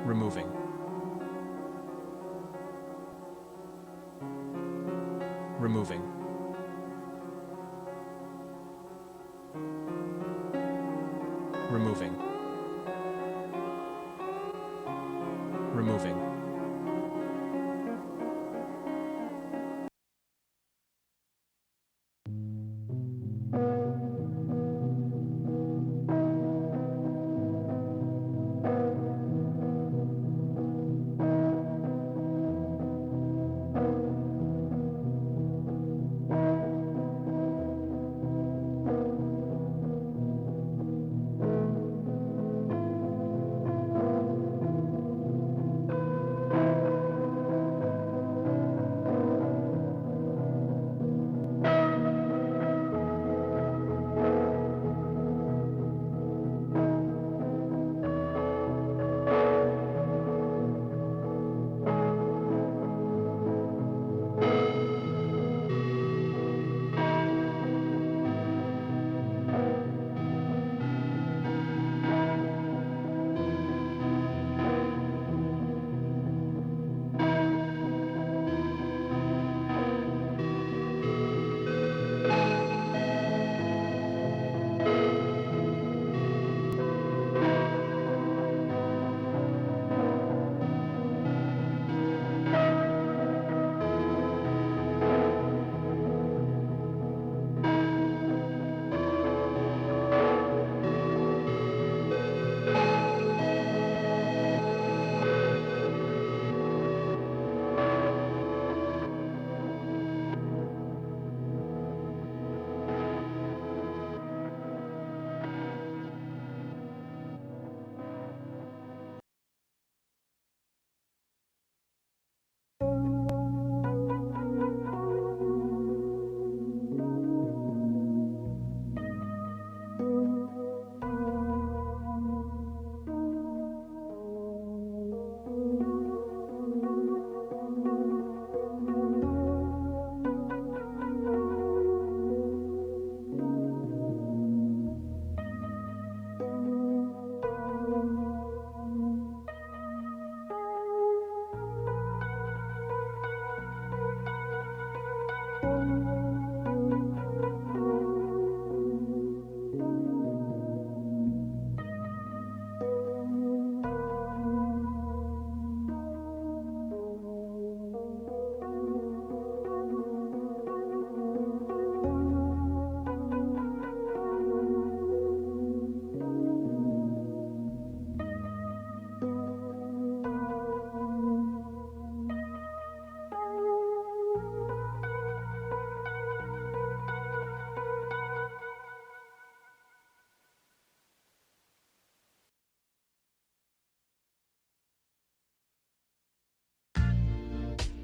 removing, removing, removing, removing.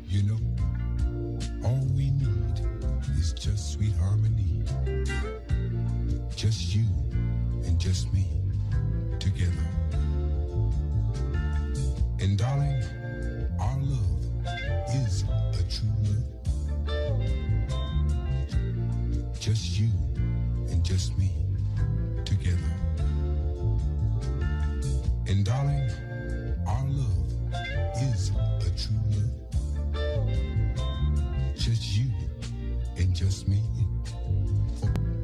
You know, all we need is just sweet harmony. Just you and just me together. And darling, our love is a true love. Just you and just me together. And darling, our love is a true love. Just you and just me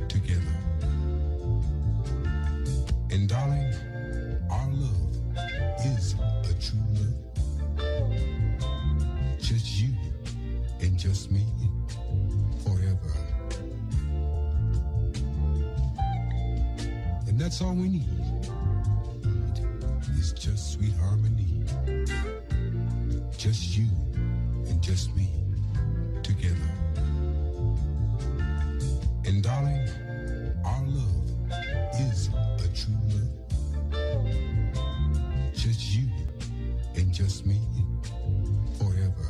together. And darling, our love is a true love. Just you and just me forever. And that's all we need. Is just sweet harmony. Just you and just me together. And darling, our love is a true love. Just you and just me forever.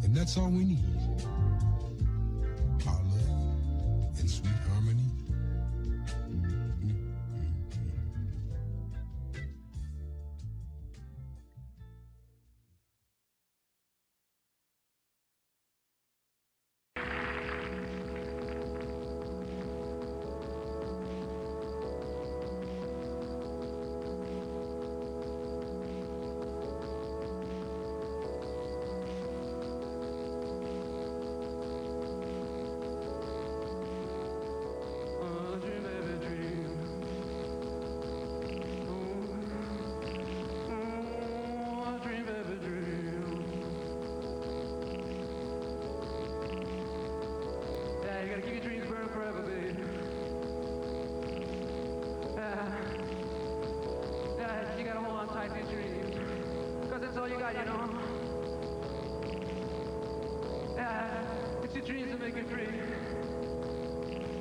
And that's all we need. Our love and sweet harmony. Dreams will make you free.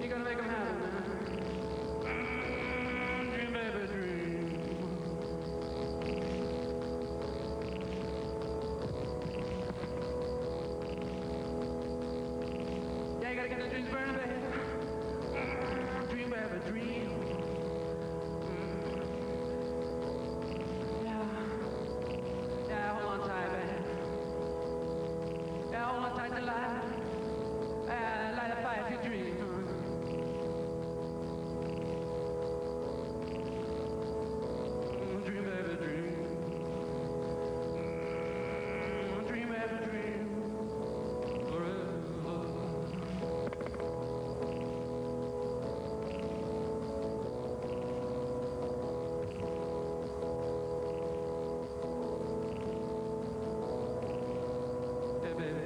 You gotta make them happen, man. Dream, baby, dream. Yeah, you gotta get the dreams burning, baby. Dream, baby, dream. Yeah, hold on tight, baby. Yeah, hold on tight to life. Light a fire to dream. Dream, baby, dream. Dream, baby, dream. Forever. Hey, baby.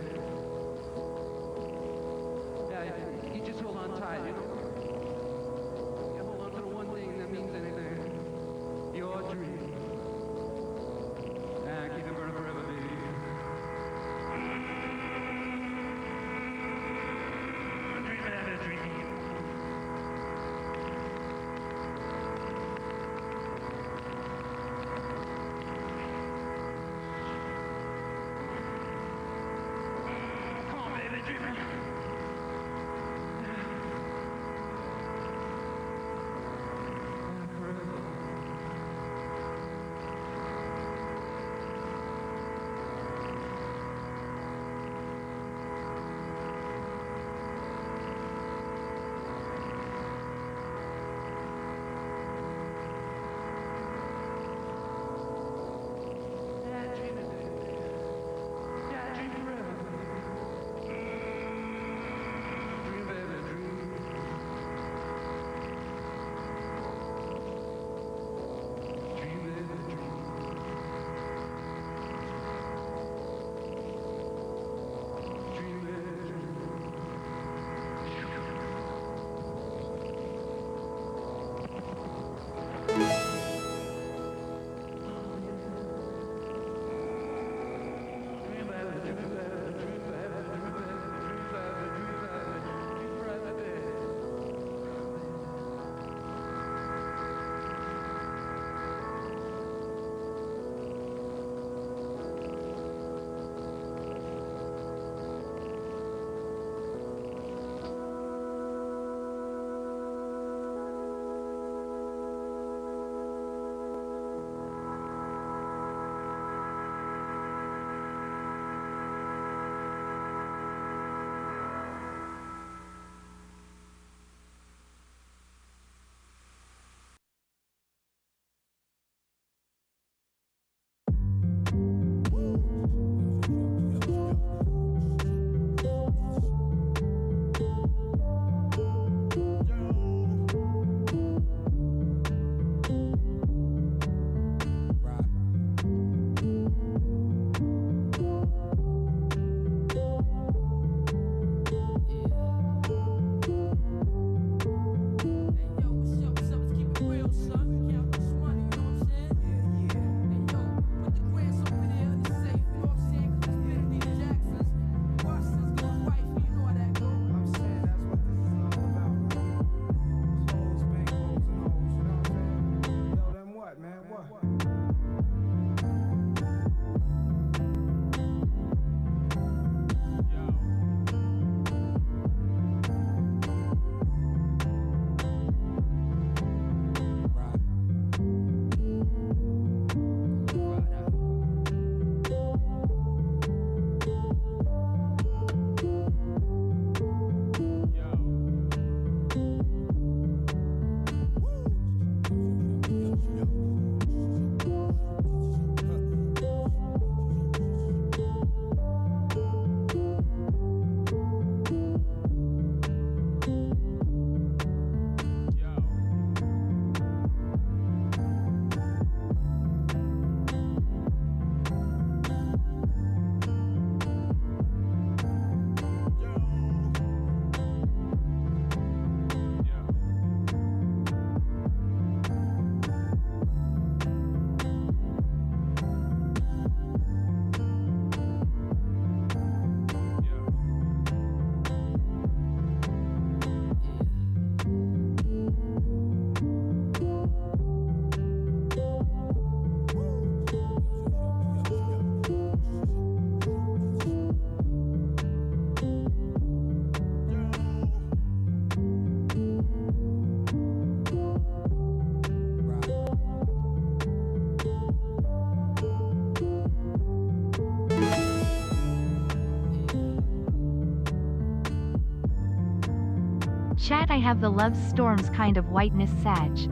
Chat, I have the love storms kind of whiteness Sag.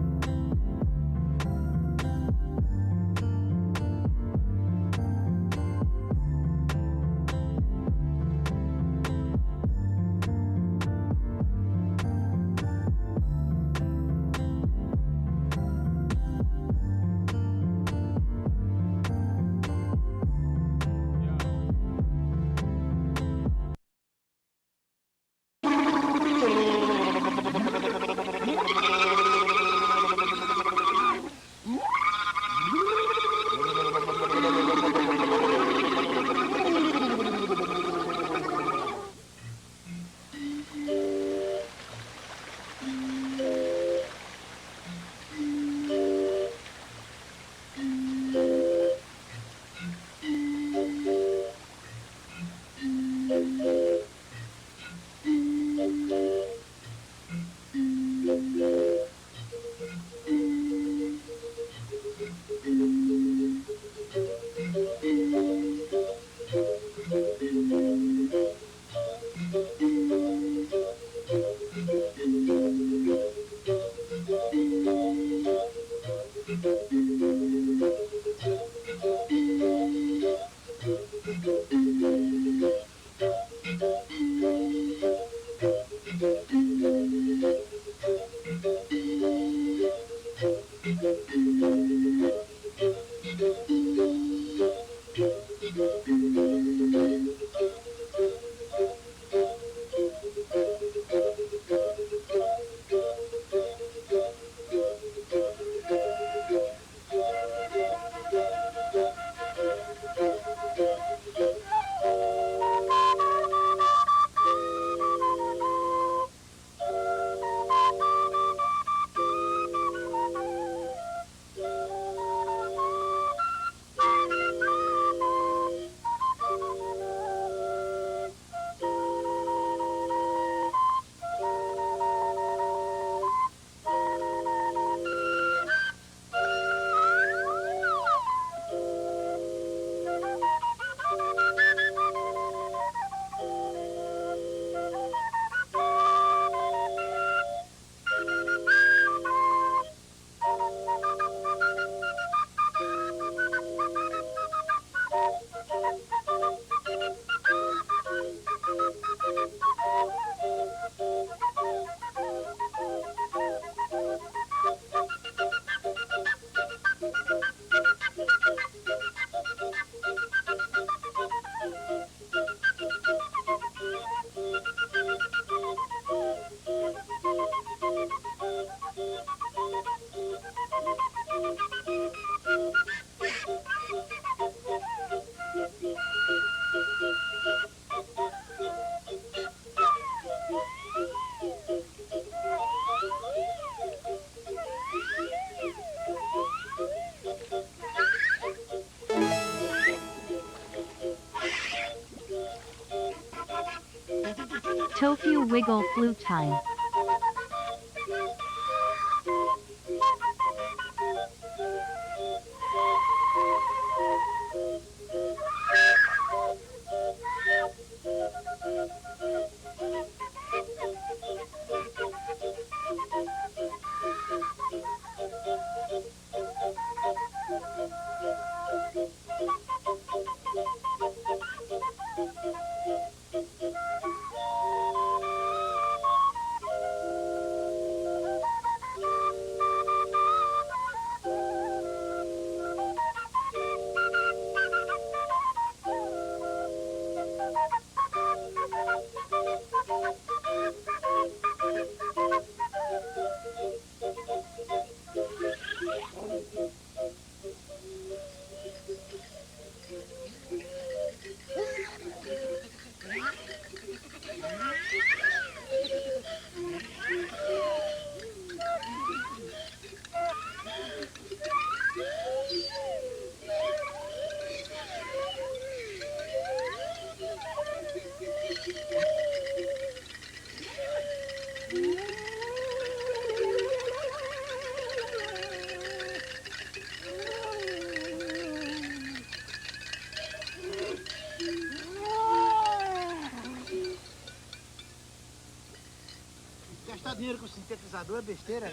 Tofu wiggle flute time. Gastar dinheiro com sintetizador é besteira.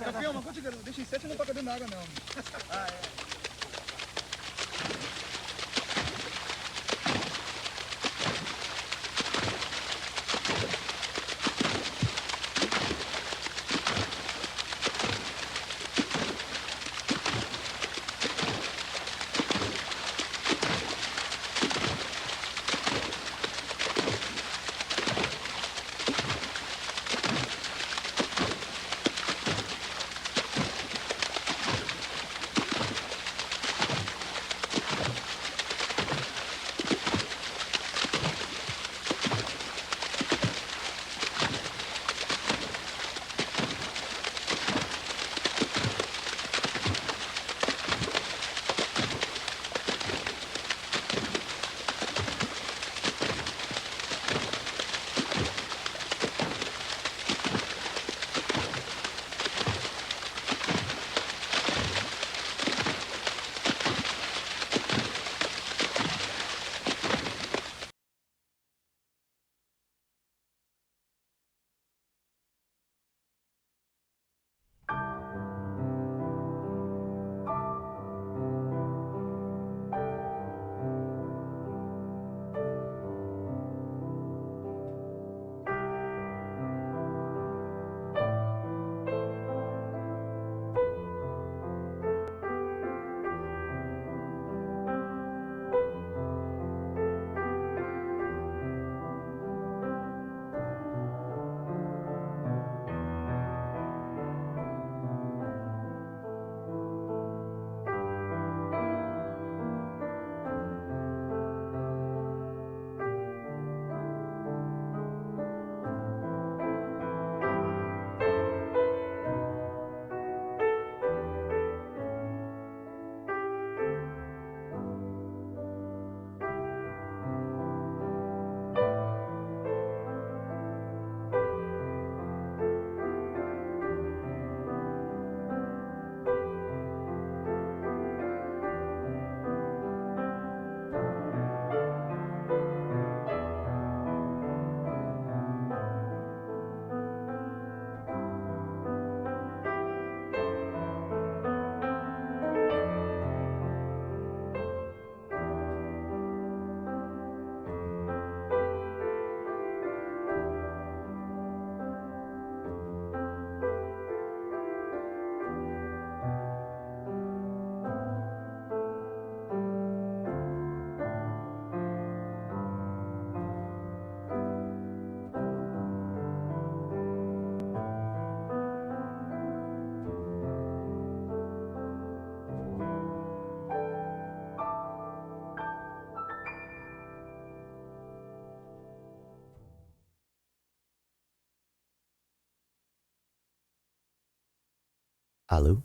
Campeão, mas quando deixa em 7 não toca dentro da água, não. Ah, é. Alô?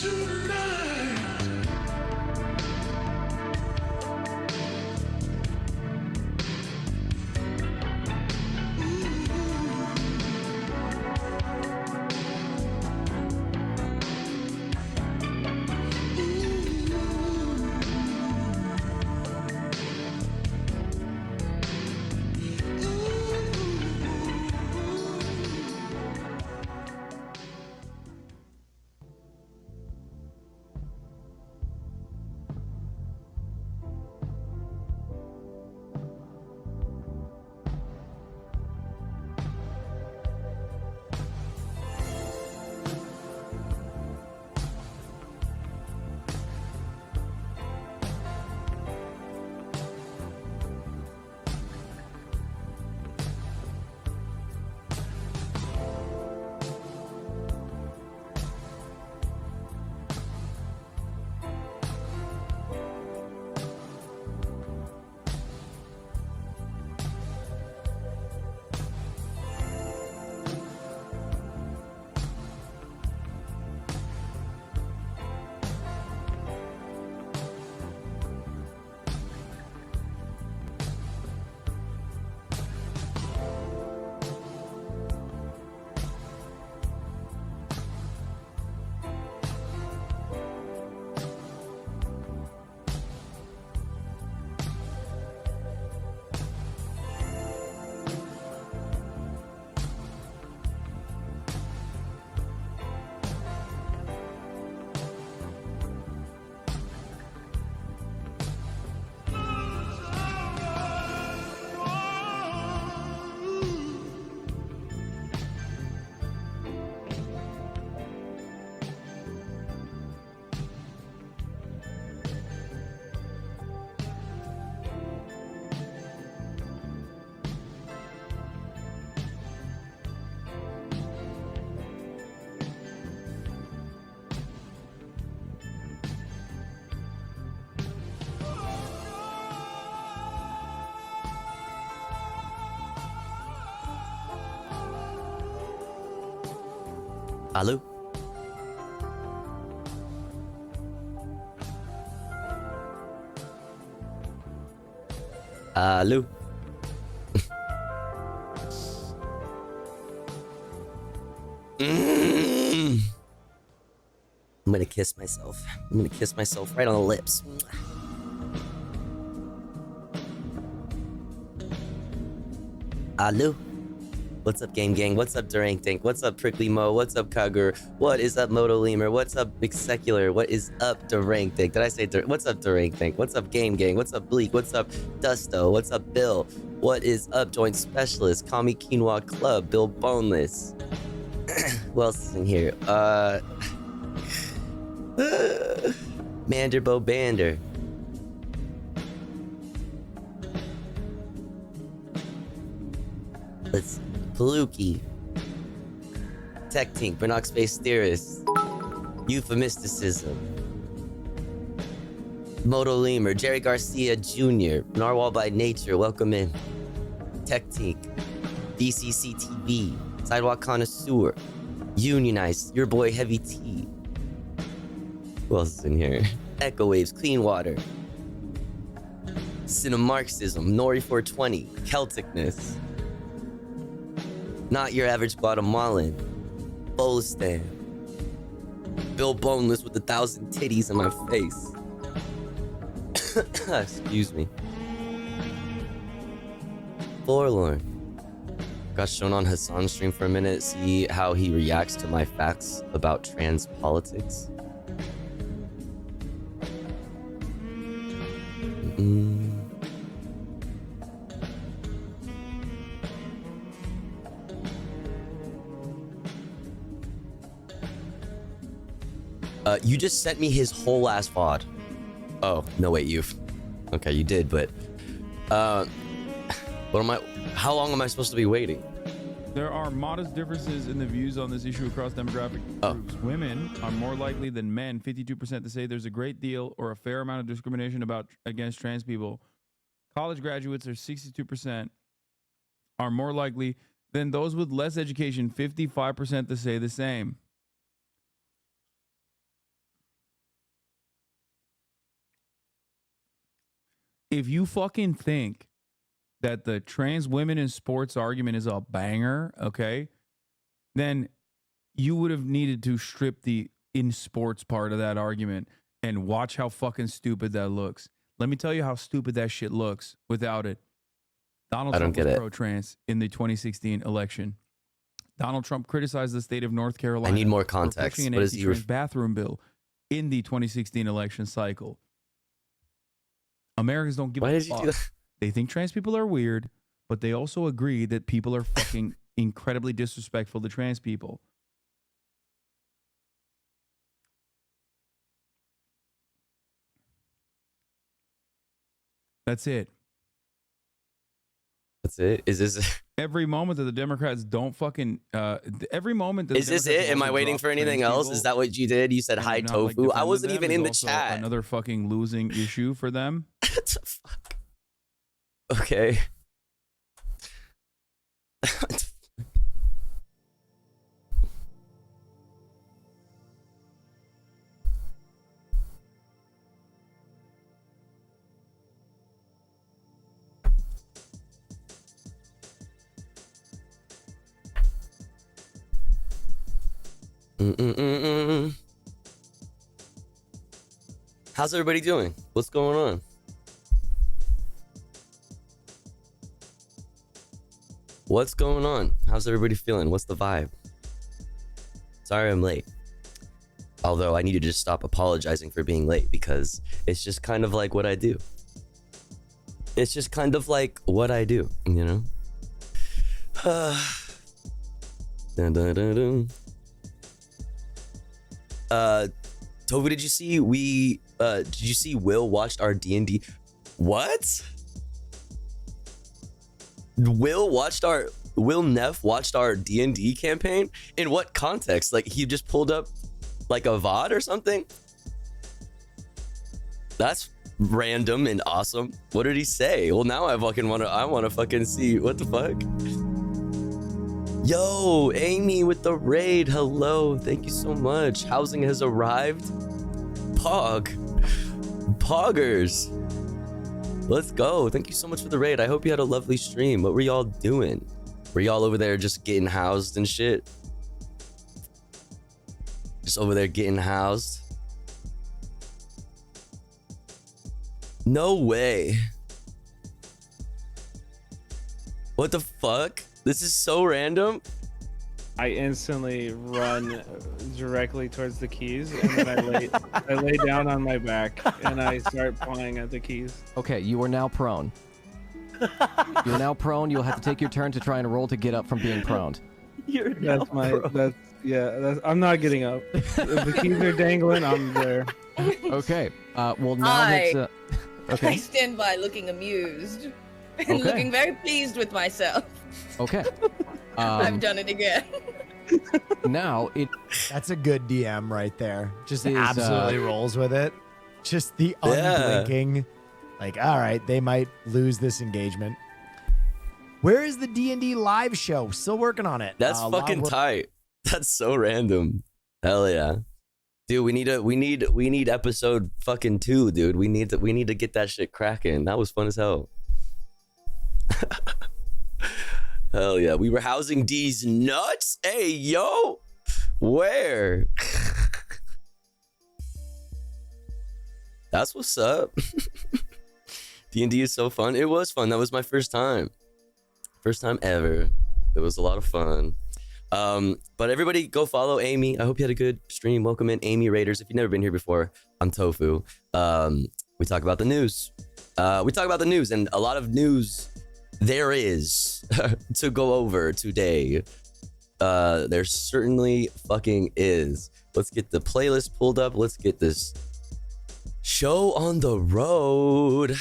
Tonight Hello? Hello? I'm gonna kiss myself. I'm gonna kiss myself right on the lips. Hello? What's up, Game Gang? What's up, Durang Tank? What's up, Prickly Mo? What's up, Kugger? What is up, Moto Lemur? What's up, Big Secular? What is up, Durang Tank? Did I say what's up, Durang Tank? What's up, Game Gang? What's up, Bleak? What's up, Dusto? What's up, Bill? What is up, Joint Specialist? Call me Quinoa Club, Bill Boneless. Who else is in here? Manderbo Bander. Let's Paluki. Tech Tink, Bernock Space Theorist. Euphemisticism. Moto Lemur, Jerry Garcia Jr., Narwhal by Nature, welcome in. Tech Tink, BCC TV, Sidewalk Connoisseur, Unionized, your boy Heavy T. Who else is in here? Echo Waves, Clean Water, Cinemarxism, Nori 420, Celticness, Not Your Average Guatemalan, Bolistan, Bill Boneless with 1,000 titties in my face. Excuse me. Forlorn. Got shown on Hassan's stream for a minute, see how he reacts to my facts about trans politics. You just sent me his whole ass VOD. Oh, no wait, okay, you did, but how long am I supposed to be waiting? There are modest differences in the views on this issue across demographic groups. Women are more likely than men, 52%, to say there's a great deal or a fair amount of discrimination against trans people. College graduates are 62%, are more likely than those with less education, 55%, to say the same. If you fucking think that the trans women in sports argument is a banger, okay, then you would have needed to strip the in sports part of that argument and watch how fucking stupid that looks. Let me tell you how stupid that shit looks without it. Donald Trump was pro-trans in the 2016 election. Donald Trump criticized the state of North Carolina. I need more context. For pushing an anti-trans bathroom bill in the 2016 election cycle. Americans don't give a fuck. They think trans people are weird, but they also agree that people are fucking incredibly disrespectful to trans people. That's it. That's it? Is this every moment that the Democrats don't fucking every moment that is this it? Am I waiting for anything else? Is that what you did? You said hi tofu. Like, I wasn't even in the chat. Another fucking losing issue for them. What the fuck? Okay. How's everybody doing? What's going on? What's going on? How's everybody feeling? What's the vibe? Sorry I'm late. Although I need to just stop apologizing for being late because it's just kind of like what I do. It's just kind of like what I do, you know? Dun, dun, dun, dun. Tofu, did you see did you see Will watched our D&D? What? Will Neff watched our D&D campaign? In what context? Like he just pulled up like a VOD or something? That's random and awesome. What did he say? Well, now I want to fucking see what the fuck. Yo, Amy with the raid. Hello. Thank you so much. Housing has arrived. Poggers. Let's go. Thank you so much for the raid. I hope you had a lovely stream. What were y'all doing? Were y'all over there just getting housed and shit? Just over there getting housed? No way. What the fuck? This is so random. I instantly run directly towards the keys, and then I lay down on my back, and I start pawing at the keys. Okay, you are now prone. You're now prone. You'll have to take your turn to try and roll to get up from being prone. I'm not getting up. If the keys are dangling, I'm there. Okay. Well, now I okay. stand by looking amused and Okay. looking very pleased with myself. Okay. I've done it again. Now it. That's a good DM right there. Just Is, absolutely rolls with it. Just the unblinking. Like, all right, they might lose this engagement. Where is the D&D live show? Still working on it. That's fucking tight. That's so random. Hell yeah. Dude, we need episode fucking 2, dude. We need to get that shit cracking. That was fun as hell. Hell yeah. We were housing D's nuts. Hey, yo. Where? That's what's up. D&D is so fun. It was fun. That was my first time. First time ever. It was a lot of fun. But everybody go follow Amy. I hope you had a good stream. Welcome in Amy Raiders. If you've never been here before, I'm Tofu. We talk about the news. And a lot of news there is to go over today. There certainly fucking is. Let's get the playlist pulled up. Let's get this show on the road.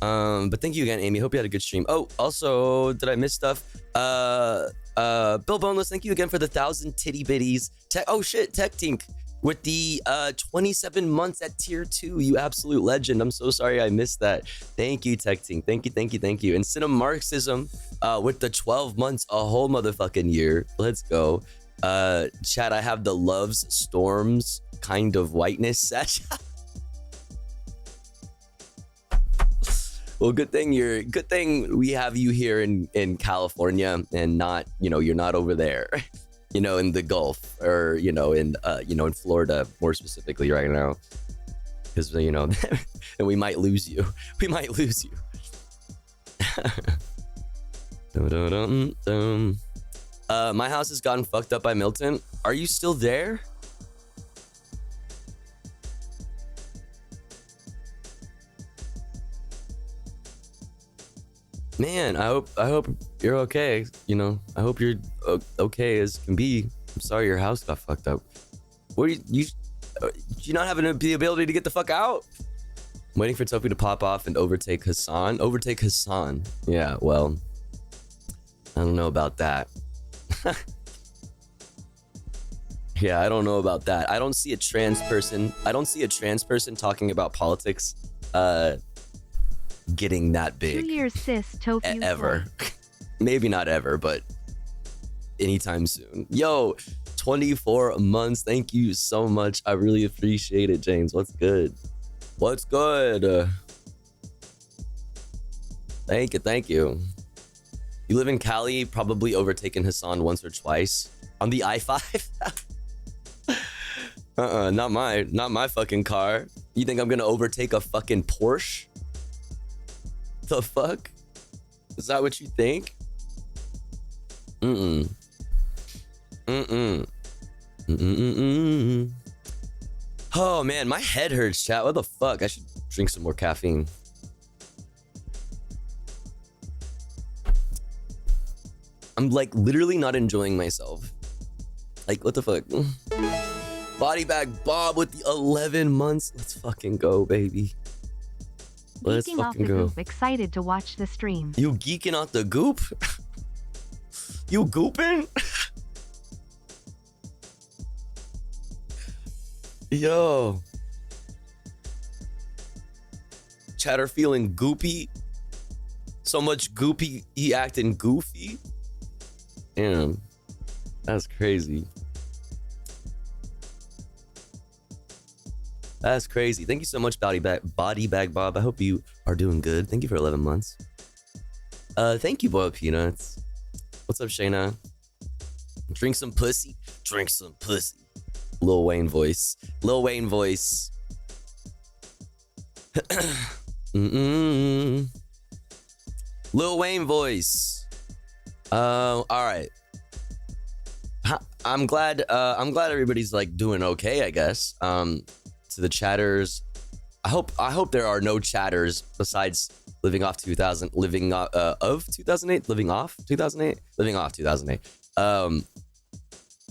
But thank you again, Amy. Hope you had a good stream. Oh, also, did I miss stuff? Bill Boneless, thank you again for the 1,000 titty bitties. Tech Tink with the 27 months at tier 2. You absolute legend. I'm so sorry I missed that. Thank you, Tech Tink. Thank you. And Cinema Marxism with the 12 months, a whole motherfucking year. Let's go. Chat, I have the Loves Storms kind of whiteness set. Well, good thing we have you here in California and not, you're not over there, in the Gulf or, in Florida more specifically right now. Because, and we might lose you. My house has gotten fucked up by Milton. Are you still there? Man, I hope you're okay. I hope you're okay as can be. I'm sorry your house got fucked up. What do you not have the ability to get the fuck out? I'm waiting for Tofu to pop off and overtake Hassan. Yeah, well, I don't know about that. Yeah, I don't know about that. I don't see a trans person talking about politics getting that big 2 years sis Tofu ever. Maybe not ever, but anytime soon. Yo, 24 months. Thank you so much. I really appreciate it, James. What's good? Thank you. You live in Cali, probably overtaken Hassan once or twice on the I-5. Not my fucking car. You think I'm gonna overtake a fucking Porsche? The fuck? Is that what you think? Oh man, my head hurts, chat. What the fuck? I should drink some more caffeine. I'm like literally not enjoying myself. Like, what the fuck? Body bag Bob with the 11 months. Let's fucking go, baby. Let's Geeking off fucking the go. goop, excited to watch the stream. You geeking off the goop? You gooping? Yo. Chatter feeling goopy. So much goopy, he acting goofy. Damn. That's crazy. That's crazy. Thank you so much, Body Bag Bob. I hope you are doing good. Thank you for 11 months. Thank you, Boiled Peanuts. What's up, Shayna? Drink some pussy. Drink some pussy. Lil Wayne voice. Lil Wayne voice. Lil Wayne voice. All right. I'm glad everybody's like doing okay, I guess. To the chatters, I hope there are no chatters besides living off 2008.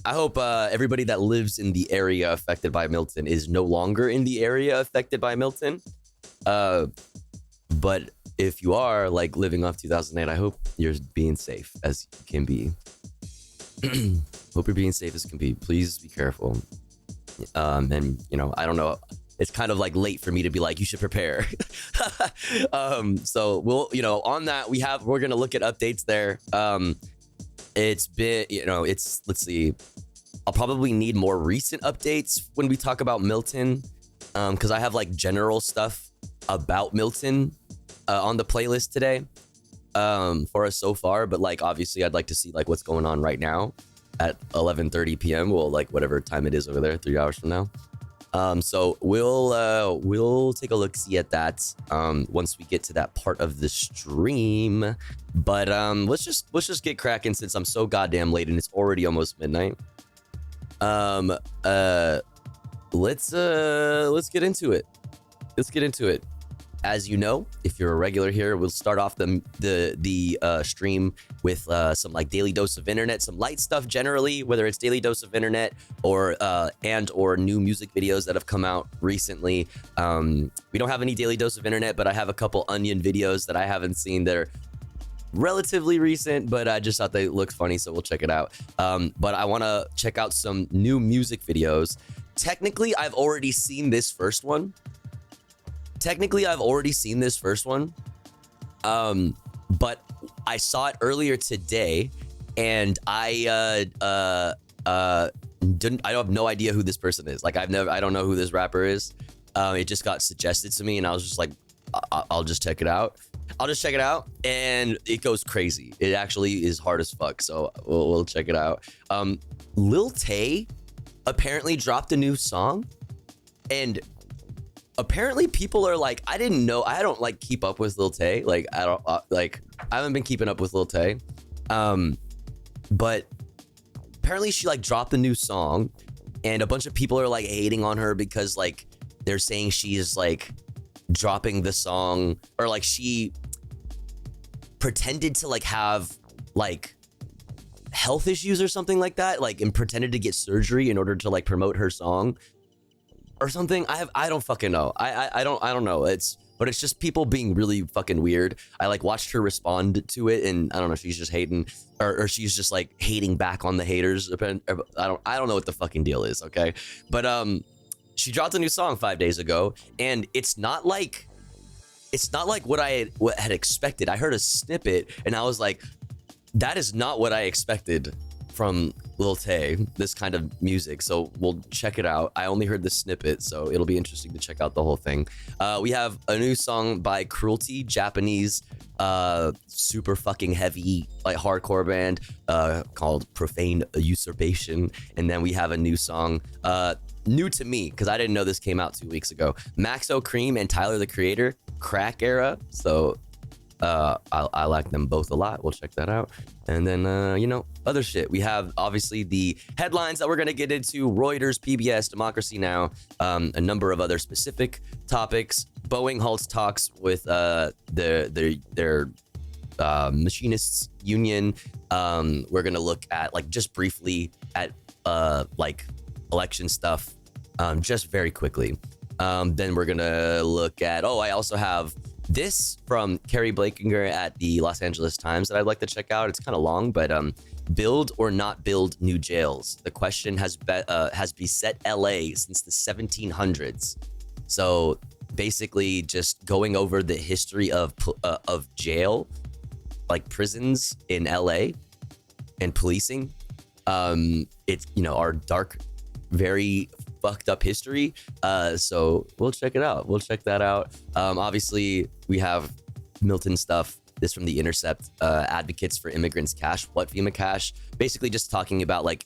I hope everybody that lives in the area affected by Milton is no longer in the area affected by Milton. But if you are like living off 2008, I hope you're being safe as you can be. Hope you're being safe as can be. Please be careful. And you know, I don't know. It's kind of like late for me to be like, you should prepare. So we'll, you know, on that we're gonna look at updates there. It's been, you know, let's see. I'll probably need more recent updates when we talk about Milton, because I have like general stuff about Milton on the playlist today for us so far. But like, obviously, I'd like to see like what's going on right now at 11:30 p.m. Well, like whatever time it is over there, 3 hours from now. So we'll take a look see at that once we get to that part of the stream. But let's just get cracking since I'm so goddamn late and it's already almost midnight. Let's get into it. As you know, if you're a regular here, we'll start off the stream with some like daily dose of internet, some light stuff generally, whether it's daily dose of internet or new music videos that have come out recently. We don't have any daily dose of internet, but I have a couple Onion videos that I haven't seen that are relatively recent, but I just thought they looked funny, so we'll check it out. But I want to check out some new music videos. Technically, I've already seen this first one. But I saw it earlier today, and I have no idea who this person is. Like I don't know who this rapper is. It just got suggested to me, and I was just like, I'll just check it out. And it goes crazy. It actually is hard as fuck. So we'll check it out. Lil Tay apparently dropped a new song, and apparently people are like, I didn't know. I don't like keep up with Lil Tay. Like I haven't been keeping up with Lil Tay. But apparently she like dropped a new song, and a bunch of people are like hating on her because like they're saying she is like dropping the song, or like she pretended to like have like health issues or something like that, like, and pretended to get surgery in order to like promote her song or something. I don't fucking know. I don't know. But it's just people being really fucking weird. I like watched her respond to it, and I don't know, she's just hating, or she's just like hating back on the haters. I don't know what the fucking deal is, okay? But she dropped a new song 5 days ago, and it's not like what I had expected. I heard a snippet, and I was like, that is not what I expected from Lil Tay, this kind of music. So we'll check it out. I only heard the snippet, so it'll be interesting to check out the whole thing. We have a new song by Cruelty, Japanese super fucking heavy like hardcore band called Profane Usurpation. And then we have a new song, new to me because I didn't know this came out 2 weeks ago, Maxo Cream and Tyler the Creator, Crack Era. So I like them both a lot. We'll check that out. And then, other shit. We have obviously the headlines that we're going to get into, Reuters, PBS, Democracy Now!, a number of other specific topics. Boeing halts talks with their machinists union. We're going to look at like just briefly at like election stuff, just very quickly. Then we're going to look at, I also have this from Carrie Blakinger at the Los Angeles Times that I'd like to check out. It's kind of long, but build or not build new jails. The question has beset LA since the 1700s. So basically just going over the history of jail, like prisons in LA. and policing. It's, you know, our dark, very fucked up history. So we'll check it out. We'll check that out. Obviously, we have Milton stuff. This from The Intercept, Advocates for Immigrants Cash. What FEMA Cash? Basically just talking about like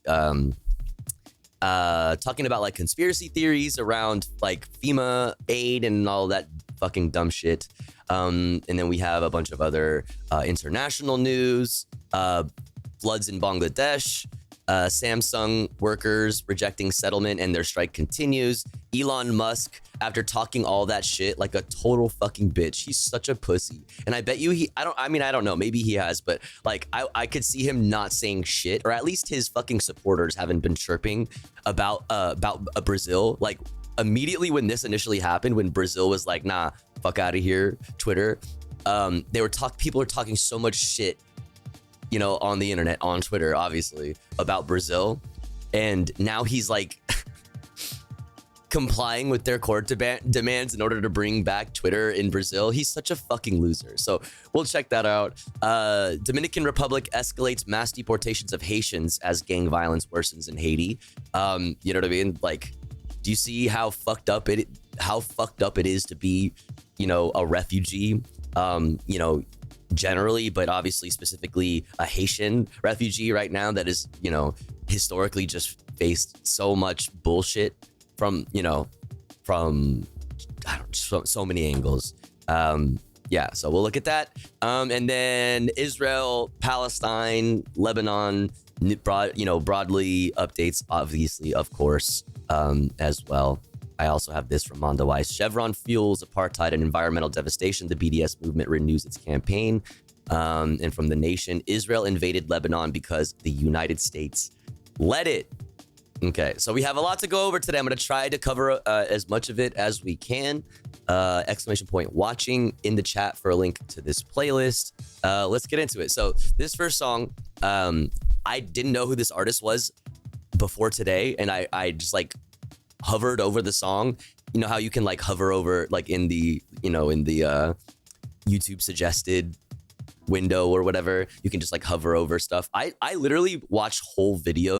conspiracy theories around like FEMA aid and all that fucking dumb shit. And then we have a bunch of other international news, floods in Bangladesh, Samsung workers rejecting settlement and their strike continues. Elon Musk, after talking all that shit like a total fucking bitch, he's such a pussy. And I bet you I don't know, maybe he has, but like I could see him not saying shit, or at least his fucking supporters haven't been chirping about Brazil. Like immediately when this initially happened, when Brazil was like, nah, fuck out of here, Twitter, people were talking so much shit, you know, on the internet, on Twitter, obviously, about Brazil. And now he's like complying with their court demands in order to bring back Twitter in Brazil. He's such a fucking loser. So we'll check that out. Dominican Republic escalates mass deportations of Haitians as gang violence worsens in Haiti. You know what I mean? Like, do you see how fucked up it is to be, you know, a refugee? You know, generally, but obviously specifically a Haitian refugee right now that is, you know, historically just faced so much bullshit from, you know, so many angles. Yeah, so we'll look at that. And then Israel, Palestine, Lebanon, broadly updates, obviously, of course, as well. I also have this from Mondo Weiss. Chevron fuels apartheid and environmental devastation. The BDS movement renews its campaign. And from The Nation, Israel invaded Lebanon because the United States let it. Okay, so we have a lot to go over today. I'm going to try to cover as much of it as we can. Exclamation point watching in the chat for a link to this playlist. Let's get into it. So this first song, I didn't know who this artist was before today, and I just like hovered over the song. You know how you can like hover over like in the YouTube suggested window or whatever, you can just like hover over stuff. I literally watched whole videos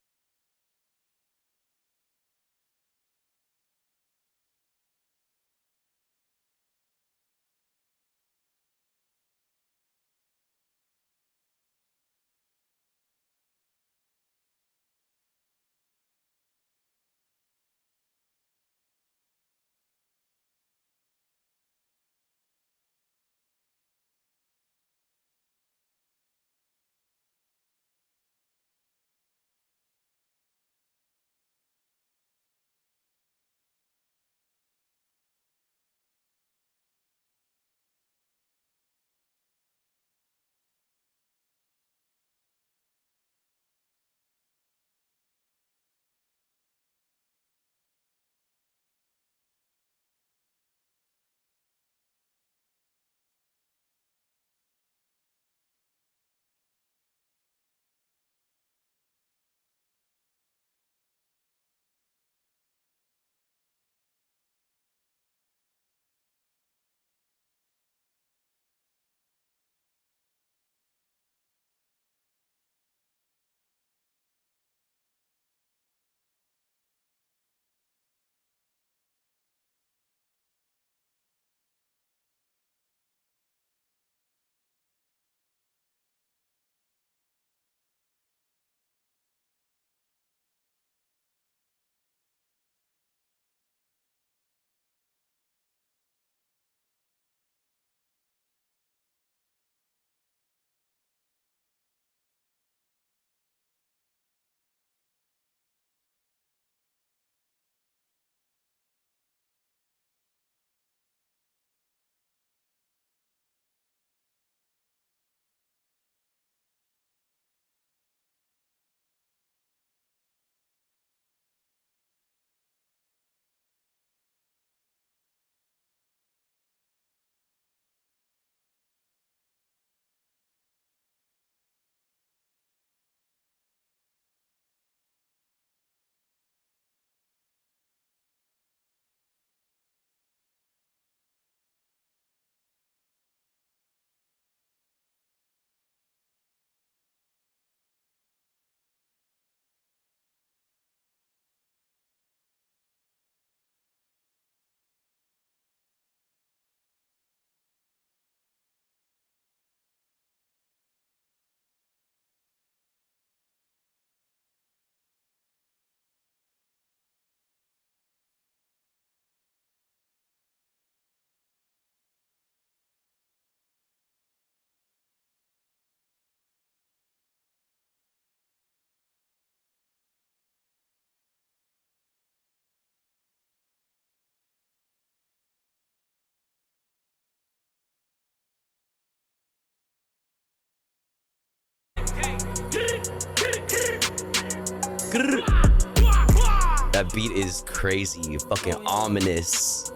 That beat is crazy, fucking ominous.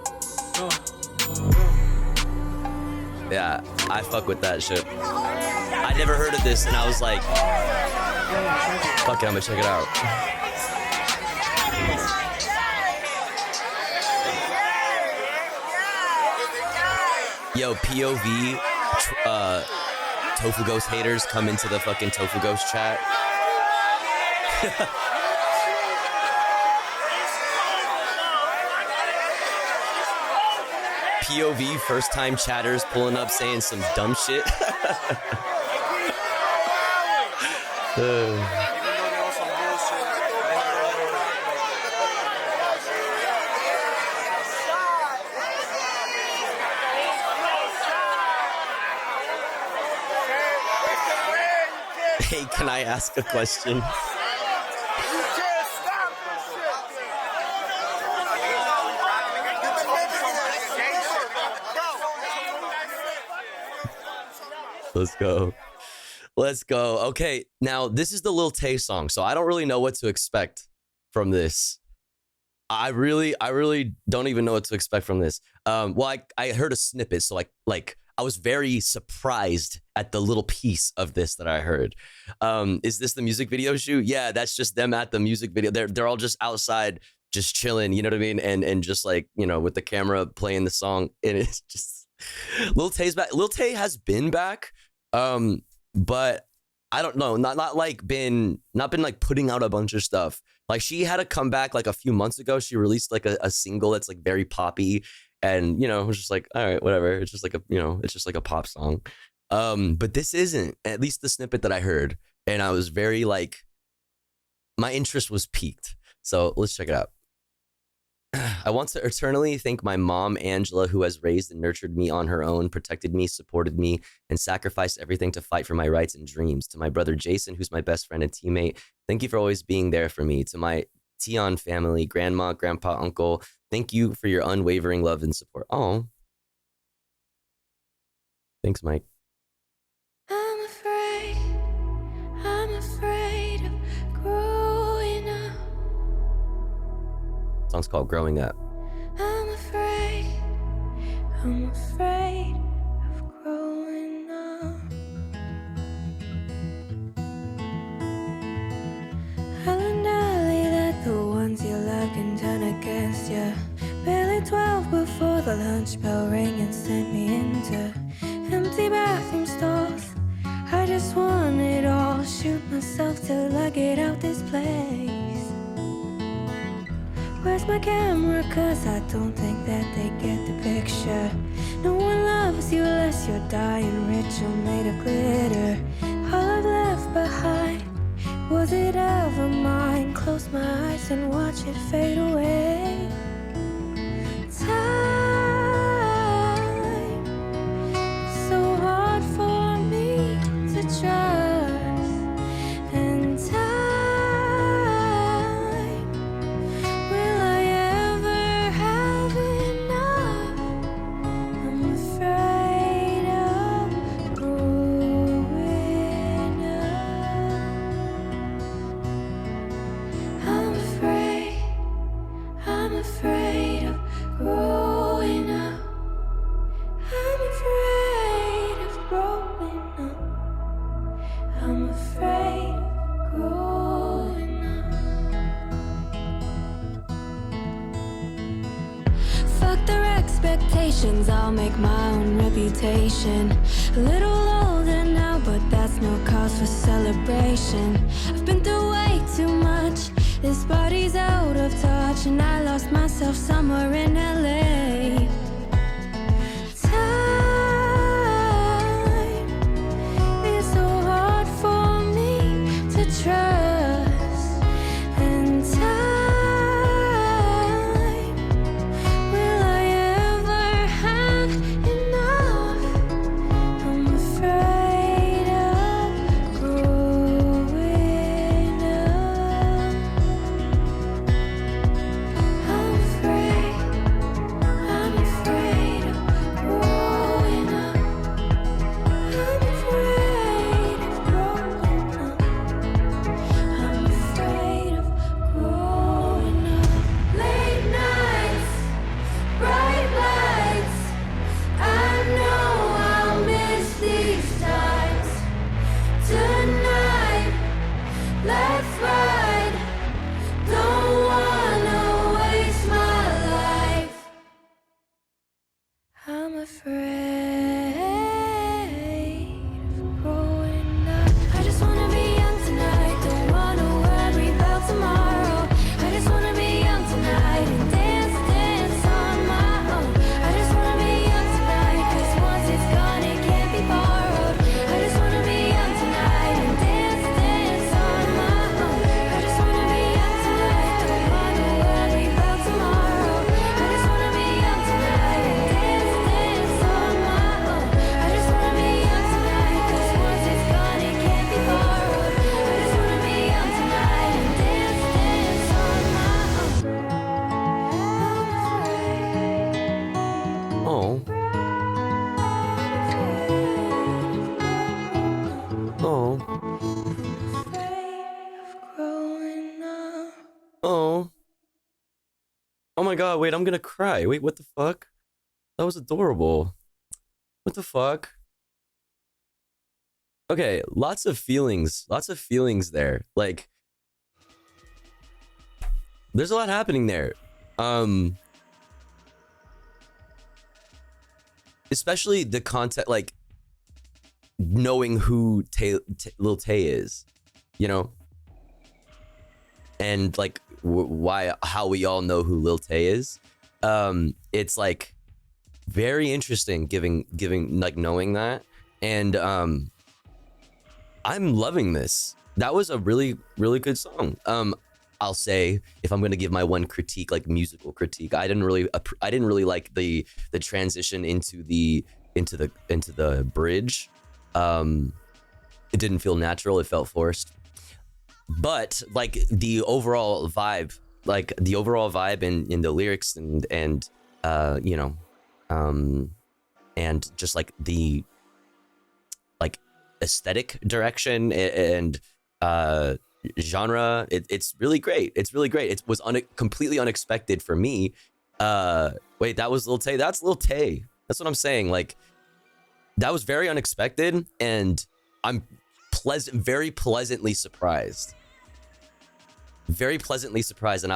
Yeah, I fuck with that shit. I never heard of this and I was like, fuck it, I'm gonna check it out. Yo, POV, Tofu Ghost haters come into the fucking Tofu Ghost chat. POV, first time chatters pulling up saying some dumb shit. Hey, can I ask a question? Let's go. Let's go. Okay, now this is the Lil Tay song, so I don't really know what to expect from this. I really don't even know what to expect from this. Well, I heard a snippet, so like I was very surprised at the little piece of this that I heard. Is this the music video shoot? Yeah, that's just them at the music video. They're all just outside, just chilling, you know what I mean? And just like, you know, with the camera playing the song, and it's just Lil Tay's back. Lil Tay has been back, but I don't know, not been like putting out a bunch of stuff. Like she had a comeback like a few months ago. She released like a single that's like very poppy, and you know, it was just like, all right, whatever. It's just like a, you know, it's just like a pop song. But this isn't, at least the snippet that I heard, and I was very like, my interest was piqued. So let's check it out. I want to eternally thank my mom, Angela, who has raised and nurtured me on her own, protected me, supported me, and sacrificed everything to fight for my rights and dreams. To my brother, Jason, who's my best friend and teammate, thank you for always being there for me. To my Tion family, grandma, grandpa, uncle, thank you for your unwavering love and support. Oh. Thanks, Mike. I'm afraid of growing up. Song's called Growing Up. I'm afraid of growing up. I learned early that the ones you love can turn against you. Barely 12 before the lunch bell rang and sent me into empty bathroom stalls. I just want it all, shoot myself till I get out this place. Where's my camera? Cause I don't think that they get the picture. No one loves you unless you're dying rich or made of glitter. All I've left behind, was it ever mine? Close my eyes and watch it fade away. Time, so hard for me to trust. And time, will I ever have enough? I'm afraid of growing up. I'm afraid of growing up. I'm afraid of growing up. I'm afraid of growing up. Fuck their expectations, I'll make my own reputation. A little older now, but that's no cause for celebration. I've been through way too much. This body's out of touch, and I lost myself somewhere in LA. Time is so hard for me to trust. And time, will I ever have enough? I'm afraid of growing up. I'm afraid Oh. Oh my god, wait, I'm gonna cry. Wait, what the fuck? That was adorable. What the fuck? Okay, lots of feelings there. Like, there's a lot happening there. Especially the content, like, knowing who Lil Tay is, you know? And, like, how we all know who Lil Tay is. It's, like, very interesting giving, like, knowing that. And, I'm loving this. That was a really, really good song. I'll say, if I'm gonna give my one critique, like musical critique, I didn't really like the transition into the bridge. It didn't feel natural. It felt forced. But like the overall vibe in the lyrics and you know, and just like the like aesthetic direction and genre, it's really great. It's really great. It was completely unexpected for me. Wait, that was Lil Tay. That's Lil Tay. That's what I'm saying. Like, that was very unexpected, and I'm very pleasantly surprised. Very pleasantly surprised, and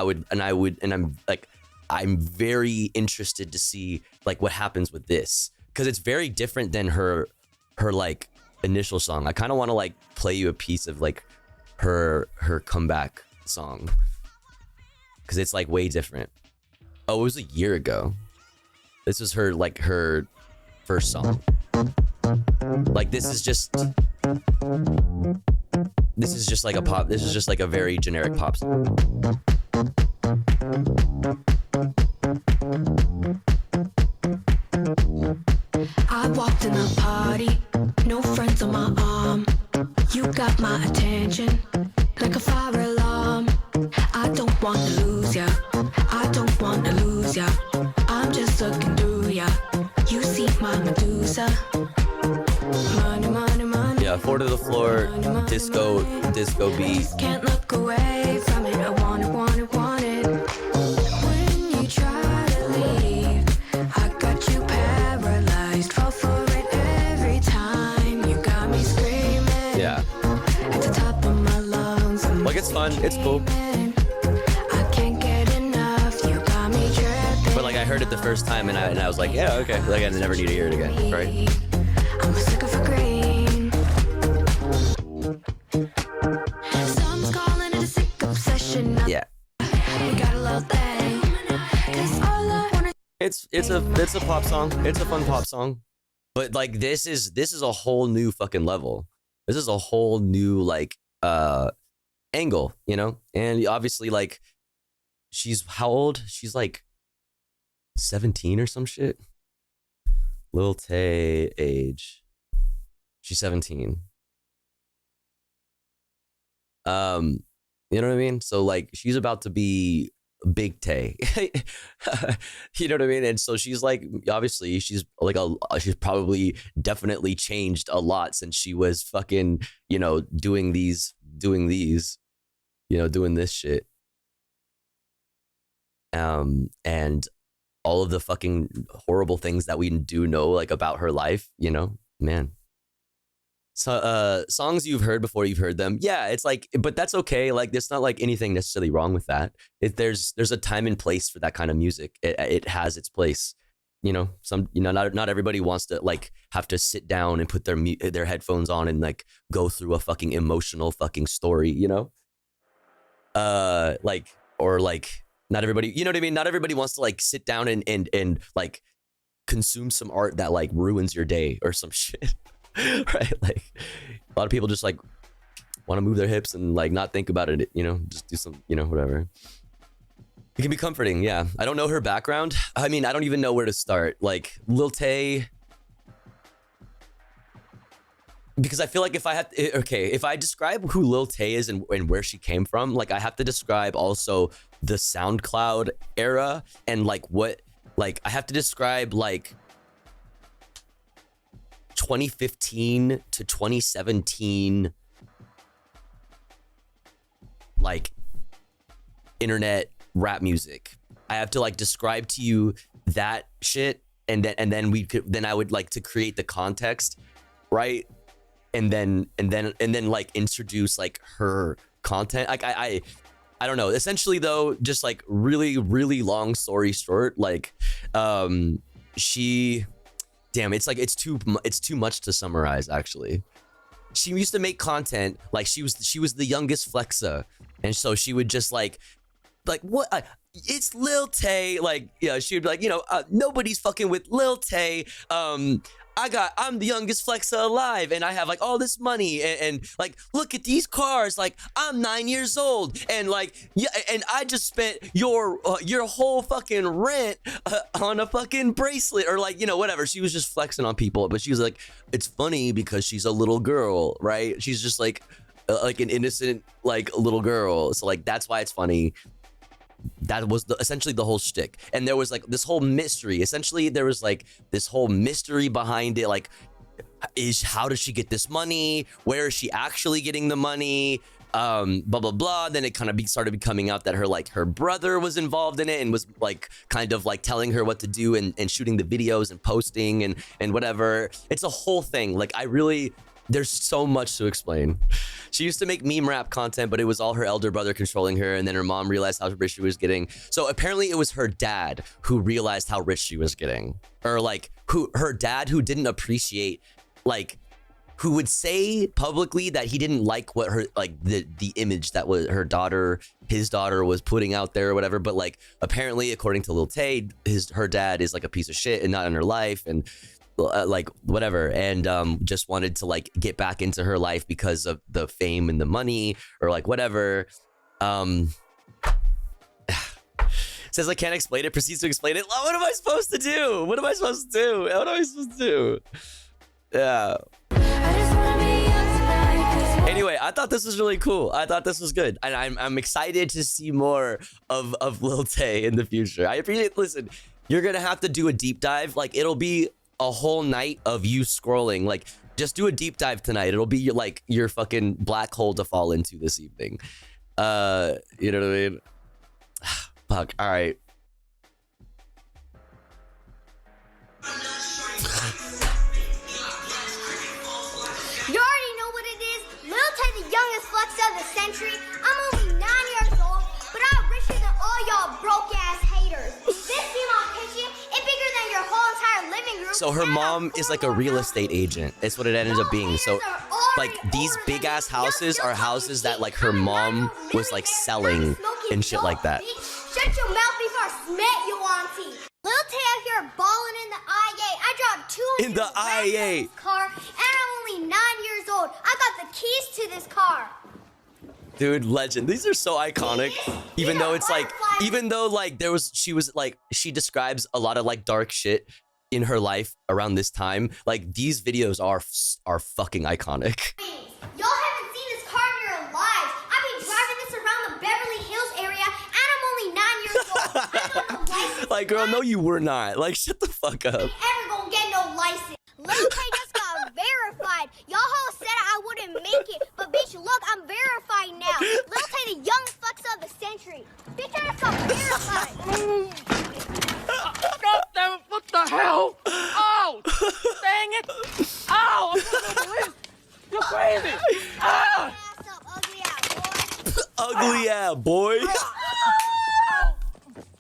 I'm very interested to see like what happens with this, because it's very different than her like initial song. I kind of want to like play you a piece of like her comeback song, because it's like way different. Oh, it was a year ago. This was her first song. Like, this is just like a pop. This is just like a very generic pop song. I walked in the party, no friends on my arm. You got my attention like a fire alarm. I don't want to lose ya. I don't want to lose ya. I'm just looking through ya. You see my Medusa. Money, money, money. Yeah, 4 to the floor, disco beat. Can't look away from it. I want it, want it, want it. When you try to leave, I got you paralyzed. Fall for it every time. You got me screaming. Yeah. At the top of my lungs. Like, it's fun. It's cool. I can't get enough. You got me dripping. But like, I heard it the first time and I was like, yeah, okay. Like, I never need to hear it again, right? I'm a sucker for green. Some's calling it a sick obsession. Yeah. We got a little thing. 'Cause all I wanna It's a pop song. It's a fun pop song. But like, this is a whole new fucking level. This is a whole new like angle, you know? And obviously, like, she's how old? She's like 17 or some shit. Lil Tay age. She's 17. You know what I mean? So like, she's about to be Big Tay. You know what I mean? And so she's like, obviously she's like she's probably definitely changed a lot since she was fucking, you know, doing these, you know, doing this shit. And all of the fucking horrible things that we do know, like, about her life, you know, man. So, songs you've heard before you've heard them. Yeah, it's like, but that's okay. Like, there's not like anything necessarily wrong with that. There's a time and place for that kind of music. It has its place. You know, not everybody wants to like have to sit down and put their headphones on and like go through a fucking emotional fucking story, you know? Not everybody, you know what I mean? Not everybody wants to like sit down and like consume some art that like ruins your day or some shit. Right? Like, a lot of people just like want to move their hips and like not think about it, you know, just do some, you know, whatever. It can be comforting. Yeah. I don't know her background. I mean, I don't even know where to start. Like, Lil Tay, because I feel like if I describe who Lil Tay is and where she came from, like, I have to describe also the SoundCloud era and like what, like, I have to describe like 2015 to 2017 like internet rap music. I have to like describe to you that shit, and then I would like to create the context, right? And then like introduce like her content. Like I don't know. Essentially though, just like really long story short, like she, damn, it's like it's too much to summarize actually. She used to make content like she was the youngest Flexa, and so she would just like what it's Lil Tay, like, you know, she would be like, you know, nobody's fucking with Lil Tay. I'm the youngest Flexa alive, and I have like all this money, and like, look at these cars, like I'm 9 years old, and like, yeah, and I just spent your whole fucking rent on a fucking bracelet, or like, you know, whatever. She was just flexing on people, but she was like, it's funny because she's a little girl, right? She's just like an innocent like little girl, so like that's why it's funny. That was essentially the whole shtick. And there was like this whole mystery. Essentially, there was like this whole mystery behind it. Like, how does she get this money? Where is she actually getting the money? Blah, blah, blah. Then it kind of started becoming out that her brother was involved in it and was like kind of like telling her what to do and shooting the videos and posting and whatever. It's a whole thing. Like, there's so much to explain. She used to make meme rap content, but it was all her elder brother controlling her, and then her mom realized how rich she was getting. So apparently it was her dad who realized how rich she was getting. Or like her dad who didn't appreciate, like, who would say publicly that he didn't like what her, like the image that was his daughter was putting out there or whatever. But like, apparently according to Lil Tay, her dad is like a piece of shit and not in her life, and like whatever, and just wanted to like get back into her life because of the fame and the money, or like whatever. Says I can't explain it, proceeds to explain it. What am I supposed to do? Yeah. Anyway, I thought this was really cool. I thought this was good, and I'm excited to see more of Lil Tay in the future. I appreciate. Listen, you're gonna have to do a deep dive. Like, it'll be a whole night of you scrolling. Like, just do a deep dive tonight. It'll be your fucking black hole to fall into this evening. You know what I mean? Fuck. All right. You already know what it is. Lil Tay, the youngest flex of the century. I'm only 9 years old, but I'm richer than all y'all broke ass haters. This female picture is bigger than your whole entire living room. So her mom is like a real estate agent. It's what it ended up being. So like these big ass houses are houses that like her mom was like selling and shit like that. Shut your mouth before I smack you, auntie. Lil Tay out here balling in the IA. I dropped 200 in the IA in this car, and I'm only 9 years old. I got the keys to this car. Dude, legend. These are so iconic. Even though it's like, even though like she describes a lot of like dark shit in her life around this time. Like, these videos are fucking iconic. Y'all haven't seen this car in your lives. I've been driving this around the Beverly Hills area, and I'm only 9 years old. I got no license. Like, girl, no, you were not. Like, shut the fuck up. I ain't ever gonna get no license. Lil Tay just got verified. Y'all hoes said I wouldn't make it, but bitch, look, I'm verified now. Lil Tay, the youngest flex of the century. Bitch, I just got verified. God damn it, what the hell? Oh, dang it. Oh, I'm gonna lose. You're crazy. Ah. Ugly ass boy.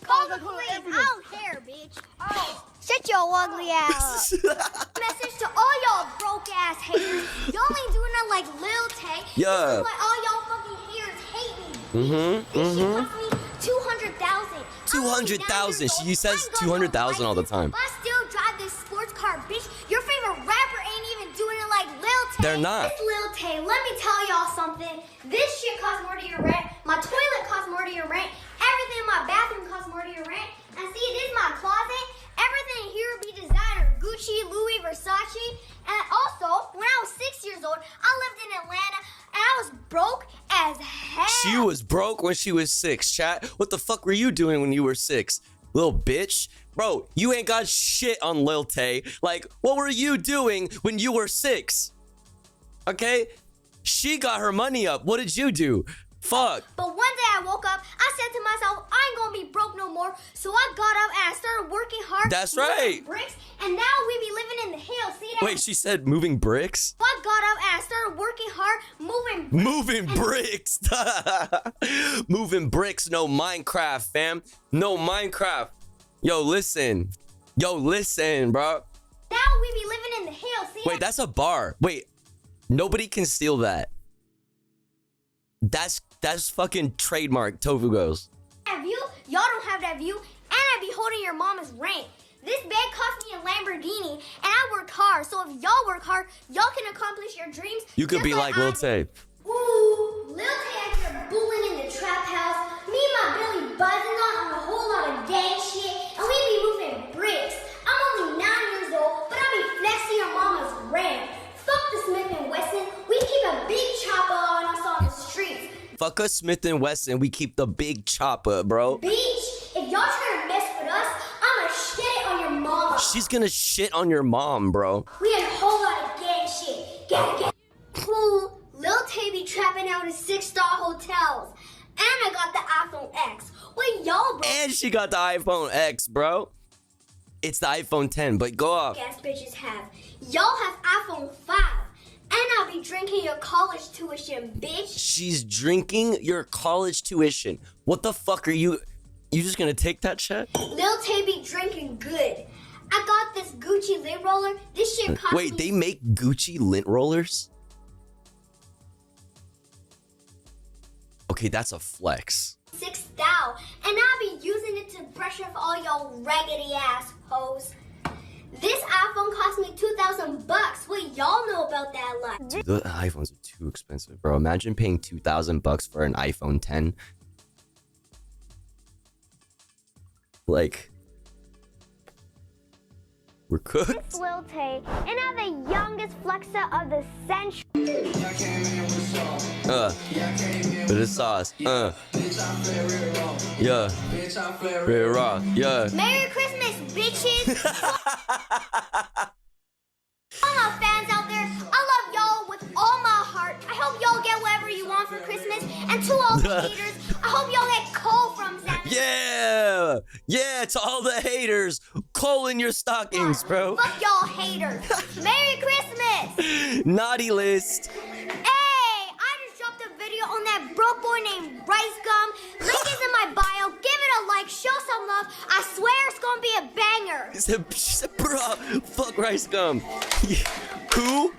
Call the police. I don't care, bitch. Oh. Shut your ugly ass up. Message to all y'all broke ass haters. Y'all ain't doing it like Lil Tay. Yeah. This is why all y'all fucking haters hate me. This shit cost me 200,000. 200,000. She says 200,000 all the time. But I still drive this sports car, bitch. Your favorite rapper ain't even doing it like Lil Tay. They're not. It's Lil Tay. Let me tell y'all something. This shit costs more to your rent. My toilet costs more to your rent. Everything in my bathroom costs more to your rent. And see, it is my closet. Everything here be designer. Gucci, Louis, Versace. And also, when I was 6 years old, I lived in Atlanta, and I was broke as hell. She was broke when she was 6, chat. What the fuck were you doing when you were 6? Little bitch. Bro, you ain't got shit on Lil Tay. Like, what were you doing when you were 6? Okay? She got her money up. What did you do? Fuck. But one day I woke up, I said to myself, hard. That's moving right. Bricks, and now we be living in the hills. See that? Wait, she said moving bricks? So I got up and I started working hard, moving bricks. Moving bricks. Moving bricks, no Minecraft, fam. No Minecraft. Yo, listen, bro. Now we be living in the hills. See Wait, that's a bar. Wait, nobody can steal that. That's fucking trademark Tofu Goes. that view? Y'all don't have that view, and I be holding your mama's rank. This bag cost me a Lamborghini, and I worked hard. So if y'all work hard, y'all can accomplish your dreams. You could just be like Lil Tay. Ooh, Lil Tay out here bullying in the trap house. Me and my Billy buzzing on a whole lot of gang shit, and we be moving bricks. I'm only 9 years old, but I be flexing your mama's rank. Fuck the Smith and Wesson. We keep a big chopper on us on the streets. Fuck us, Smith and Wesson. We keep the big chopper, bro. Beach, if y'all try to mess with us, I'ma shit it on your mama. She's gonna shit on your mom, bro. We had a whole lot of gang shit. Gang. Cool. Lil Tay be trapping out in 6-star hotels. And I got the iPhone X. Wait, y'all bro. And she got the iPhone X, bro. It's the iPhone 10, but go off. Gas bitches have. Y'all have iPhone 5. And I'll be drinking your college tuition, bitch. She's drinking your college tuition. What the fuck are you? You just gonna take that shit? Lil Tay be drinking good. I got this Gucci lint roller. This shit cost Wait, me they make Gucci lint rollers? Okay, that's a flex. 6,000, and I'll be using it to brush off all y'all raggedy ass hoes. This iPhone cost me $2,000. Wait, y'all know about that life. Dude, the iPhones are too expensive, bro. Imagine paying $2,000 for an iPhone 10. Like, we're cooked. It's Lil Tay, and I'm the youngest flexer of the century. With the sauce. Yeah. Very raw. Yeah. Merry Christmas, bitches. All my fans out there, I love y'all with all my heart. I hope y'all get whatever you want for Christmas. And to all the haters, I hope y'all get coal from Santa. Yeah. Yeah, to all the haters. Coal in your stockings, bro. Fuck y'all haters. Merry Christmas. Naughty list. Hey, I just dropped a video on that broke boy named Rice Gum. Link is in my bio. Give it a like. Show some love. I swear it's gonna be a banger. She said, bro, fuck Rice Gum. Who?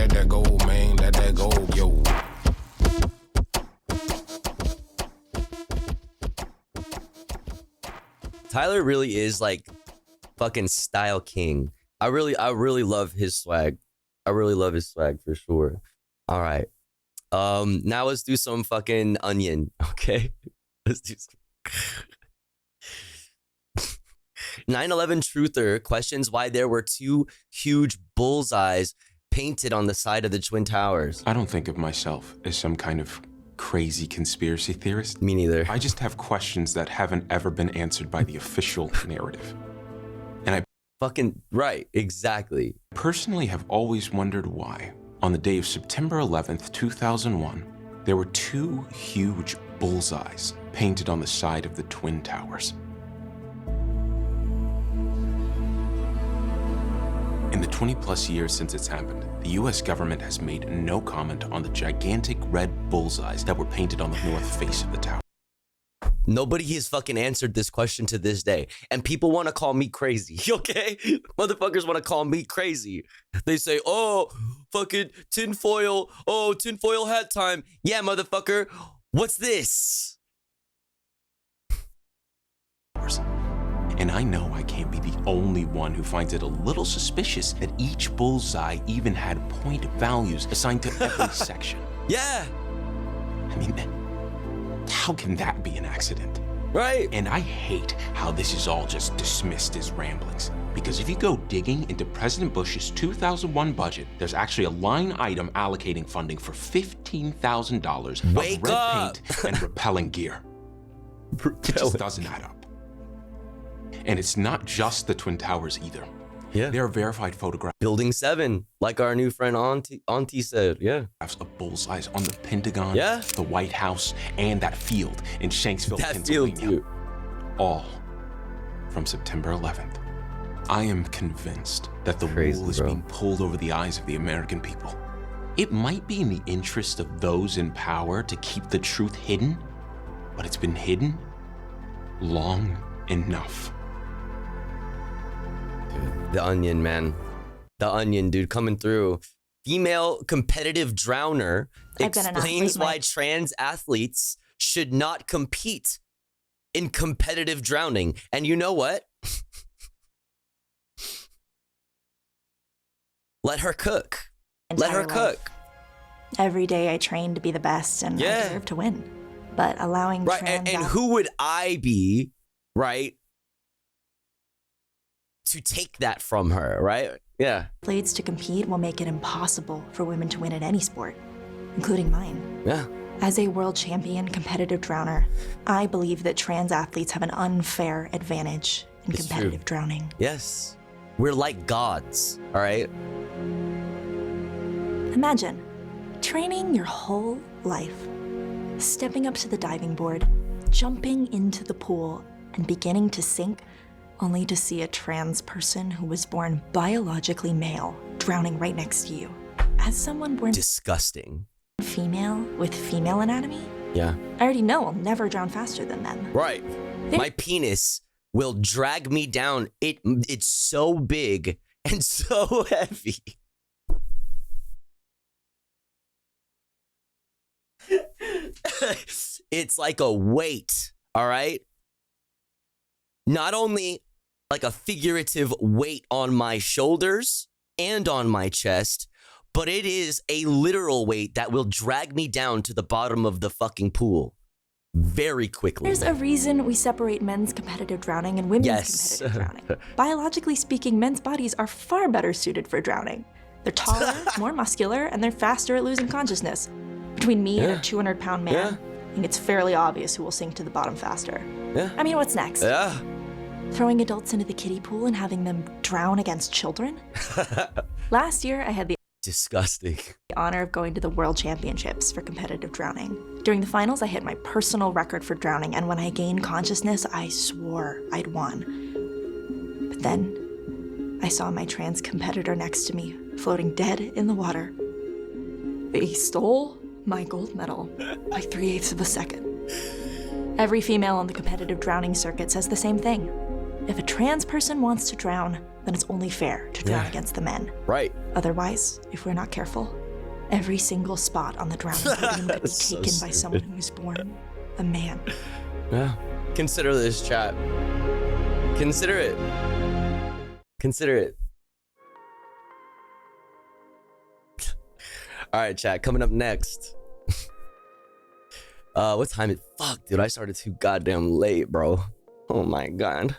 let that go, man, let that go, yo. Tyler really is like fucking style king. I really love his swag. I really love his swag for sure. All right. Now let's do some fucking onion, okay? Let's do some 9/11 truther questions why there were 2 huge bullseyes painted on the side of the Twin Towers. I don't think of myself as some kind of crazy conspiracy theorist. Me neither. I just have questions that haven't ever been answered by the official narrative. And I fucking right, exactly. Personally have always wondered why, on the day of September 11th, 2001, there were 2 huge bullseyes painted on the side of the Twin Towers. In the 20-plus years since it's happened, the US government has made no comment on the gigantic red bullseyes that were painted on the north face of the tower. Nobody has fucking answered this question to this day. And people want to call me crazy, okay? Motherfuckers want to call me crazy. They say, oh, fucking tinfoil. Oh, tinfoil hat time. Yeah, motherfucker. What's this? And I know I can't be the only one who finds it a little suspicious that each bullseye even had point values assigned to every section. Yeah. I mean, how can that be an accident? Right. And I hate how this is all just dismissed as ramblings. Because if you go digging into President Bush's 2001 budget, there's actually a line item allocating funding for $15,000 of red paint and repelling gear. It just doesn't add up. And it's not just the Twin Towers either. Yeah. There are verified photographs. Building 7, like our new friend Auntie said. Yeah. Of bullseyes on the Pentagon, yeah, the White House, and that field in Shanksville, that Pennsylvania. Field too. All from September 11th. I am convinced that the wool is being pulled over the eyes of the American people. It might be in the interest of those in power to keep the truth hidden, but it's been hidden long enough. The Onion, man. The Onion, dude, coming through. Female competitive drowner explains why trans athletes should not compete in competitive drowning. And you know what? Let her cook. Let her cook. Every day I train to be the best and I deserve to win. But allowing trans and who would I be, right, to take that from her, right? Yeah. athletes to compete will make it impossible for women to win at any sport, including mine. Yeah. As a world champion competitive drowner, I believe that trans athletes have an unfair advantage in competitive drowning. Yes. We're like gods, all right? Imagine training your whole life, stepping up to the diving board, jumping into the pool, and beginning to sink, only to see a trans person who was born biologically male drowning right next to you. As someone born disgusting female with female anatomy, yeah, I already know I'll never drown faster than them. Right. My penis will drag me down. It's so big and so heavy. It's like a weight, all right? Not only like a figurative weight on my shoulders and on my chest, but it is a literal weight that will drag me down to the bottom of the fucking pool very quickly. There's a reason we separate men's competitive drowning and women's competitive drowning. Biologically speaking, men's bodies are far better suited for drowning. They're taller, more muscular, and they're faster at losing consciousness. Between me and a 200-pound man, I think it's fairly obvious who will sink to the bottom faster. Yeah. I mean, what's next? Yeah. Throwing adults into the kiddie pool and having them drown against children? Last year, I had the disgusting honor of going to the World Championships for competitive drowning. During the finals, I hit my personal record for drowning, and when I gained consciousness, I swore I'd won. But then, I saw my trans competitor next to me, floating dead in the water. They stole my gold medal by 3/8 of a second. Every female on the competitive drowning circuit says the same thing. If a trans person wants to drown, then it's only fair to drown Yeah. against the men. Right. Otherwise, if we're not careful, every single spot on the drowning podium could be That's so taken by someone stupid. who was born a man. Yeah. Consider this, chat. Consider it. Consider it. All right, chat. Coming up next. What time is? Fuck, dude. I started too goddamn late, bro. Oh my god.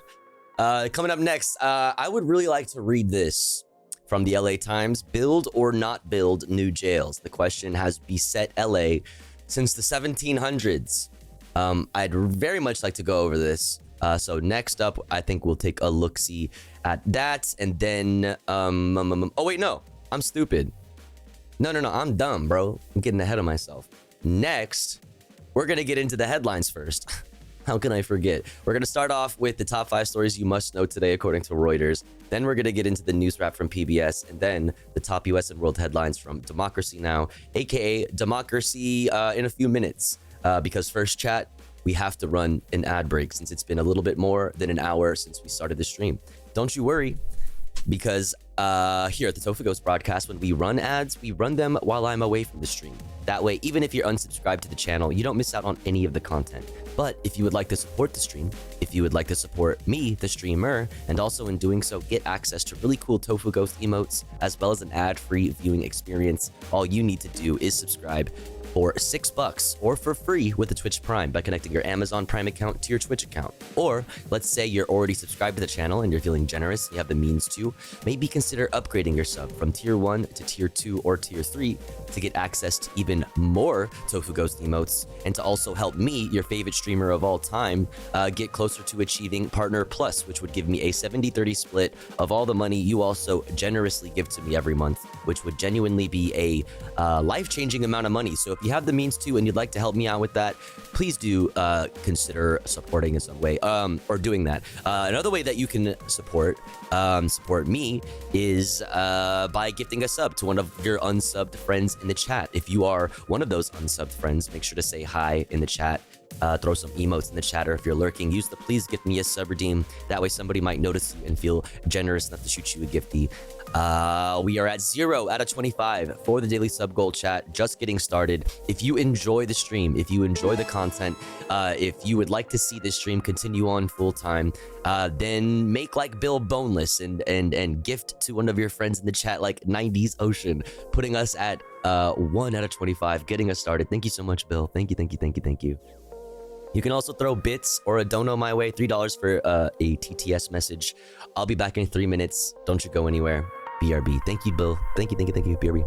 Coming up next, I would really like to read this from the LA Times. Build or not build new jails? The question has beset LA since the 1700s. I'd very much like to go over this. So next up, I think we'll take a look-see at that. And then, oh wait, no, I'm stupid. No, I'm dumb, bro. I'm getting ahead of myself. Next, we're gonna get into the headlines first. How can I forget? We're gonna start off with the top 5 stories you must know today, according to Reuters. Then we're gonna get into the news wrap from PBS, and then the top US and world headlines from Democracy Now!, aka Democracy, in a few minutes. Because first, chat, we have to run an ad break since it's been a little bit more than an hour since we started the stream. Don't you worry, because here at the Tofu Ghost broadcast, when we run ads, we run them while I'm away from the stream. That way, even if you're unsubscribed to the channel, you don't miss out on any of the content. But if you would like to support the stream, if you would like to support me, the streamer, and also in doing so, get access to really cool Tofu Ghost emotes, as well as an ad-free viewing experience, all you need to do is subscribe for $6 or for free with the Twitch Prime by connecting your Amazon Prime account to your Twitch account. Or let's say you're already subscribed to the channel and you're feeling generous, you have the means to, maybe consider upgrading your sub from tier 1 to tier 2 or tier 3 to get access to even more Tofu Ghost emotes and to also help me, your favorite streamer of all time, get closer to achieving Partner Plus, which would give me a 70-30 split of all the money you also generously give to me every month, which would genuinely be a life-changing amount of money. So if you have the means to and you'd like to help me out with that, please do consider supporting in some way, or doing that. Another way that you can support me is by gifting a sub to one of your unsubbed friends in the chat. If you are one of those unsubbed friends, make sure to say hi in the chat. Throw some emotes in the chat, or if you're lurking, use the please gift me a sub redeem. That way somebody might notice you and feel generous enough to shoot you a gifty. We are at 0 out of 25 for the daily sub goal, chat. Just getting started. If you enjoy the stream, if you enjoy the content, if you would like to see this stream continue on full time, then make like Bill Boneless and gift to one of your friends in the chat like 90s Ocean, putting us at 1 out of 25, getting us started. Thank you so much, Bill. Thank you. You can also throw bits or a dono my way, $3 for a TTS message. I'll be back in 3 minutes. Don't you go anywhere. BRB. Thank you, Bill. Thank you, BRB.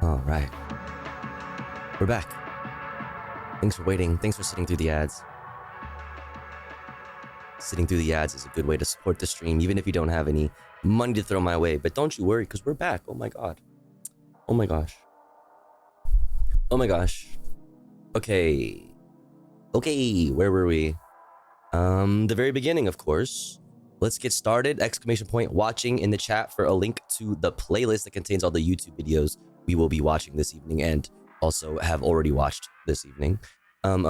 All right. We're back. Thanks for waiting. Thanks for sitting through the ads. Sitting through the ads is a good way to support the stream, even if you don't have any money to throw my way. But don't you worry, because we're back. Oh my god. Oh my gosh. Oh my gosh. Okay. Okay, where were we? The very beginning, of course. Let's get started. Exclamation point watching in the chat for a link to the playlist that contains all the YouTube videos we will be watching this evening and also have already watched this evening. But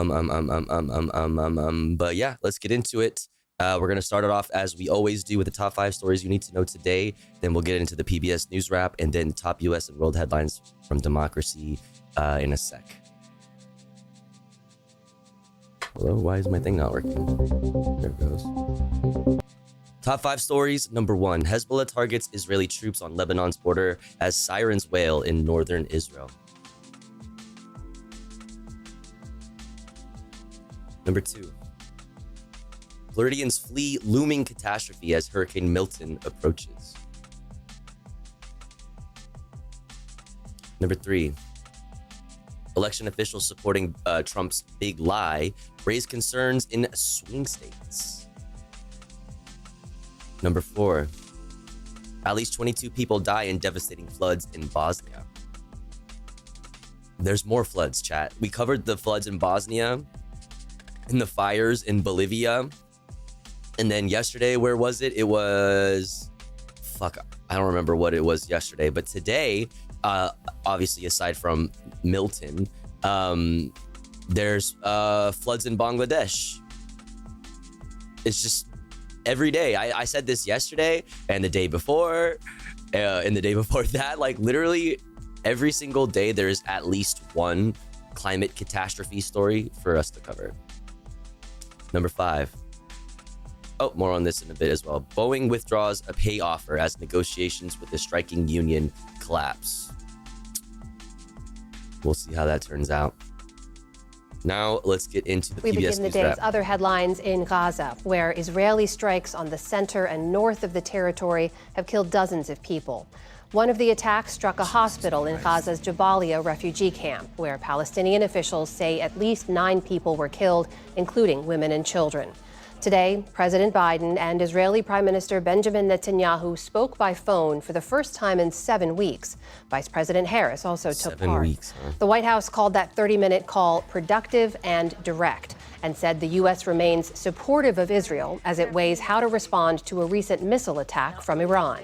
yeah, let's get into it. We're going to start it off as we always do with the top 5 stories you need to know today. Then we'll get into the PBS News Wrap and then top US and world headlines from Democracy in a sec. Hello, why is my thing not working? There it goes. Top 5 stories. Number 1, Hezbollah targets Israeli troops on Lebanon's border as sirens wail in northern Israel. Number 2, Floridians flee looming catastrophe as Hurricane Milton approaches. Number 3, election officials supporting Trump's big lie raise concerns in swing states. Number 4, at least 22 people die in devastating floods in Bosnia. There's more floods, chat. We covered the floods in Bosnia and the fires in Bolivia. And then yesterday, where was it? It was... Fuck, I don't remember what it was yesterday. But today, obviously, aside from Milton, there's floods in Bangladesh. It's just every day. I said this yesterday and the day before and the day before that. Like literally every single day, there's at least one climate catastrophe story for us to cover. Number 5. Oh, more on this in a bit as well. Boeing withdraws a pay offer as negotiations with the striking union collapse. We'll see how that turns out. Now, let's get into the We PBS begin the News day's Wrap. other headlines in Gaza, where Israeli strikes on the center and north of the territory have killed dozens of people. One of the attacks struck a hospital in Gaza's Jabalia refugee camp, where Palestinian officials say at least 9 people were killed, including women and children. Today, President Biden and Israeli Prime Minister Benjamin Netanyahu spoke by phone for the first time in 7 weeks. Vice President Harris also took 7 part. weeks, huh? The White House called that 30-minute call productive and direct and said the U.S. remains supportive of Israel as it weighs how to respond to a recent missile attack from Iran.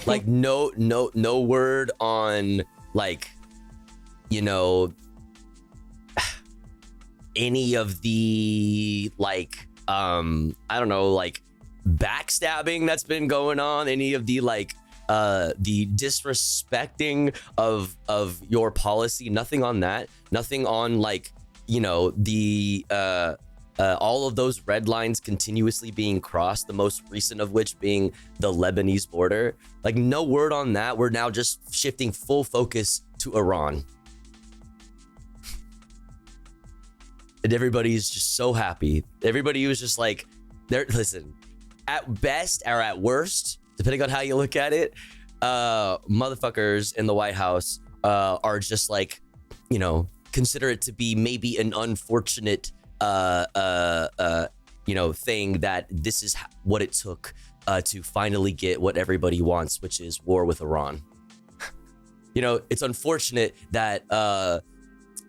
Like no word on like, you know, any of the like, I don't know, like backstabbing that's been going on, any of the like, the disrespecting of your policy, nothing on that, nothing on like, you know, the, all of those red lines continuously being crossed, the most recent of which being the Lebanese border. Like no word on that. We're now just shifting full focus to Iran. And everybody's just so happy. Everybody was just like, listen, at best or at worst, depending on how you look at it, motherfuckers in the White House are just like, you know, consider it to be maybe an unfortunate you know, thing that this is what it took to finally get what everybody wants, which is war with Iran. You know, it's unfortunate that,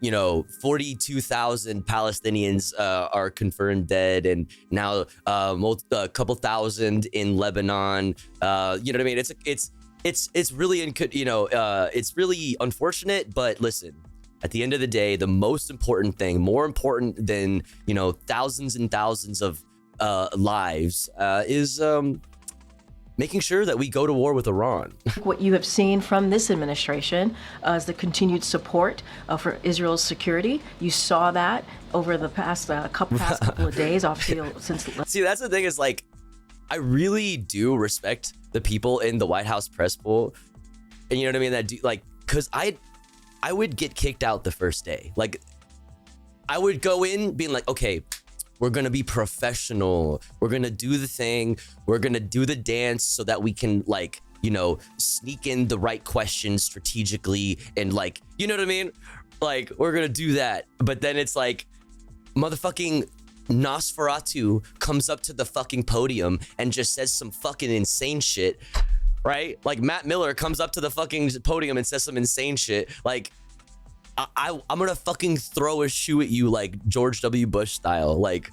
you know, 42,000 Palestinians are confirmed dead, and now a couple thousand in Lebanon. You know what I mean? It's really, you know, it's really unfortunate, but listen, at the end of the day, the most important thing, more important than, you know, thousands and thousands of lives, is making sure that we go to war with Iran. What you have seen from this administration is the continued support for Israel's security. You saw that over the past couple of days, obviously, since. See, that's the thing is like, I really do respect the people in the White House press pool, and you know what I mean. That do like, cause I would get kicked out the first day. Like, I would go in being like, okay, we're gonna be professional. We're gonna do the thing. We're gonna do the dance so that we can like you know, sneak in the right questions strategically and like, you know what I mean? Like, we're gonna do that. But then it's like, motherfucking Nosferatu comes up to the fucking podium and just says some fucking insane shit, right? Like Matt Miller comes up to the fucking podium and says some insane shit. Like, I'm gonna fucking throw a shoe at you like George W. Bush style. Like,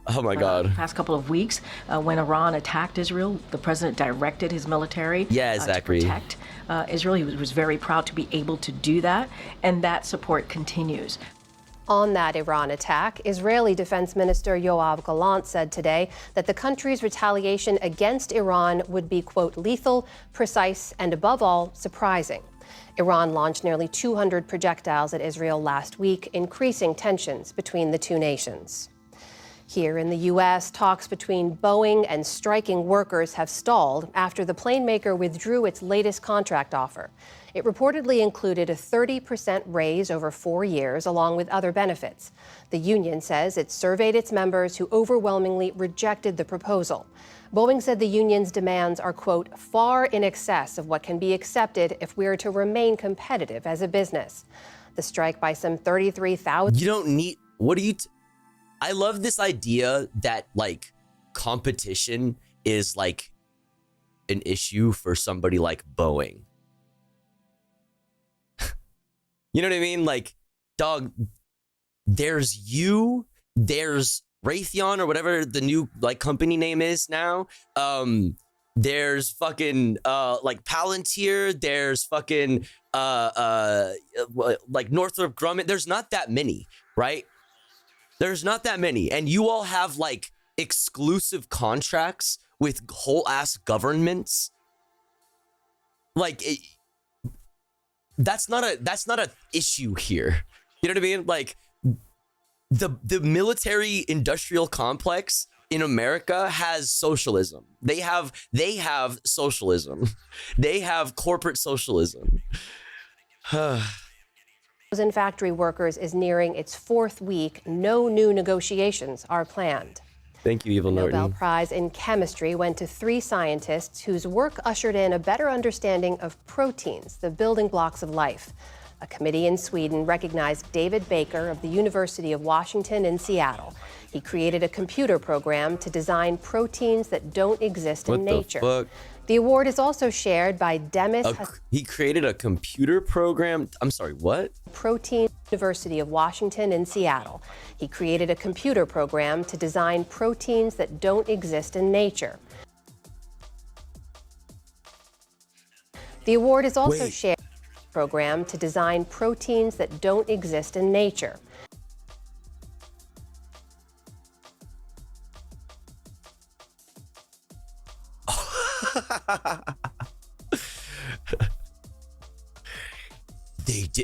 oh my God. Past couple of weeks, when Iran attacked Israel, the president directed his military to protect Israel. He was very proud to be able to do that, and that support continues. On that Iran attack, Israeli Defense Minister Yoav Gallant said today that the country's retaliation against Iran would be, quote, lethal, precise, and above all, surprising. Iran launched nearly 200 projectiles at Israel last week, increasing tensions between the two nations. Here in the U.S., talks between Boeing and striking workers have stalled after the plane maker withdrew its latest contract offer. It reportedly included a 30% raise over 4 years, along with other benefits. The union says it surveyed its members who overwhelmingly rejected the proposal. Boeing said the union's demands are, quote, far in excess of what can be accepted if we are to remain competitive as a business. The strike by some 33,000... You don't need... What do you... I love this idea that, like, competition is, like, an issue for somebody like Boeing. You know what I mean? Like, dog, there's you, there's Raytheon or whatever the new, like, company name is now. There's fucking, like, Palantir. There's fucking, like, Northrop Grumman. There's not that many, right? There's not that many. And you all have, like, exclusive contracts with whole-ass governments. Like, that's not a issue here. You know what I mean? Like, the military industrial complex in America has socialism. They have socialism. They have corporate socialism. Factory workers is nearing its fourth week. No new negotiations are planned. Thank you, Evil Norton. The Nobel Prize in Chemistry went to 3 scientists whose work ushered in a better understanding of proteins, the building blocks of life. A committee in Sweden recognized David Baker of the University of Washington in Seattle. He created a computer program to design proteins that don't exist in nature. What the fuck? The award is also shared by Demis. He created a computer program. I'm sorry, what? Protein, University of Washington in Seattle. He created a computer program to design proteins that don't exist in nature. The award is also shared program to design proteins that don't exist in nature.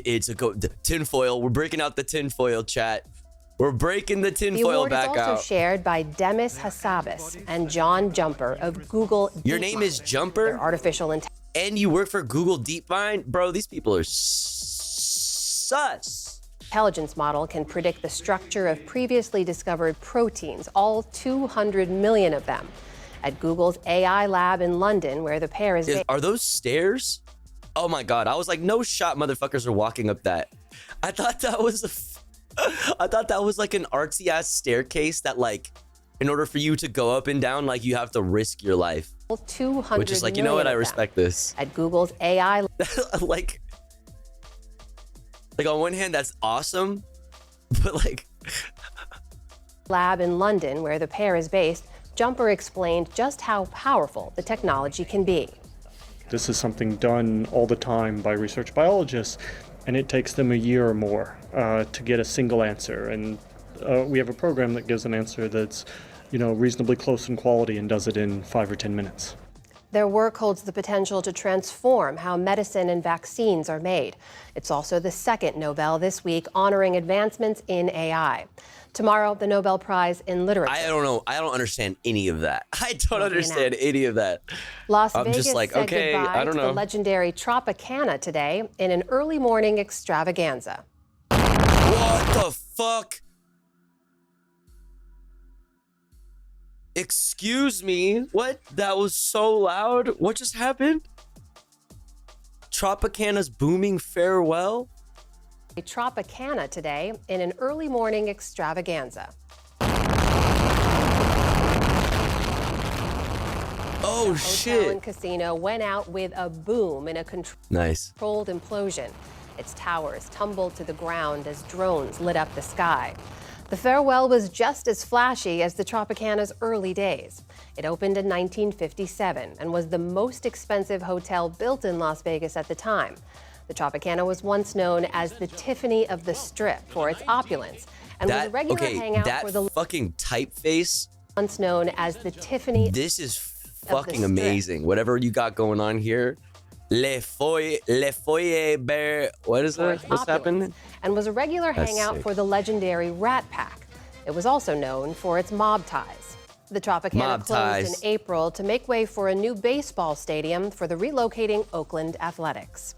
It's a tinfoil. We're breaking out the tinfoil, chat. We're breaking the tinfoil back out. The award is also shared by Demis Hassabis and John Jumper of Google. Your name is Jumper? Artificial intelligence. And you work for Google DeepMind? Bro, these people are sus. Intelligence model can predict the structure of previously discovered proteins, all 200 million of them. At Google's AI lab in London, where the pair is based. Are those stairs? Oh my God. I was like, no shot motherfuckers are walking up that. I thought that was like an artsy ass staircase that, like, in order for you to go up and down, like, you have to risk your life. 200 Which is like, you know what? I respect this. At Google's AI. like on one hand, that's awesome. But like. Lab in London, where the pair is based, Jumper explained just how powerful the technology can be. This is something done all the time by research biologists, and it takes them a year or more to get a single answer. And we have a program that gives an answer that's, you know, reasonably close in quality and does it in 5 or 10 minutes. Their work holds the potential to transform how medicine and vaccines are made. It's also the second Nobel this week, honoring advancements in AI. Tomorrow, the Nobel Prize in Literature. I don't know. I don't understand any of that. I don't understand any of that. Las I'm Vegas just like, said okay, goodbye I don't to know. the legendary Tropicana today in an early morning extravaganza. What the fuck? Excuse me? What? That was so loud? What just happened? Tropicana's booming farewell? A Tropicana today in an early morning extravaganza. Oh, Hotel shit. and casino went out with a boom in a Nice. controlled implosion. Its towers tumbled to the ground as drones lit up the sky. The farewell was just as flashy as the Tropicana's early days. It opened in 1957 and was the most expensive hotel built in Las Vegas at the time. The Tropicana was once known as the Tiffany of the Strip for its opulence and was a regular hangout for the fucking typeface. Once known as the Tiffany. This is fucking amazing. Whatever you got going on here. Le Foyer Bear. What is that? What's happening? And was a regular That's hangout sick. for the legendary Rat Pack. It was also known for its mob ties. The Tropicana Mob closed ties. in April to make way for a new baseball stadium for the relocating Oakland Athletics.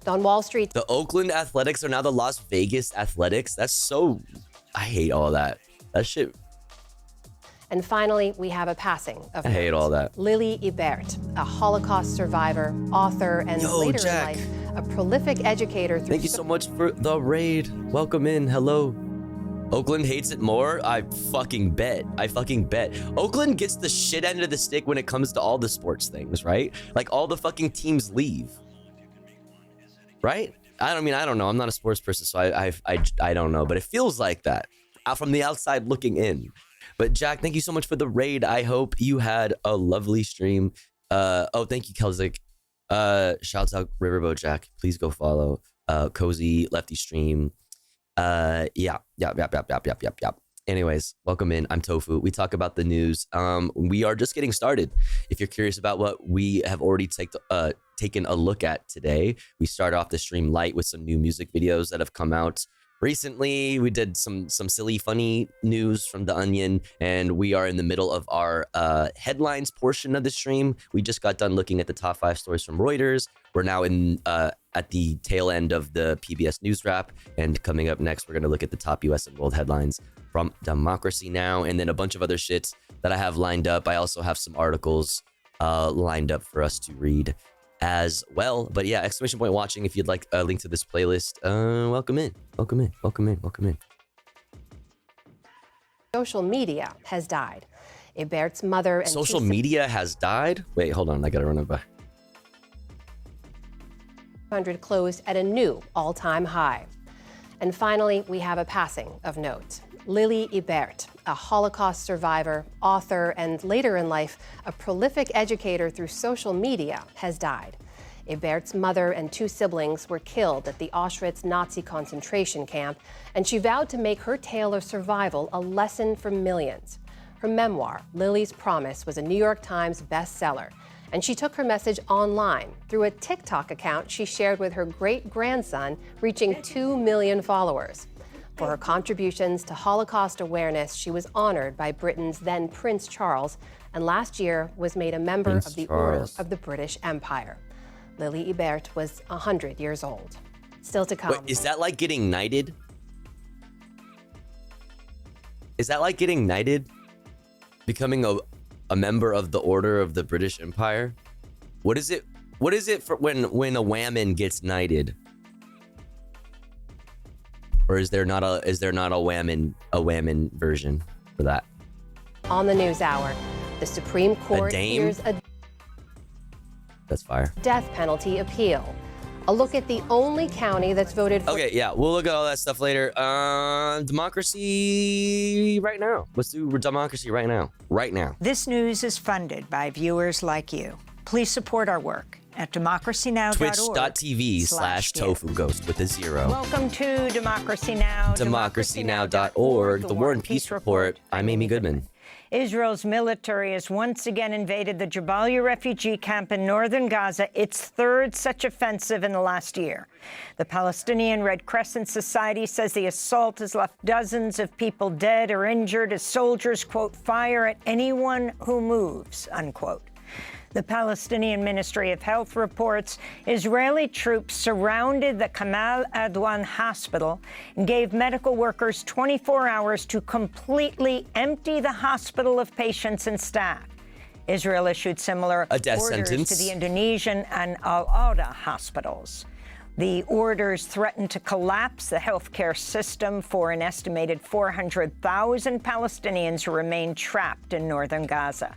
On Wall Street, The Oakland Athletics are now the Las Vegas Athletics. That's so... I hate all that. That shit... and finally, we have a passing of I hate all that. Lily Ibert, a Holocaust survivor, author, and Yo, later Jack. in life, a prolific educator through Thank you so much for the raid. Welcome in. Hello. Oakland hates it more? I fucking bet. Oakland gets the shit end of the stick when it comes to all the sports things, right? Like all the fucking teams leave. Right? I don't know. I'm not a sports person, so I don't know, but it feels like that from the outside looking in. But Jack, thank you so much for the raid. I hope you had a lovely stream. Thank you, Kelzik. Shouts out Riverboat Jack. Please go follow Cozy Lefty Stream. Yep. Anyways, welcome in. I'm Tofu. We talk about the news. We are just getting started. If you're curious about what we have already taken a look at today, we start off the stream light with some new music videos that have come out recently. We did some silly, funny news from The Onion, and we are in the middle of our headlines portion of the stream. We just got done looking at the top 5 stories from Reuters. We're now at the tail end of the PBS News Wrap, and coming up next, we're going to look at the top US and world headlines from Democracy Now! And then a bunch of other shit that I have lined up. I also have some articles lined up for us to read as well. But yeah, exclamation point watching if you'd like a link to this playlist. Welcome in. social media has died. Ibert's mother and Social media has died? Wait, hold on. I got to run it by. 200 closed at a new all-time high. And finally, we have a passing of note. Lily Ibert, a Holocaust survivor, author, and later in life, a prolific educator through social media, has died. Ibert's mother and 2 siblings were killed at the Auschwitz Nazi concentration camp, and she vowed to make her tale of survival a lesson for millions. Her memoir, Lily's Promise, was a New York Times bestseller, and she took her message online through a TikTok account she shared with her great-grandson, reaching 2 million followers. For her contributions to Holocaust awareness, she was honored by Britain's then Prince Charles, and last year was made a member of the Order of the British Empire. Lily Ibert was 100 years old. Still to come. Wait, is that like getting knighted? Becoming a member of the Order of the British Empire? What is it for when a whammon gets knighted? Or is there not a whammon version for that? On the News Hour, the Supreme Court hears a That's fire. death penalty appeal. A look at the only county that's voted for. Okay, yeah, we'll look at all that stuff later. Democracy right now. Let's do democracy right now. Right now. This news is funded by viewers like you. Please support our work at democracynow.org. Twitch.tv/TofuGhost with a 0. Welcome to Democracy Now! Democracynow.org, the War and Peace Report. I'm Amy Goodman. Israel's military has once again invaded the Jabalia refugee camp in northern Gaza, its 3rd such offensive in the last year. The Palestinian Red Crescent Society says the assault has left dozens of people dead or injured as soldiers, quote, fire at anyone who moves, unquote. The Palestinian Ministry of Health reports Israeli troops surrounded the Kamal Adwan hospital and gave medical workers 24 hours to completely empty the hospital of patients and staff. Israel issued similar A death orders sentence. to the Indonesian and Al-Auda hospitals. The orders threaten to collapse the healthcare system for an estimated 400,000 Palestinians who remain trapped in northern Gaza.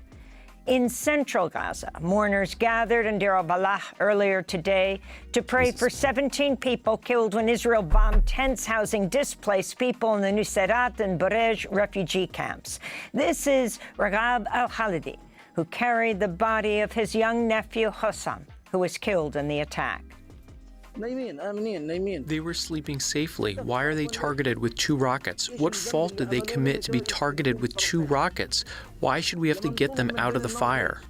In central Gaza, mourners gathered in Deir al-Balah earlier today to pray for 17 people killed when Israel bombed tents housing displaced people in the Nuseirat and Barej refugee camps. This is Raghab al-Khalidi, who carried the body of his young nephew Hossam, who was killed in the attack. They were sleeping safely. Why are they targeted with 2 rockets? What fault did they commit to be targeted with 2 rockets? Why should we have to get them out of the fire?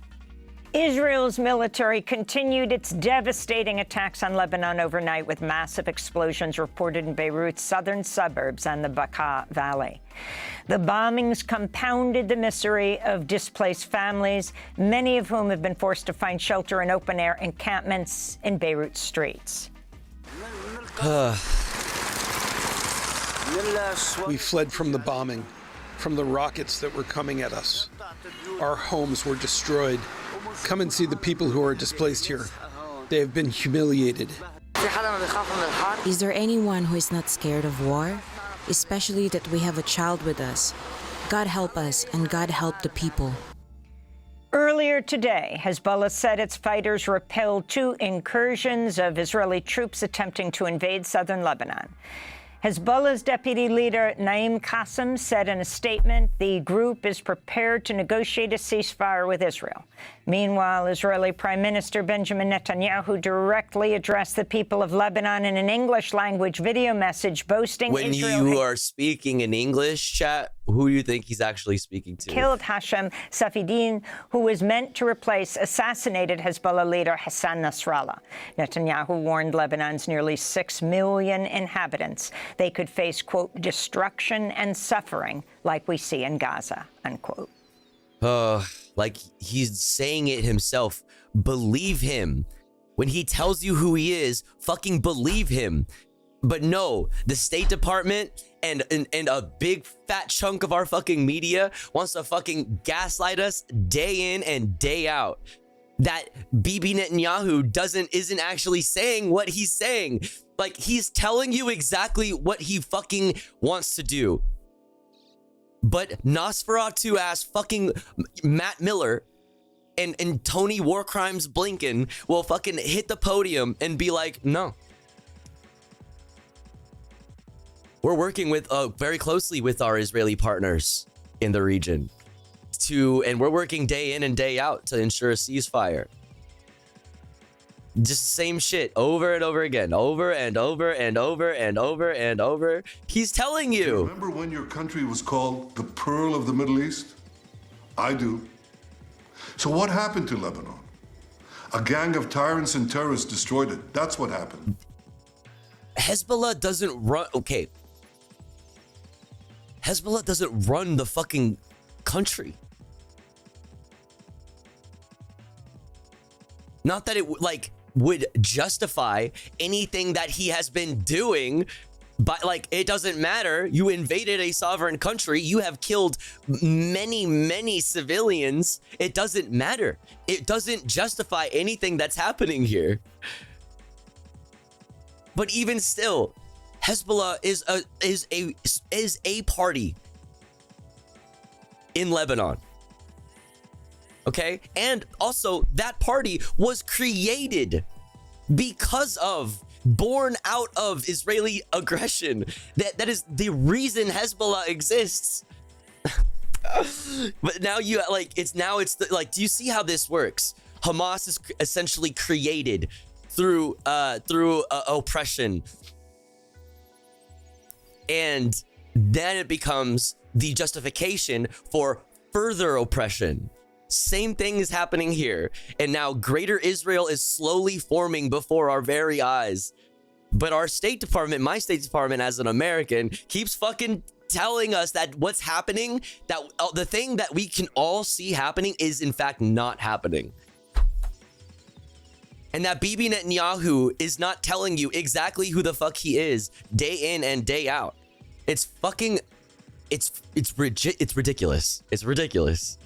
Israel's military continued its devastating attacks on Lebanon overnight with massive explosions reported in Beirut's southern suburbs and the Bekaa Valley. The bombings compounded the misery of displaced families, many of whom have been forced to find shelter in open-air encampments in Beirut streets. We fled from the bombing, from the rockets that were coming at us. Our homes were destroyed. Come and see the people who are displaced here. They have been humiliated. Is there anyone who is not scared of war? Especially that we have a child with us. God help us, and God help the people. Earlier today, Hezbollah said its fighters repelled 2 incursions of Israeli troops attempting to invade southern Lebanon. Hezbollah's deputy leader, Naim Qassem, said in a statement the group is prepared to negotiate a ceasefire with Israel. Meanwhile, Israeli Prime Minister Benjamin Netanyahu directly addressed the people of Lebanon in an English-language video message boasting When Israel you are speaking in English, chat, who do you think he's actually speaking to? killed Hashem Safieddine, who was meant to replace assassinated Hezbollah leader Hassan Nasrallah. Netanyahu warned Lebanon's nearly 6 million inhabitants they could face, quote, destruction and suffering like we see in Gaza, unquote. Like he's saying it himself. Believe him. When he tells you who he is, fucking believe him. But no, the State Department and a big fat chunk of our fucking media wants to fucking gaslight us day in and day out. That Bibi Netanyahu isn't actually saying what he's saying. Like, he's telling you exactly what he fucking wants to do. But Nosferatu ass fucking Matt Miller and Tony Warcrimes Blinken will fucking hit the podium and be like, no. We're working with very closely with our Israeli partners in the region and we're working day in and day out to ensure a ceasefire. Just the same shit over and over again, over and over and over and over and over. He's telling you. Do you remember when your country was called the Pearl of the Middle East? I do. So what happened to Lebanon? A gang of tyrants and terrorists destroyed it. That's what happened. Hezbollah doesn't run. Okay. Hezbollah doesn't run the fucking country. Not that it would justify anything that he has been doing, but it doesn't matter. You invaded a sovereign country. You have killed many, many civilians. It doesn't matter. It doesn't justify anything that's happening here. But even still, Hezbollah is a party in Lebanon. Okay? And also, that party was created born out of Israeli aggression. That is the reason Hezbollah exists. But now do you see how this works? Hamas is essentially created through oppression. And then it becomes the justification for further oppression. Same thing is happening here. And now Greater Israel is slowly forming before our very eyes. But our State Department, my State Department as an American, keeps fucking telling us that what's happening, that the thing that we can all see happening is in fact not happening. And that Bibi Netanyahu is not telling you exactly who the fuck he is day in and day out. It's fucking, it's ridiculous. It's ridiculous.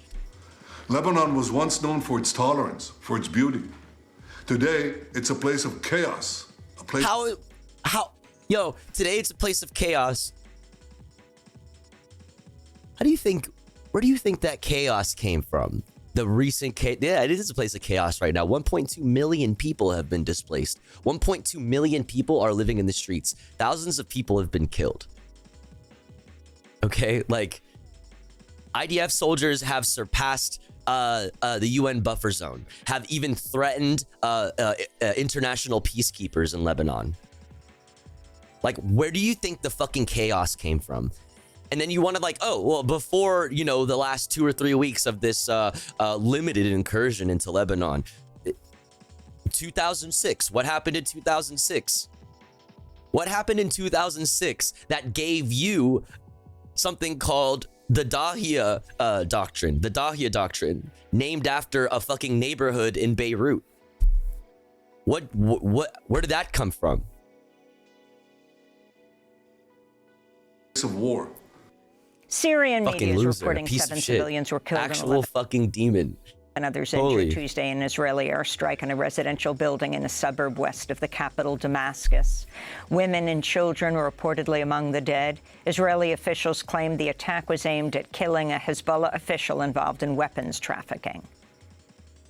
Lebanon was once known for its tolerance, for its beauty. Today, it's a place of chaos. A place. Yo, today it's a place of chaos. Where do you think that chaos came from? The recent yeah, it is a place of chaos right now. 1.2 million people have been displaced. 1.2 million people are living in the streets. Thousands of people have been killed. Okay, like IDF soldiers have surpassed the UN buffer zone, have even threatened international peacekeepers in Lebanon. Like, where do you think the fucking chaos came from? And then you want to like, oh, well, before, you know, the last 2 or 3 weeks of this limited incursion into Lebanon, 2006, what happened in 2006? What happened in 2006 that gave you something called the Dahia Doctrine? The Dahia Doctrine, named after a fucking neighborhood in Beirut. Where did that come from? Of war. Syrian Fucking media is loser, reporting piece 7 of shit. civilians were killed Actual fucking demon. and others Holy. injured Tuesday in an Israeli airstrike on a residential building in a suburb west of the capital, Damascus. Women and children were reportedly among the dead. Israeli officials claimed the attack was aimed at killing a Hezbollah official involved in weapons trafficking.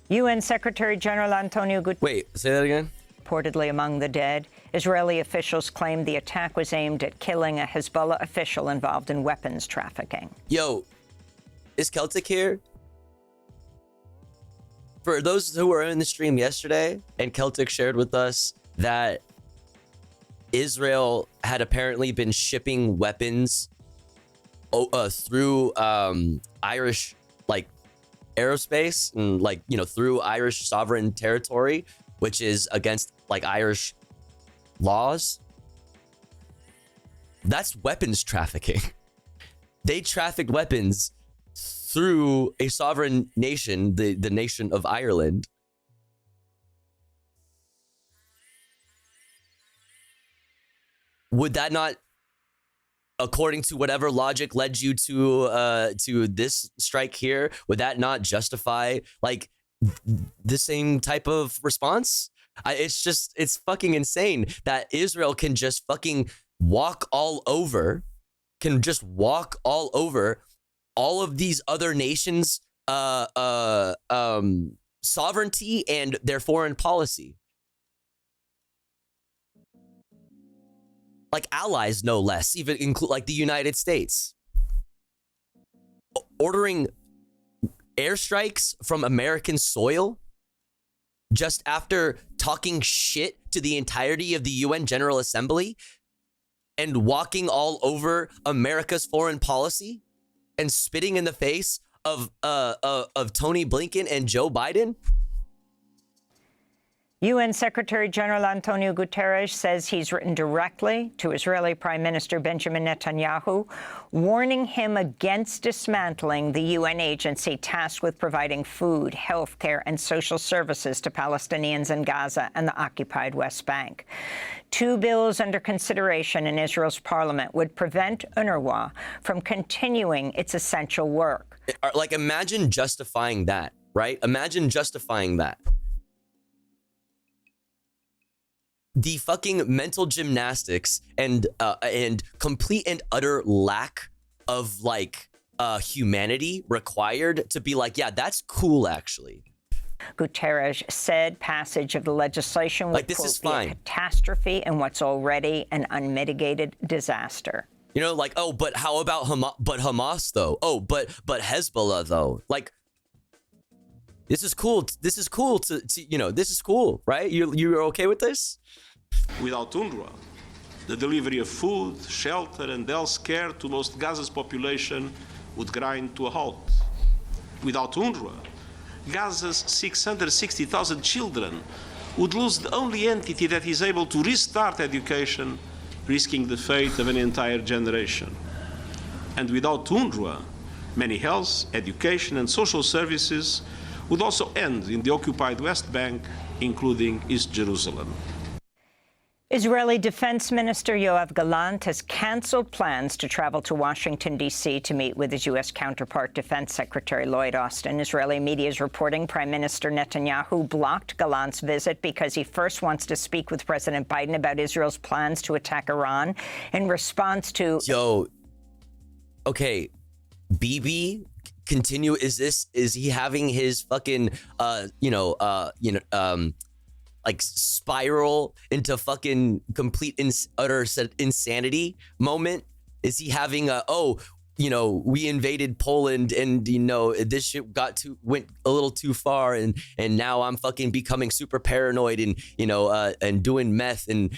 UN Secretary General Antonio Guterres. Wait, say that again? Reportedly among the dead. Israeli officials claimed the attack was aimed at killing a Hezbollah official involved in weapons trafficking. Yo, is Celtic here? For those who were in the stream yesterday, and Celtic shared with us that Israel had apparently been shipping weapons through Irish like aerospace and like, you know, through Irish sovereign territory, which is against like Irish laws. That's weapons trafficking. They trafficked weapons through a sovereign nation, the nation of Ireland. Would that not, according to whatever logic led you to this strike here, would that not justify like the same type of response? It's fucking insane that Israel can just fucking walk all over all of these other nations' sovereignty and their foreign policy. Like allies, no less, even include like the United States. Ordering airstrikes from American soil just after talking shit to the entirety of the UN General Assembly and walking all over America's foreign policy and spitting in the face of Tony Blinken and Joe Biden. UN Secretary General Antonio Guterres says he's written directly to Israeli Prime Minister Benjamin Netanyahu, warning him against dismantling the UN agency tasked with providing food, health care, and social services to Palestinians in Gaza and the occupied West Bank. 2 bills under consideration in Israel's parliament would prevent UNRWA from continuing its essential work. Like, imagine justifying that, right? Imagine justifying that. The fucking mental gymnastics and complete and utter lack of like humanity required to be like, yeah, that's cool actually. Guterres said passage of the legislation would, like, this is fine. be a catastrophe in what's already an unmitigated disaster. You know, like, oh, but how about Hamas though? Oh, but Hezbollah though? Like, this is cool. This is cool to you know, this is cool, right? You're okay with this? Without UNRWA, the delivery of food, shelter, and health care to most Gaza's population would grind to a halt. Without UNRWA, Gaza's 660,000 children would lose the only entity that is able to restart education, risking the fate of an entire generation. And without UNRWA, many health, education, and social services would also end in the occupied West Bank, including East Jerusalem. Israeli Defense Minister Yoav Gallant has canceled plans to travel to Washington, D.C. to meet with his U.S. counterpart, Defense Secretary Lloyd Austin. Israeli media is reporting Prime Minister Netanyahu blocked Gallant's visit because he first wants to speak with President Biden about Israel's plans to attack Iran in response to... Okay, Bibi, continue. Is he having his fucking, like spiral into fucking complete utter insanity moment? Is he having we invaded Poland and this shit went a little too far and now I'm fucking becoming super paranoid and doing meth and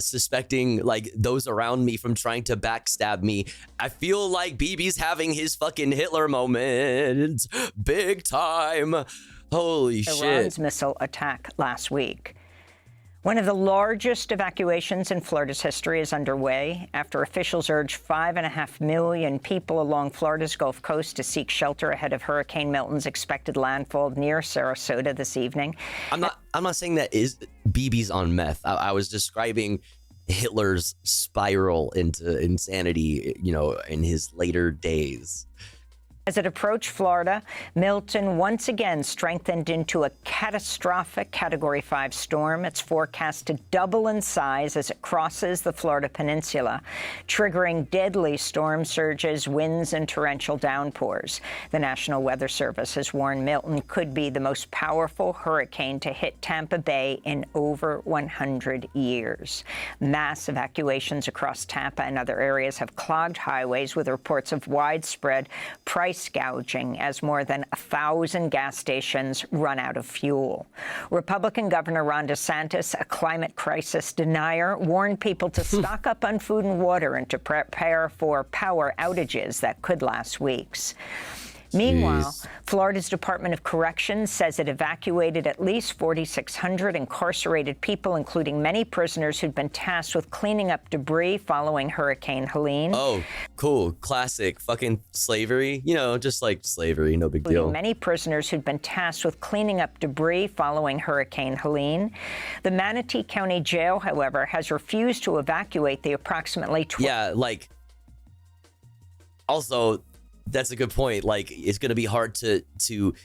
suspecting like those around me from trying to backstab me. I feel like Bibi's having his fucking Hitler moment big time. Holy shit. Iran's missile attack last week. One of the largest evacuations in Florida's history is underway after officials urged 5.5 million people along Florida's Gulf Coast to seek shelter ahead of Hurricane Milton's expected landfall near Sarasota this evening. I'm not saying that is Bibi's on meth. I was describing Hitler's spiral into insanity, in his later days. As it approached Florida, Milton once again strengthened into a catastrophic Category 5 storm. It's forecast to double in size as it crosses the Florida peninsula, triggering deadly storm surges, winds, and torrential downpours. The National Weather Service has warned Milton could be the most powerful hurricane to hit Tampa Bay in over 100 years. Mass evacuations across Tampa and other areas have clogged highways with reports of widespread price gouging as more than 1,000 gas stations run out of fuel. Republican Governor Ron DeSantis, a climate crisis denier, warned people to stock up on food and water and to prepare for power outages that could last weeks. Meanwhile, Florida's Department of Corrections says it evacuated at least 4,600 incarcerated people, including many prisoners who'd been tasked with cleaning up debris following Hurricane Helene. Oh, cool. Classic. Fucking slavery. Just like slavery. No big deal. Many prisoners who'd been tasked with cleaning up debris following Hurricane Helene. The Manatee County Jail, however, has refused to evacuate the approximately... Also... That's a good point. Like, it's going to be hard to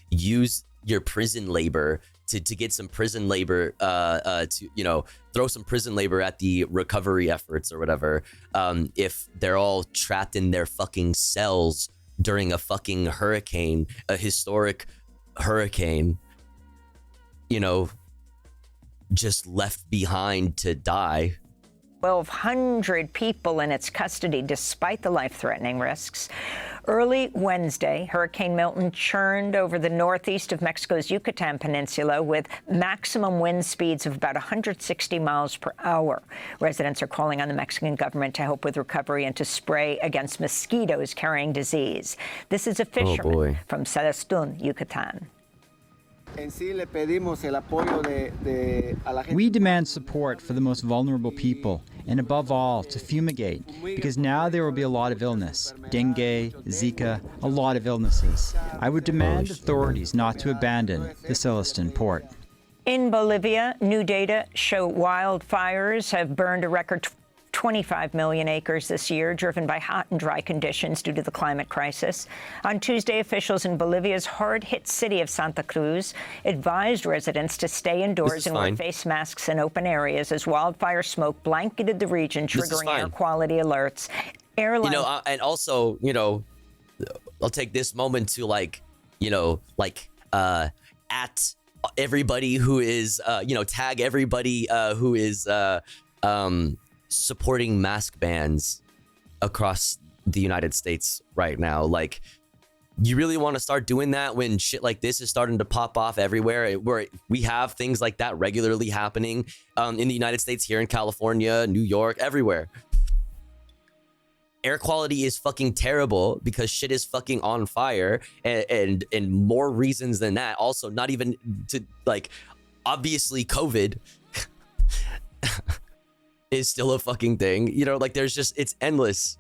use your prison labor to get some prison labor, to throw some prison labor at the recovery efforts or whatever. If they're all trapped in their fucking cells during a fucking hurricane, a historic hurricane, just left behind to die. 1,200 people in its custody despite the life-threatening risks. Early Wednesday, Hurricane Milton churned over the northeast of Mexico's Yucatan Peninsula with maximum wind speeds of about 160 miles per hour. Residents are calling on the Mexican government to help with recovery and to spray against mosquitoes carrying disease. This is a fisherman from Celestún, Yucatan. We demand support for the most vulnerable people, and above all, to fumigate, because now there will be a lot of illness. Dengue, Zika, a lot of illnesses. I would demand authorities not to abandon the Celestún port. In Bolivia, new data show wildfires have burned a record 25 million acres this year, driven by hot and dry conditions due to the climate crisis. On Tuesday, officials in Bolivia's hard-hit city of Santa Cruz advised residents to stay indoors and wear face masks in open areas as wildfire smoke blanketed the region, triggering air quality alerts. And also, I'll take this moment to at everybody who is, tag everybody who is, supporting mask bans across the United States right now. Like, you really want to start doing that when shit like this is starting to pop off everywhere, where we have things like that regularly happening in the United States, here in California, New York, everywhere. Air quality is fucking terrible because shit is fucking on fire, and more reasons than that. Also, not even to obviously COVID is still a fucking thing, there's just, it's endless.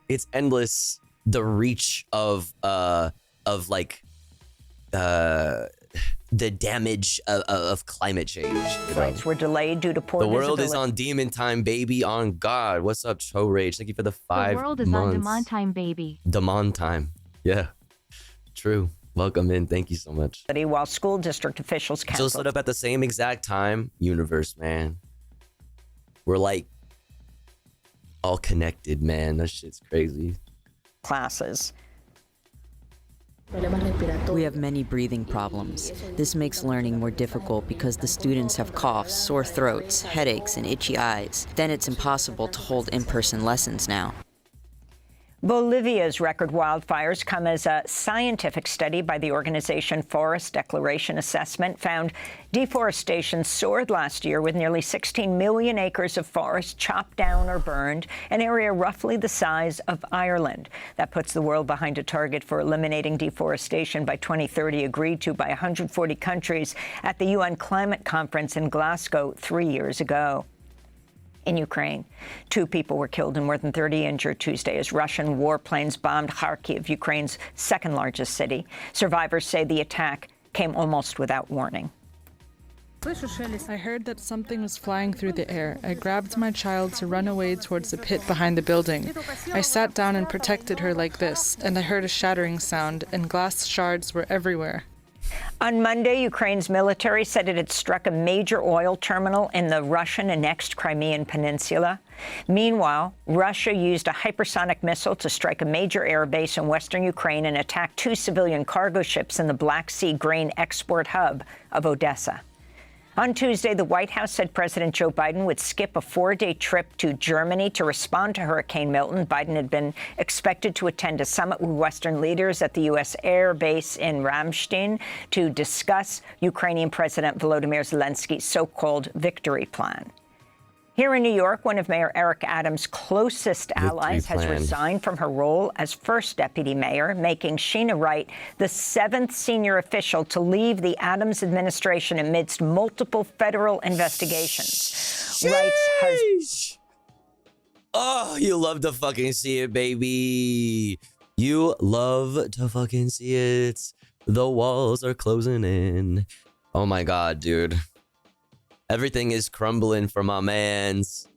It's endless, the reach of the damage of climate change. You know? Flights were delayed due to poor The world is visibility. on demon time, baby. On God. What's up, Cho Rage? Thank you for the 5 The world is months. on demand time, baby. Demon time. Yeah. True. Welcome in. Thank you so much. While school district officials Still canceled stood up at the same exact time. Universe, man. We're like all connected, man. That shit's crazy. classes. We have many breathing problems. This makes learning more difficult because the students have coughs, sore throats, headaches, and itchy eyes. Then it's impossible to hold in-person lessons now. Bolivia's record wildfires come as a scientific study by the organization Forest Declaration Assessment found deforestation soared last year with nearly 16 million acres of forest chopped down or burned, an area roughly the size of Ireland. That puts the world behind a target for eliminating deforestation by 2030 agreed to by 140 countries at the UN Climate Conference in Glasgow 3 years ago. In Ukraine, 2 people were killed and more than 30 injured Tuesday as Russian warplanes bombed Kharkiv, Ukraine's second-largest city. Survivors say the attack came almost without warning. I heard that something was flying through the air. I grabbed my child to run away towards the pit behind the building. I sat down and protected her like this, and I heard a shattering sound, and glass shards were everywhere. On Monday, Ukraine's military said it had struck a major oil terminal in the Russian-annexed Crimean Peninsula. Meanwhile, Russia used a hypersonic missile to strike a major air base in western Ukraine and attack 2 civilian cargo ships in the Black Sea grain export hub of Odessa. On Tuesday, the White House said President Joe Biden would skip a 4-day trip to Germany to respond to Hurricane Milton. Biden had been expected to attend a summit with Western leaders at the U.S. Air Base in Ramstein to discuss Ukrainian President Volodymyr Zelensky's so-called victory plan. Here in New York, one of Mayor Eric Adams' closest allies has resigned from her role as first deputy mayor, making Sheena Wright the 7th senior official to leave the Adams administration amidst multiple federal investigations. Wright's Oh, you love to fucking see it, baby. You love to fucking see it. The walls are closing in. Oh my God, dude. Everything is crumbling for my mans.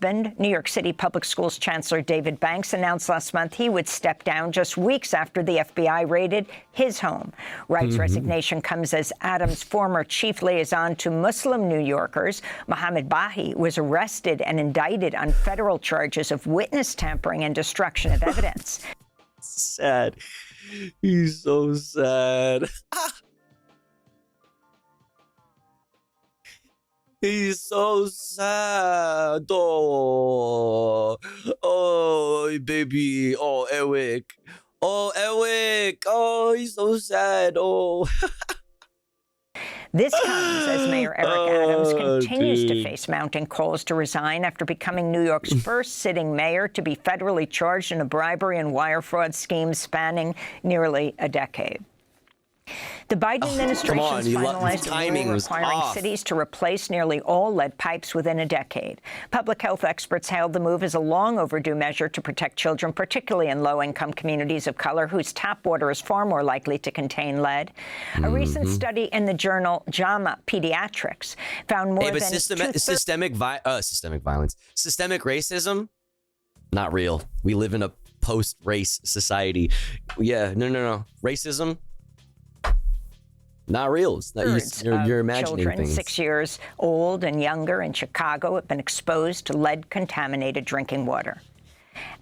New York City Public Schools Chancellor David Banks announced last month he would step down just weeks after the FBI raided his home. Wright's resignation comes as Adams' former chief liaison to Muslim New Yorkers, Mohammed Bahi, was arrested and indicted on federal charges of witness tampering and destruction of evidence. Sad. He's so sad. He's so sad. Oh, baby. Oh, Eric. Oh, Eric. Oh, he's so sad. Oh. This comes as Mayor Eric Adams continues to face mounting calls to resign after becoming New York's first sitting mayor to be federally charged in a bribery and wire fraud scheme spanning nearly a decade. The Biden administration's finalized a rule requiring cities to replace nearly all lead pipes within a decade. Public health experts hailed the move as a long overdue measure to protect children, particularly in low-income communities of color, whose tap water is far more likely to contain lead. A recent study in the journal JAMA Pediatrics found more than systemic violence, systemic racism, not real. We live in a post-race society. Yeah, no. Racism. Not real. It's not, you're imagining children things. 6 years old and younger in Chicago have been exposed to lead-contaminated drinking water.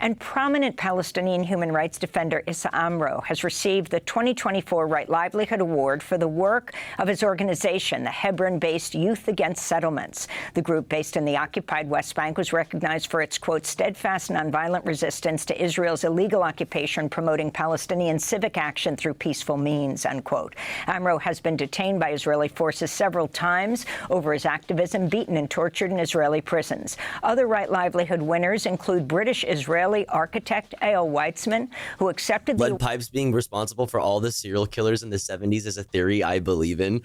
And prominent Palestinian human rights defender Issa Amro has received the 2024 Right Livelihood Award for the work of his organization, the Hebron-based Youth Against Settlements. The group, based in the occupied West Bank, was recognized for its, quote, steadfast nonviolent resistance to Israel's illegal occupation, promoting Palestinian civic action through peaceful means, unquote. Amro has been detained by Israeli forces several times over his activism, beaten and tortured in Israeli prisons. Other Right Livelihood winners include British-Israeli architect A.L. Weitzman, who accepted lead pipes being responsible for all the serial killers in the 70s is a theory I believe in.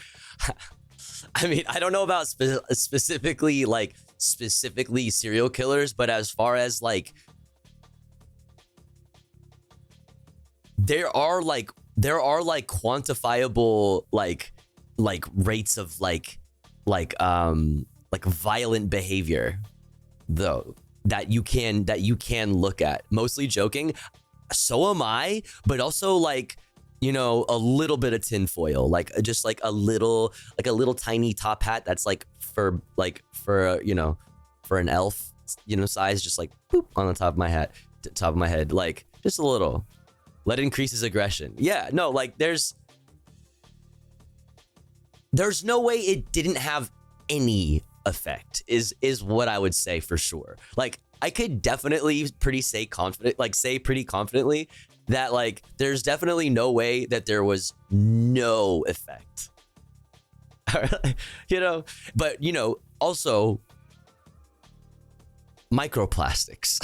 I mean, I don't know about specifically serial killers, but as far as like there are quantifiable like rates of like violent behavior, though, that you can look at. Mostly joking. So am I, but also like, you know, a little bit of tinfoil, like just like a little tiny top hat that's like for you know, for an elf, you know, size, just like boop on the top of my head, like just a little. Let it increase his aggression. Yeah, no, like there's no way it didn't have any effect is what I would say for sure. Like I could definitely say pretty confidently that like there's definitely no way that there was no effect. You know, but you know, also microplastics.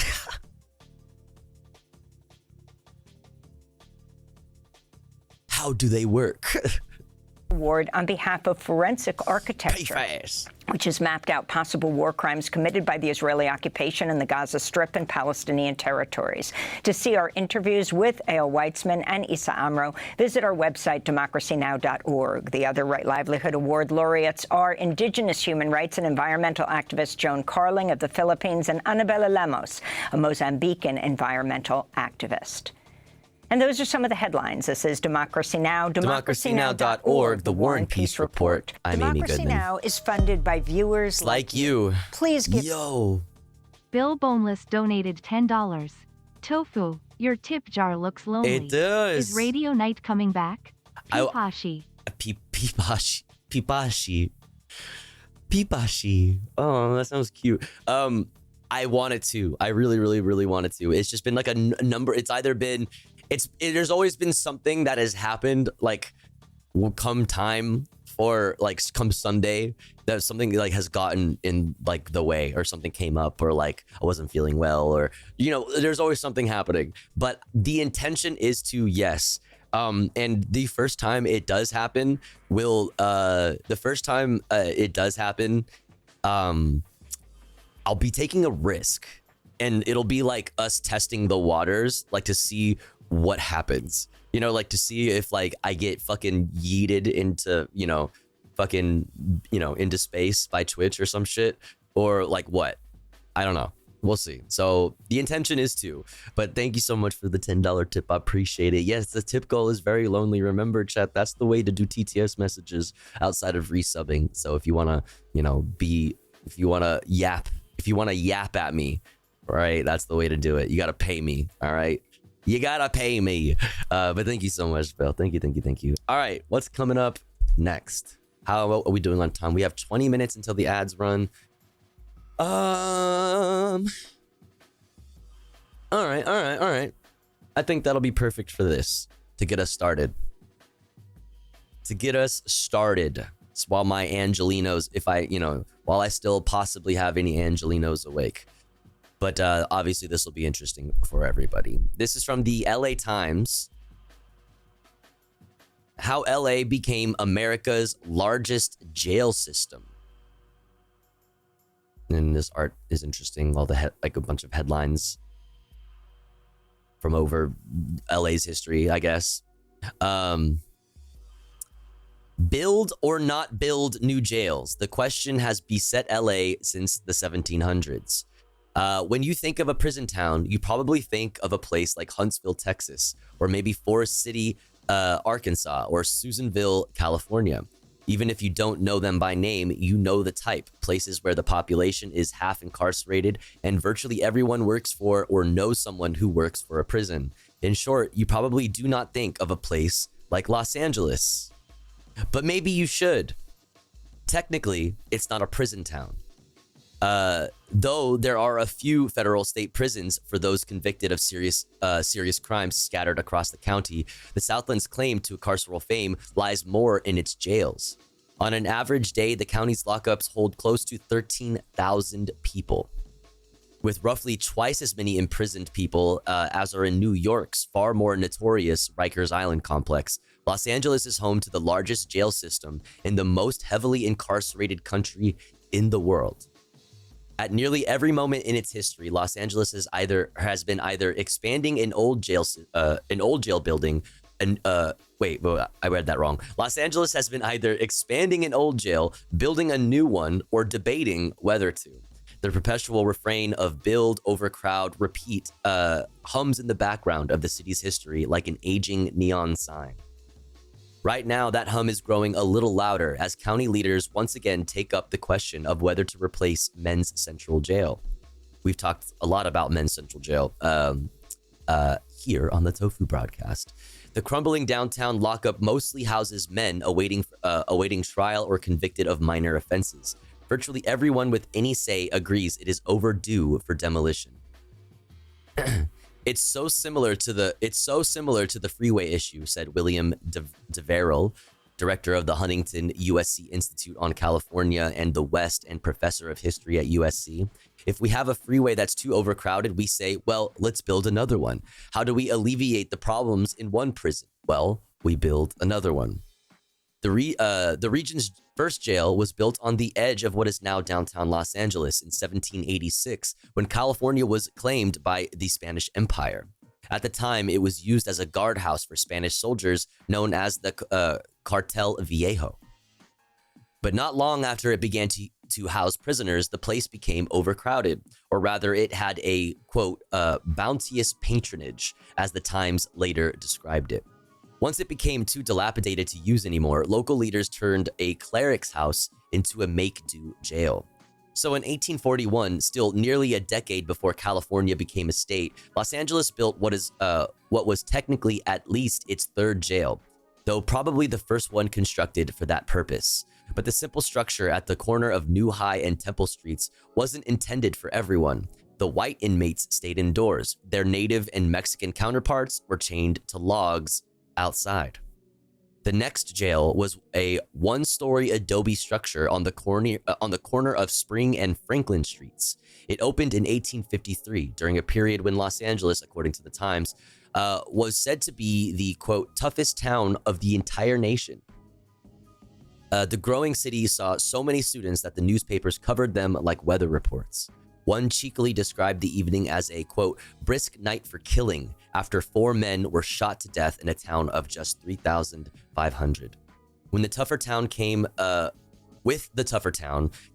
How do they work? Award on behalf of Forensic Architecture, which has mapped out possible war crimes committed by the Israeli occupation in the Gaza Strip and Palestinian territories. To see our interviews with Eyal Weitzman and Issa Amro, visit our website, democracynow.org. The other Right Livelihood Award laureates are Indigenous human rights and environmental activist Joan Carling of the Philippines and Annabella Lemos, a Mozambican environmental activist. And those are some of the headlines. This is Democracy Now!, democracynow.org, the War and Peace Report. I'm Amy Goodman. Democracy Now! Is funded by viewers like you. Please give... Yo. Bill Boneless donated $10. Tofu, your tip jar looks lonely. It does. Is Radio Night coming back? Pipashi. Pipashi. Oh, that sounds cute. I wanted to. I really, really, really wanted to. It's just been like a number. It's either been... there's always been something that has happened, like come time or like come Sunday, that something like has gotten in like the way, or something came up, or like I wasn't feeling well, or you know, there's always something happening. But the intention is to, yes. And the first time it does happen I'll be taking a risk, and it'll be like us testing the waters, like to see what happens, you know, like to see if like I get fucking yeeted into, you know, fucking, you know, into space by Twitch or some shit, or like what, I don't know, we'll see. So the intention is to, but thank you so much for the $10 tip. I appreciate it. Yes, the tip goal is very lonely. Remember, chat, that's the way to do TTS messages outside of resubbing. So if you want to, you know, if you want to yap at me, right, that's the way to do it. You got to pay me. All right. You gotta pay me. But thank you so much, Bill. Thank you. All right, what's coming up next? How are we doing on time? We have 20 minutes until the ads run. All right. I think that'll be perfect for this, to get us started. It's while my Angelinos, while I still possibly have any Angelinos awake. But obviously, this will be interesting for everybody. This is from the LA Times. How LA became America's largest jail system. And this art is interesting. All the like a bunch of headlines from over LA's history, I guess. Build or not build new jails? The question has beset LA since the 1700s. When you think of a prison town, you probably think of a place like Huntsville, Texas, or maybe Forest City, Arkansas, or Susanville, California. Even if you don't know them by name, you know the type. Places where the population is half incarcerated and virtually everyone works for or knows someone who works for a prison. In short, you probably do not think of a place like Los Angeles. But maybe you should. Technically, it's not a prison town. Though there are a few federal state prisons for those convicted of serious crimes scattered across the county, the Southland's claim to carceral fame lies more in its jails. On an average day, the county's lockups hold close to 13,000 people. With roughly twice as many imprisoned people as are in New York's far more notorious Rikers Island complex, Los Angeles is home to the largest jail system in the most heavily incarcerated country in the world. At nearly every moment in its history, Los Angeles has been either expanding an old jail building wait, I read that wrong. Los Angeles has been either expanding an old jail, building a new one, or debating whether to. The perpetual refrain of build, overcrowd, repeat hums in the background of the city's history like an aging neon sign. Right now, that hum is growing a little louder as county leaders once again take up the question of whether to replace Men's Central Jail. We've talked a lot about Men's Central Jail here on the Tofu broadcast. The crumbling downtown lockup mostly houses men awaiting trial or convicted of minor offenses. Virtually everyone with any say agrees it is overdue for demolition. It's so similar to the freeway issue, said William DeVerrell, director of the Huntington USC Institute on California and the West and professor of history at USC. If we have a freeway that's too overcrowded, we say, well, let's build another one. How do we alleviate the problems in one prison? Well, we build another one. The region's first jail was built on the edge of what is now downtown Los Angeles in 1786, when California was claimed by the Spanish Empire. At the time, it was used as a guardhouse for Spanish soldiers known as the Cartel Viejo. But not long after it began to house prisoners, the place became overcrowded, or rather it had a, quote, bounteous patronage, as the Times later described it. Once it became too dilapidated to use anymore, local leaders turned a cleric's house into a make-do jail. So in 1841, still nearly a decade before California became a state, Los Angeles built what was technically at least its third jail, though probably the first one constructed for that purpose. But the simple structure at the corner of New High and Temple Streets wasn't intended for everyone. The white inmates stayed indoors. Their native and Mexican counterparts were chained to logs outside. The next jail was a one-story adobe structure on the corner of Spring and Franklin Streets. It opened in 1853 during a period when Los Angeles, according to the Times, was said to be the, quote, toughest town of the entire nation. The growing city saw so many students that the newspapers covered them like weather reports. One cheekily described the evening as a, quote, brisk night for killing after 4 men were shot to death in a town of just 3,500. With the tougher town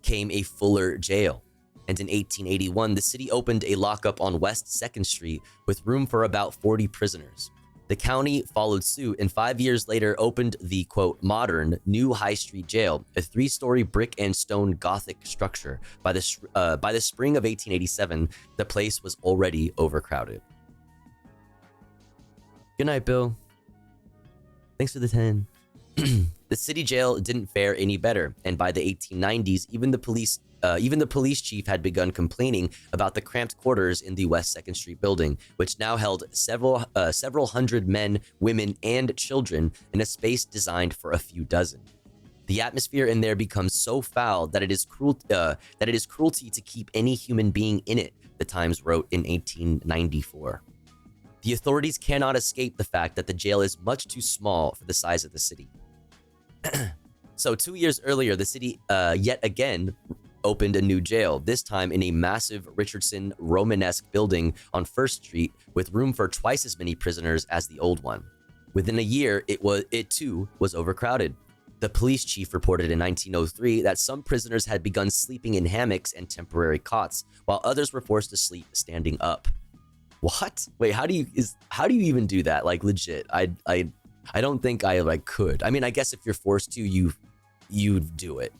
came a fuller jail. And in 1881, the city opened a lockup on West 2nd Street with room for about 40 prisoners. The county followed suit and 5 years later opened the, quote, modern New High Street Jail, a 3-story brick and stone Gothic structure. By the spring of 1887, the place was already overcrowded. Good night, Bill. Thanks for the 10. The city jail didn't fare any better, and by the 1890s, even the police chief had begun complaining about the cramped quarters in the West 2nd Street building, which now held several hundred men, women, and children in a space designed for a few dozen. The atmosphere in there becomes so foul that it is cruelty to keep any human being in it, the Times wrote in 1894. The authorities cannot escape the fact that the jail is much too small for the size of the city. So 2 years earlier, the city yet again opened a new jail, this time in a massive Richardson Romanesque building on 1st Street with room for twice as many prisoners as the old one. Within a year, it too was overcrowded. The police chief reported in 1903 that some prisoners had begun sleeping in hammocks and temporary cots, while others were forced to sleep standing up. What? Wait, how do you even do that? Like, legit, I don't think I could. I mean, I guess if you're forced to, you do it.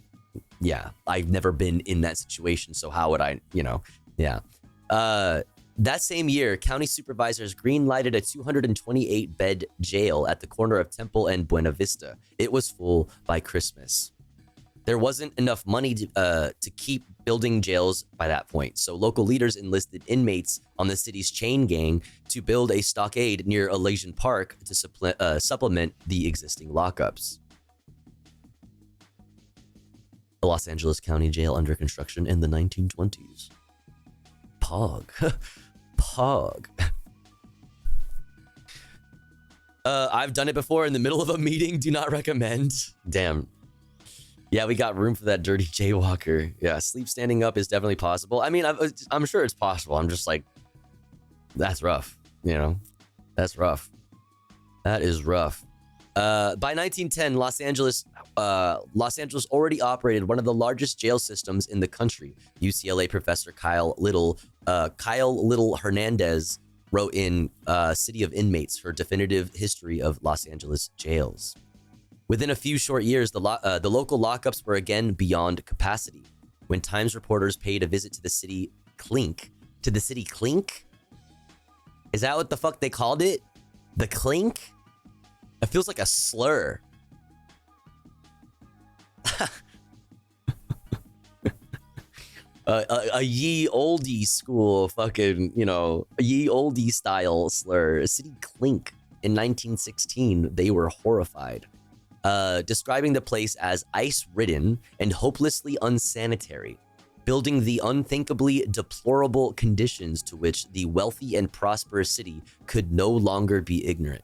Yeah, I've never been in that situation, so how would I, yeah. That same year, county supervisors green-lighted a 228-bed jail at the corner of Temple and Buena Vista. It was full by Christmas. There wasn't enough money to keep building jails by that point, so local leaders enlisted inmates on the city's chain gang to build a stockade near Elysian Park to supplement the existing lockups. The Los Angeles County Jail under construction in the 1920s. Pog. Pog. I've done it before in the middle of a meeting. Do not recommend. Damn. Yeah, we got room for that dirty jaywalker. Yeah, sleep standing up is definitely possible. I mean, I'm sure it's possible. I'm just like, that's rough, That's rough. That is rough. By 1910, Los Angeles already operated one of the largest jail systems in the country. UCLA professor Kyle Little Hernandez wrote in City of Inmates, her definitive history of Los Angeles jails. Within a few short years, the local lockups were again beyond capacity. When Times reporters paid a visit to the city Clink, is that what the fuck they called it? The Clink? It feels like a slur. A ye oldie school fucking, a ye oldie style slur. City Clink. In 1916, they were horrified, describing the place as ice-ridden and hopelessly unsanitary, building the unthinkably deplorable conditions to which the wealthy and prosperous city could no longer be ignorant.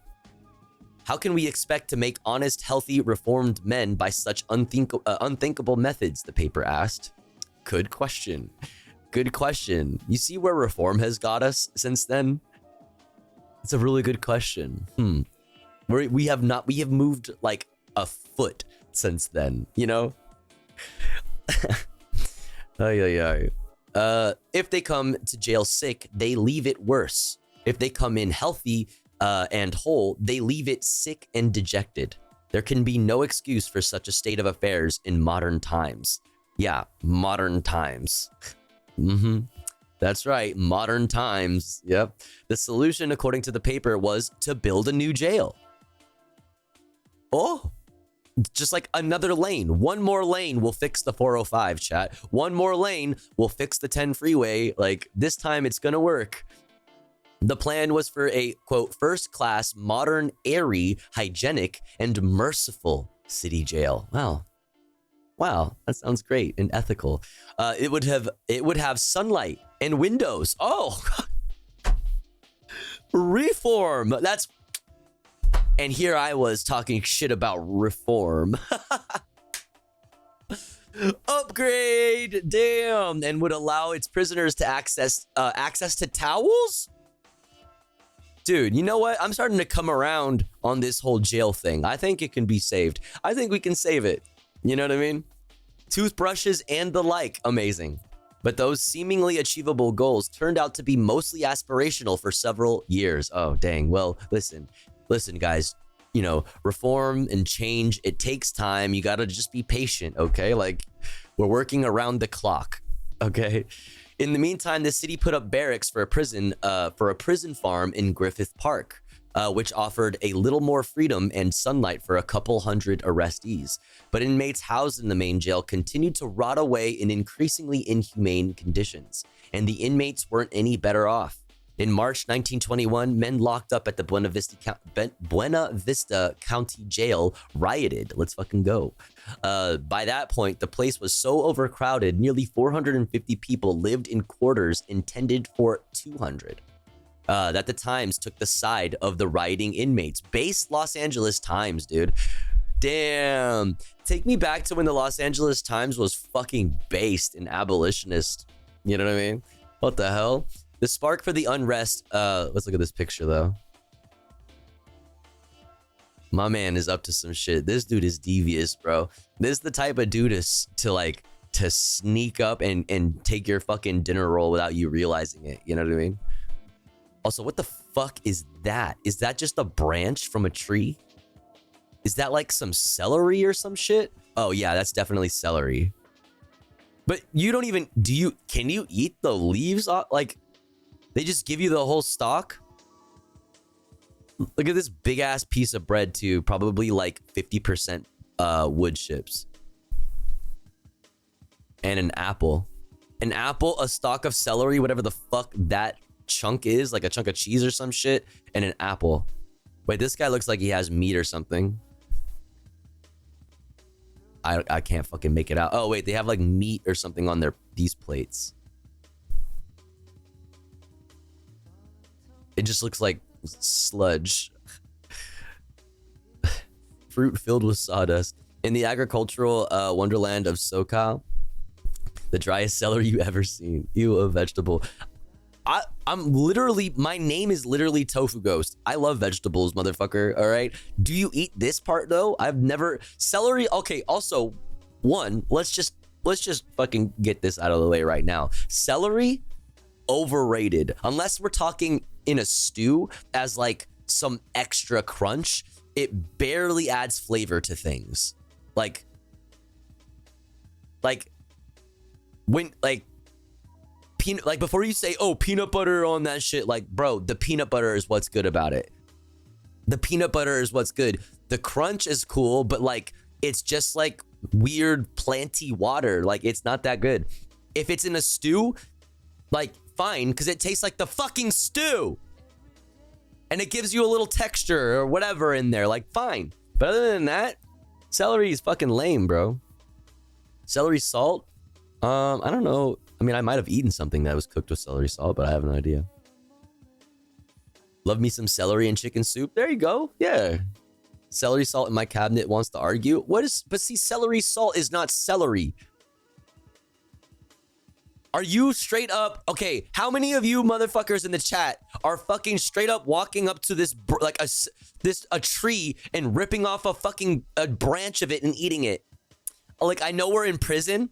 How can we expect to make honest, healthy, reformed men by such unthinkable methods, the paper asked. Good question. Good question. You see where reform has got us since then? It's a really good question. We have moved like a foot since then, If they come to jail sick, they leave it worse. If they come in healthy and whole, they leave it sick and dejected. There can be no excuse for such a state of affairs in modern times. Yeah, modern times. That's right, modern times. Yep. The solution, according to the paper, was to build a new jail. Oh, just like another lane. One more lane will fix the 405, chat. One more lane will fix the 10 freeway. Like, this time it's gonna work. The plan was for a, quote, first-class, modern, airy, hygienic, and merciful city jail. Wow, that sounds great and ethical. It would have sunlight and windows. Oh, reform. And here I was talking shit about reform. Upgrade, damn, and would allow its prisoners to access to towels. Dude, you know what? I'm starting to come around on this whole jail thing. I think it can be saved. I think we can save it. You know what I mean? Toothbrushes and the like, amazing. But those seemingly achievable goals turned out to be mostly aspirational for several years. Oh, dang. Well, listen, guys, reform and change, it takes time. You got to just be patient, okay? Like, we're working around the clock, okay? In the meantime, the city put up barracks for a prison farm in Griffith Park, which offered a little more freedom and sunlight for a couple hundred arrestees. But inmates housed in the main jail continued to rot away in increasingly inhumane conditions, and the inmates weren't any better off. In March 1921, men locked up at the Buena Vista County Jail rioted. Let's fucking go. By that point, the place was so overcrowded, nearly 450 people lived in quarters intended for 200. That the Times took the side of the rioting inmates. Base Los Angeles Times, dude. Damn. Take me back to when the Los Angeles Times was fucking based in abolitionist. You know what I mean? What the hell? The spark for the unrest, let's look at this picture though. My man is up to some shit. This dude is devious, bro. This is the type of dude to sneak up and take your fucking dinner roll without you realizing it. You know what I mean? Also, what the fuck is that? Is that just a branch from a tree? Is that like some celery or some shit? Oh yeah, that's definitely celery. But you don't even, can you eat the leaves? Like, they just give you the whole stalk? Look at this big ass piece of bread too. Probably like 50% wood chips. And an apple. An apple, a stalk of celery, whatever the fuck that chunk is, like a chunk of cheese or some shit, and an apple. Wait, this guy looks like he has meat or something. I can't fucking make it out. Oh wait, they have like meat or something on these plates. It just looks like sludge. Fruit filled with sawdust. In the agricultural wonderland of SoCal, the driest celery you ever seen. Ew, a vegetable. I'm literally, my name is literally Tofu Ghost. I love vegetables, motherfucker. All right. Do you eat this part though? I've never celery. Okay. Also, one, let's just fucking get this out of the way right now. Celery, overrated. Unless we're talking in a stew as like some extra crunch, it barely adds flavor to things. Like when peanut, like before you say, oh, peanut butter on that shit, like bro, the peanut butter is what's good about it. The peanut butter is what's good. The crunch is cool, but like it's just like weird planty water. Like it's not that good. If it's in a stew, like fine, because it tastes like the fucking stew. And it gives you a little texture or whatever in there, like fine. But other than that, celery is fucking lame, bro. Celery salt? I don't know. I mean, I might have eaten something that was cooked with celery salt, but I have no idea. Love me some celery and chicken soup. There you go. Yeah. Celery salt in my cabinet wants to argue. But see, celery salt is not celery. Are you straight up? Okay, how many of you motherfuckers in the chat are fucking straight up walking up to this like a tree and ripping off a branch of it and eating it? Like, I know we're in prison,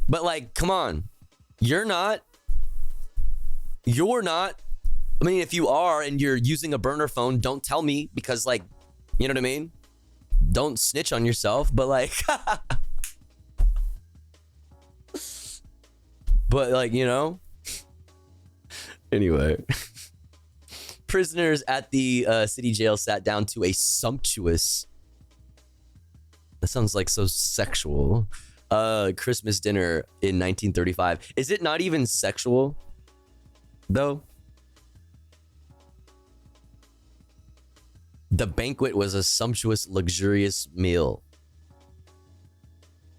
but like, come on. You're not. I mean, if you are and you're using a burner phone, don't tell me, because like, you know what I mean? Don't snitch on yourself, but like but like, you know. Anyway. Prisoners at the city jail sat down to a sumptuous, that sounds like so sexual, Christmas dinner in 1935. Is it not even sexual though? The banquet was a sumptuous, luxurious meal.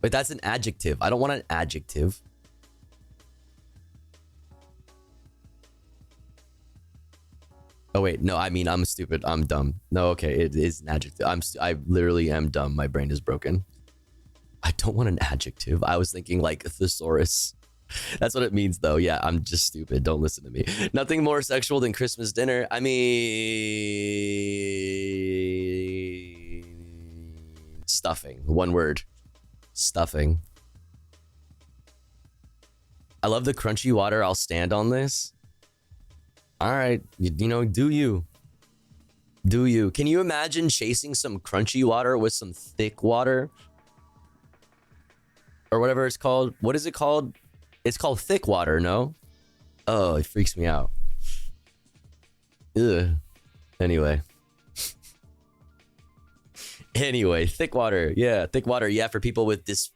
But that's an adjective. I don't want an adjective. Oh wait, no, I mean, I'm stupid. I'm dumb. No, okay, it is an adjective. I literally am dumb. My brain is broken. I don't want an adjective. I was thinking like a thesaurus. That's what it means though. Yeah, I'm just stupid. Don't listen to me. Nothing more sexual than Christmas dinner. I mean, stuffing. One word. Stuffing. I love the crunchy water. I'll stand on this. All right, you know, do you? Can you imagine chasing some crunchy water with some thick water? Or whatever it's called. What is it called? It's called thick water, no? Oh, it freaks me out. Ugh. Anyway. Thick water. Yeah, thick water. Yeah, for people with this...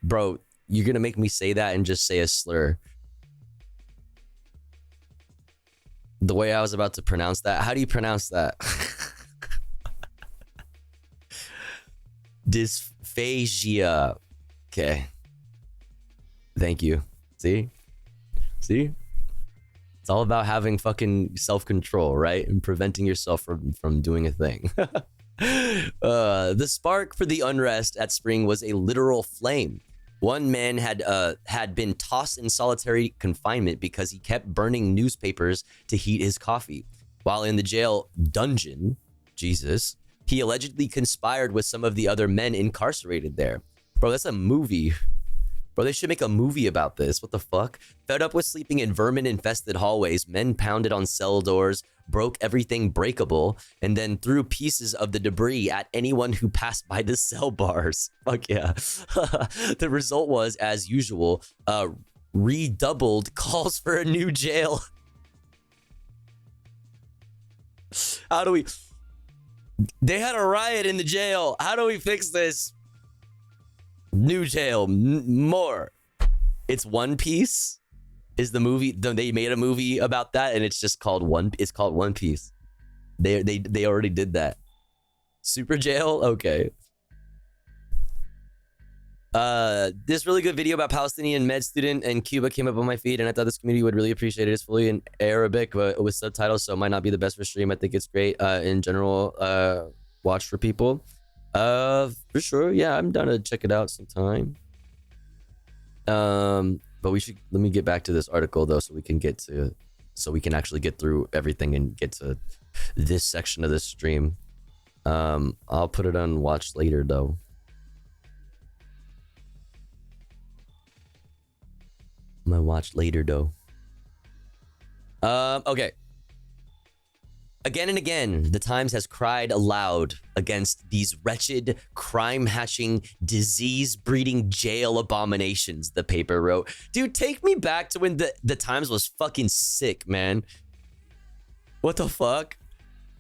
bro, you're gonna make me say that and just say a slur. The way I was about to pronounce that. How do you pronounce that? Dysphagia. Okay. Thank you. See? It's all about having fucking self-control, right? And preventing yourself from doing a thing. The spark for the unrest at Spring was a literal flame. One man had been tossed in solitary confinement because he kept burning newspapers to heat his coffee. While in the jail dungeon, Jesus, he allegedly conspired with some of the other men incarcerated there. Bro, that's a movie. Bro, they should make a movie about this. What the fuck? Fed up with sleeping in vermin-infested hallways, men pounded on cell doors, broke everything breakable, and then threw pieces of the debris at anyone who passed by the cell bars. Fuck yeah. The result was, as usual, redoubled calls for a new jail. How do we... They had a riot in the jail. How do we fix this? New jail, more. It's One Piece is the movie. They made a movie about that, and it's just called It's called One Piece. They already did that. Super jail, okay. This really good video about Palestinian med student in Cuba came up on my feed, and I thought this community would really appreciate it. It's fully in Arabic, but with subtitles, so it might not be the best for stream. I think it's great in general. Watch for people. For sure, yeah, I'm down to check it out sometime. But let me get back to this article though, so we can get to so we can actually get through everything and get to this section of the stream. I'll put it on watch later though. I'm gonna watch later though. Okay. Again and again, the Times has cried aloud against these wretched, crime-hatching, disease-breeding jail abominations, the paper wrote. Dude, take me back to when the Times was fucking sick, man. What the fuck?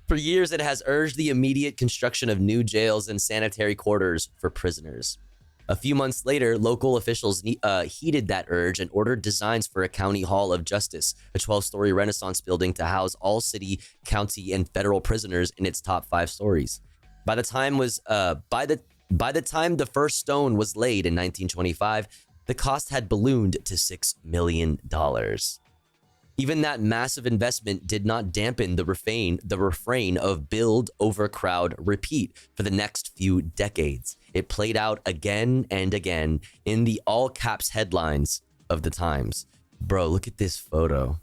For years, it has urged the immediate construction of new jails and sanitary quarters for prisoners. A few months later, local officials heeded that urge and ordered designs for a county hall of justice, a 12-story Renaissance building to house all city, county, and federal prisoners in its top 5 stories. By the time the first stone was laid in 1925, the cost had ballooned to $6 million. Even that massive investment did not dampen the refrain of build, overcrowd, repeat for the next few decades. It played out again and again in the all caps headlines of the Times. Bro, look at this photo.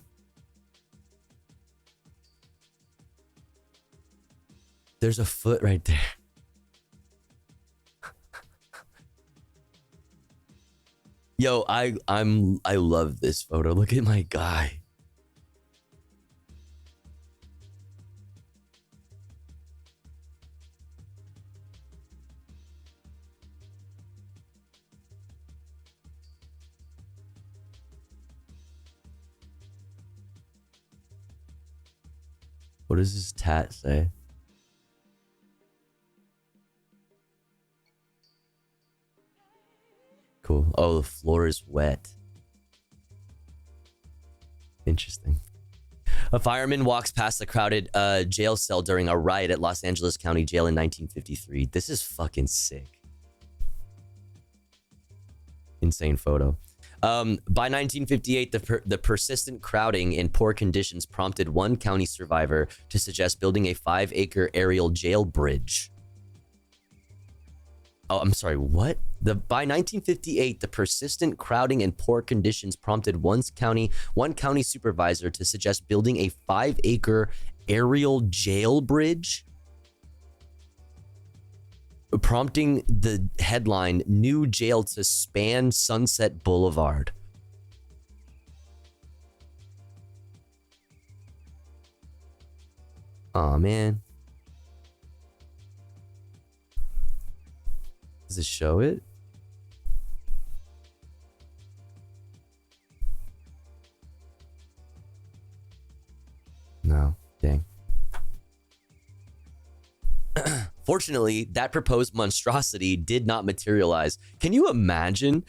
There's a foot right there. Yo, I love this photo. Look at my guy. What does this tat say? Cool. Oh, the floor is wet. Interesting. A fireman walks past a crowded jail cell during a riot at Los Angeles County Jail in 1953. This is fucking sick. Insane photo. By 1958, the persistent crowding and poor conditions prompted one county survivor to suggest building a 5-acre aerial jail bridge. Oh, I'm sorry, what? By 1958, the persistent crowding and poor conditions prompted one county supervisor to suggest building a 5-acre aerial jail bridge, prompting the headline, "New jail to span Sunset Boulevard." Aw, man. Does it show it? No, dang. Fortunately, that proposed monstrosity did not materialize. Can you imagine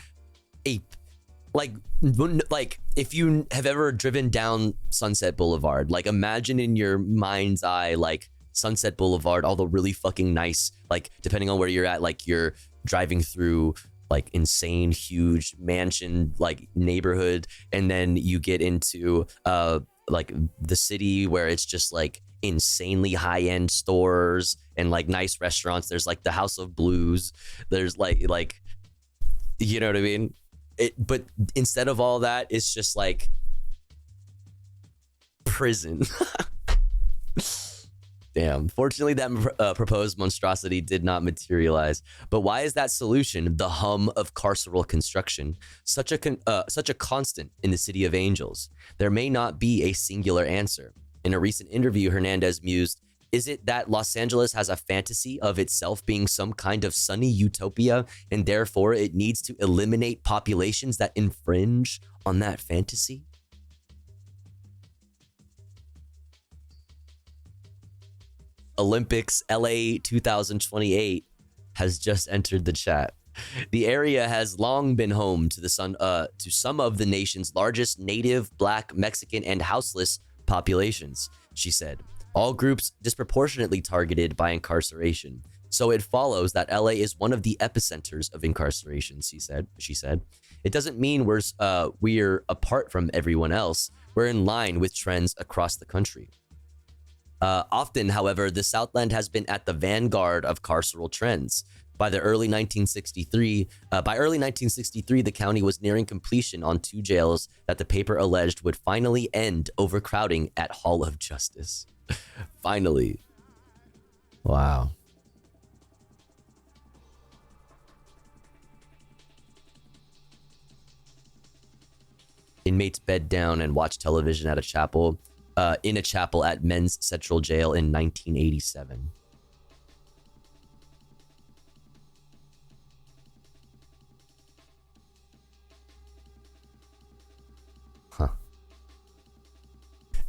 like if you have ever driven down Sunset Boulevard, like imagine in your mind's eye, like Sunset Boulevard, all the really fucking nice, like depending on where you're at, like you're driving through like insane, huge mansion, like neighborhood. And then you get into like the city where it's just like insanely high-end stores and like nice restaurants. There's like the House of Blues. There's like you know what I mean? But instead of all that, it's just like prison. Damn. Fortunately, that proposed monstrosity did not materialize. But why is that solution, the hum of carceral construction, such a constant in the City of Angels? There may not be a singular answer. In a recent interview, Hernandez mused, "Is it that Los Angeles has a fantasy of itself being some kind of sunny utopia, and therefore it needs to eliminate populations that infringe on that fantasy?" Olympics LA 2028 has just entered the chat. The area has long been home to some of the nation's largest native, Black, Mexican, and houseless populations, she said. All groups disproportionately targeted by incarceration. So it follows that LA is one of the epicenters of incarceration, she said. It doesn't mean we're apart from everyone else. We're in line with trends across the country. Often, however, the Southland has been at the vanguard of carceral trends. By early 1963, the county was nearing completion on 2 jails that the paper alleged would finally end overcrowding at Hall of Justice. Finally. Wow. Inmates bed down and watch television at a chapel, in a chapel at Men's Central Jail in 1987.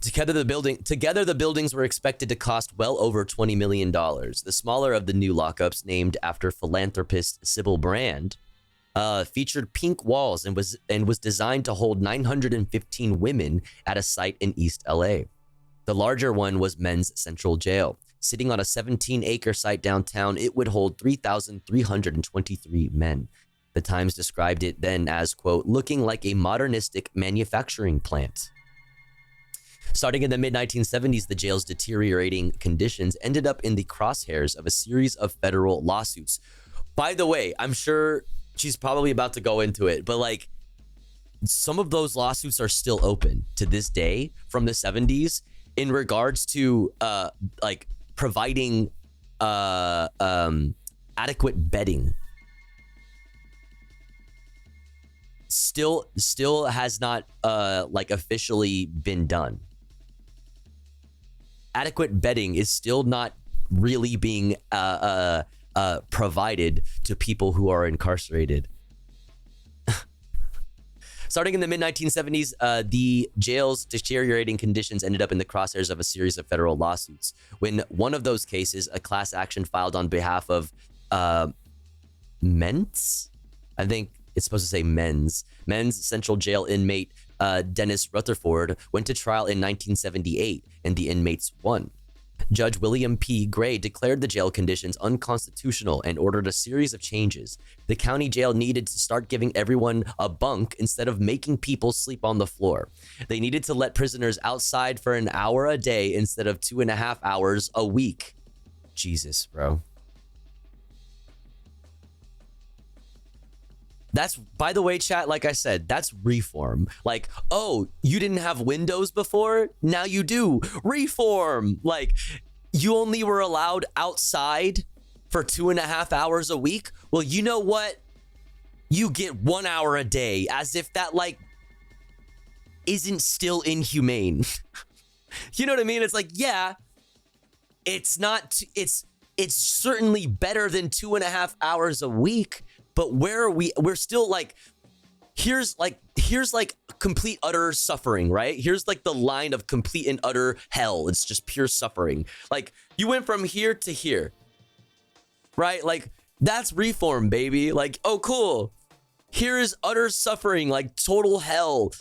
Together, the buildings were expected to cost well over $20 million. The smaller of the new lockups, named after philanthropist Sybil Brand, featured pink walls and was designed to hold 915 women at a site in East LA. The larger one was Men's Central Jail. Sitting on a 17-acre site downtown, it would hold 3,323 men. The Times described it then as, quote, looking like a modernistic manufacturing plant. Starting in the mid-1970s, the jail's deteriorating conditions ended up in the crosshairs of a series of federal lawsuits. By the way, I'm sure she's probably about to go into it, but like some of those lawsuits are still open to this day from the 70s in regards to like providing adequate bedding. Still has not like officially been done. Adequate bedding is still not really being provided to people who are incarcerated. Starting in the mid-1970s, the jail's deteriorating conditions ended up in the crosshairs of a series of federal lawsuits. When one of those cases, a class action filed on behalf of Men's, I think it's supposed to say Men's Central Jail inmate Dennis Rutherford, went to trial in 1978, and the inmates won. Judge William P. Gray declared the jail conditions unconstitutional and ordered a series of changes. The county jail needed to start giving everyone a bunk instead of making people sleep on the floor. They needed to let prisoners outside for an hour a day instead of 2.5 hours a week. Jesus, bro. That's, by the way, chat, like I said, that's reform. Like, oh, you didn't have windows before? Now you do. Reform. Like, you only were allowed outside for 2.5 hours a week? Well, you know what? You get 1 hour a day, as if that, like, isn't still inhumane. You know what I mean? It's like, yeah, it's not, it's certainly better than 2.5 hours a week. But where are we? We're still like, here's complete utter suffering, right? Here's like the line of complete and utter hell. It's just pure suffering. Like you went from here to here, right? Like that's reform, baby. Like, oh, cool. Here is utter suffering, like total hell.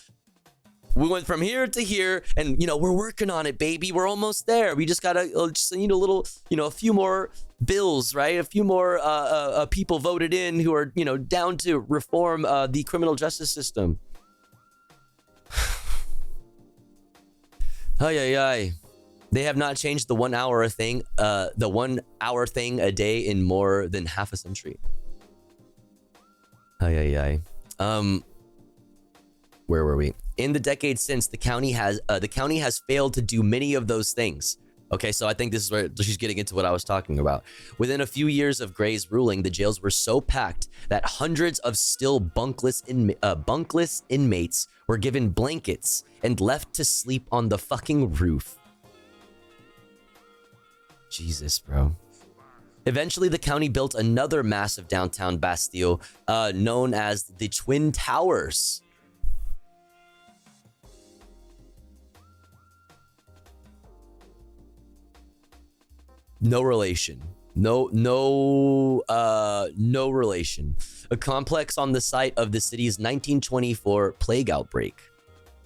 We went from here to here, and you know we're working on it, baby. We're almost there. We just gotta just need a little, a few more bills, right? A few more people voted in who are down to reform the criminal justice system. Ay. They have not changed the 1 hour thing, the 1 hour thing a day in more than half a century. Ay. Where were we? In the decades since, the county has failed to do many of those things. Okay, so I think this is where she's getting into what I was talking about. Within a few years of Gray's ruling, the jails were so packed that hundreds of still bunkless inmates were given blankets and left to sleep on the fucking roof. Jesus, bro. Eventually, the county built another massive downtown bastille known as the Twin Towers. No relation. No relation. A complex on the site of the city's 1924 plague outbreak.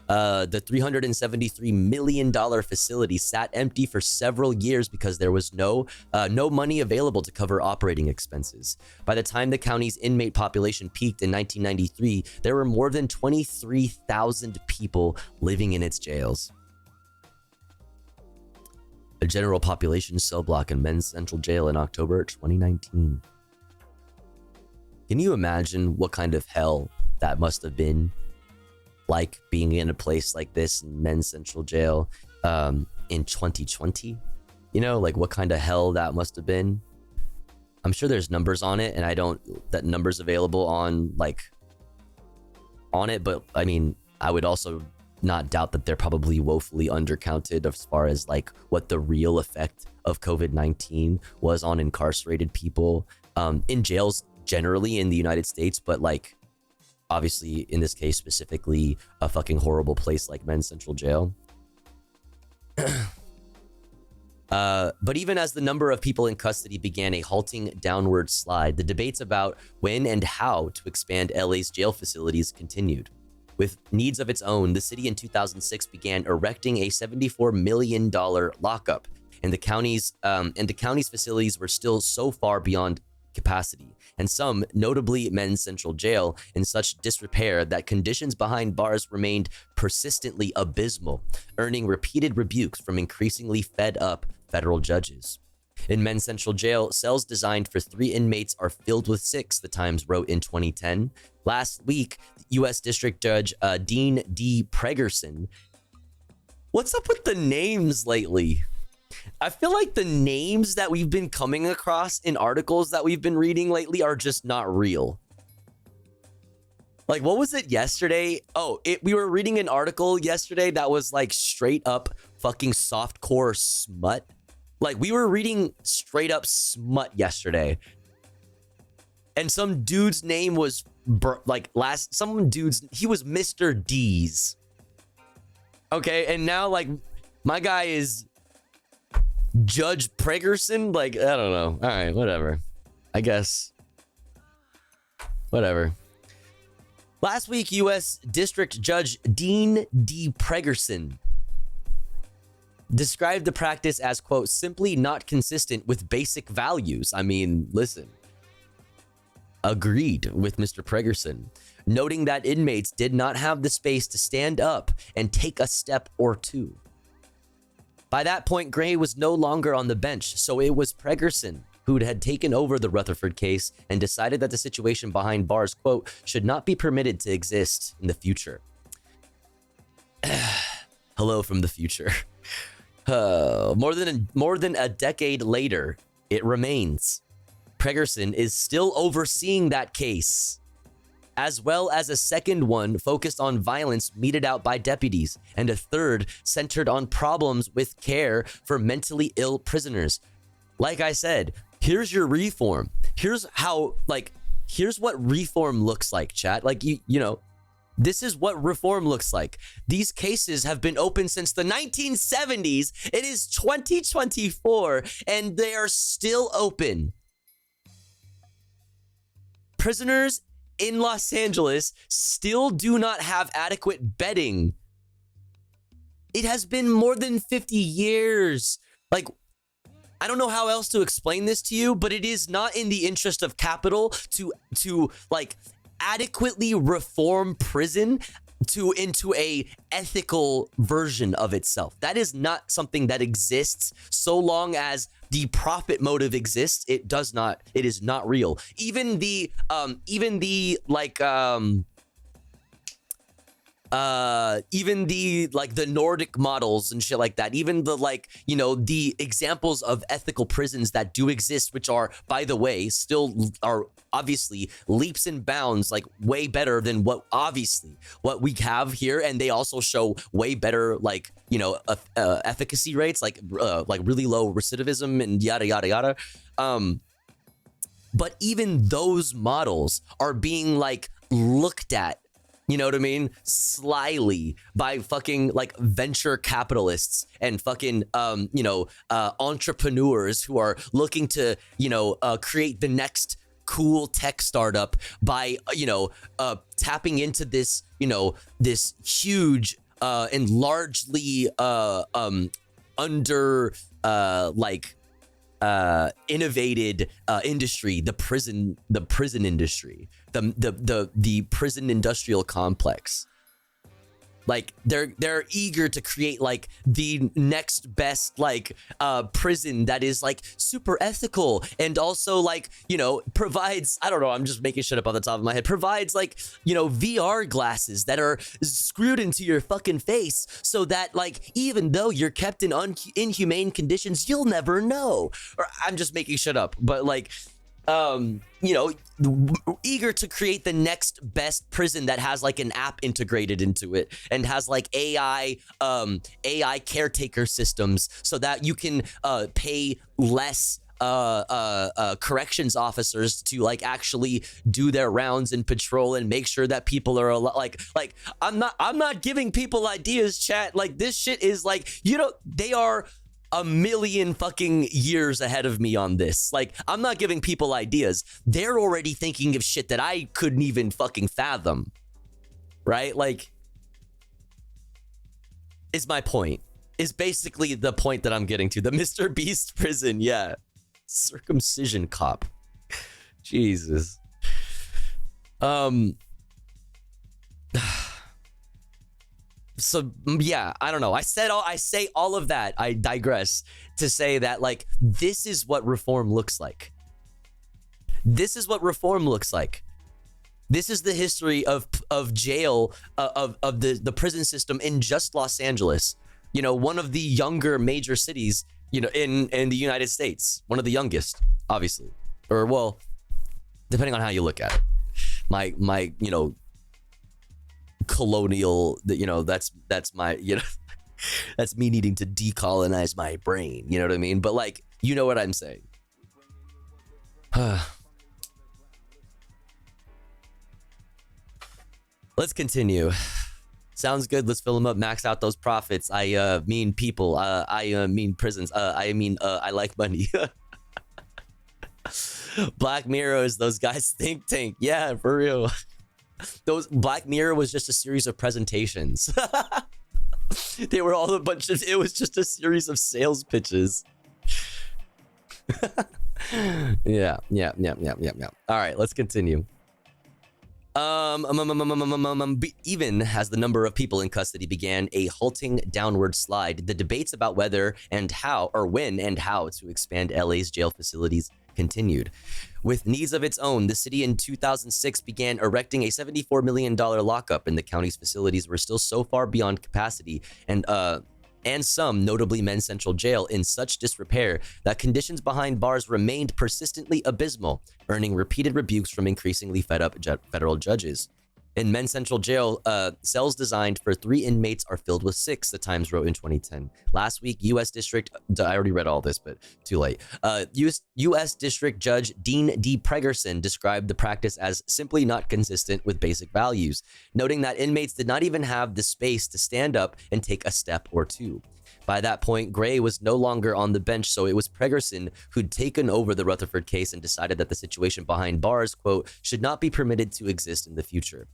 The $373 million facility sat empty for several years because there was no money available to cover operating expenses. By the time the county's inmate population peaked in 1993, there were more than 23,000 people living in its jails. A general population cell block in Men's Central Jail in October 2019. Can you imagine what kind of hell that must have been like being in a place like this in Men's Central Jail in 2020? You know, like what kind of hell that must have been. I'm sure there's numbers on it, and that numbers available on it, but I mean, I would also not doubt that they're probably woefully undercounted as far as like what the real effect of COVID-19 was on incarcerated people in jails generally in the United States, but like obviously in this case specifically a fucking horrible place like Men's Central Jail. But even as the number of people in custody began a halting downward slide, the debates about when and how to expand LA's jail facilities continued. With needs of its own, the city in 2006 began erecting a $74 million lockup, and the county's facilities were still so far beyond capacity, and some, notably Men's Central Jail, in such disrepair that conditions behind bars remained persistently abysmal, earning repeated rebukes from increasingly fed-up federal judges. In Men's Central Jail, cells designed for 3 inmates are filled with 6, the Times wrote in 2010. Last week, U.S. District Judge Dean D. Pregerson. What's up with the names lately? I feel like the names that we've been coming across in articles that we've been reading lately are just not real. Like, what was it yesterday? Oh, we were reading an article yesterday that was like straight up fucking softcore smut. Like, we were reading straight up smut yesterday. And some dude's name was he was Mr. D's. Okay, and now like my guy is Judge Pregerson. Like, I don't know. All right, whatever. I guess. Whatever. Last week, U.S. District Judge Dean D. Pregerson described the practice as, quote, simply not consistent with basic values. I mean, listen. Agreed with Mr. Pregerson, noting that inmates did not have the space to stand up and take a step or two. By that point, Gray was no longer on the bench, so it was Pregerson who had taken over the Rutherford case and decided that the situation behind bars, quote, should not be permitted to exist in the future. Hello from the future. More than a decade later, it remains. Pregerson is still overseeing that case, as well as a second one focused on violence meted out by deputies, and a third centered on problems with care for mentally ill prisoners. Like I said, here's your reform. Here's what reform looks like, chat. Like, you know, this is what reform looks like. These cases have been open since the 1970s. It is 2024, and they are still open. Prisoners in Los Angeles still do not have adequate bedding. It has been more than 50 years. Like, I don't know how else to explain this to you, but it is not in the interest of capital to like adequately reform prison into a ethical version of itself. That is not something that exists so long as the profit motive exists. It is not real. Even the Nordic models and shit like that, even the, like, you know, the examples of ethical prisons that do exist, which are, by the way, still are obviously leaps and bounds, like way better than what we have here. And they also show way better, like, you know, efficacy rates, like really low recidivism and yada, yada, yada. But even those models are being like looked at, you know what I mean, slyly by fucking like venture capitalists and fucking entrepreneurs who are looking to, you know, create the next cool tech startup by tapping into this, you know, this huge and largely innovated industry, the prison industry, the prison industrial complex. Like they're eager to create like the next best like prison that is like super ethical and also like, you know, provides, I don't know, I'm just making shit up on the top of my head, provides like, you know, VR glasses that are screwed into your fucking face so that like even though you're kept in inhumane conditions, you'll never know. Or I'm just making shit up, but like you know, eager to create the next best prison that has like an app integrated into it and has like AI caretaker systems so that you can pay less corrections officers to like actually do their rounds and patrol and make sure that people are like I'm not giving people ideas, chat. Like this shit is like, you know, they are a million fucking years ahead of me on this. Like, I'm not giving people ideas. They're already thinking of shit that I couldn't even fucking fathom. Right? Like, is my point. Is basically the point that I'm getting to. The Mr. Beast prison, yeah. Circumcision cop. Jesus. So yeah, I don't know. I say all of that. I digress to say that like this is what reform looks like. This is what reform looks like. This is the history of jail of the prison system in just Los Angeles. You know, one of the younger major cities, you know, in the United States. One of the youngest, obviously. Or well, depending on how you look at it. My you know, colonial, you know, that's my, you know, that's me needing to decolonize my brain, you know what I mean? But like, you know what I'm saying. Let's continue. Sounds good. Let's fill them up. Max out those profits. I mean people. I mean prisons. I like money. Black Mirror is those guys think tank. Yeah, for real. Those Black Mirror was just a series of presentations. They were all a bunch of, it was just a series of sales pitches. Yeah. All right, let's continue. Even as the number of people in custody began a halting downward slide, the debates about whether and how, or when and how to expand LA's jail facilities continued. With needs of its own, the city in 2006 began erecting a $74 million lockup, and the county's facilities were still so far beyond capacity, and some, notably Men's Central Jail, in such disrepair that conditions behind bars remained persistently abysmal, earning repeated rebukes from increasingly fed-up federal judges. In Men's Central Jail, cells designed for 3 inmates are filled with 6, the Times wrote in 2010. Last week, U.S. District... I already read all this, but too late. U.S. District Judge Dean D. Pregerson described the practice as simply not consistent with basic values, noting that inmates did not even have the space to stand up and take a step or two. By that point, Gray was no longer on the bench, so it was Pregerson who'd taken over the Rutherford case and decided that the situation behind bars, quote, should not be permitted to exist in the future.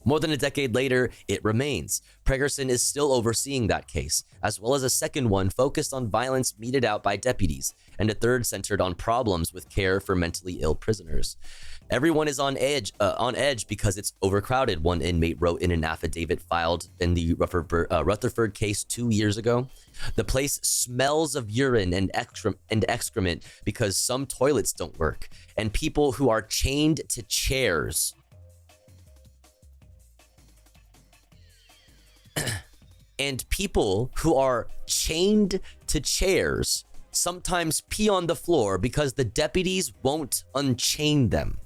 More than a decade later, it remains. Pregerson is still overseeing that case, as well as a second one focused on violence meted out by deputies, and a third centered on problems with care for mentally ill prisoners. Everyone is on edge because it's overcrowded, one inmate wrote in an affidavit filed in the Rutherford case 2 years ago. The place smells of urine and excrement because some toilets don't work, and people who are chained to chairs sometimes pee on the floor because the deputies won't unchain them.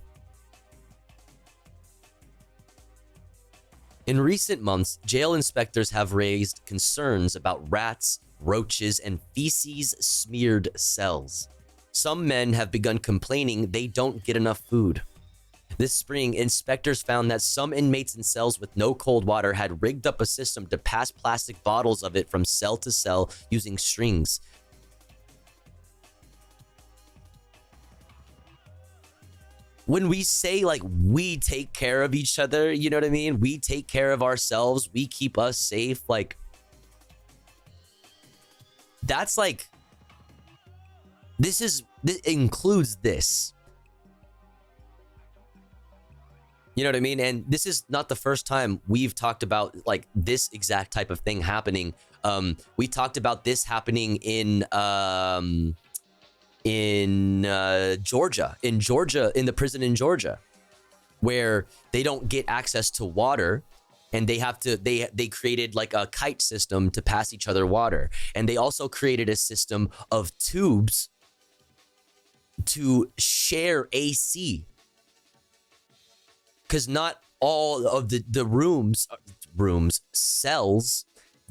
In recent months, jail inspectors have raised concerns about rats, roaches, and feces-smeared cells. Some men have begun complaining they don't get enough food. This spring, inspectors found that some inmates in cells with no cold water had rigged up a system to pass plastic bottles of it from cell to cell using strings. When we say, like, we take care of each other, you know what I mean? We take care of ourselves. We keep us safe. Like, that's like, this includes this. You know what I mean? And this is not the first time we've talked about like this exact type of thing happening. We talked about this happening in Georgia, in the prison in Georgia, where they don't get access to water, and they have to they created like a kite system to pass each other water, and they also created a system of tubes to share AC, because not all of the cells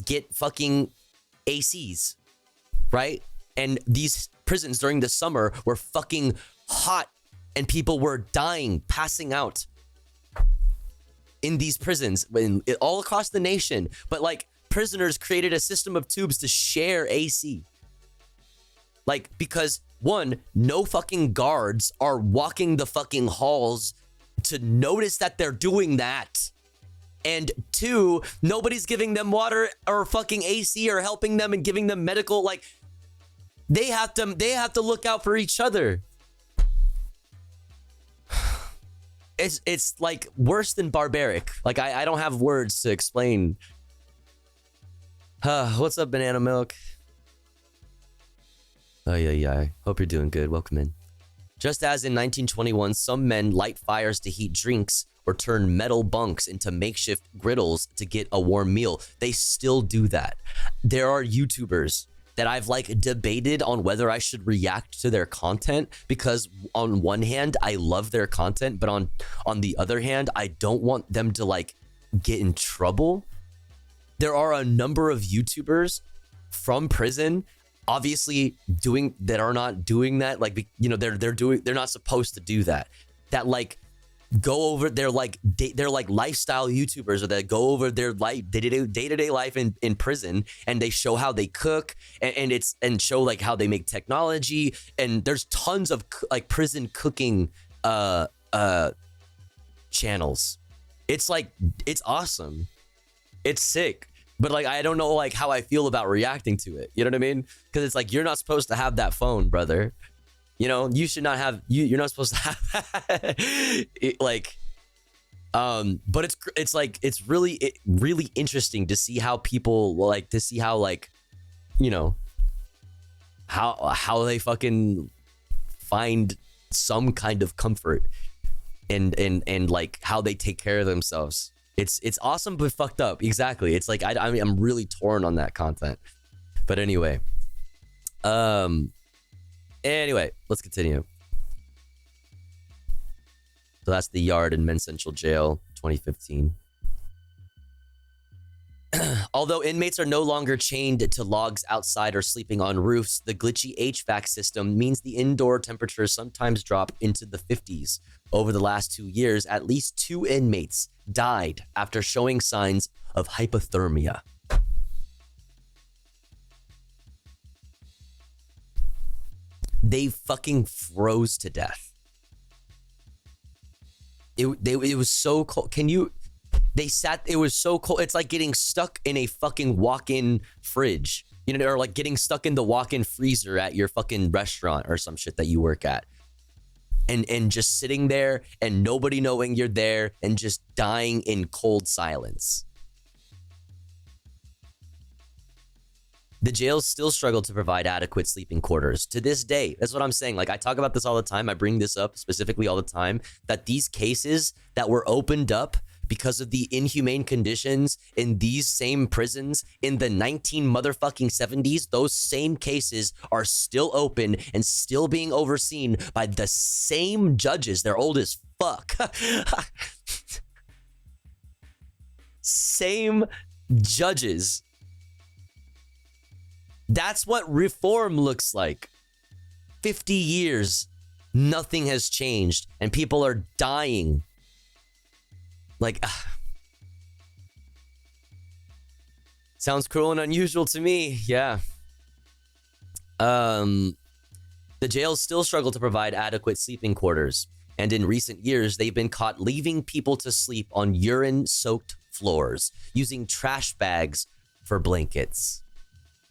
get fucking ACs, right? And these prisons during the summer were fucking hot, and people were dying, passing out in these prisons all across the nation. But like, prisoners created a system of tubes to share AC. Like, because one, no fucking guards are walking the fucking halls to notice that they're doing that. And two, nobody's giving them water or fucking AC or helping them and giving them medical, like, they have to look out for each other. It's like worse than barbaric. Like, I don't have words to explain. What's up, Banana Milk? Oh yeah. Hope you're doing good. Welcome in. Just as in 1921, some men light fires to heat drinks or turn metal bunks into makeshift griddles to get a warm meal, they still do that. There are YouTubers that I've like debated on whether I should react to their content, because on one hand, I love their content, but on the other hand, I don't want them to like get in trouble. There are a number of YouTubers from prison obviously are not doing that. Like, you know, they're not supposed to do that. That like go over they're like lifestyle YouTubers, or that go over their life day-to-day life in prison, and they show how they cook and show like how they make technology, and there's tons of like prison cooking channels. It's like, it's awesome, it's sick, but like I don't know like how I feel about reacting to it, you know what I mean? Because it's like, you're not supposed to have that phone, brother. You know, you should not have, you're not supposed to have it, like, but it's like, it's really interesting to see how people like, you know, how they fucking find some kind of comfort and like how they take care of themselves. It's awesome, but fucked up. Exactly. It's like, I mean, I'm really torn on that content, but anyway, let's continue. So that's The Yard in Men's Central Jail, 2015. Although inmates are no longer chained to logs outside or sleeping on roofs, the glitchy HVAC system means the indoor temperatures sometimes drop into the 50s. Over the last 2 years, at least 2 inmates died after showing signs of hypothermia. They fucking froze to death. It was so cold. It was so cold. It's like getting stuck in a fucking walk-in fridge, you know, or like getting stuck in the walk-in freezer at your fucking restaurant or some shit that you work at. And just sitting there and nobody knowing you're there and just dying in cold silence. The jails still struggle to provide adequate sleeping quarters to this day. That's what I'm saying. Like, I talk about this all the time. I bring this up specifically all the time, that these cases that were opened up because of the inhumane conditions in these same prisons in the 1970s, those same cases are still open and still being overseen by the same judges. They're old as fuck. Same judges. That's what reform looks like. 50 years, nothing has changed, and people are dying. Like, sounds cruel and unusual to me. Yeah. The jails still struggle to provide adequate sleeping quarters, and in recent years, they've been caught leaving people to sleep on urine-soaked floors, using trash bags for blankets.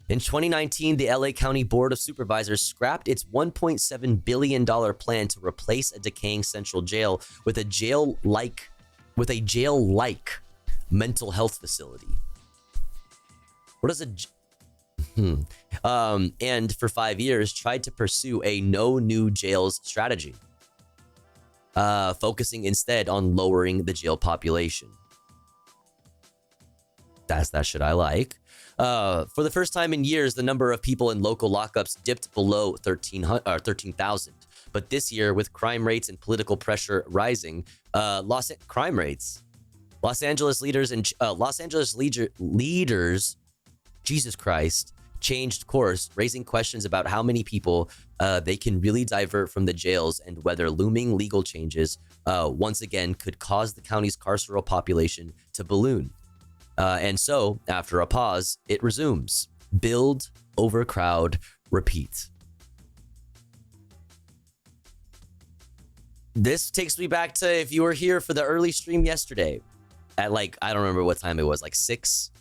In 2019, the LA County Board of Supervisors scrapped its $1.7 billion plan to replace a decaying central jail with a jail-like with a jail-like mental health facility. What is and for 5 years tried to pursue a no new jails strategy, focusing instead on lowering the jail population. That's that shit I like. For the first time in years, the number of people in local lockups dipped below 13,000. But this year, with crime rates and political pressure rising, Los Angeles leaders, Jesus Christ, changed course, raising questions about how many people they can really divert from the jails and whether looming legal changes once again could cause the county's carceral population to balloon. And so, after a pause, it resumes. Build, overcrowd, repeat. This takes me back to if you were here for the early stream yesterday at like, I don't remember what time it was, like 6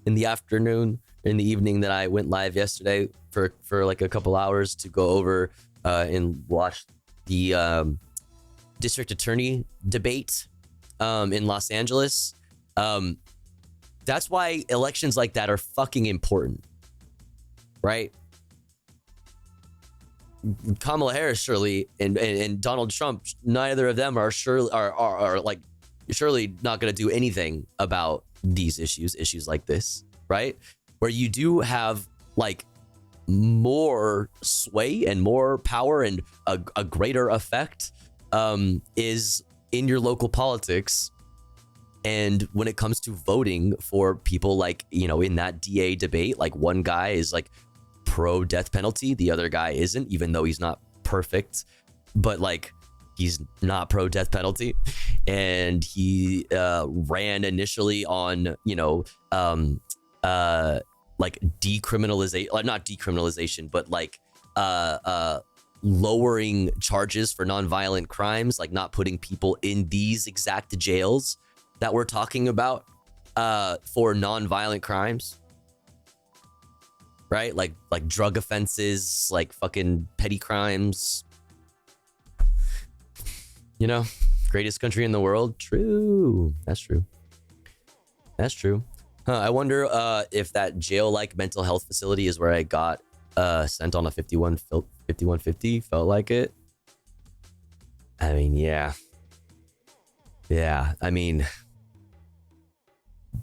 in the afternoon, in the evening that I went live yesterday for like a couple hours to go over and watch the district attorney debate in Los Angeles. That's why elections like that are fucking important, right? Kamala Harris surely and Donald Trump, neither of them are surely not going to do anything about these issues like this, right? Where you do have like more sway and more power and a greater effect is in your local politics. And when it comes to voting for people like, you know, in that DA debate, like one guy is like pro death penalty, the other guy isn't, even though he's not perfect, but like he's not pro death penalty. And he ran initially on, you know, like decriminalization, like not decriminalization, but like lowering charges for nonviolent crimes, like not putting people in these exact jails that we're talking about for nonviolent crimes, right? Like drug offenses, like fucking petty crimes. You know, greatest country in the world. True. That's true. That's true. I wonder if that jail-like mental health facility is where I got sent on a 5150. Felt like it. I mean, yeah. Yeah, I mean,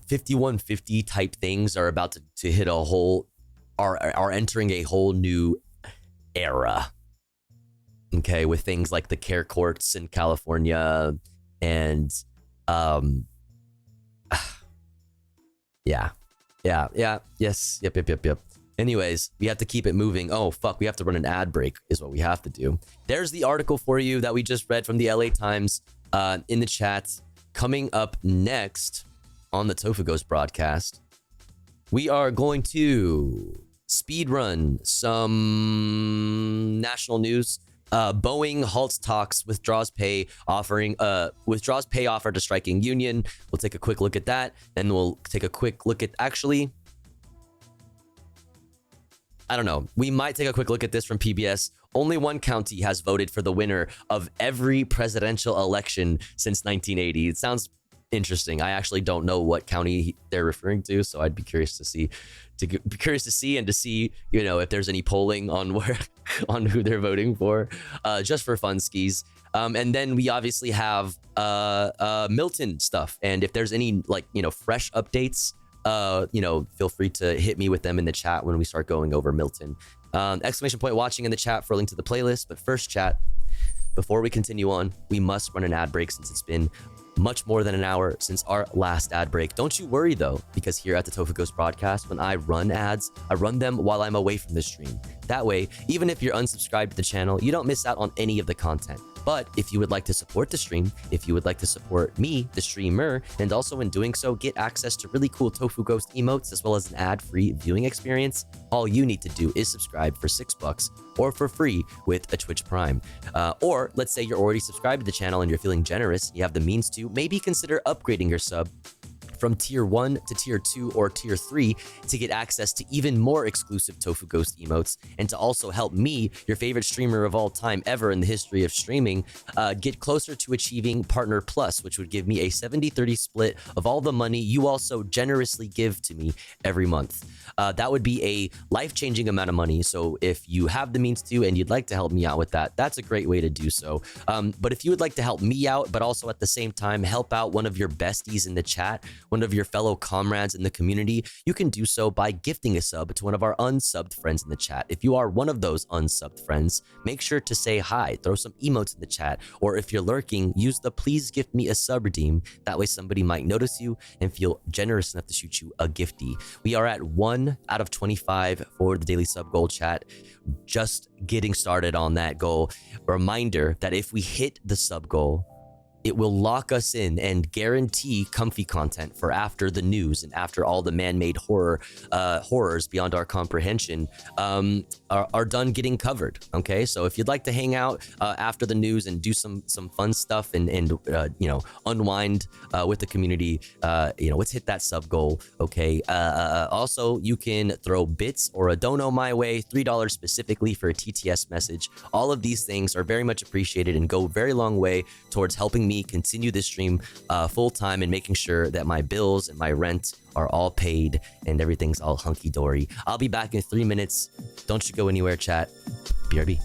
5150 type things are about to hit a whole, are entering a whole new era. Okay, with things like the care courts in California and Yep. Anyways, we have to keep it moving. Oh, fuck, we have to run an ad break is what we have to do. There's the article for you that we just read from the LA Times in the chat. Coming up next on the Tofu Ghost broadcast, we are going to speed run some national news. Boeing halts talks, withdraws pay offer to striking union. We'll take a quick look at that, and we'll take a quick look at I don't know. We might take a quick look at this from PBS. Only one county has voted for the winner of every presidential election since 1980. It sounds interesting. I actually don't know what county they're referring to, so I'd be curious to see, you know, if there's any polling on on who they're voting for, just for fun skis. And then we obviously have Milton stuff, and if there's any, like, you know, fresh updates, you know, feel free to hit me with them in the chat when we start going over Milton. Exclamation point watching in the chat for a link to the playlist. But first, chat, before we continue on, we must run an ad break since it's been much more than an hour since our last ad break. Don't you worry though, because here at the Tofu Ghost broadcast, when I run ads, I run them while I'm away from the stream. That way, even if you're unsubscribed to the channel, you don't miss out on any of the content. But if you would like to support the stream, if you would like to support me, the streamer, and also in doing so, get access to really cool Tofu Ghost emotes, as well as an ad-free viewing experience, all you need to do is subscribe for $6 or for free with a Twitch Prime. Or let's say you're already subscribed to the channel and you're feeling generous, you have the means to, maybe consider upgrading your sub from tier 1 to tier 2 or tier 3 to get access to even more exclusive Tofu Ghost emotes, and to also help me, your favorite streamer of all time ever in the history of streaming, get closer to achieving Partner Plus, which would give me a 70-30 split of all the money you also generously give to me every month. That would be a life-changing amount of money, so if you have the means to and you'd like to help me out with that, that's a great way to do so. But if you would like to help me out, but also at the same time help out one of your besties in the chat, one of your fellow comrades in the community, you can do so by gifting a sub to one of our unsubbed friends in the chat. If you are one of those unsubbed friends, make sure to say hi, throw some emotes in the chat, or if you're lurking, use the please gift me a sub redeem. That way somebody might notice you and feel generous enough to shoot you a gifty. We are at 1 out of 25 for the daily sub goal, chat. Just getting started on that goal. Reminder that if we hit the sub goal, it will lock us in and guarantee comfy content for after the news and after all the man-made horrors beyond our comprehension are done getting covered. Okay, so if you'd like to hang out after the news and do some fun stuff and you know, unwind with the community, you know, let's hit that sub goal. Okay. Also, you can throw bits or a dono my way, $3 specifically for a TTS message. All of these things are very much appreciated and go a very long way towards helping me continue this stream full time and making sure that my bills and my rent are all paid and everything's all hunky-dory. I'll be back in 3 minutes. Don't you go anywhere, chat. BRB.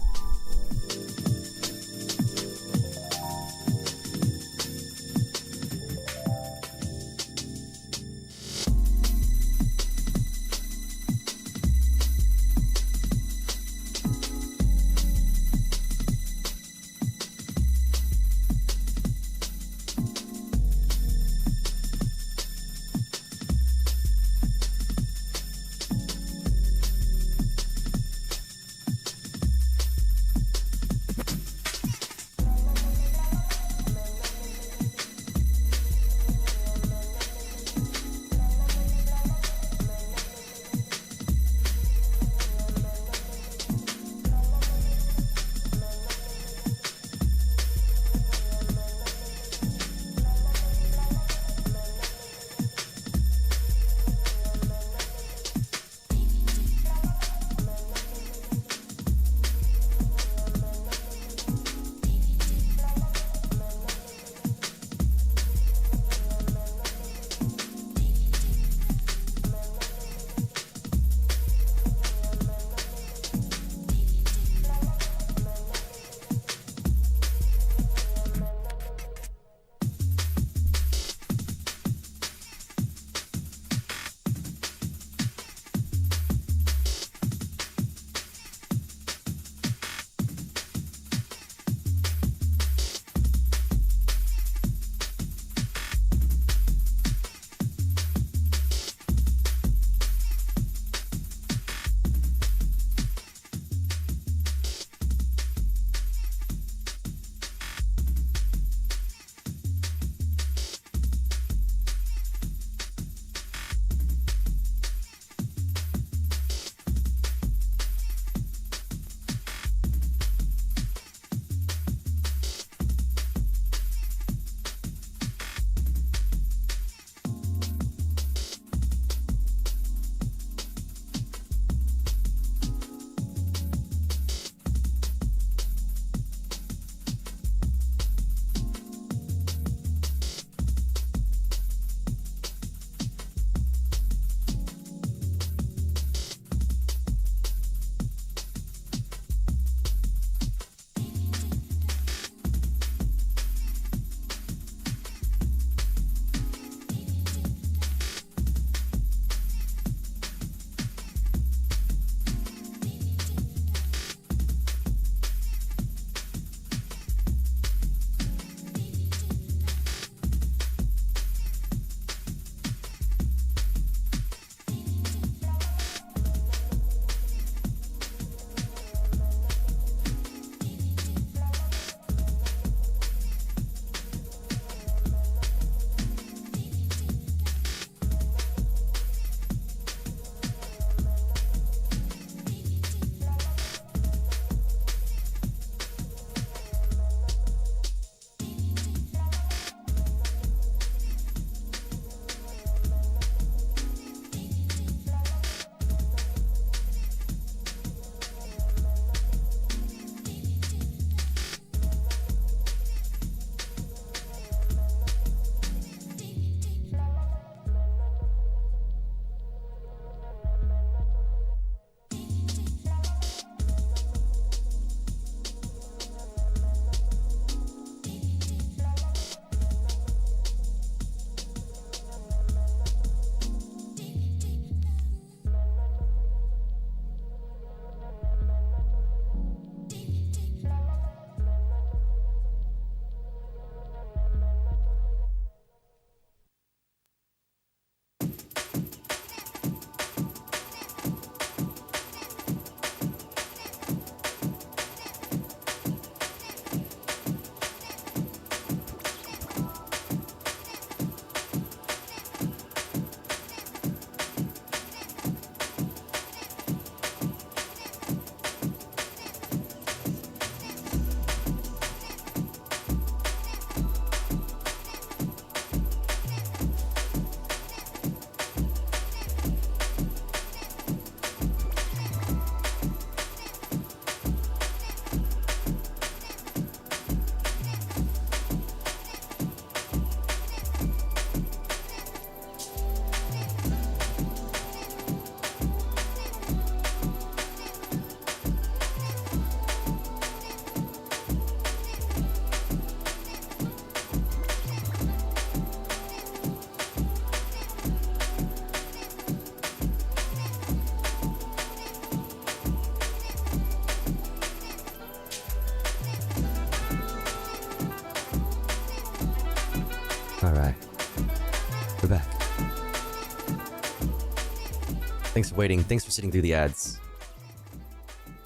Thanks for waiting. Thanks for sitting through the ads.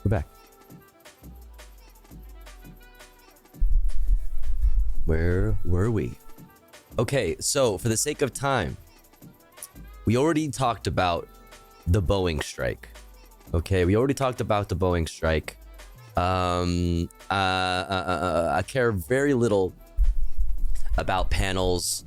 We're back. Where were we? Okay, so for the sake of time, we already talked about the Boeing strike. Okay, we already talked about the Boeing strike. I care very little about panels.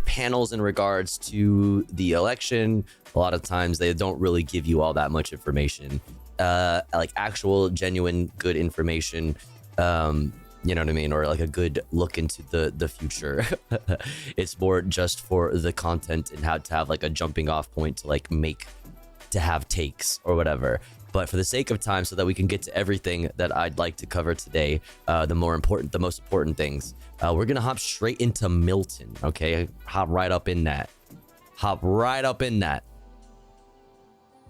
Panels in regards to the election. A lot of times they don't really give you all that much information. Like actual, genuine, good information. You know what I mean? Or like a good look into the future. It's more just for the content and how to have like a jumping off point to like to have takes or whatever. But for the sake of time, so that we can get to everything that I'd like to cover today, the most important things, we're gonna hop straight into Milton. Okay, hop right up in that.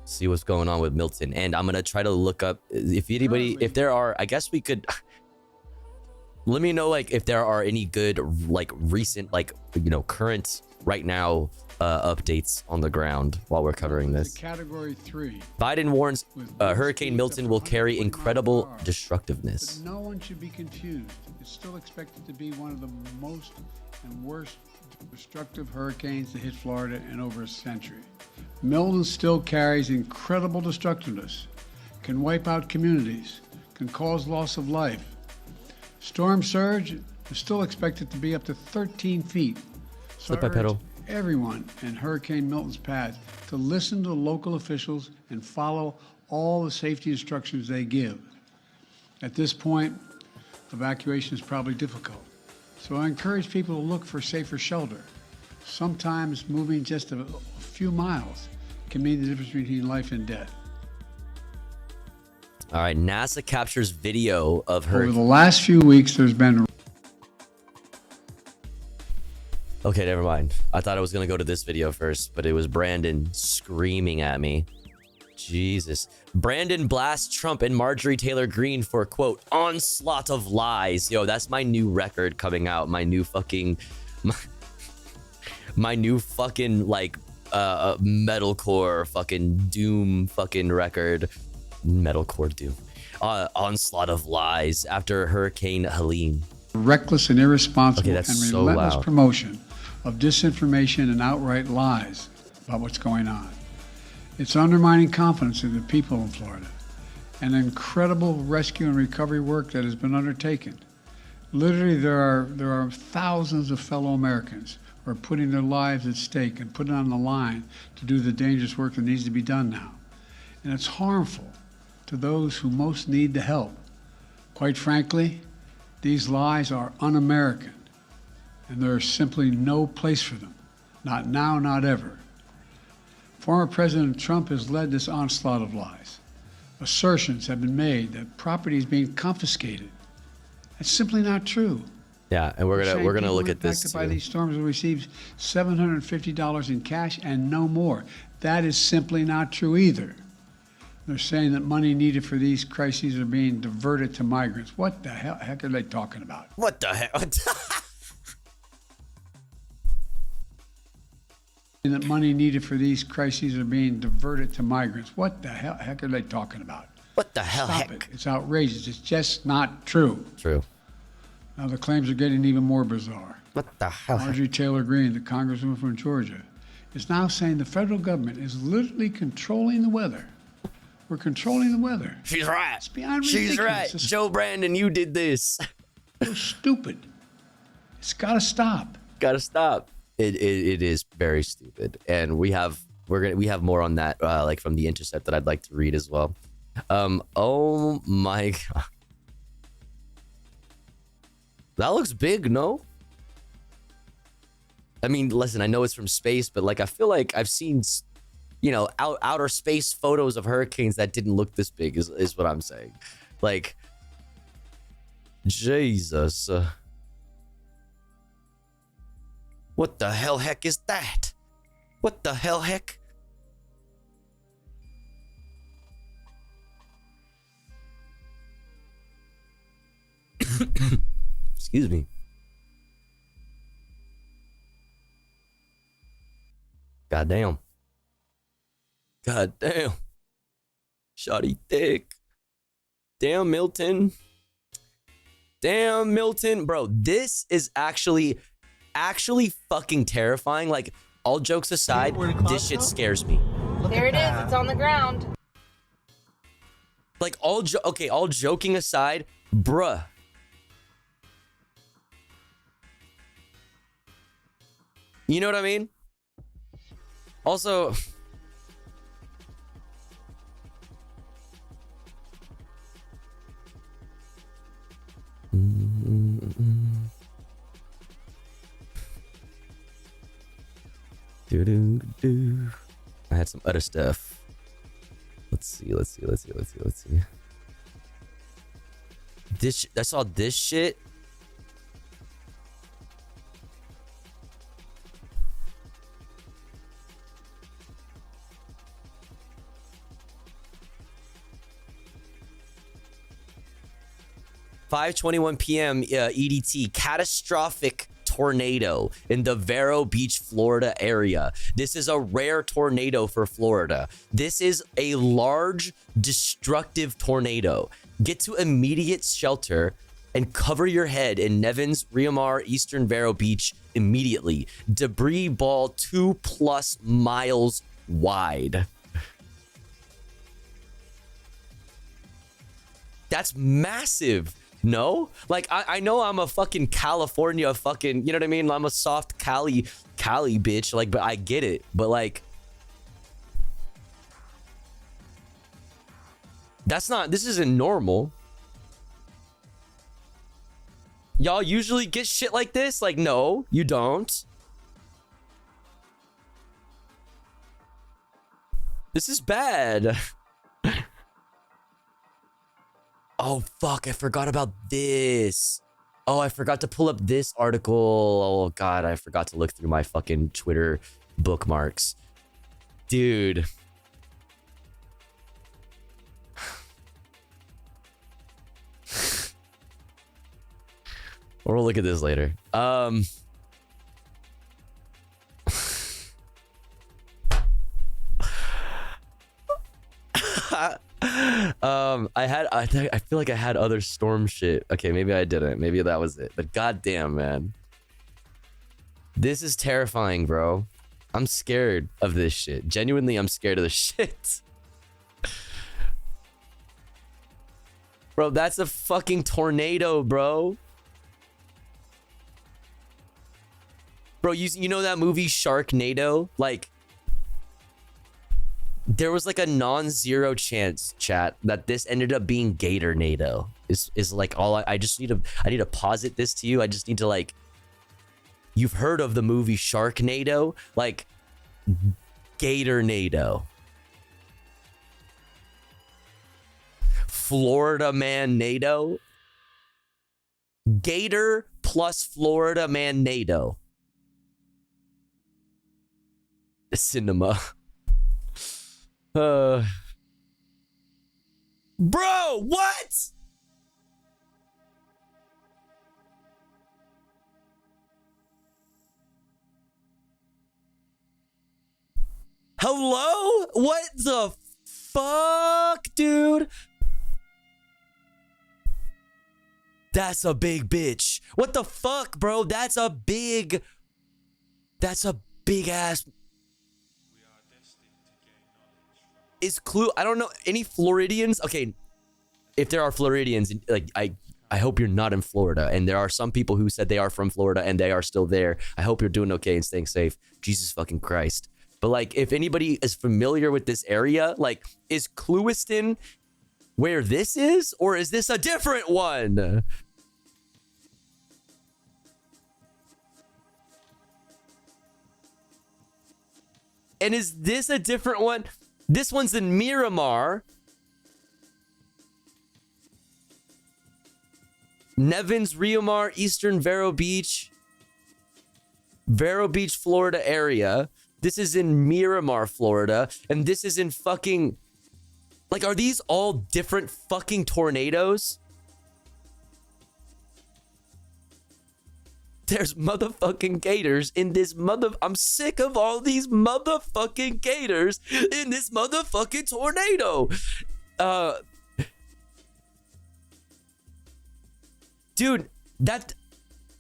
See what's going on with Milton, and I'm gonna try to look up if there are. I guess we could. Let me know like if there are any good like recent current right now updates on the ground while we're covering this. Category 3. Biden warns Hurricane Milton will carry incredible destructiveness. But no one should be confused. It's still expected to be one of the most and worst destructive hurricanes to hit Florida in over a century. Milton still carries incredible destructiveness, can wipe out communities, can cause loss of life. Storm surge is still expected to be up to 13 feet. So Flip my pedal. Everyone in Hurricane Milton's path to listen to local officials and follow all the safety instructions they give. At this point, evacuation is probably difficult. So I encourage people to look for safer shelter. Sometimes moving just a few miles can mean the difference between life and death. All right, NASA captures video of her. Over the last few weeks, there's been... Okay, never mind. I thought I was going to go to this video first, but it was Brandon screaming at me. Jesus. Brandon blasts Trump and Marjorie Taylor Greene for, quote, onslaught of lies. Yo, that's my new record coming out. My new fucking... My new fucking, like, metalcore fucking doom fucking record. Metalcore doom. Onslaught of lies after Hurricane Helene. Reckless and irresponsible and so relentless loud. promotion of disinformation and outright lies about what's going on. It's undermining confidence in the people in Florida. An incredible rescue and recovery work that has been undertaken. Literally, there are thousands of fellow Americans who are putting their lives at stake and putting on the line to do the dangerous work that needs to be done now. And it's harmful to those who most need the help. Quite frankly, these lies are un-American, and there is simply no place for them. Not now, not ever. Former President Trump has led this onslaught of lies. Assertions have been made that property is being confiscated. That's simply not true. Yeah, and we're gonna look at this impacted by these storms will receive $750 in cash and no more. That is simply not true either. They're saying that money needed for these crises are being diverted to migrants. What the heck are they talking about? What the hell? And that money needed for these crises are being diverted to migrants. What the heck are they talking about? What the hell? Stop it. It's outrageous. It's just not true. True. Now the claims are getting even more bizarre. What the hell? Marjorie Taylor Greene, the congresswoman from Georgia, is now saying the federal government is literally controlling the weather. We're controlling the weather. She's right. It's beyond ridiculous. She's right. It's Joe Brandon, you did this. so stupid. It's got to stop. Gotta stop. It is very stupid, and we have more on that like from The Intercept that I'd like to read as well. Oh my god, that looks big, no? I mean, listen, I know it's from space, but like I feel like I've seen, you know, outer space photos of hurricanes that didn't look this big. Is what I'm saying. Like, Jesus. What the hell heck is that? What the hell heck? Excuse me. Goddamn. God damn. Shawty thick. Damn, Milton. Damn, Milton. Bro, this is actually fucking terrifying. Like, all jokes aside, this shit scares me. There it is. It's on the ground. Like, all joking aside, bruh. You know what I mean? Also... I had some other stuff. Let's see. I saw this shit. (5:21 p.m. EDT). Catastrophic tornado in the Vero Beach, Florida area. This is a rare tornado for Florida. This is a large, destructive tornado. Get to immediate shelter and cover your head in Nevins, Riomar, Eastern Vero Beach immediately. Debris ball 2+ miles wide. That's massive. No? Like, I know I'm a fucking California fucking, you know what I mean? I'm a soft Cali bitch, like, but I get it. But, like, this isn't normal. Y'all usually get shit like this? Like, no, you don't. This is bad. Oh, fuck, I forgot about this. Oh, I forgot to pull up this article. Oh, God, I forgot to look through my fucking Twitter bookmarks. Dude. We'll look at this later. I feel like I had other storm shit. Okay, maybe I didn't. Maybe that was it. But goddamn, man. This is terrifying, bro. I'm scared of this shit. Genuinely, I'm scared of this shit. Bro, that's a fucking tornado, bro. Bro, you know that movie Sharknado? Like, there was like a non-zero chance, chat, that this ended up being Gatornado. Is like all I need to posit this to you. I just need to, like, you've heard of the movie Sharknado? Like, Gatornado. Florida Man NATO. Gator plus Florida Man NATO. Cinema. Bro, what? Hello? What the fuck, dude? That's a big bitch. What the fuck, bro? That's a big ass. I don't know any Floridians. Okay, if there are Floridians, like, I hope you're not in Florida. And there are some people who said they are from Florida and they are still there. I hope you're doing okay and staying safe. Jesus fucking Christ. But, like, if anybody is familiar with this area, like, is Clewiston where this is, or is this a different one? And is this a different one? This one's in Miramar. Nevins, Riomar, Eastern Vero Beach, Florida area. This is in Miramar, Florida. And this is in fucking... Like, are these all different fucking tornadoes? There's motherfucking gators in this I'm sick of all these motherfucking gators in this motherfucking tornado. Dude,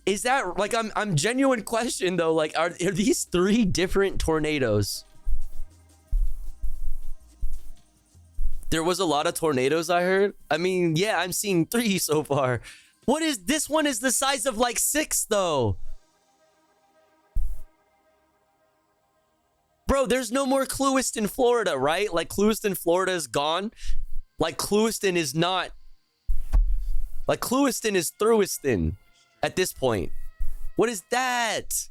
is that like I'm genuine question though, like are these 3 different tornadoes? There was a lot of tornadoes, I heard. I mean, yeah, I'm seeing 3 so far. What is this one is the size of like 6 though. Bro, there's no more Clewiston, Florida, right? Like Clewiston, Florida is gone. Like Clewiston is not. Like Clewiston is Thruiston at this point. What is that?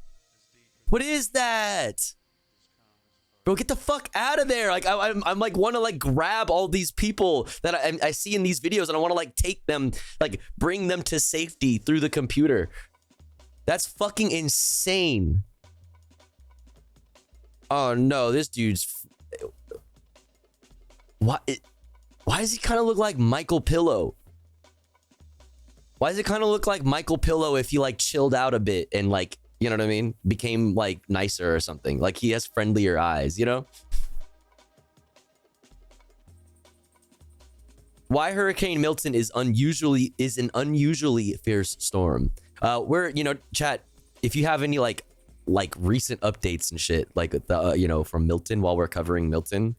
What is that? Bro, get the fuck out of there. Like I'm like want to like grab all these people that I see in these videos and I want to like take them, like bring them to safety through the computer. That's fucking insane. Oh no, this dude's why does he kind of look like Michael Pillow? Why does it kind of look like Michael Pillow if he like chilled out a bit and like, you know what I mean? Became like nicer or something. Like he has friendlier eyes, you know? Why Hurricane Milton is an unusually fierce storm. We're, you know, chat, if you have any like recent updates and shit, like the you know, from Milton while we're covering Milton,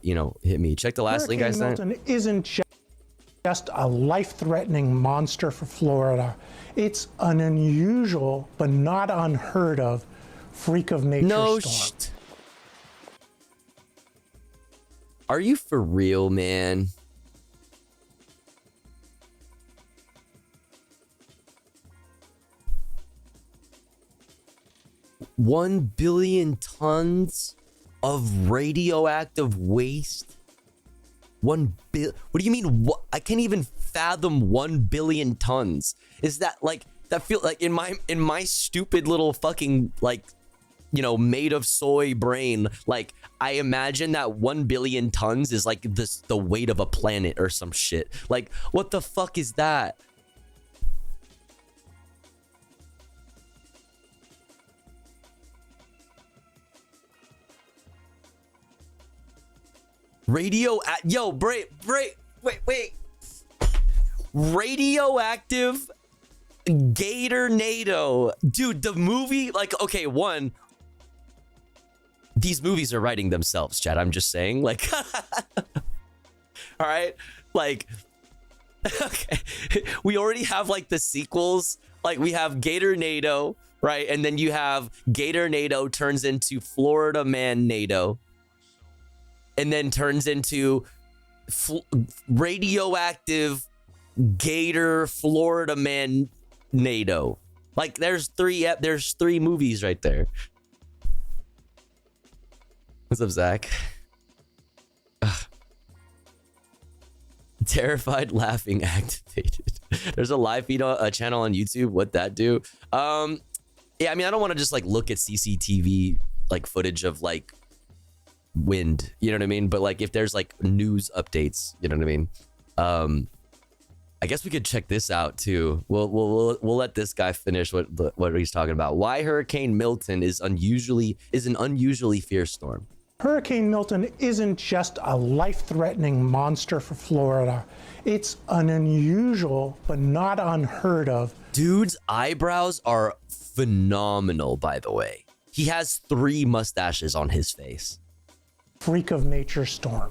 you know, hit me. Check the last link I sent. Milton isn't just a life-threatening monster for Florida. It's an unusual but not unheard of freak of nature storm. Are you for real, man? $1 billion tons of radioactive waste. What do you mean? What? I can't even fathom 1 billion tons. Is that like that? Feel like in my stupid little fucking like, you know, made of soy brain. Like I imagine that 1 billion tons is like the weight of a planet or some shit. Like what the fuck is that? Wait. Radioactive Gatornado. Dude, the movie, like, okay, one, these movies are writing themselves, chat. I'm just saying, like, all right, like, okay, we already have like the sequels. Like we have Gatornado, right? And then you have Gatornado turns into Florida Man NATO. And then turns into radioactive Gator Florida Man NATO. Like there's 3 movies right there. What's up, Zach? Ugh. Terrified laughing activated. There's a live feed on a channel on YouTube. What that do? Yeah, I mean, I don't want to just like look at CCTV like footage of like wind, you know what I mean? But like if there's like news updates, you know what I mean? I guess we could check this out too. We'll let this guy finish what he's talking about. Why Hurricane Milton is an unusually fierce storm. Hurricane Milton isn't just a life-threatening monster for Florida. It's an unusual but not unheard of. Dude's eyebrows are phenomenal, by the way. He has 3 mustaches on his face. Freak of nature storm.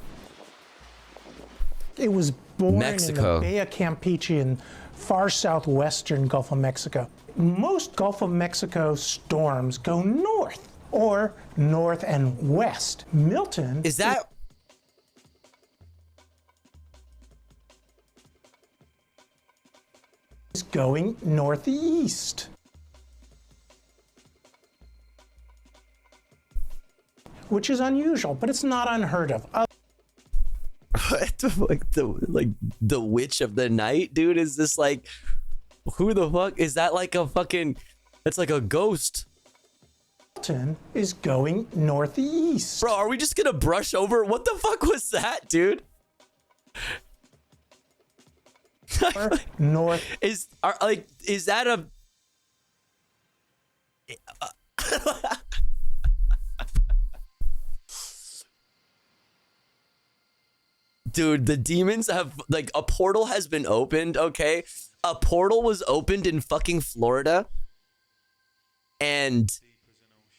It was born in the Bay of Campeche in far southwestern Gulf of Mexico. Most Gulf of Mexico storms go north or north and west. Milton is going northeast. Which is unusual, but it's not unheard of. Like the witch of the night, dude, is this like, who the fuck is that? Like a fucking, it's like a ghost. Milton is going northeast. Bro, are we just gonna brush over? What the fuck was that, dude? North is that a dude, the demons have, like, a portal has been opened, okay? A portal was opened in fucking Florida, and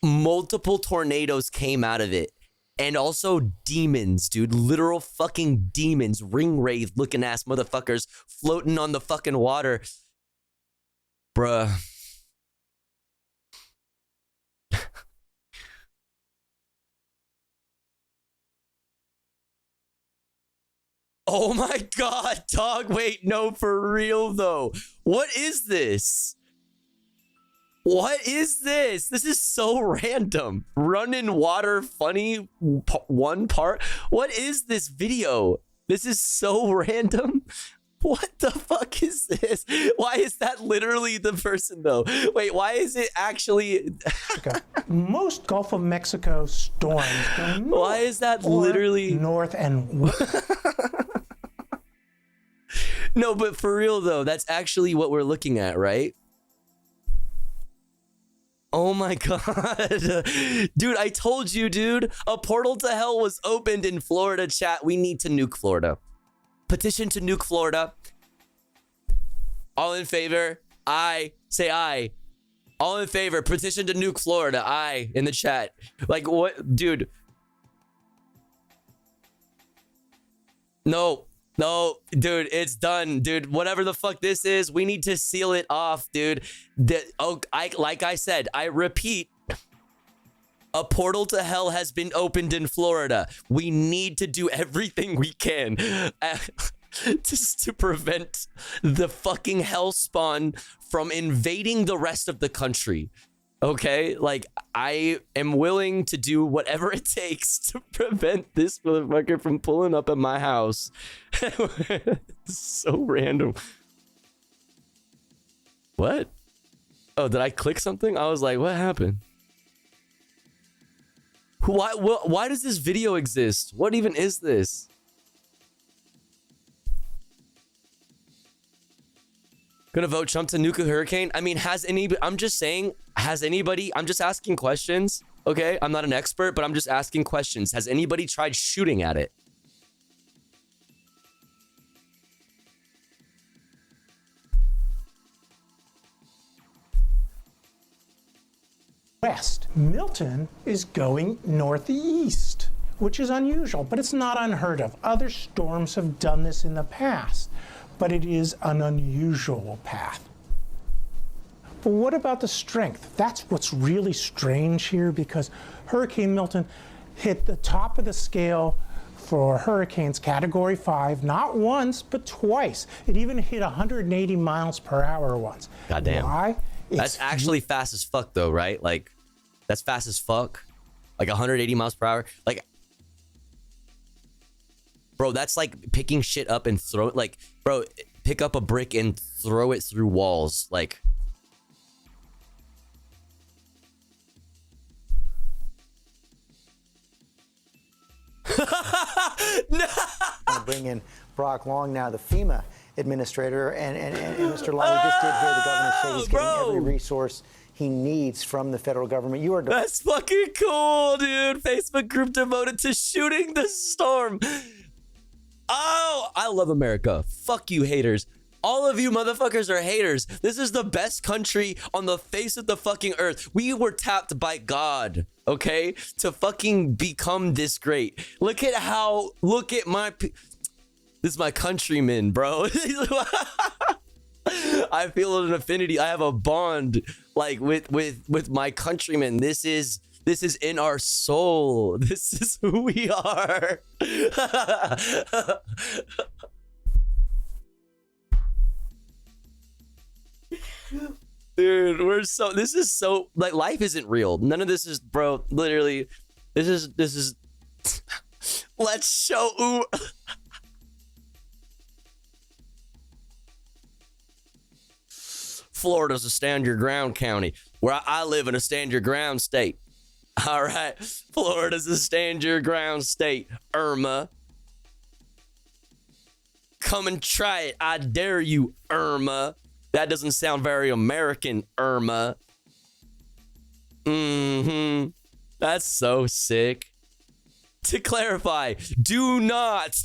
multiple tornadoes came out of it. And also demons, dude. Literal fucking demons. Ring wraith looking ass motherfuckers floating on the fucking water. Bruh. Oh my god, dog. Wait, no, for real though. What is this? What is this? This is so random. Run in water funny one part. What is this video? This is so random. What the fuck is this? Why is that literally the person though? Wait, why is it actually? Most Gulf of Mexico storms go north. Why is that literally north and west? No, but for real though, that's actually what we're looking at, right? Oh my god. Dude, I told you, dude. A portal to hell was opened in Florida, chat. We need to nuke Florida. Petition to nuke Florida. All in favor? Aye. Say aye. All in favor. Petition to nuke Florida. Aye. In the chat. Like, what? Dude. No. No, dude, it's done, dude. Whatever the fuck this is, we need to seal it off, dude. Like I said, I repeat, a portal to hell has been opened in Florida. We need to do everything we can just to prevent the fucking hell spawn from invading the rest of the country. Okay, like, I am willing to do whatever it takes to prevent this motherfucker from pulling up at my house. So random. What? Oh, did I click something? I was like, what happened? Why does this video exist? What even is this? Gonna vote Trump to nuke a hurricane? I mean, I'm just saying, I'm just asking questions, okay? I'm not an expert, but I'm just asking questions. Has anybody tried shooting at it? West. Milton is going northeast, which is unusual, but it's not unheard of. Other storms have done this in the past, but it is an unusual path. But what about the strength? That's what's really strange here, because Hurricane Milton hit the top of the scale for hurricanes category 5, not once, but twice. It even hit 180 miles per hour once. Goddamn. Why? That's actually fast as fuck though, right? Like, that's fast as fuck. Like 180 miles per hour. Like, bro, that's like picking shit up and throw it. Like, bro, pick up a brick and throw it through walls. Like, no. I'll bring in Brock Long now, the FEMA administrator, and Mr. Long, we just did hear the governor say he's getting every resource he needs from the federal government. You are that's fucking cool, dude. Facebook group devoted to shooting the storm. Oh, I love America. Fuck you, haters. All of you motherfuckers are haters. This is the best country on the face of the fucking earth. We were tapped by God, okay, to fucking become this great. Look at my, this is my countrymen, bro. I feel an affinity. I have a bond, like, with my countrymen. This is in our soul. This is who we are. Dude, this is so, like, life isn't real. None of this is, bro, literally, this is, let's show, Florida's a stand your ground county, where I live in a stand your ground state. All right, Florida's a stand your ground state, Irma. Come and try it, I dare you, Irma. That doesn't sound very American, Irma. That's so sick. To clarify, do not.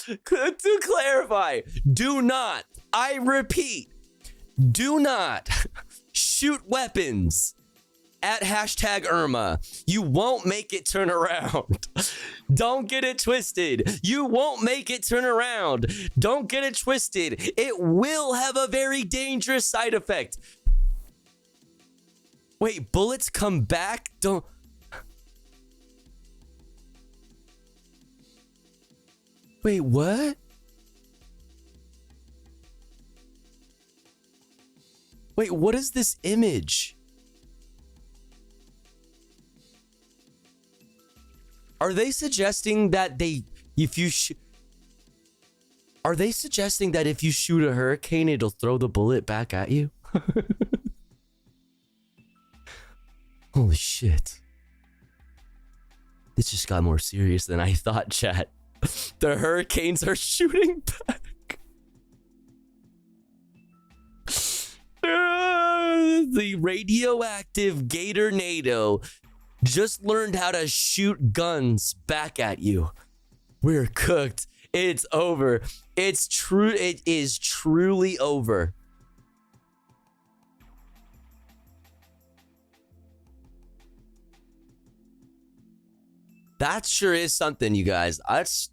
To clarify, do not. I repeat, do not shoot weapons at hashtag Irma. You won't make it turn around. Don't get it twisted. You won't make it turn around. Don't get it twisted. It will have a very dangerous side effect. Wait, bullets come back? Don't... Wait, what? Wait, what is this image? Are they suggesting that are they suggesting that if you shoot a hurricane, it'll throw the bullet back at you? Holy shit. This just got more serious than I thought, chat. The hurricanes are shooting back. The radioactive Gator NATO just learned how to shoot guns back at you. We're cooked. It's over. It's true. It is truly over. That sure is something, you guys. That's...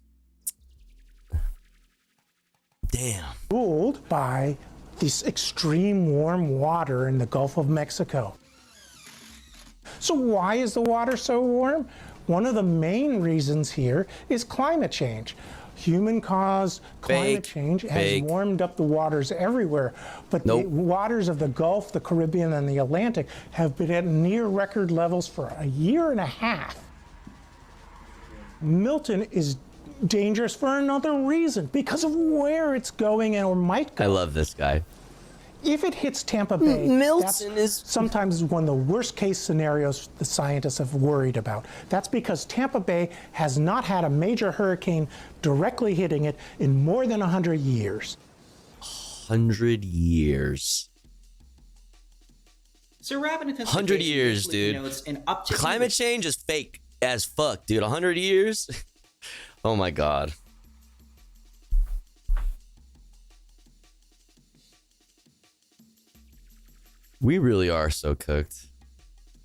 Damn. Cooled by this extreme warm water in the Gulf of Mexico. So why is the water so warm? One of the main reasons here is climate change. Human-caused climate change has warmed up the waters everywhere, but the waters of the Gulf, the Caribbean, and the Atlantic have been at near record levels for a year and a half. Milton is dangerous for another reason, because of where it's going or might go. I love this guy. If it hits Tampa Bay, Milton is sometimes one of the worst case scenarios the scientists have worried about. That's because Tampa Bay has not had a major hurricane directly hitting it in more than 100 years. 100 years. So rapid intensification. 100 years, dude. You know, it's an uptick. Climate change is fake as fuck, dude. 100 years? Oh my god. We really are so cooked.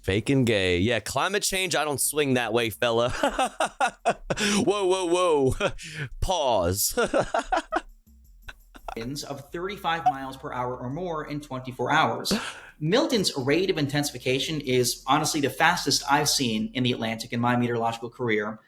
Fake and gay. Yeah, climate change, I don't swing that way, fella. Whoa, whoa, whoa. Pause. Winds of 35 miles per hour or more in 24 hours. Milton's rate of intensification is honestly the fastest I've seen in the Atlantic in my meteorological career.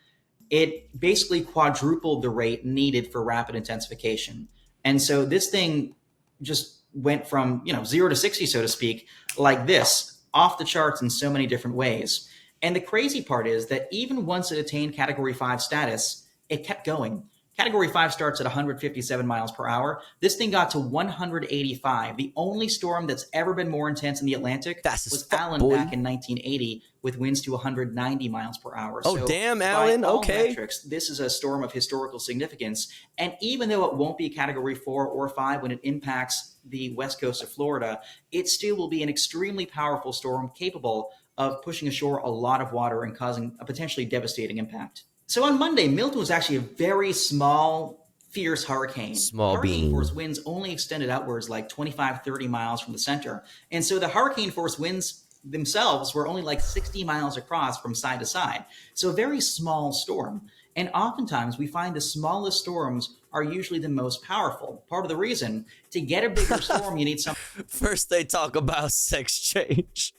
It basically quadrupled the rate needed for rapid intensification. And so this thing just went from, 0 to 60, so to speak, like this, off the charts in so many different ways. And the crazy part is that even once it attained Category 5 status, it kept going. Category 5 starts at 157 miles per hour. This thing got to 185. The only storm that's ever been more intense in the Atlantic was Allen back in 1980 with winds to 190 miles per hour. Oh, so damn, Allen. by all Okay. metrics, this is a storm of historical significance. And even though it won't be Category 4 or 5 when it impacts the west coast of Florida, it still will be an extremely powerful storm capable of pushing ashore a lot of water and causing a potentially devastating impact. So on Monday, Milton was actually a very small, fierce hurricane. Hurricane force winds only extended outwards like 25, 30 miles from the center. And so the hurricane force winds themselves were only like 60 miles across from side to side. So a very small storm. And oftentimes we find the smallest storms are usually the most powerful. Part of the reason, to get a bigger storm, you need something. First they talk about sex change.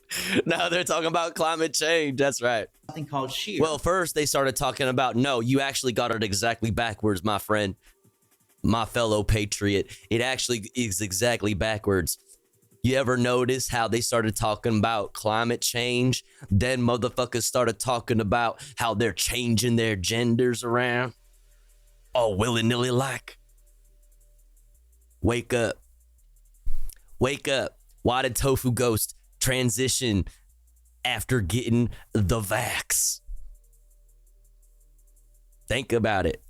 Now they're talking about climate change. That's right. Something called shear. Well, first they started talking about, no, you actually got it exactly backwards, my friend. My fellow patriot. It actually is exactly backwards. You ever notice how they started talking about climate change? Then motherfuckers started talking about how they're changing their genders around. All willy-nilly like. Wake up. Wake up. Why did Tofu Ghost transition after getting the vax? Think about it.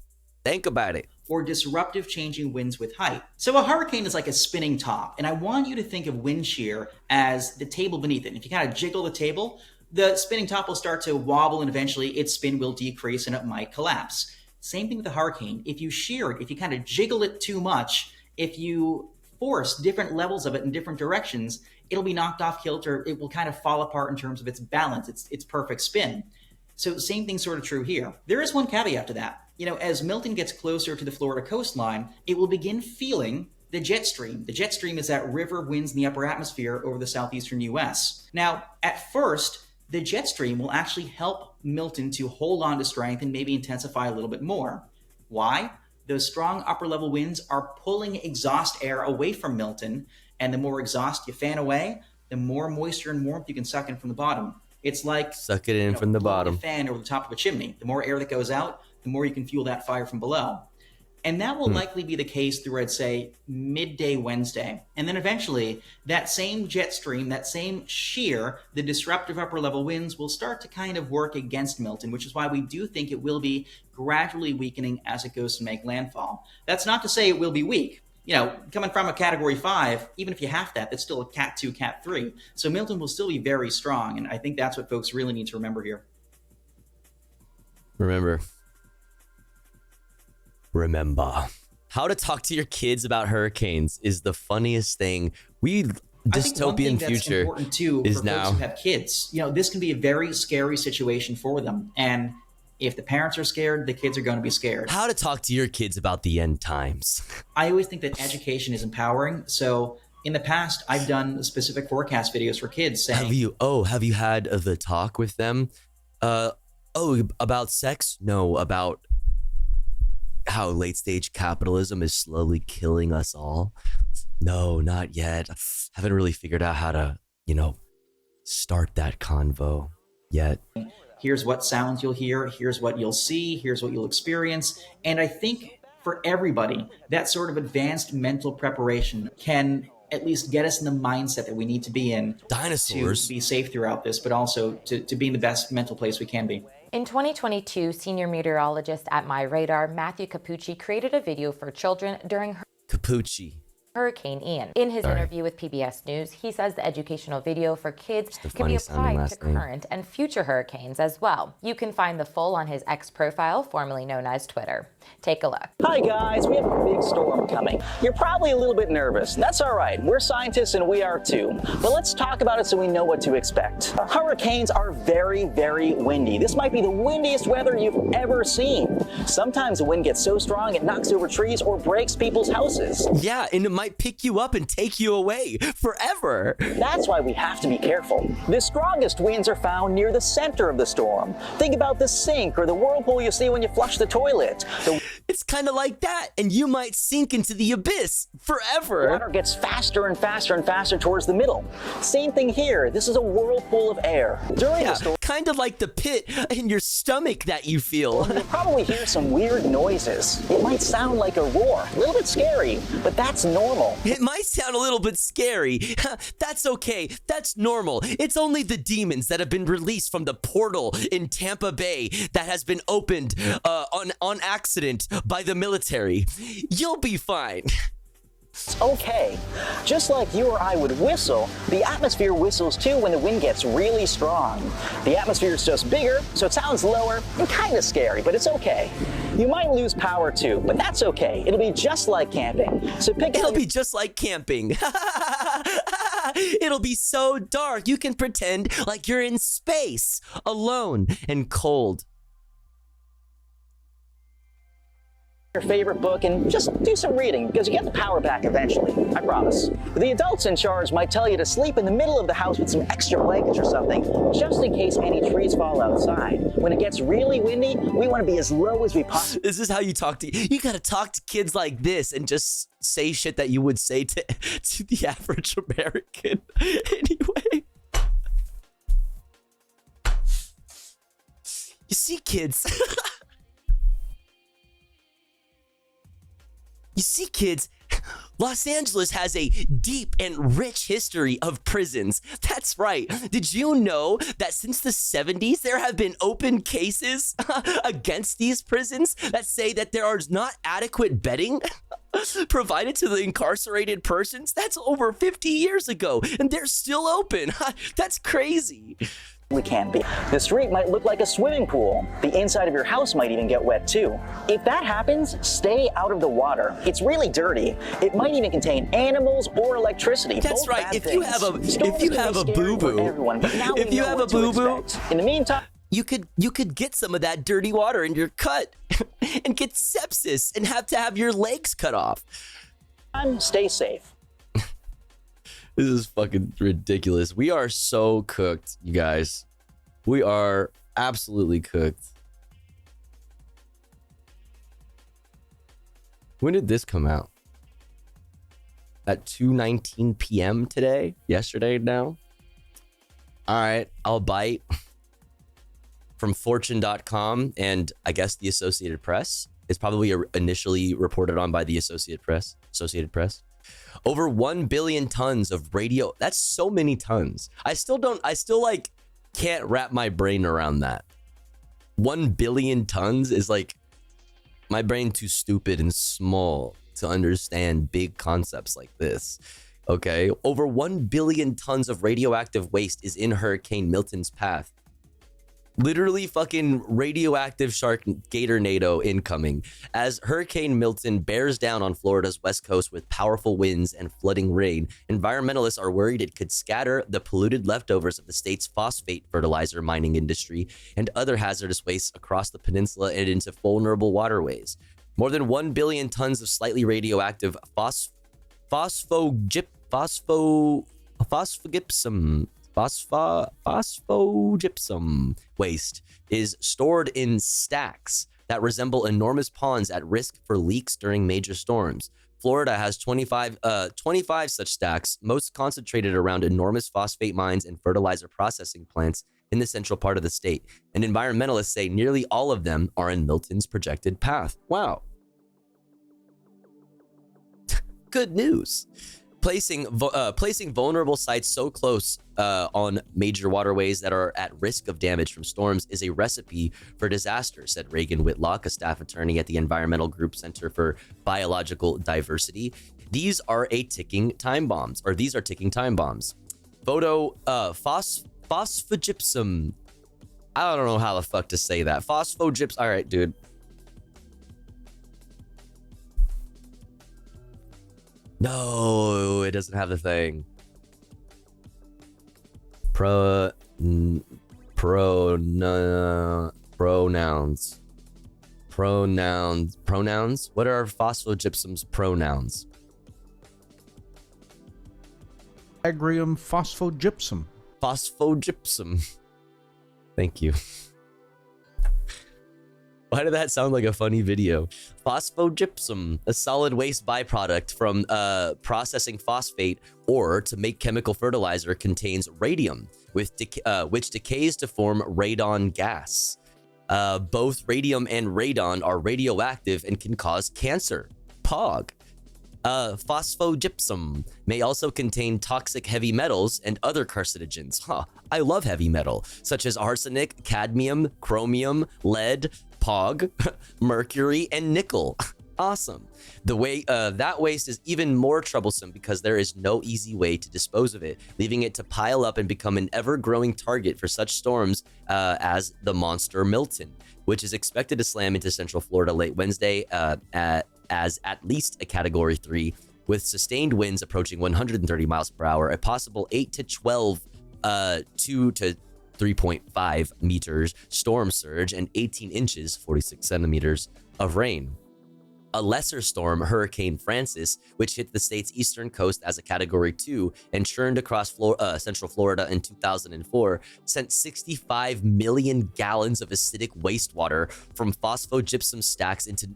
Think about it. Or disruptive changing winds with height. So a hurricane is like a spinning top, and I want you to think of wind shear as the table beneath it. And if you kind of jiggle the table, the spinning top will start to wobble and eventually its spin will decrease and it might collapse. Same thing with the hurricane. If you shear it, if you kind of jiggle it too much, if you force different levels of it in different directions, it'll be knocked off kilter. It will kind of fall apart in terms of its balance, its perfect spin. So same thing sort of true here. There is one caveat to that. As Milton gets closer to the Florida coastline, it will begin feeling the jet stream. The jet stream is that river winds in the upper atmosphere over the southeastern U.S. Now, at first, the jet stream will actually help Milton to hold on to strength and maybe intensify a little bit more. Why? Those strong upper level winds are pulling exhaust air away from Milton, and the more exhaust you fan away, the more moisture and warmth you can suck in from the bottom. It's like suck it in from the bottom. A fan over the top of a chimney. The more air that goes out, the more you can fuel that fire from below. And that will likely be the case through, I'd say, midday Wednesday. And then eventually, that same jet stream, that same shear, the disruptive upper level winds will start to kind of work against Milton, which is why we do think it will be gradually weakening as it goes to make landfall. That's not to say it will be weak. Coming from a Category 5, even if you half that, that's still a Cat 2, Cat 3. So Milton will still be very strong, and I think that's what folks really need to remember here. Remember. How to talk to your kids about hurricanes is the funniest thing. Dystopian future that's important too is for now. Folks who have kids. This can be a very scary situation for them, and if the parents are scared, the kids are going to be scared. How to talk to your kids about the end times. I always think that education is empowering. So in the past, I've done specific forecast videos for kids saying, have you had the talk with them? About sex? No, about how late stage capitalism is slowly killing us all. No, not yet. Haven't really figured out how to, start that convo yet. Here's what sounds you'll hear. Here's what you'll see. Here's what you'll experience. And I think for everybody, that sort of advanced mental preparation can at least get us in the mindset that we need to be in. Dinosaurs. To be safe throughout this, but also to be in the best mental place we can be. In 2022, senior meteorologist at MyRadar, Matthew Capucci, created a video for children during Hurricane Ian. In his interview with PBS News, he says the educational video for kids can be applied to current and future hurricanes as well. You can find the full on his X profile, formerly known as Twitter. Take a look. Hi guys, we have a big storm coming. You're probably a little bit nervous. That's all right. We're scientists and we are too. But let's talk about it so we know what to expect. Hurricanes are very, very windy. This might be the windiest weather you've ever seen. Sometimes the wind gets so strong it knocks over trees or breaks people's houses. Yeah, and it might pick you up and take you away forever. That's why we have to be careful. The strongest winds are found near the center of the storm. Think about the sink or the whirlpool you see when you flush the toilet. It's kind of like that, and you might sink into the abyss forever. Water gets faster and faster and faster towards the middle. Same thing here. This is a whirlpool of air. During the storm, kind of like the pit in your stomach that you feel. You'll probably hear some weird noises. It might sound like a roar, a little bit scary, but that's normal. It might sound a little bit scary. That's okay. That's normal. It's only the demons that have been released from the portal in Tampa Bay that has been opened on accident by the military. You'll be fine. It's okay. Just like you or I would whistle, the atmosphere whistles too when the wind gets really strong. The atmosphere is just bigger, so it sounds lower and kind of scary, but it's okay. You might lose power too, but that's okay. It'll be just like camping. So It'll be just like camping. It'll be so dark you can pretend like you're in space, alone and cold. Your favorite book and just do some reading because you get the power back eventually, I promise. The adults in charge might tell you to sleep in the middle of the house with some extra blankets or something, just in case any trees fall outside. When it gets really windy, we want to be as low as we possibly. This is how you talk to you gotta talk to kids like this and just say shit that you would say to the average American anyway. You see, kids. You see, kids, Los Angeles has a deep and rich history of prisons. That's right. Did you know that since the 70s, there have been open cases against these prisons that say that there is not adequate bedding provided to the incarcerated persons? That's over 50 years ago, and they're still open. That's crazy. can be. The street might look like a swimming pool. The inside of your house might even get wet too. If that happens, stay out of the water. It's really dirty. It might even contain animals or electricity. That's right. If you have a boo-boo, in the meantime, you could get some of that dirty water in your cut and get sepsis and have to have your legs cut off. Stay safe. This is fucking ridiculous. We are so cooked, you guys. We are absolutely cooked. When did this come out? At 2:19 p.m. today? Yesterday now? All right, I'll bite. From Fortune.com and I guess the Associated Press. It's probably initially reported on by the Associated Press. Over 1 billion tons of radio. That's so many tons. I still like can't wrap my brain around that. 1 billion tons is like my brain too stupid and small to understand big concepts like this. Okay, over 1 billion tons of radioactive waste is in Hurricane Milton's path. Literally fucking radioactive shark gatornado incoming. As Hurricane Milton bears down on Florida's west coast with powerful winds and flooding rain, environmentalists are worried it could scatter the polluted leftovers of the state's phosphate fertilizer mining industry and other hazardous wastes across the peninsula and into vulnerable waterways. More than 1 billion tons of slightly radioactive phosphogypsum waste is stored in stacks that resemble enormous ponds at risk for leaks during major storms. Florida has 25 such stacks, most concentrated around enormous phosphate mines and fertilizer processing plants in the central part of the state. And environmentalists say nearly all of them are in Milton's projected path. Wow. Good news. Placing vulnerable sites so close on major waterways that are at risk of damage from storms is a recipe for disaster, said Reagan Whitlock, a staff attorney at the Environmental Group Center for Biological Diversity. These are ticking time bombs. Phosphogypsum. I don't know how the fuck to say that. Phosphogypsum. All right, dude. No, it doesn't have the thing. Pronouns. What are phosphogypsum's pronouns? Agrium phosphogypsum. Phosphogypsum. Thank you. Why did that sound like a funny video? Phosphogypsum, a solid waste byproduct from processing phosphate or to make chemical fertilizer, contains radium, which decays to form radon gas. Both radium and radon are radioactive and can cause cancer. POG. Phosphogypsum may also contain toxic heavy metals and other carcinogens. I love heavy metal, such as arsenic, cadmium, chromium, lead, POG, mercury, and nickel. Awesome. That waste is even more troublesome because there is no easy way to dispose of it, leaving it to pile up and become an ever-growing target for such storms as the monster Milton, which is expected to slam into central Florida late Wednesday as at least a Category 3, with sustained winds approaching 130 miles per hour, a possible 8 to 12, 2 to 3.5 meters storm surge, and 18 inches, 46 centimeters of rain. A lesser storm, Hurricane Francis, which hit the state's eastern coast as a Category 2 and churned across central Florida in 2004, sent 65 million gallons of acidic wastewater from phosphogypsum stacks into...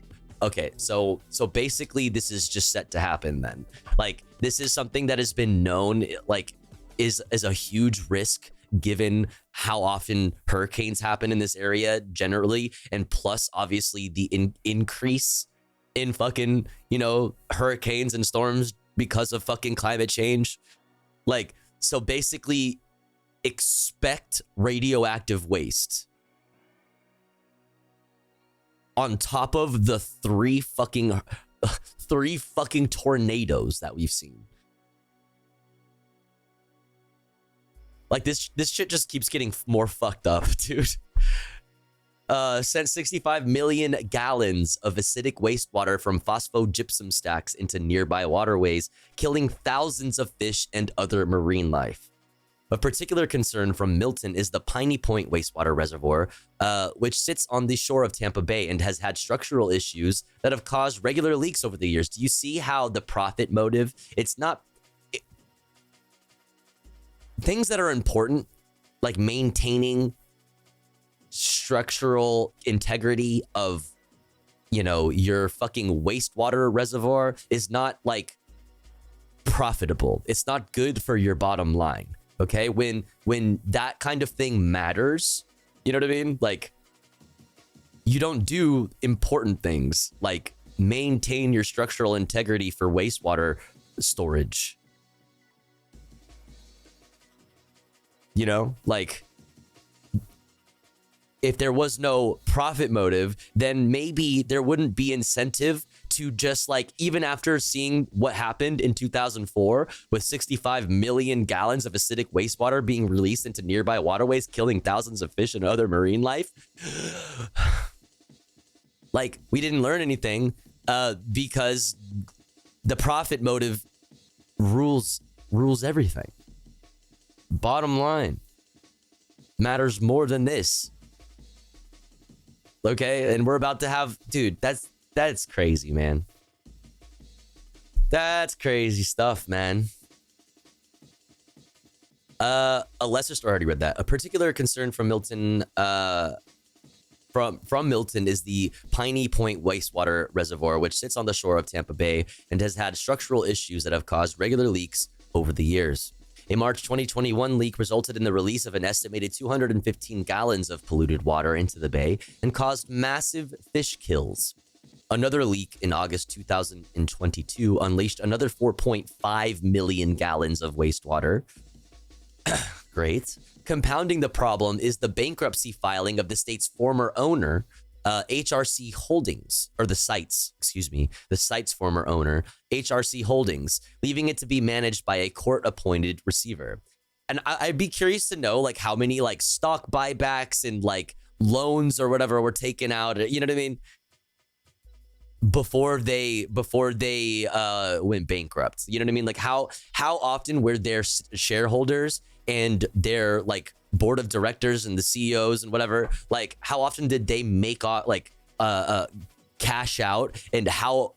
Okay, so basically this is just set to happen then. Like, this is something that has been known, like, is a huge risk given how often hurricanes happen in this area generally, and plus obviously the increase in fucking, hurricanes and storms because of fucking climate change. Like, so basically expect radioactive waste on top of the three fucking tornadoes that we've seen. Like this shit just keeps getting more fucked up, dude. Sent 65 million gallons of acidic wastewater from phosphogypsum stacks into nearby waterways, killing thousands of fish and other marine life. Of particular concern from Milton is the Piney Point wastewater reservoir, which sits on the shore of Tampa Bay and has had structural issues that have caused regular leaks over the years. Do you see how the profit motive, it's not... things that are important, like maintaining structural integrity of, you know, your fucking wastewater reservoir is not like profitable. It's not good for your bottom line. Okay, when that kind of thing matters, you know what I mean? Like, you don't do important things like maintain your structural integrity for wastewater storage. You know, like, if there was no profit motive, then maybe there wouldn't be incentive to just like, even after seeing what happened in 2004 with 65 million gallons of acidic wastewater being released into nearby waterways, killing thousands of fish and other marine life. Like, we didn't learn anything because the profit motive rules everything. Bottom line matters more than this. Okay, and we're about to have, dude, that's crazy, man. That's crazy stuff, man. A lesser story, I already read that. A particular concern from Milton, from Milton is the Piney Point wastewater reservoir, which sits on the shore of Tampa Bay and has had structural issues that have caused regular leaks over the years. A March 2021 leak resulted in the release of an estimated 215 gallons of polluted water into the bay and caused massive fish kills. Another leak in August 2022 unleashed another 4.5 million gallons of wastewater. Great. Compounding the problem is the bankruptcy filing of the state's former owner, HRC Holdings, or the site's former owner, HRC Holdings, leaving it to be managed by a court-appointed receiver. And I'd be curious to know, like, how many, like, stock buybacks and, like, loans or whatever were taken out, you know what I mean? Before they went bankrupt. You know what I mean? Like, how often were their shareholders and their, like, board of directors and the CEOs and whatever, like, how often did they make like cash out, and how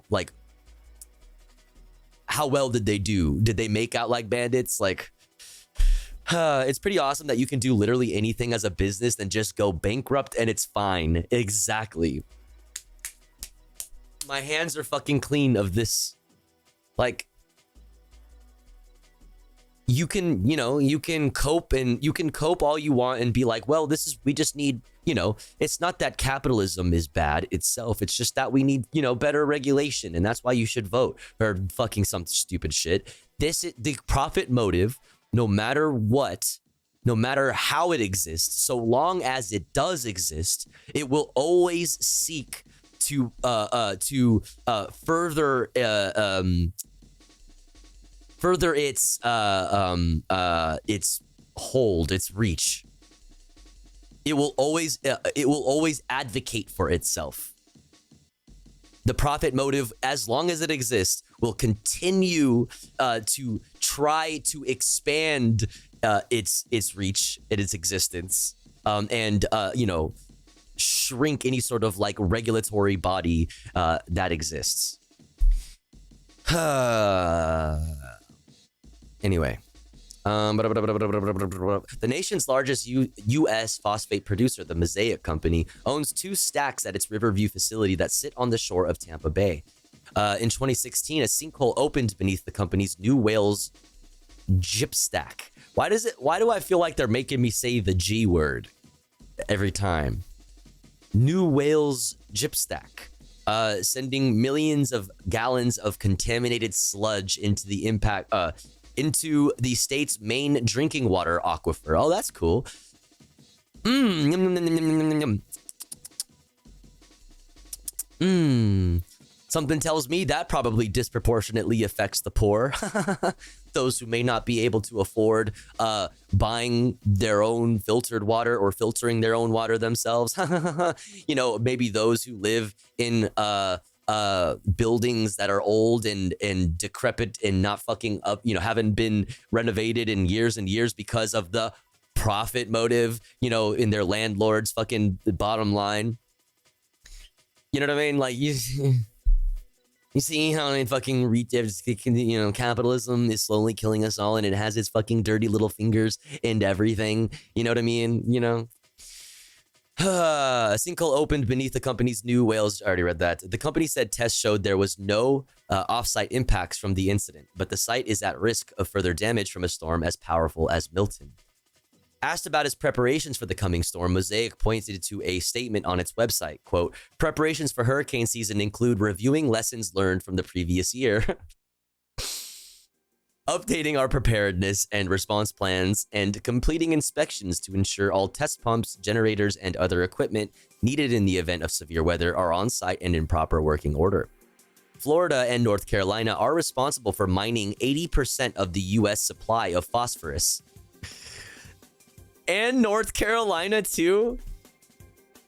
like, how well did they do? Did they make out like bandits? Like, it's pretty awesome that you can do literally anything as a business and just go bankrupt and it's fine. Exactly. My hands are fucking clean of this. Like, you can cope all you want and be like, well, we just need, it's not that capitalism is bad itself. It's just that we need, better regulation. And that's why you should vote or fucking some stupid shit. The profit motive, no matter what, no matter how it exists, so long as it does exist, it will always seek to further its hold, its reach. It will always advocate for itself. The profit motive, as long as it exists, will continue to try to expand its reach and its existence, and shrink any sort of like regulatory body that exists. Anyway, the nation's largest U.S. phosphate producer, the Mosaic Company, owns 2 stacks at its Riverview facility that sit on the shore of Tampa Bay. In 2016, a sinkhole opened beneath the company's New Wales gyp stack. Why do I feel like they're making me say the G word every time? New Wales gyp stack. Sending millions of gallons of contaminated sludge into the state's main drinking water aquifer. Oh, that's cool. Something tells me that probably disproportionately affects the poor. Those who may not be able to afford buying their own filtered water or filtering their own water themselves. You know, maybe those who live in buildings that are old and decrepit and not fucking up, you know, haven't been renovated in years and years because of the profit motive, you know, in their landlord's fucking bottom line. You know what I mean? Like, you see how fucking you know, capitalism is slowly killing us all, and it has its fucking dirty little fingers and everything. You know what I mean? You know? A sinkhole opened beneath the company's new Wales. I already read that. The company said tests showed there was no off-site impacts from the incident, but the site is at risk of further damage from a storm as powerful as Milton. Asked about its preparations for the coming storm, Mosaic pointed to a statement on its website, quote, "Preparations for hurricane season include reviewing lessons learned from the previous year, updating our preparedness and response plans, and completing inspections to ensure all test pumps, generators, and other equipment needed in the event of severe weather are on site and in proper working order." Florida and North Carolina are responsible for mining 80% of the U.S. supply of phosphorus. And North Carolina too,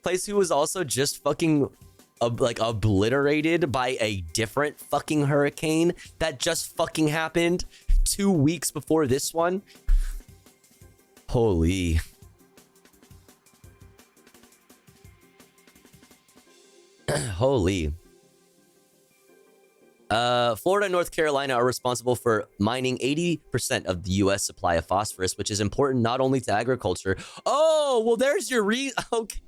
place who was also just fucking obliterated by a different fucking hurricane that just fucking happened 2 weeks before this one. Holy. Holy. Florida and North Carolina are responsible for mining 80% of the U.S. supply of phosphorus, which is important not only to agriculture. Oh, well, there's your okay.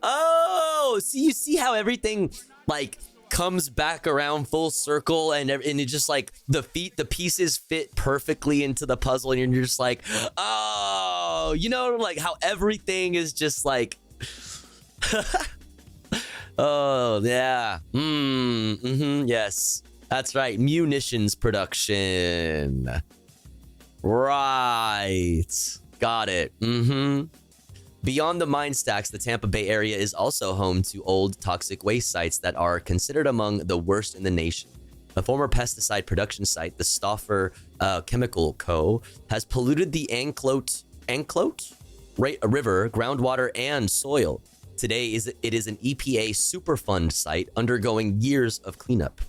Oh, see, you see how everything like comes back around full circle, and it just like the pieces fit perfectly into the puzzle, and you're just like, oh, you know, like how everything is just like. Oh, yeah. Yes, that's right. Munitions production. Right. Got it. Beyond the mine stacks, the Tampa Bay area is also home to old toxic waste sites that are considered among the worst in the nation. A former pesticide production site, the Stauffer Chemical Co., has polluted the Anclote River, groundwater, and soil. Today, it is an EPA Superfund site undergoing years of cleanup.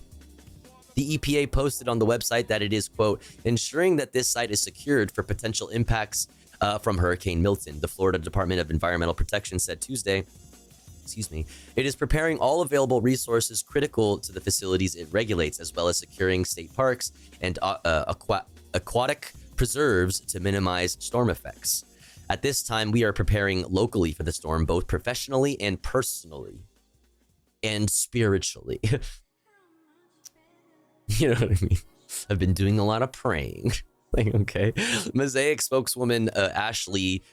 The EPA posted on the website that it is, quote, ensuring that this site is secured for potential impacts from Hurricane Milton. The Florida Department of Environmental Protection said Tuesday, it is preparing all available resources critical to the facilities it regulates, as well as securing state parks and aquatic preserves to minimize storm effects. At this time, we are preparing locally for the storm, both professionally and personally, and spiritually. You know what I mean? I've been doing a lot of praying. Like, okay. Mosaic spokeswoman Ashley,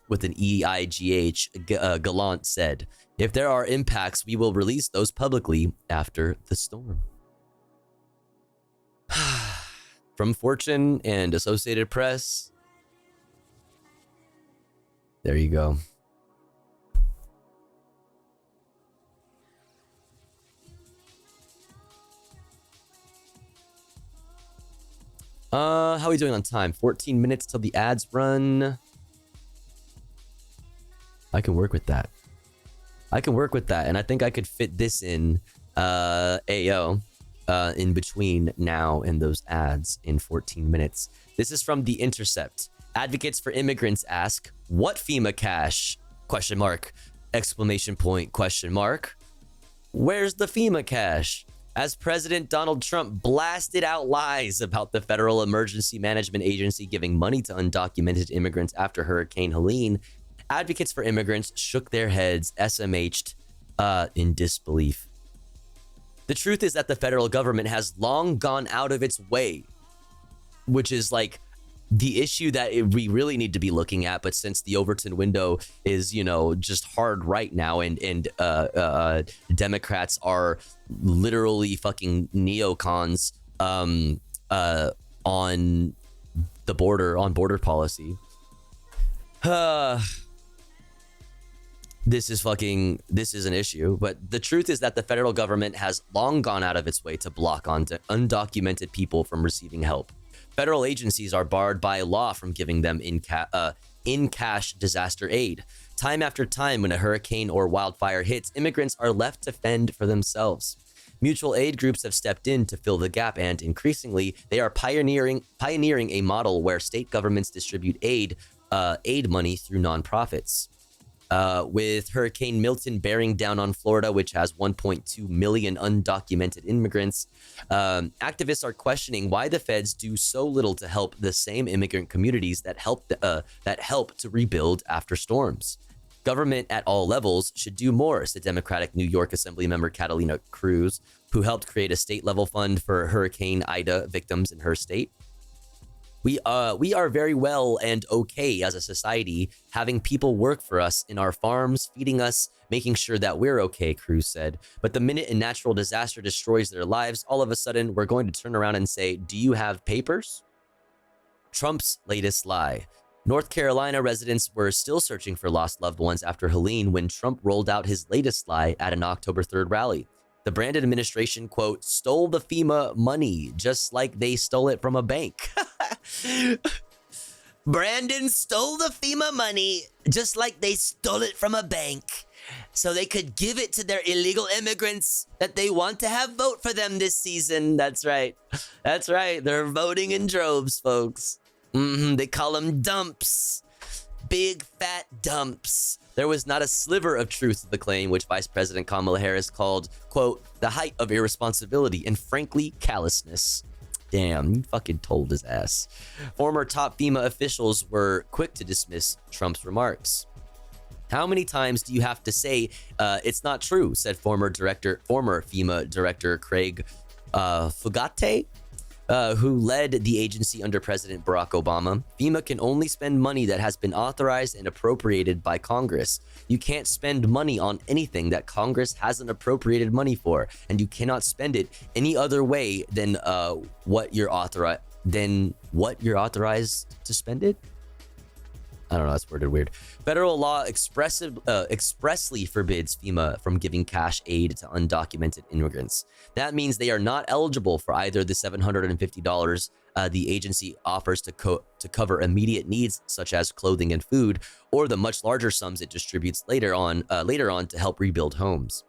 with an E-I-G-H, Gallant said, if there are impacts, we will release those publicly after the storm. From Fortune and Associated Press. There you go. How are we doing on time? 14 minutes till the ads run. I can work with that. And I think I could fit this in AO in between now and those ads in 14 minutes. This is from The Intercept. Advocates for immigrants ask, what FEMA cash? Question mark. Exclamation point. Question mark. Where's the FEMA cash? As President Donald Trump blasted out lies about the Federal Emergency Management Agency giving money to undocumented immigrants after Hurricane Helene, advocates for immigrants shook their heads, SMH'd, in disbelief. The truth is that the federal government has long gone out of its way, which is like the issue that we really need to be looking at. But since the Overton window is, you know, just hard right now, and Democrats are literally fucking neocons on the border, on border policy. this is an issue. But the truth is that the federal government has long gone out of its way to block undocumented people from receiving help. Federal agencies are barred by law from giving them in-cash disaster aid. Time after time, when a hurricane or wildfire hits, immigrants are left to fend for themselves. Mutual aid groups have stepped in to fill the gap, and increasingly, they are pioneering a model where state governments distribute aid money through nonprofits. With Hurricane Milton bearing down on Florida, which has 1.2 million undocumented immigrants, activists are questioning why the feds do so little to help the same immigrant communities that help to rebuild after storms. Government at all levels should do more, said Democratic New York Assembly member Catalina Cruz, who helped create a state-level fund for Hurricane Ida victims in her state. We are very well and okay as a society, having people work for us in our farms, feeding us, making sure that we're okay, Cruz said. But the minute a natural disaster destroys their lives, all of a sudden, we're going to turn around and say, do you have papers? Trump's latest lie. North Carolina residents were still searching for lost loved ones after Helene when Trump rolled out his latest lie at an October 3rd rally. The Brandon administration, quote, stole the FEMA money just like they stole it from a bank. Brandon stole the FEMA money just like they stole it from a bank so they could give it to their illegal immigrants that they want to have vote for them this season. That's right. That's right. They're voting in droves, folks. They call them dumps. Big fat dumps. There was not a sliver of truth to the claim, which Vice President Kamala Harris called, quote, the height of irresponsibility and frankly callousness. Damn, you fucking told his ass. Former top FEMA officials were quick to dismiss Trump's remarks. How many times do you have to say it's not true, said former FEMA director Craig Fugate, who led the agency under President Barack Obama. FEMA can only spend money that has been authorized and appropriated by Congress. You can't spend money on anything that Congress hasn't appropriated money for, and you cannot spend it any other way than what you're authorized to spend it. I don't know, that's worded weird. Federal law expressly forbids FEMA from giving cash aid to undocumented immigrants. That means they are not eligible for either the $750 the agency offers to cover immediate needs such as clothing and food, or the much larger sums it distributes later on to help rebuild homes.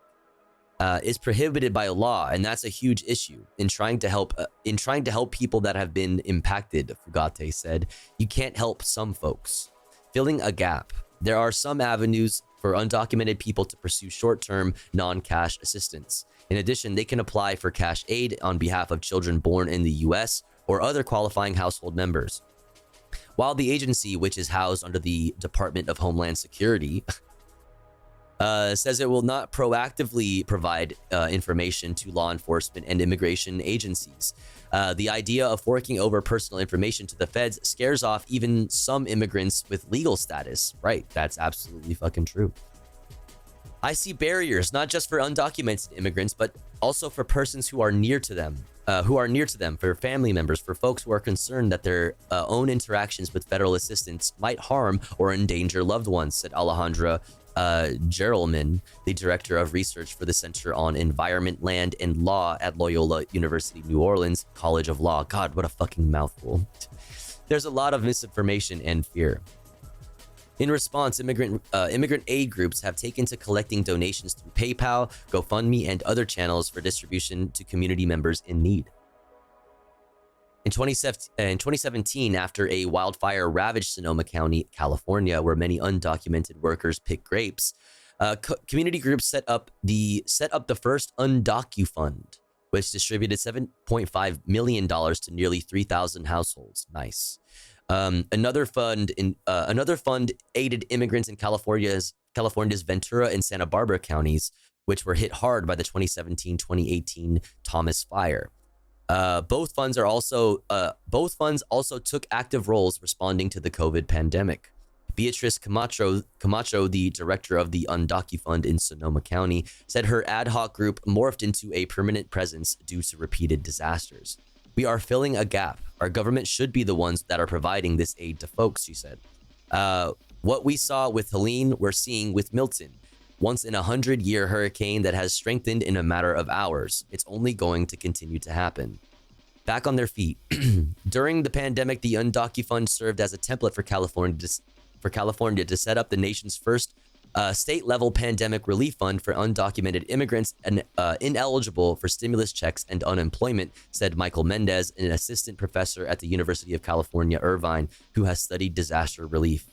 Is prohibited by law, and that's a huge issue in trying to help people that have been impacted. Fugate said, "You can't help some folks." Filling a gap. There are some avenues for undocumented people to pursue short-term, non-cash assistance. In addition, they can apply for cash aid on behalf of children born in the U.S. or other qualifying household members. While the agency, which is housed under the Department of Homeland Security, says it will not proactively provide information to law enforcement and immigration agencies. The idea of forking over personal information to the feds scares off even some immigrants with legal status. Right, that's absolutely fucking true. I see barriers, not just for undocumented immigrants, but also for persons who are near to them, for family members, for folks who are concerned that their own interactions with federal assistance might harm or endanger loved ones, said Alejandra Gerelman, the director of research for the Center on Environment, Land, and Law at Loyola University New Orleans College of Law. God, what a fucking mouthful. There's a lot of misinformation and fear. In response, immigrant aid groups have taken to collecting donations through PayPal, GoFundMe, and other channels for distribution to community members in need. In 2017, after a wildfire ravaged Sonoma County, California, where many undocumented workers pick grapes, community groups set up the first UndocuFund, which distributed $7.5 million to nearly 3,000 households. Nice. Another fund aided immigrants in California's Ventura and Santa Barbara counties, which were hit hard by the 2017-2018 Thomas Fire. Both funds also took active roles responding to the COVID pandemic. Beatrice Camacho, the director of the UndocuFund in Sonoma County, said her ad hoc group morphed into a permanent presence due to repeated disasters. We are filling a gap. Our government should be the ones that are providing this aid to folks, she said. What we saw with Helene, we're seeing with Milton. once in a 100-year hurricane that has strengthened in a matter of hours. It's only going to continue to happen. Back on their feet. During the pandemic, the UndocuFund served as a template for California to set up the nation's first state-level pandemic relief fund for undocumented immigrants and ineligible for stimulus checks and unemployment, said Michael Mendez, an assistant professor at the University of California, Irvine, who has studied disaster relief.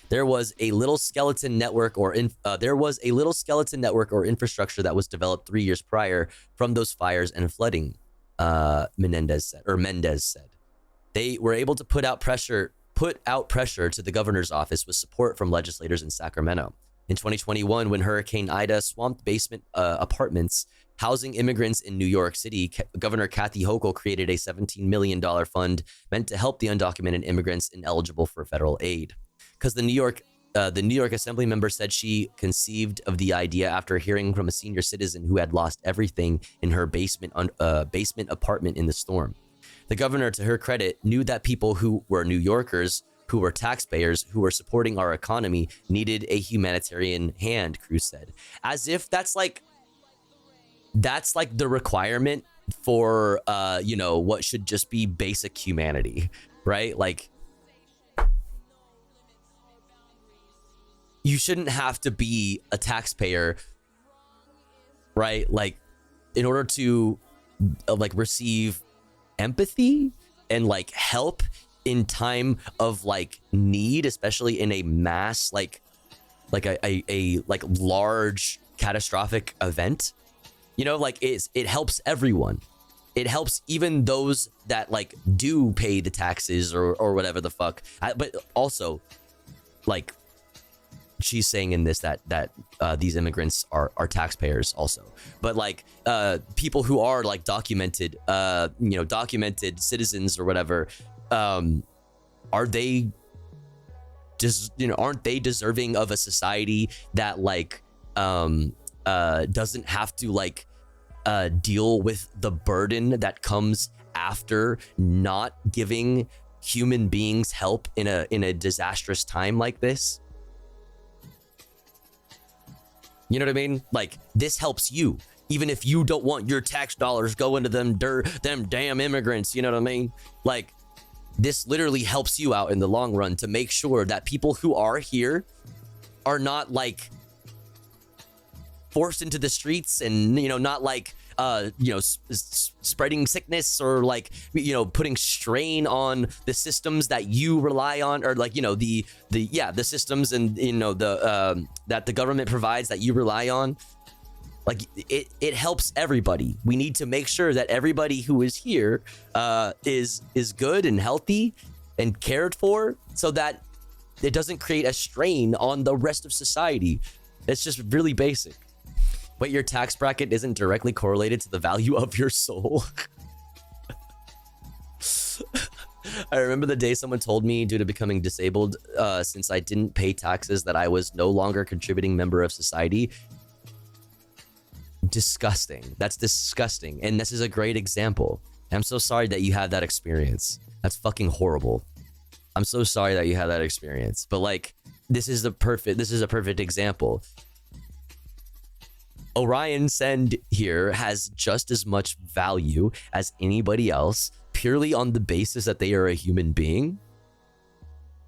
There was a little skeleton network or infrastructure that was developed 3 years prior from those fires and flooding. Mendez said they were able to put out pressure to the governor's office with support from legislators in Sacramento. In 2021, when Hurricane Ida swamped basement apartments housing immigrants in New York City, Governor Kathy Hochul created a $17 million fund meant to help the undocumented immigrants ineligible for federal aid. Because the New York Assembly member said she conceived of the idea after hearing from a senior citizen who had lost everything in her basement apartment in the storm. The governor, to her credit, knew that people who were New Yorkers, who were taxpayers, who were supporting our economy, needed a humanitarian hand, Cruz said. As if that's like the requirement for, what should just be basic humanity, right? Like, you shouldn't have to be a taxpayer, right? Like, in order to receive empathy and help in time of need, especially in a mass a large catastrophic event. It helps everyone. It helps even those that do pay the taxes or whatever the fuck. But also, she's saying in this that these immigrants are taxpayers also, but people who are documented citizens or whatever, aren't they deserving of a society that doesn't have to deal with the burden that comes after not giving human beings help in a disastrous time like this? You know what I mean? This helps you, even if you don't want your tax dollars going to them damn immigrants. You know what I mean? This literally helps you out in the long run to make sure that people who are here are not forced into the streets and, not spreading sickness or putting strain on the systems that you rely on, or the systems and that the government provides that you rely on. It helps everybody. We need to make sure that everybody who is here is good and healthy and cared for, so that it doesn't create a strain on the rest of society. It's just really basic. But your tax bracket isn't directly correlated to the value of your soul. I remember the day someone told me, due to becoming disabled, since I didn't pay taxes, that I was no longer a contributing member of society. Disgusting. That's disgusting. And this is a great example. I'm so sorry that you had that experience. That's fucking horrible. I'm so sorry that you had that experience. But this is a perfect example. Orion Send here has just as much value as anybody else, purely on the basis that they are a human being,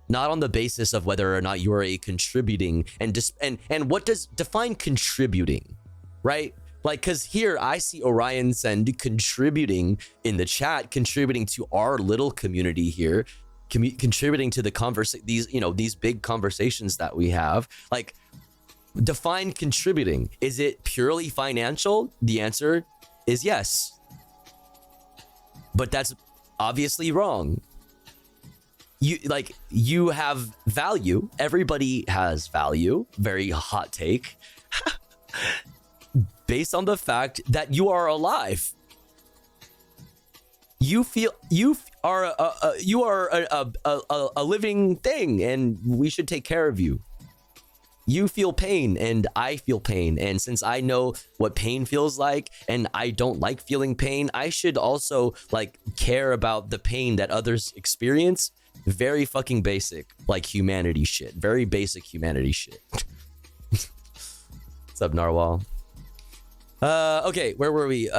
not on the basis of whether or not you are a contributing and what does define contributing, right? Because here I see Orion Send contributing in the chat, contributing to our little community here, contributing to the these big conversations that we have. Define contributing. Is it purely financial? The answer is yes. But that's obviously wrong. You have value. Everybody has value. Very hot take. Based on the fact that you are alive. You are a living thing, and we should take care of you. You feel pain and I feel pain. And since I know what pain feels like and I don't like feeling pain, I should also care about the pain that others experience. Very fucking basic, humanity shit. Very basic humanity shit. What's up, Narwhal? Okay, where were we?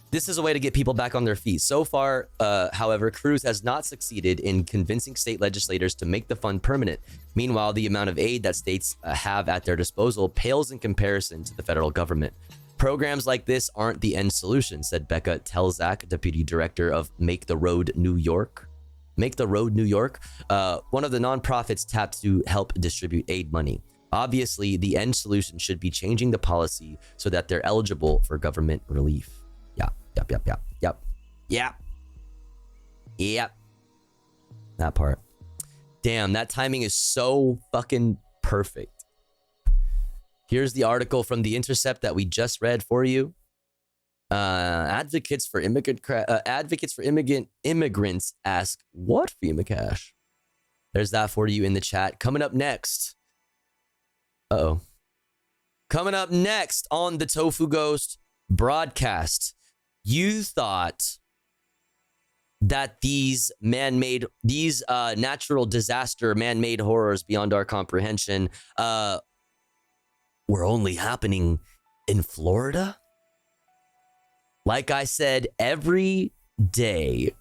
This is a way to get people back on their feet. So far, however, Cruz has not succeeded in convincing state legislators to make the fund permanent. Meanwhile, the amount of aid that states have at their disposal pales in comparison to the federal government. Programs like this aren't the end solution, said Becca Telzak, deputy director of Make the Road New York. Make the Road New York, one of the nonprofits tapped to help distribute aid money. Obviously, the end solution should be changing the policy so that they're eligible for government relief. Yep. That part. Damn, that timing is so fucking perfect. Here's the article from The Intercept that we just read for you. Advocates for immigrants ask, what FEMA cash? There's that for you in the chat. Coming up next. Coming up next on the Tofu Ghost broadcast. You thought that these natural disaster, man-made horrors beyond our comprehension were only happening in Florida? Like I said, every day,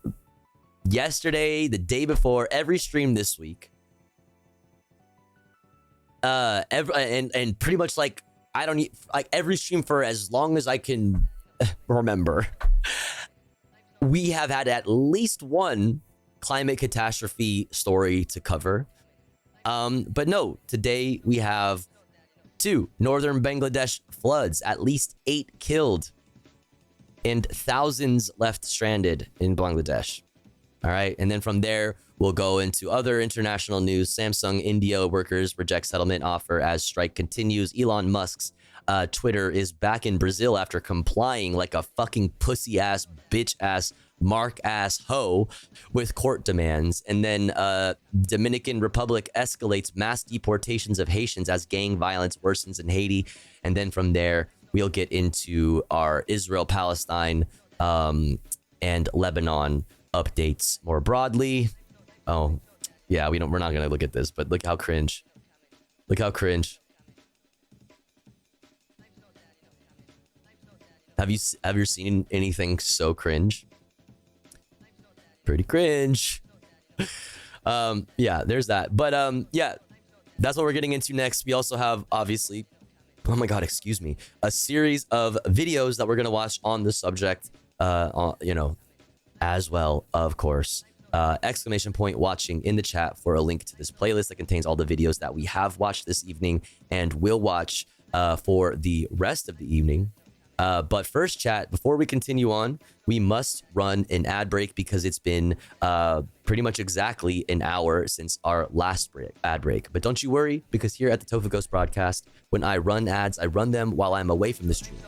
yesterday, the day before, every stream this week, and pretty much like every stream for as long as I can remember, we have had at least one climate catastrophe story to cover. But no, today we have 2 northern Bangladesh floods, at least 8 killed and thousands left stranded in Bangladesh. All right. And then from there, we'll go into other international news. Samsung India workers reject settlement offer as strike continues. Elon Musk's Twitter is back in Brazil after complying like a fucking pussy ass, bitch ass, mark ass hoe with court demands. And then Dominican Republic escalates mass deportations of Haitians as gang violence worsens in Haiti. And then from there, we'll get into our Israel, Palestine, and Lebanon updates more broadly. Oh, yeah, we're not gonna look at this, but look how cringe. Look how cringe. Have you ever seen anything so cringe? Pretty cringe. Yeah, there's that. But yeah, that's what we're getting into next. We also have, obviously, oh my god, excuse me, a series of videos that we're gonna watch on the subject, as well, of course. Exclamation point watching in the chat for a link to this playlist that contains all the videos that we have watched this evening and will watch for the rest of the evening. But first, chat, before we continue on, we must run an ad break because it's been pretty much exactly an hour since our last ad break. But don't you worry, because here at the Tofu Ghost broadcast, when I run ads, I run them while I'm away from the stream.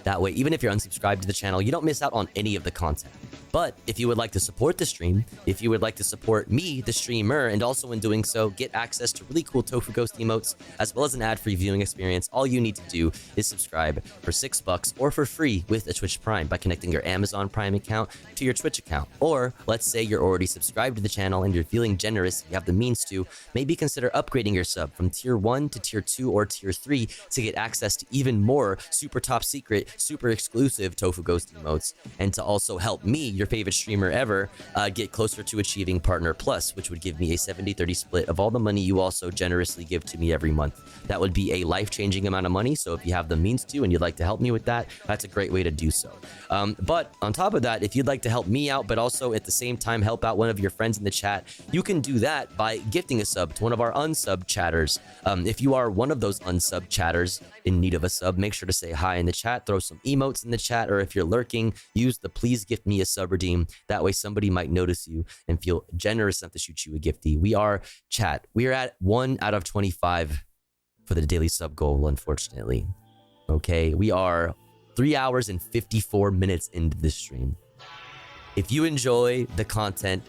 That way, even if you're unsubscribed to the channel, you don't miss out on any of the content. But if you would like to support the stream, if you would like to support me, the streamer, and also in doing so, get access to really cool Tofu Ghost emotes, as well as an ad-free viewing experience, all you need to do is subscribe for $6 or for free with a Twitch Prime by connecting your Amazon Prime account to your Twitch account. Or let's say you're already subscribed to the channel and you're feeling generous, you have the means to, maybe consider upgrading your sub from tier 1 to tier 2 or tier 3 to get access to even more super top secret, super exclusive Tofu Ghost emotes, and to also help me, your favorite streamer ever, get closer to achieving Partner Plus, which would give me a 70-30 split of all the money you also generously give to me every month. That would be a life-changing amount of money, so if you have the means to and you'd like to help me with that, that's a great way to do so. But on top of that, if you'd like to help me out, but also at the same time help out one of your friends in the chat, you can do that by gifting a sub to one of our unsub chatters. If you are one of those unsub chatters in need of a sub, make sure to say hi in the chat, throw some emotes in the chat, or if you're lurking, use the please gift me a sub redeem. That way somebody might notice you and feel generous enough to shoot you a gifty. We are at 1 out of 25 for the daily sub goal, unfortunately. Okay, we are 3 hours and 54 minutes into this stream. If you enjoy the content,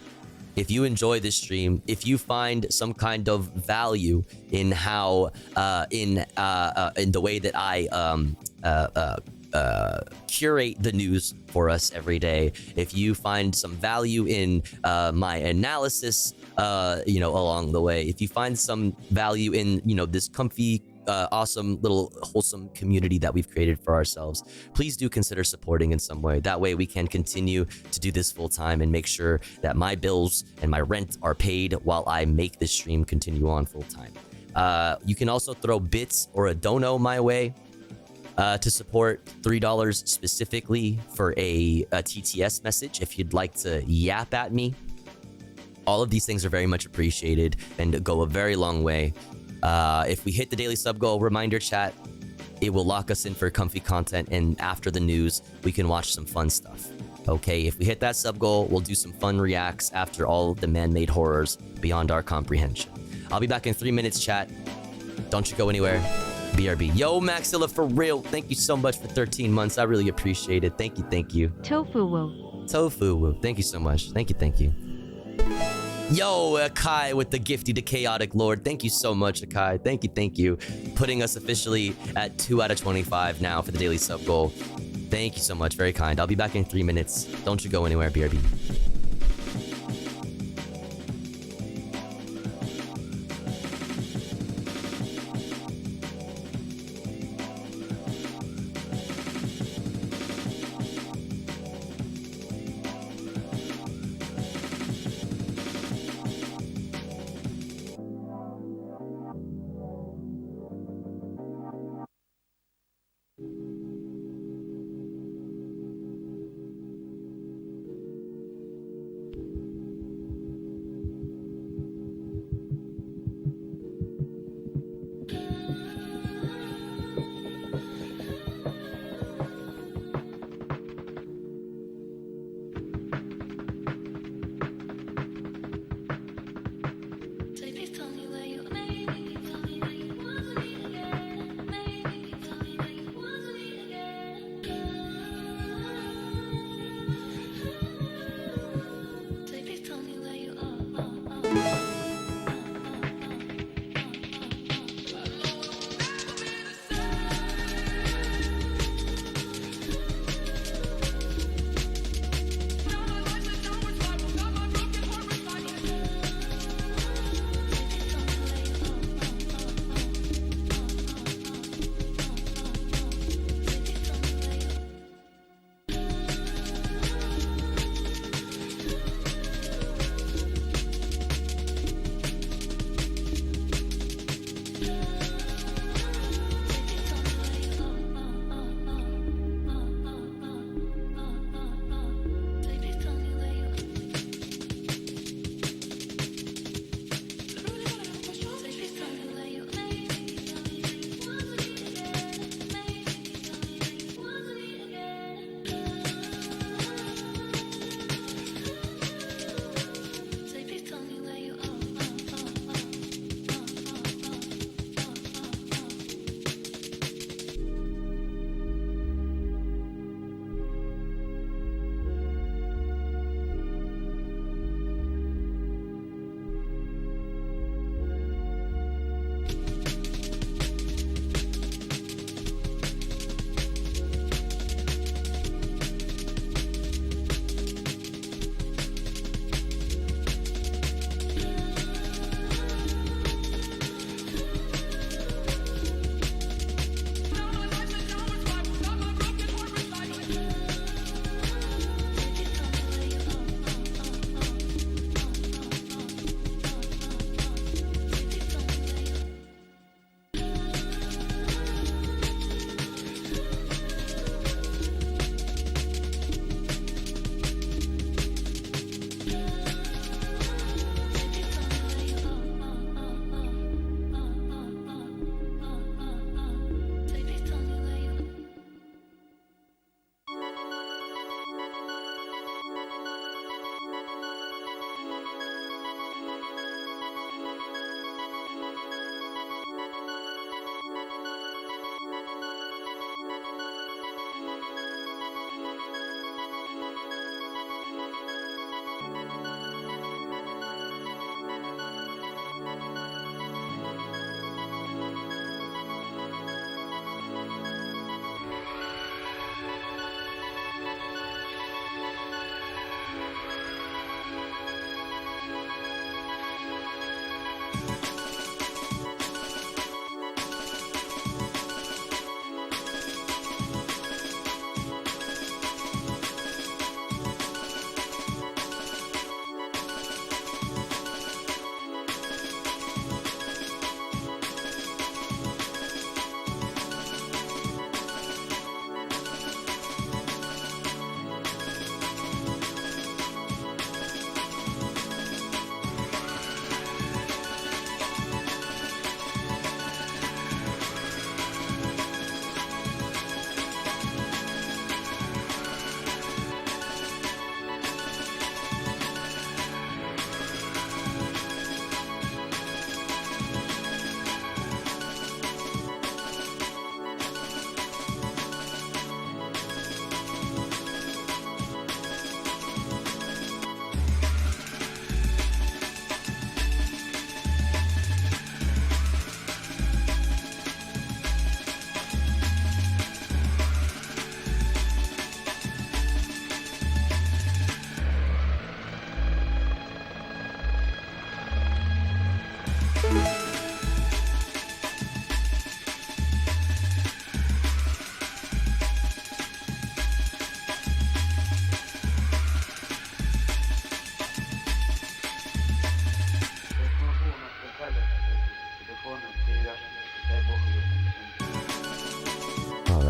if you enjoy this stream, if you find some kind of value in how in the way that I curate the news for us every day. If you find some value in my analysis, along the way, if you find some value in, this comfy, awesome little wholesome community that we've created for ourselves, please do consider supporting in some way. That way we can continue to do this full time and make sure that my bills and my rent are paid while I make this stream continue on full time. You can also throw bits or a dono my way to support $3 specifically for a TTS message if you'd like to yap at me. All of these things are very much appreciated and go a very long way. If we hit the daily sub goal, reminder chat, it will lock us in for comfy content, and after the news, we can watch some fun stuff. Okay, if we hit that sub goal, we'll do some fun reacts after all of the man-made horrors beyond our comprehension. I'll be back in 3 minutes, chat. Don't you go anywhere. BRB. Yo, Maxilla, for real. Thank you so much for 13 months. I really appreciate it. Thank you, thank you. Tofu woo. Tofu woo. Thank you so much. Thank you, thank you. Yo, Akai with the Gifty to Chaotic Lord. Thank you so much, Akai. Thank you. Putting us officially at 2 out of 25 now for the daily sub goal. Thank you so much. Very kind. I'll be back in 3 minutes. Don't you go anywhere, BRB.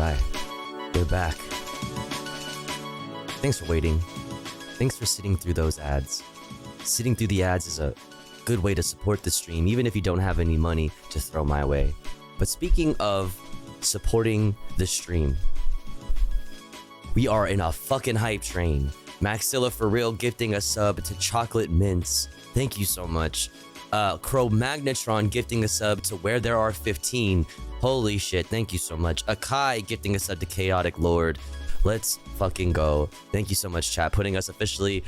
right, we're back. Thanks for waiting. Thanks for sitting through those ads. Sitting through the ads is a good way to support the stream, even if you don't have any money to throw my way. But speaking of supporting the stream, we are in a fucking hype train. Maxilla for real gifting a sub to Chocolate Mints. Thank you so much. Crow Magnetron gifting a sub to Where There Are 15. Holy shit, thank you so much. Akai gifting a sub to Chaotic Lord. Let's fucking go. Thank you so much, chat. Putting us officially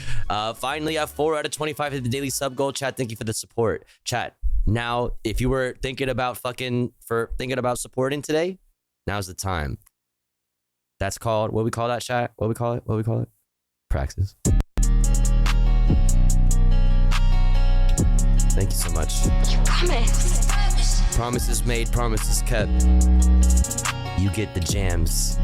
finally at 4 out of 25 at the daily sub goal. Chat, thank you for the support. Chat, now if you were thinking about supporting today, now's the time. That's called, what we call that, chat? What we call it? Praxis. Thank you so much. Promise. Promises made, promises kept. You get the jams.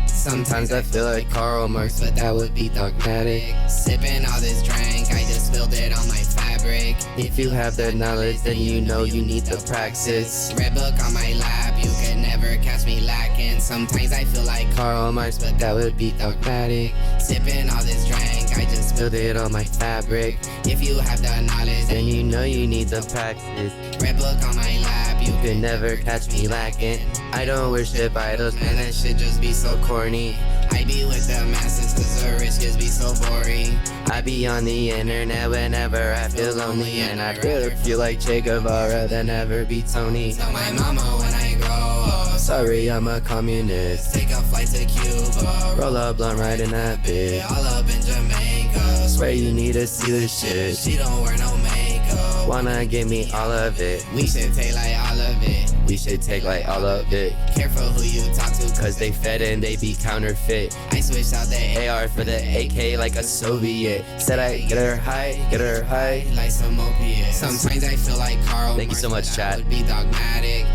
Sometimes I feel like Karl Marx, but that would be dogmatic. Sipping all this drink, I just spilled it on my fabric. If you have the knowledge, then you know you need the praxis. Red book on my lap, you can never catch me lacking. Sometimes I feel like Karl Marx, but that would be dogmatic. Sipping all this drink, I just spilled it on my fabric. If you have the knowledge, then you know you need the praxis. Red book on my lap, you can never catch me lacking. I don't worship idols, man, that shit just be so corny. I be with the masses cause the rich kids be so boring. I be on the internet whenever I feel lonely, and I'd rather feel like Che Guevara than ever be Tony. Tell my mama when I grow up, sorry I'm a communist. Take a flight to Cuba, roll a blunt right in that bitch. All up in Jamaica, swear you need to see this shit. She don't wear no makeup, wanna give me all of it. We should take like all of it. We should take like all of it. Careful who you talk to, cause they fed and they be counterfeit. I switched out the AR for the AK like a Soviet. Said I get her high like some opiates. Sometimes I feel like Karl. Thank you so much, chat. Be dogmatic.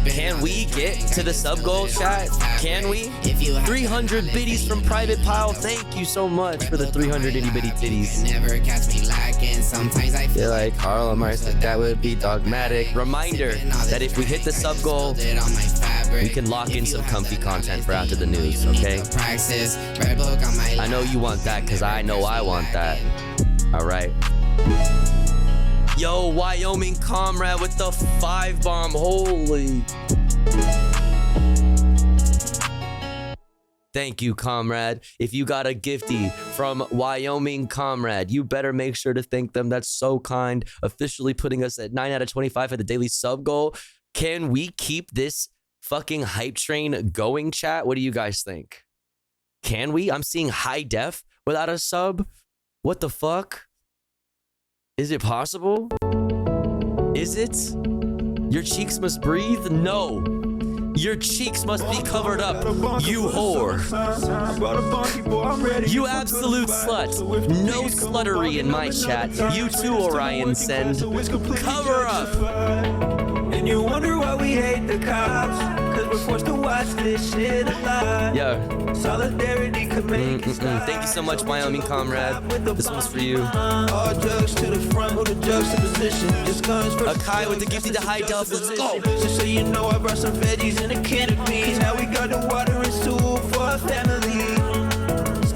Can we get to the sub goal, chat? Can we? 300 biddies from Private Pile. Thank you so much for the 300 itty bitty titties. Never catch me lacking. Sometimes I feel like Karl Marx, but that would be dogmatic. Reminder that if we hit the sub goal, we can lock in some comfy content for after the news, okay? I know you want that because I know I want that. All right. Yo, Wyoming Comrade with the 5 bomb. Holy. Thank you, comrade. If you got a gifty from Wyoming Comrade, you better make sure to thank them. That's so kind. Officially putting us at 9 out of 25 at the daily sub goal. Can we keep this fucking hype train going, chat? What do you guys think? Can we? I'm seeing high def without a sub. What the fuck? Is it possible? Is it? Your cheeks must breathe? No. Your cheeks must be covered up, you whore. You absolute slut. No sluttery in my chat. You too, Orion Send. Cover up. And you wonder why we hate the cops, cause we're forced to watch this shit a lot. Yeah. Solidarity could make it stop. Thank you so much, Wyoming Comrade. This one's for you. All drugs to the front, hold the juxtaposition. Just guns for Akai with the gifty to high def. Let's go. Just so you know, I brought some veggies and a can of beans. Now we got the water and stool for our family.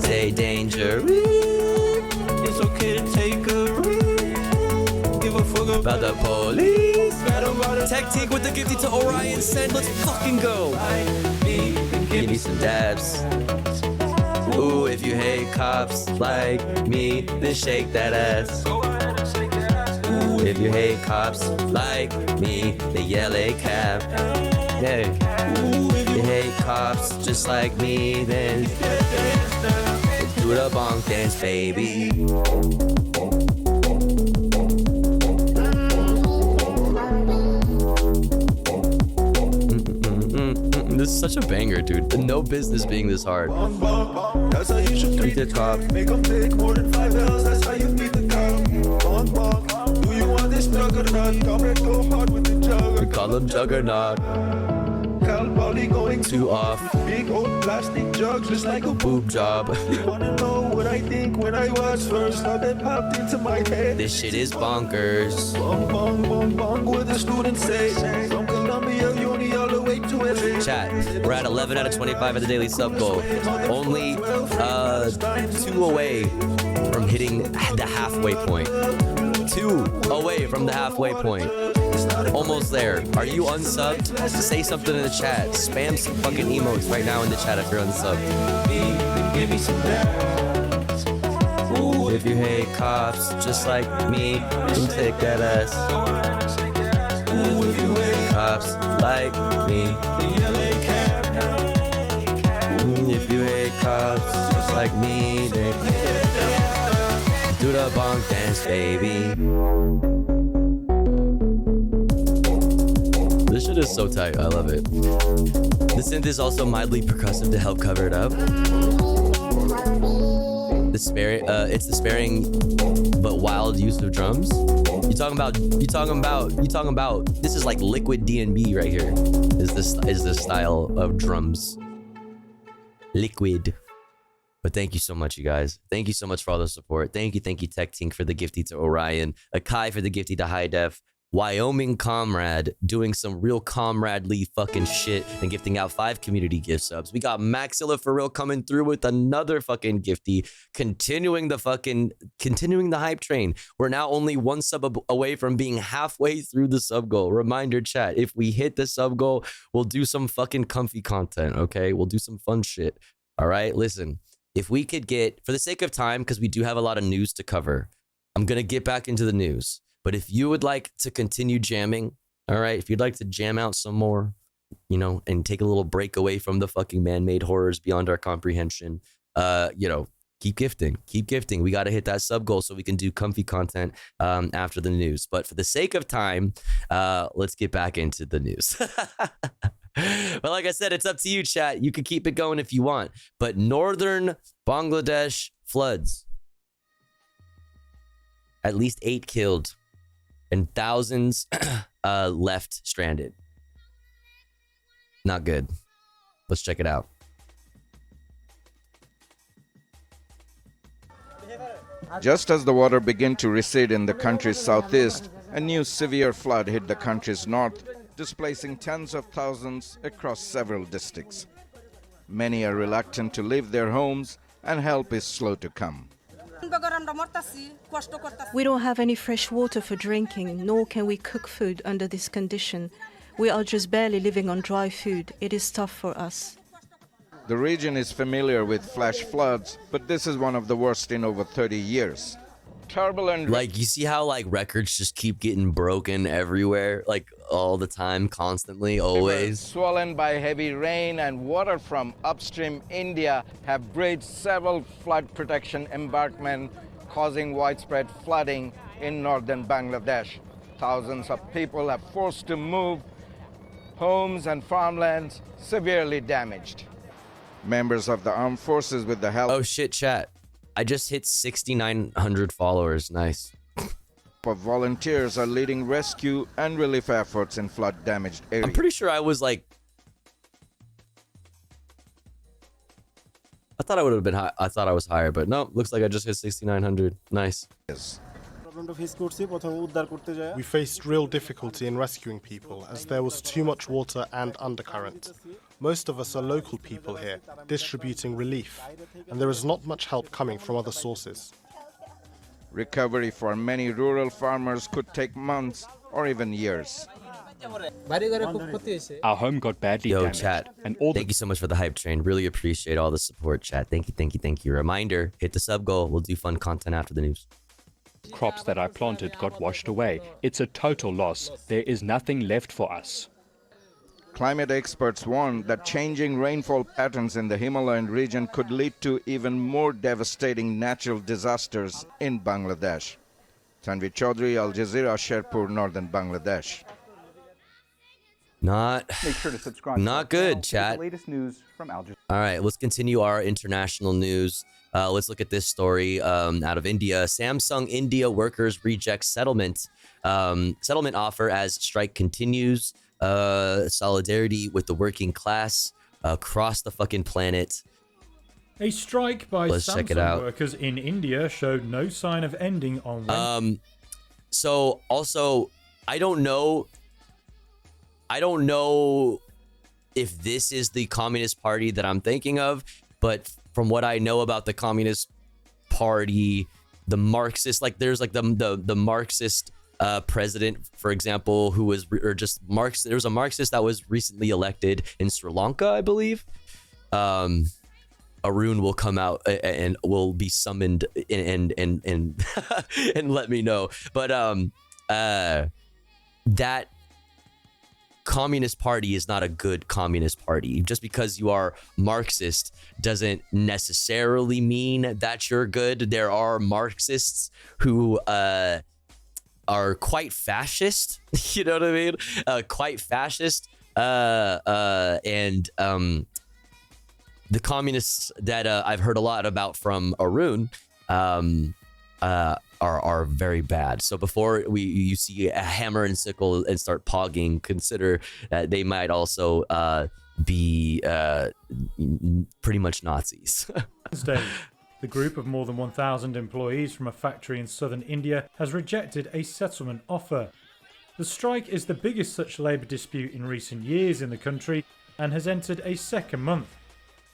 Stay dangerous. It's okay to take a risk. Give a fuck about the police. Tactic with the gifty to Orion Send. Let's fucking go. Give me some dabs. Ooh, if you hate cops like me, then shake that ass. Ooh, if you hate cops like me, then yell a cab. Hey, if you hate cops just like me, then do the bonk dance, baby. This is such a banger, dude. No business being this hard. That's how you should treat the cop. Make them take more than 5 L's. That's how you beat the cop. Do you want this juggernaut? Comrade, go hard with the juggernaut. We call him Juggernaut. Going too off. Big old plastic jugs just like a boob job. You wanna know what I think when I was first? How that popped into my head. This shit is bonkers. Bong, bong, bong, bong, what the students say. From Columbia Uni all the way to Chat, we're at 11 out of 25 at the daily sub goal. Only 2 away from hitting the halfway point. 2 away from the halfway point. Almost there. Are you unsubbed? Say something in the chat. Spam some fucking emotes right now in the chat if you're unsubbed. If you hate cops just like me, then take that ass. Cops like me. If you hate cops just like me, then do the bonk dance, baby. This shit is so tight. I love it. The synth is also mildly percussive to help cover it up. It's the sparing but wild use of drums. You talking about this is like liquid D&B right here. Is this style of drums. Liquid. But thank you so much, you guys. Thank you so much for all the support. Thank you, Tech Tink for the gifty to Orion, Akai for the gifty to High Def, Wyoming Comrade doing some real comradely fucking shit and gifting out 5 community gift subs. We got Maxilla for real coming through with another fucking gifty, continuing the hype train. We're now only 1 sub away from being halfway through the sub goal. Reminder chat, if we hit the sub goal, we'll do some fucking comfy content, okay? We'll do some fun shit. All right, listen, if we could get, for the sake of time, because we do have a lot of news to cover, I'm going to get back into the news. But if you would like to continue jamming, all right, if you'd like to jam out some more, you know, and take a little break away from the fucking man-made horrors beyond our comprehension, you know, keep gifting. We got to hit that sub goal so we can do comfy content after the news. But for the sake of time, let's get back into the news. But like I said, it's up to you, chat. You can keep it going if you want. But northern Bangladesh floods. At least 8 killed. And thousands left stranded. Not good. Let's check it out. Just as the water began to recede in the country's southeast, a new severe flood hit the country's north, displacing tens of thousands across several districts. Many are reluctant to leave their homes, and help is slow to come. We don't have any fresh water for drinking, nor can we cook food under this condition. We are just barely living on dry food. It is tough for us. The region is familiar with flash floods, but this is one of the worst in over 30 years. Turbulent. Like, you see how like records just keep getting broken everywhere, like all the time, constantly, always. Swollen by heavy rain and water from upstream India have breached several flood protection embankments, causing widespread flooding in northern Bangladesh. Thousands of people have forced to move, homes and farmlands severely damaged. Members of the armed forces with the help... Oh shit, chat. I just hit 6,900 followers. Nice. ...of volunteers are leading rescue and relief efforts in flood-damaged areas. I'm pretty sure I was like... I thought I would have been high. I thought I was higher, but no, looks like I just hit 6,900. Nice. Yes. We faced real difficulty in rescuing people as there was too much water and undercurrent. Most of us are local people here, distributing relief, and there is not much help coming from other sources. Recovery for many rural farmers could take months or even years. Our home got badly damaged. Chat. And thank you so much for the hype train. Really appreciate all the support, chat. Thank you. Reminder, hit the sub goal. We'll do fun content after the news. Crops that I planted got washed away. It's a total loss. There is nothing left for us. Climate experts warn that changing rainfall patterns in the Himalayan region could lead to even more devastating natural disasters in Bangladesh. Tanvi Chaudhary, Al Jazeera, Sherpur, northern Bangladesh. Make sure to subscribe. Not good, chat. Latest news from Al Jazeera. All right, let's continue our international news. Let's look at this story out of India. Samsung India workers reject settlement offer as strike continues. Solidarity with the working class across the fucking planet. A strike by Samsung workers in India showed no sign of ending on Wednesday. So also, I don't know if this is the Communist Party that I'm thinking of, but from what I know about the Communist Party, the Marxist, like there's like the Marxist president, for example, who was, or just Marx. There was a Marxist that was recently elected in Sri Lanka, I believe. Arun will come out and will be summoned and and let me know. But that Communist Party is not a good Communist Party. Just because you are Marxist doesn't necessarily mean that you're good. There are Marxists who are quite fascist. You know what I mean? Quite fascist. And the communists that I've heard a lot about from Arun are very bad. So before you see a hammer and sickle and start pogging, consider that they might also be pretty much Nazis. Wednesday, the group of more than 1,000 employees from a factory in southern India has rejected a settlement offer. The strike is the biggest such labour dispute in recent years in the country and has entered a second month.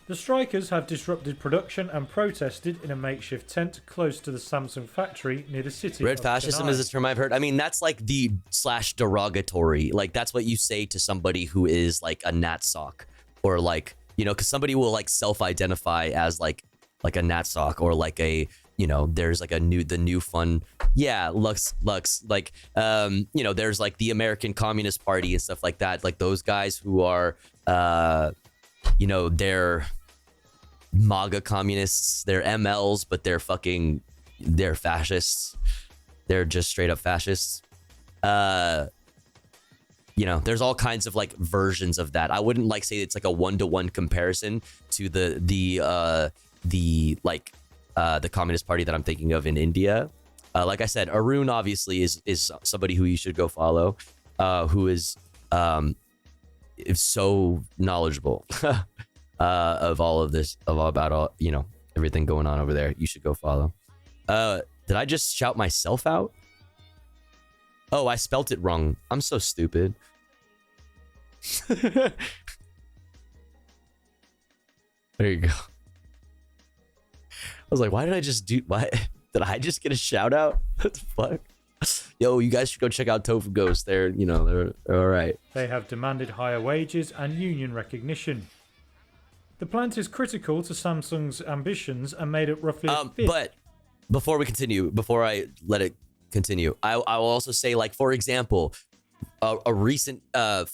The strikers have disrupted production and protested in a makeshift tent close to the Samsung factory near the city. Red fascism is a term I've heard. I mean, that's like the / derogatory. Like, that's what you say to somebody who is like a Natsock, or like, you know, because somebody will like self-identify as like a Natsock, or like a, you know, there's like the new fun, yeah, Lux, like, you know, there's like the American Communist Party and stuff like that. Like those guys who are, you know, they're MAGA communists, they're MLs, but they're fascists. They're just straight up fascists. You know, there's all kinds of like versions of that. I wouldn't like say it's like a 1-to-1 comparison to the Communist Party that I'm thinking of in India. Like I said, Arun obviously is somebody who you should go follow, who is so knowledgeable of all of this, about all, you know, everything going on over there. You should go follow. Did I just shout myself out? Oh, I spelt it wrong. I'm so stupid. There you go. I was like, why did I just get a shout out? What the fuck? Yo, you guys should go check out Tofu Ghost. They're all right. They have demanded higher wages and union recognition. The plant is critical to Samsung's ambitions and made up roughly a fifth. But before I let it continue, I will also say, like, for example, a recent, like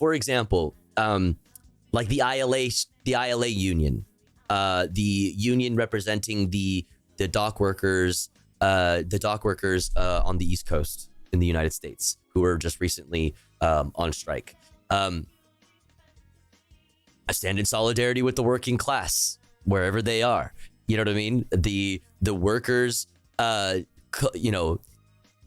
the ILA union, the union representing the dock workers, on the East Coast in the United States, who were just recently on strike. I stand in solidarity with the working class wherever they are. You know what I mean? The workers, you know,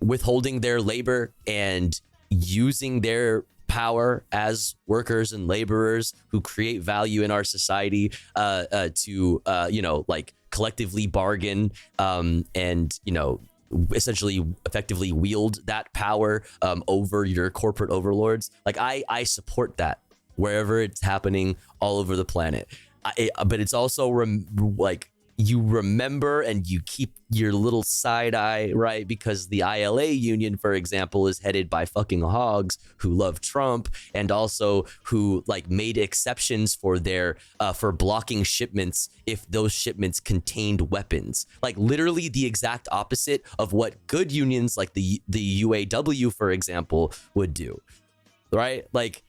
withholding their labor and using their power as workers and laborers who create value in our society to you know, like collectively bargain and, you know, essentially effectively wield that power over your corporate overlords. Like I support that wherever it's happening all over the planet. But it's also like you remember and you keep your little side eye, right? Because the ILA union, for example, is headed by fucking hogs who love Trump, and also who like made exceptions for their for blocking shipments if those shipments contained weapons. Like literally the exact opposite of what good unions like the UAW, for example, would do, right? Like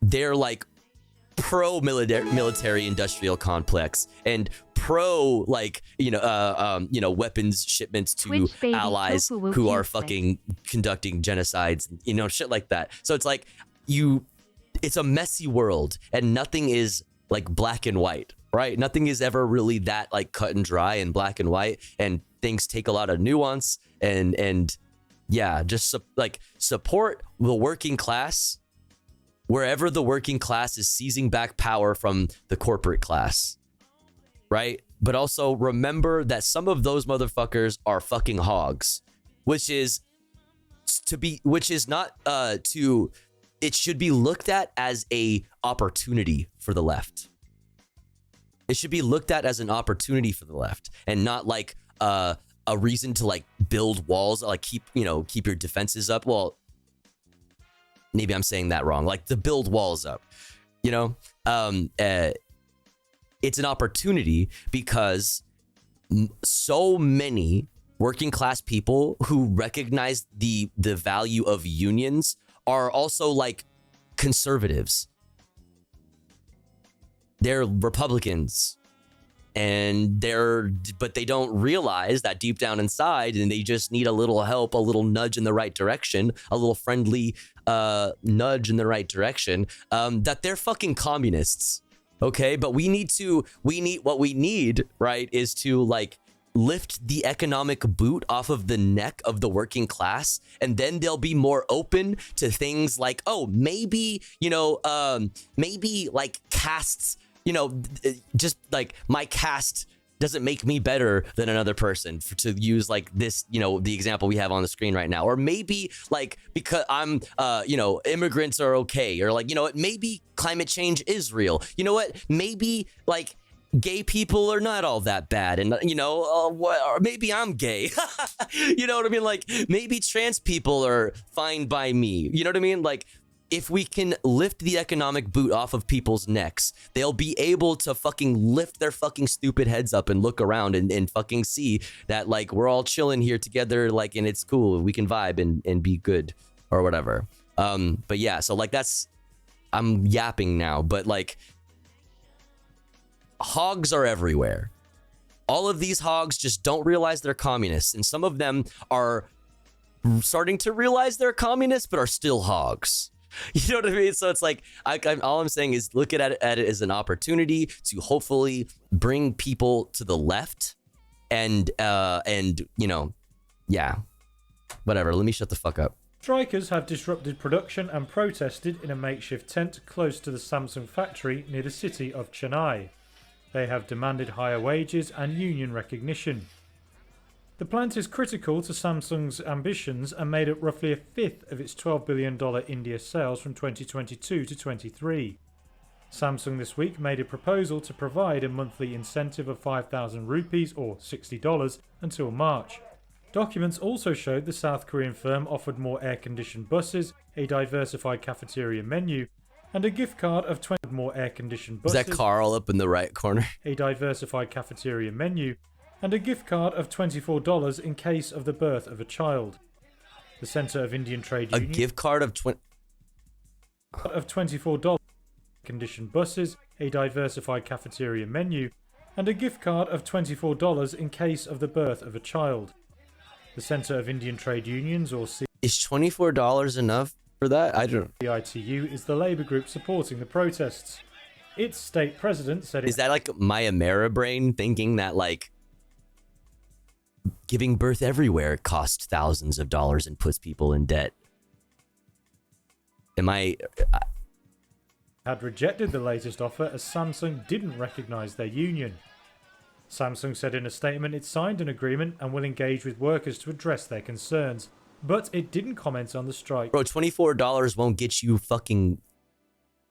they're like pro military industrial complex and pro, like, you know, weapons shipments to allies who are fucking conducting genocides, you know, shit like that. So it's like it's a messy world and nothing is like black and white, right? Nothing is ever really that like cut and dry and black and white, and things take a lot of nuance and yeah, just like support the working class wherever the working class is seizing back power from the corporate class, right? But also remember that some of those motherfuckers are fucking hogs, which is not to it should be looked at as a opportunity for the left. It should be looked at as an opportunity for the left, and not like a reason to like build walls, like keep your defenses up. Well, maybe I'm saying that wrong. Like to build walls up, it's an opportunity because so many working class people who recognize the value of unions are also like conservatives. They're Republicans, but they don't realize that deep down inside, and they just need a little help, a little nudge in the right direction, a little friendly nudge in the right direction, that they're fucking communists. Okay, but what we need, right, is to like lift the economic boot off of the neck of the working class, and then they'll be more open to things like, oh, maybe, maybe like castes, just like my caste doesn't make me better than another person, to use like this, the example we have on the screen right now. Or maybe like because I'm, immigrants are okay, or like, maybe climate change is real. You know what? Maybe like gay people are not all that bad, and or maybe I'm gay. You know what I mean? Like maybe trans people are fine by me. You know what I mean? Like if we can lift the economic boot off of people's necks, they'll be able to fucking lift their fucking stupid heads up and look around and fucking see that like we're all chilling here together, like, and it's cool, we can vibe and be good or whatever. But yeah, so like I'm yapping now, but like hogs are everywhere. All of these hogs just don't realize they're communists, and some of them are starting to realize they're communists but are still hogs. You know what I mean? So it's like all I'm saying is look at it as an opportunity to hopefully bring people to the left, and whatever. Let me shut the fuck up. Strikers have disrupted production and protested in a makeshift tent close to the Samsung factory near the city of Chennai. They have demanded higher wages and union recognition. The plant is critical to Samsung's ambitions and made up roughly a fifth of its $12 billion India sales from 2022 to 23. Samsung this week made a proposal to provide a monthly incentive of 5,000 rupees or $60 until March. Documents also showed the South Korean firm offered more air-conditioned buses, a diversified cafeteria menu, and a gift card of 20 more air-conditioned buses. Is that Carl up in the right corner? A diversified cafeteria menu, and a gift card of $24 in case of the birth of a child. The Centre of Indian Trade Union... A gift card of $24, conditioned buses, a diversified cafeteria menu, and a gift card of $24 in case of the birth of a child. The Centre of Indian Trade Unions, or Is $24 enough for that? I don't... CITU is the labour group supporting the protests. Its state president said... Is that like my Amera brain thinking that like giving birth everywhere costs thousands of dollars and puts people in debt? Had rejected the latest offer as Samsung didn't recognise their union. Samsung said in a statement it signed an agreement and will engage with workers to address their concerns, but it didn't comment on the strike. Bro, $24 won't get you fucking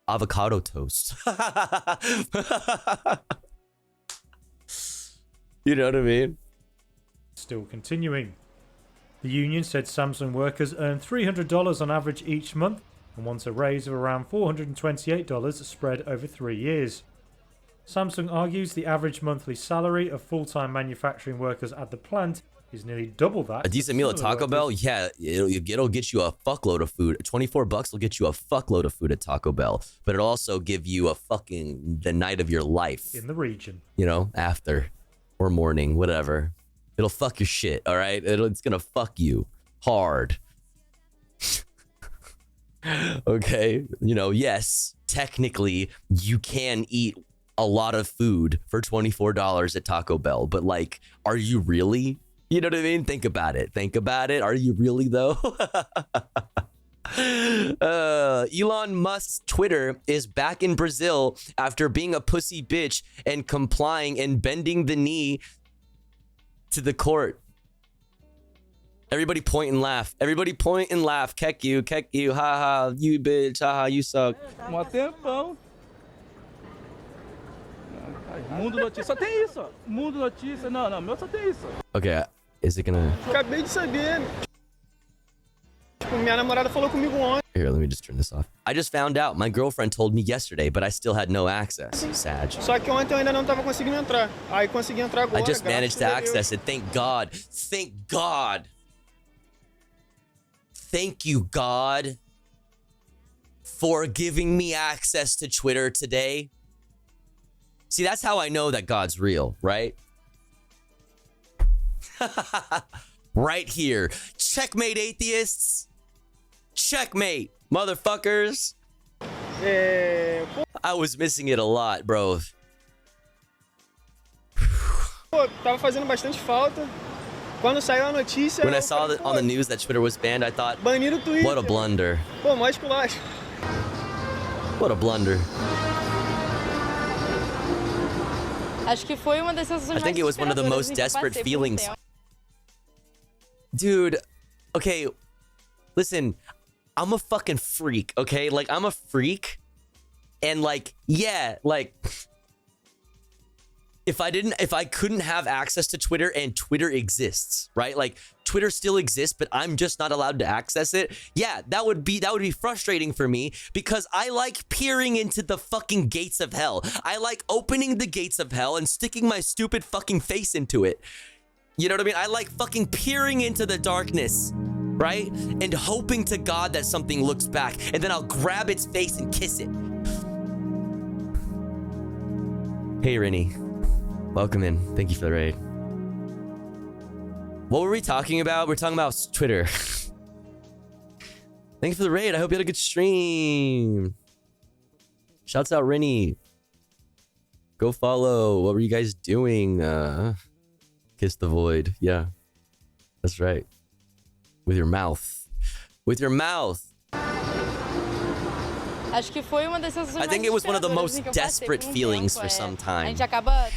avocado toast. You know what I mean? Still continuing. The union said Samsung workers earn $300 on average each month and wants a raise of around $428 spread over 3 years. Samsung argues the average monthly salary of full-time manufacturing workers at the plant is nearly double that. A decent meal at Taco Bell? Yeah, it'll get you a fuckload of food. $24 will get you a fuckload of food at Taco Bell, but it'll also give you the night of your life. In the region. After or morning, whatever. It'll fuck your shit, all right? It's gonna fuck you hard. Okay? Yes, technically you can eat a lot of food for $24 at Taco Bell, but like, are you really? You know what I mean? Think about it. Are you really though? Elon Musk's Twitter is back in Brazil after being a pussy bitch and complying and bending the knee to the court. Everybody point and laugh. Everybody point and laugh. Keck you, haha, you bitch, haha, you suck. Mó tempão. Mundo Notícia, só tem isso. Mundo Notícia, não, meu só tem isso. Okay, is it gonna... Acabei de saber. Minha namorada falou comigo ontem. Here, let me just turn this off. I just found out. My girlfriend told me yesterday, but I still had no access. Sag. Só que ontem eu ainda não tava conseguindo entrar. Aí consegui entrar agora. I just managed to access it. Thank God. Thank God. Thank you, God, for giving me access to Twitter today. See, that's how I know that God's real, right? Right here. Checkmate, atheists. Checkmate, motherfuckers. I was missing it a lot, bro. Pô, tava fazendo bastante falta. Quando saiu a notícia... When I saw that on the news that Twitter was banned, I thought, banir o Twitter. What a blunder. Pô, mó esculacho. What a blunder. Acho que foi uma das sensações I think it was one of the most desperate feelings. Dude, okay, listen, I'm a fucking freak, okay? Like, I'm a freak, and like, yeah, like, if I couldn't have access to Twitter and Twitter exists, right? Like, Twitter still exists, but I'm just not allowed to access it. Yeah, that would be frustrating for me because I like peering into the fucking gates of hell. I like opening the gates of hell and sticking my stupid fucking face into it. You know what I mean? I like fucking peering into the darkness, right? And hoping to God that something looks back, and then I'll grab its face and kiss it. Hey, Rennie. Welcome in. Thank you for the raid. What were we talking about? We're talking about Twitter. Thank you for the raid. I hope you had a good stream. Shouts out, Rennie. Go follow. What were you guys doing? Kiss the void. Yeah, that's right. With your mouth. With your mouth. Acho que foi uma das sensações I think it was one of the most desperate feelings for some time.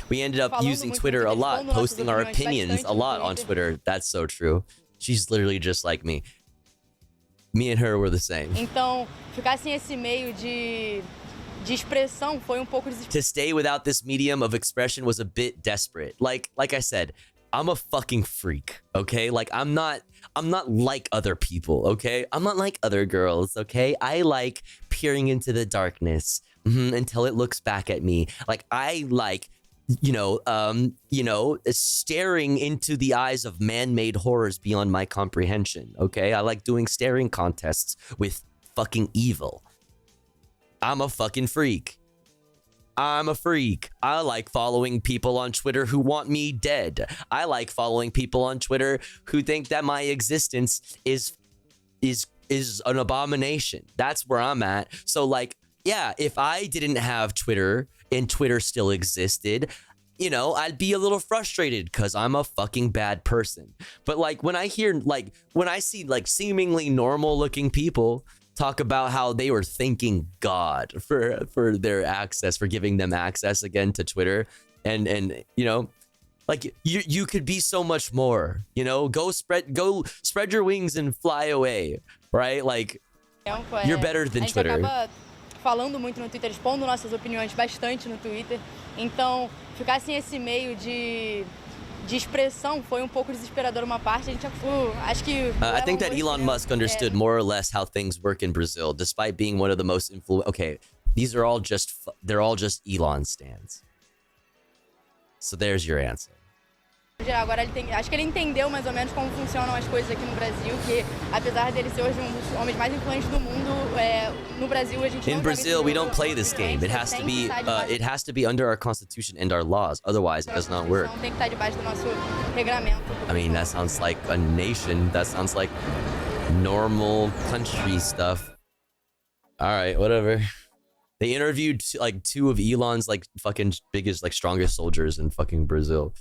We ended up using Twitter a lot, posting our opinions a lot on Twitter. That's so true. She's literally just like me. Me and her were the same. Então, ficar sem esse meio de expressão foi pouco desesperado. To stay without this medium of expression was a bit desperate. Like I said, I'm a fucking freak, okay? Like, I'm not like other people, okay? I'm not like other girls, okay? I like peering into the darkness until it looks back at me. Like, I like, staring into the eyes of man-made horrors beyond my comprehension, okay? I like doing staring contests with fucking evil. I'm a fucking freak. I'm a freak. I like following people on Twitter who want me dead. I like following people on Twitter who think that my existence is an abomination. That's where I'm at. So like, yeah, if I didn't have Twitter and Twitter still existed, I'd be a little frustrated because I'm a fucking bad person. But like when I see seemingly normal looking people talk about how they were thanking God for their access, for giving them access again to Twitter, and like you could be so much more, go spread your wings and fly away, right? Like, you're better than Twitter. Falando muito no Twitter, expondo nossas opiniões bastante no Twitter. Então, ficar sem esse meio de expressão foi pouco desesperador uma parte. A gente acho que I think that Elon Musk understood more or less how things work in Brazil, despite being one of the most influential. Okay, these are all they're all just Elon stans. So there's your answer. Agora acho que ele entendeu mais ou menos como funcionam as coisas aqui no Brasil, que apesar dele ser hoje dos homens mais influentes do mundo, no Brasil a gente In Brazil, we don't play this game. It has to be under our constitution and our laws. Otherwise, it does not work. Tem que estar debaixo do nosso regulamento. I mean, that sounds like a nation. That sounds like normal country stuff. All right, whatever. They interviewed like two of Elon's like fucking biggest, like strongest soldiers in fucking Brazil.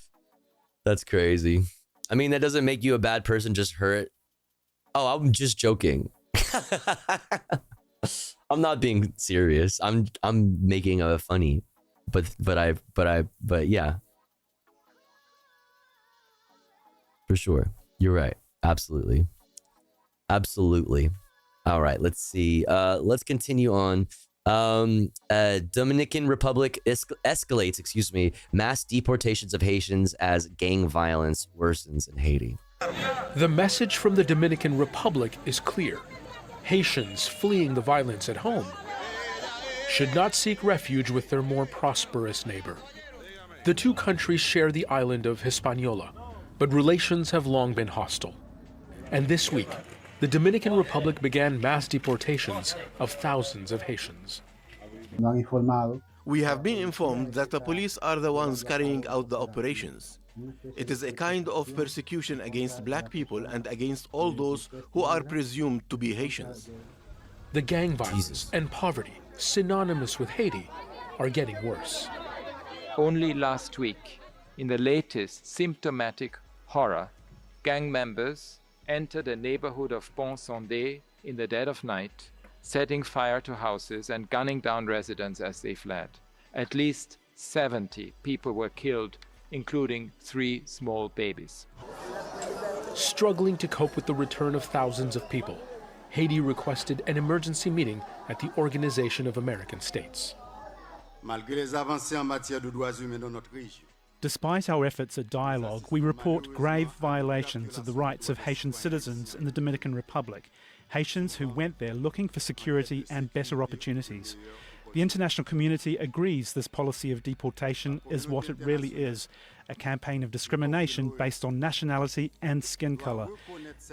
That's crazy. I mean, that doesn't make you a bad person, just hurt. Oh, I'm just joking. I'm not being serious. I'm making a funny. But yeah. For sure. You're right. Absolutely. Absolutely. All right, let's see. Let's continue on. Dominican Republic escalates, mass deportations of Haitians as gang violence worsens in Haiti. The message from the Dominican Republic is clear. Haitians fleeing the violence at home should not seek refuge with their more prosperous neighbor. The two countries share the island of Hispaniola, but relations have long been hostile. And this week, the Dominican Republic began mass deportations of thousands of Haitians. We have been informed that the police are the ones carrying out the operations. It is a kind of persecution against black people and against all those who are presumed to be Haitians. The gang violence and poverty, synonymous with Haiti, are getting worse. Only last week, in the latest symptomatic horror, gang members entered a neighborhood of Pont-Sondé in the dead of night, setting fire to houses and gunning down residents as they fled. At least 70 people were killed, including 3 small babies. Struggling to cope with the return of thousands of people, Haiti requested an emergency meeting at the Organization of American States. Despite our efforts at dialogue, we report grave violations of the rights of Haitian citizens in the Dominican Republic, Haitians who went there looking for security and better opportunities. The international community agrees this policy of deportation is what it really is, a campaign of discrimination based on nationality and skin colour.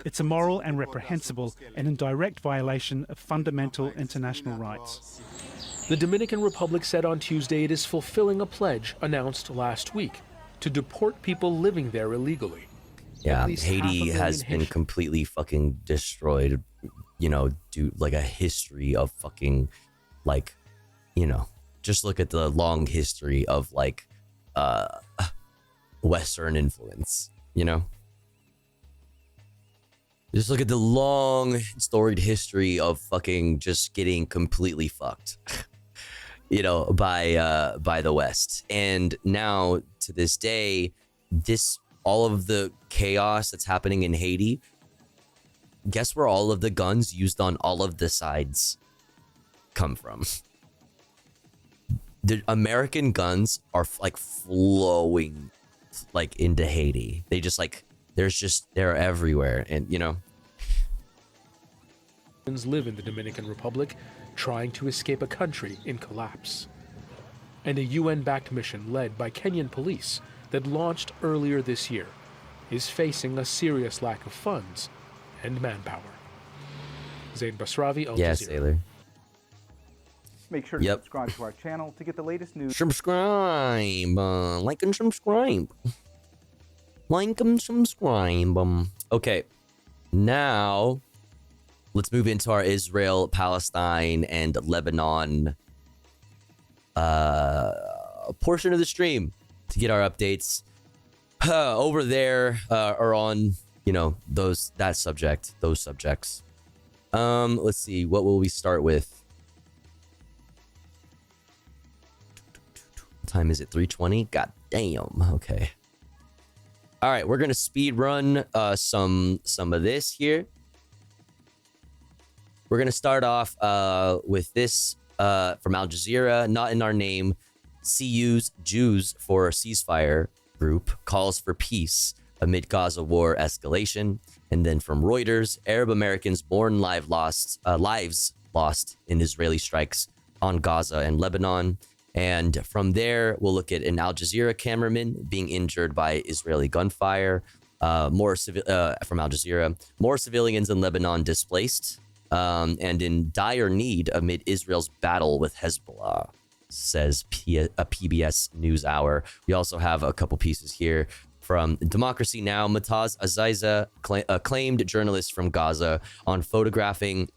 It's immoral and reprehensible and in direct violation of fundamental international rights. The Dominican Republic said on Tuesday it is fulfilling a pledge announced last week to deport people living there illegally. Yeah, Haiti has been completely fucking destroyed, due like a history of fucking, like, just look at the long history of like Western influence, Just look at the long storied history of fucking just getting completely fucked. By the West. And now to this day, all of the chaos that's happening in Haiti, guess where all of the guns used on all of the sides come from? The American guns are like flowing like into Haiti. They just like, they're everywhere. And live in the Dominican Republic trying to escape a country in collapse. And a UN-backed mission led by Kenyan police that launched earlier this year is facing a serious lack of funds and manpower. Zaid Basravi, Al Jazeera. Yeah, Sailor. Make sure to subscribe to our channel to get the latest news. Subscribe. Like and subscribe. Like and subscribe. Okay. Now, let's move into our Israel, Palestine, and Lebanon portion of the stream to get our updates. Over there are on, those subjects. Let's see. What will we start with? What time is it? 3:20? God damn. Okay. All right. We're going to speed run some of this here. We're going to start off with this from Al Jazeera, not in our name. CU's Jews for ceasefire group calls for peace amid Gaza war escalation. And then from Reuters, Arab Americans mourn lives lost in Israeli strikes on Gaza and Lebanon. And from there, we'll look at an Al Jazeera cameraman being injured by Israeli gunfire. From Al Jazeera, more civilians in Lebanon displaced. And in dire need amid Israel's battle with Hezbollah, says a PBS NewsHour. We also have a couple pieces here from Democracy Now! Mataz Aziza, acclaimed journalist from Gaza, on photographing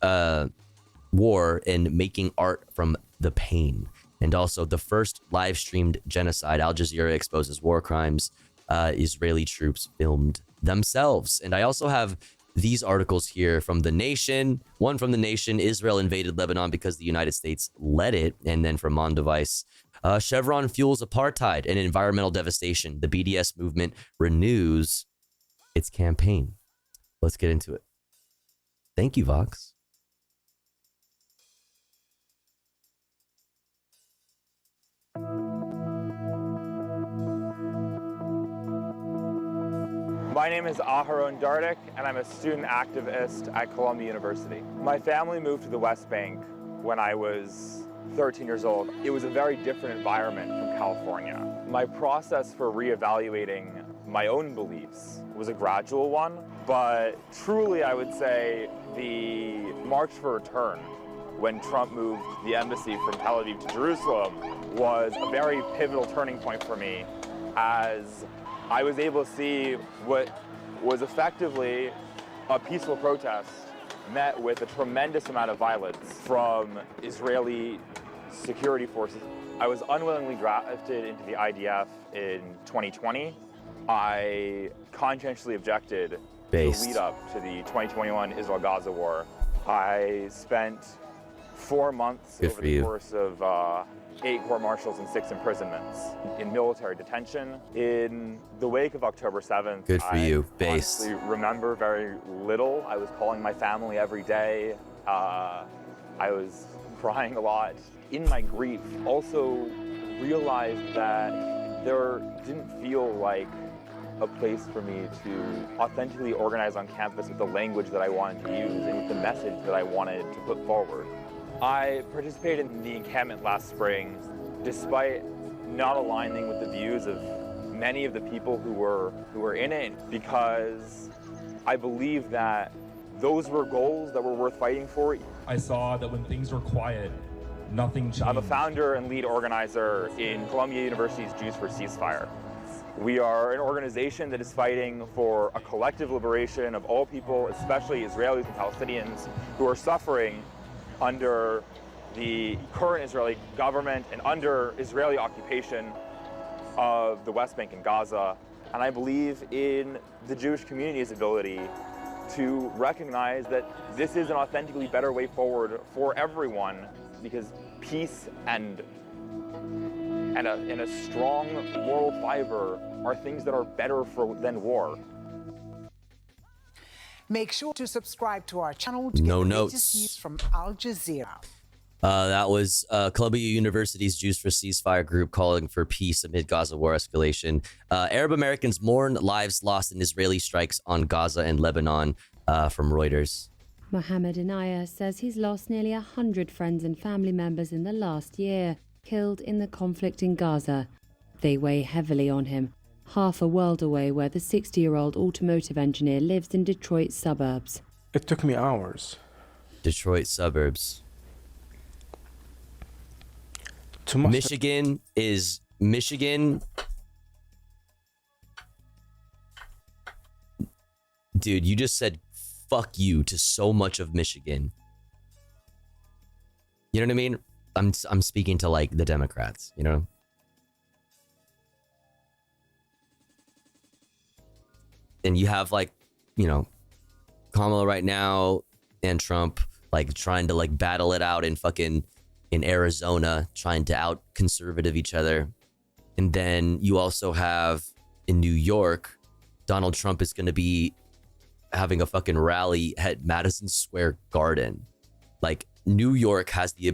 war and making art from the pain. And also the first live-streamed genocide. Al Jazeera exposes war crimes. Israeli troops filmed themselves. And I also have these articles here from The Nation. One from The Nation, Israel invaded Lebanon because the United States let it. And then from Mondevice, Chevron fuels apartheid and environmental devastation. The BDS movement renews its campaign. Let's get into it. Thank you, Vox. My name is Aharon Dardik, and I'm a student activist at Columbia University. My family moved to the West Bank when I was 13 years old. It was a very different environment from California. My process for reevaluating my own beliefs was a gradual one, but truly I would say the March for Return, when Trump moved the embassy from Tel Aviv to Jerusalem, was a very pivotal turning point for me, as I was able to see what was effectively a peaceful protest met with a tremendous amount of violence from Israeli security forces. I was unwillingly drafted into the IDF in 2020. I conscientiously objected to the lead up to the 2021 Israel-Gaza war. I spent 4 months over the course of 8 court-martials and 6 imprisonments in military detention. In the wake of October 7th, Good for you. honestly remember very little. I was calling my family every day. I was crying a lot. In my grief, also realized that there didn't feel like a place for me to authentically organize on campus with the language that I wanted to use and with the message that I wanted to put forward. I participated in the encampment last spring, despite not aligning with the views of many of the people who were in it, because I believe that those were goals that were worth fighting for. I saw that when things were quiet, nothing changed. I'm a founder and lead organizer in Columbia University's Jews for Ceasefire. We are an organization that is fighting for a collective liberation of all people, especially Israelis and Palestinians, who are suffering under the current Israeli government and under Israeli occupation of the West Bank and Gaza. And I believe in the Jewish community's ability to recognize that this is an authentically better way forward for everyone, because peace and a strong moral fiber are things that are better than war. Make sure to subscribe to our channel to get the latest news from Al Jazeera. That was Columbia University's Jews for Ceasefire group calling for peace amid Gaza war escalation. Arab Americans mourn lives lost in Israeli strikes on Gaza and Lebanon, from Reuters. Mohammed Anaya says he's lost nearly 100 friends and family members in the last year, killed in the conflict in Gaza. They weigh heavily on him, half a world away where the 60-year-old automotive engineer lives in Detroit suburbs. It took me hours. Detroit suburbs. Michigan. Dude, you just said fuck you to so much of Michigan. You know what I mean? I'm speaking to like the Democrats, you know? And you have like, you know, Kamala right now and Trump like trying to like battle it out in Arizona, trying to out conservative each other. And then you also have in New York, Donald Trump is going to be having a fucking rally at Madison Square Garden. Like New York has the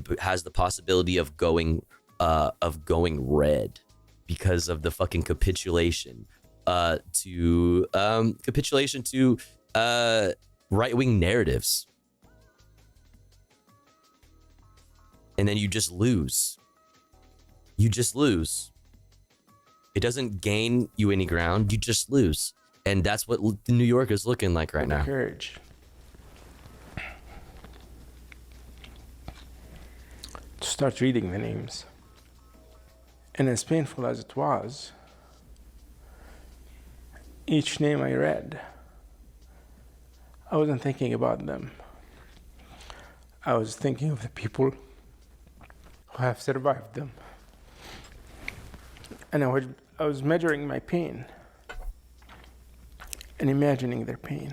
possibility of going red because of the fucking capitulation to right-wing narratives. And then you just lose. It doesn't gain you any ground. You just lose. And that's what New York is looking like right now. Courage to start reading the names. And as painful as it was, each name I read, I wasn't thinking about them. I was thinking of the people who have survived them. And I was measuring my pain and imagining their pain.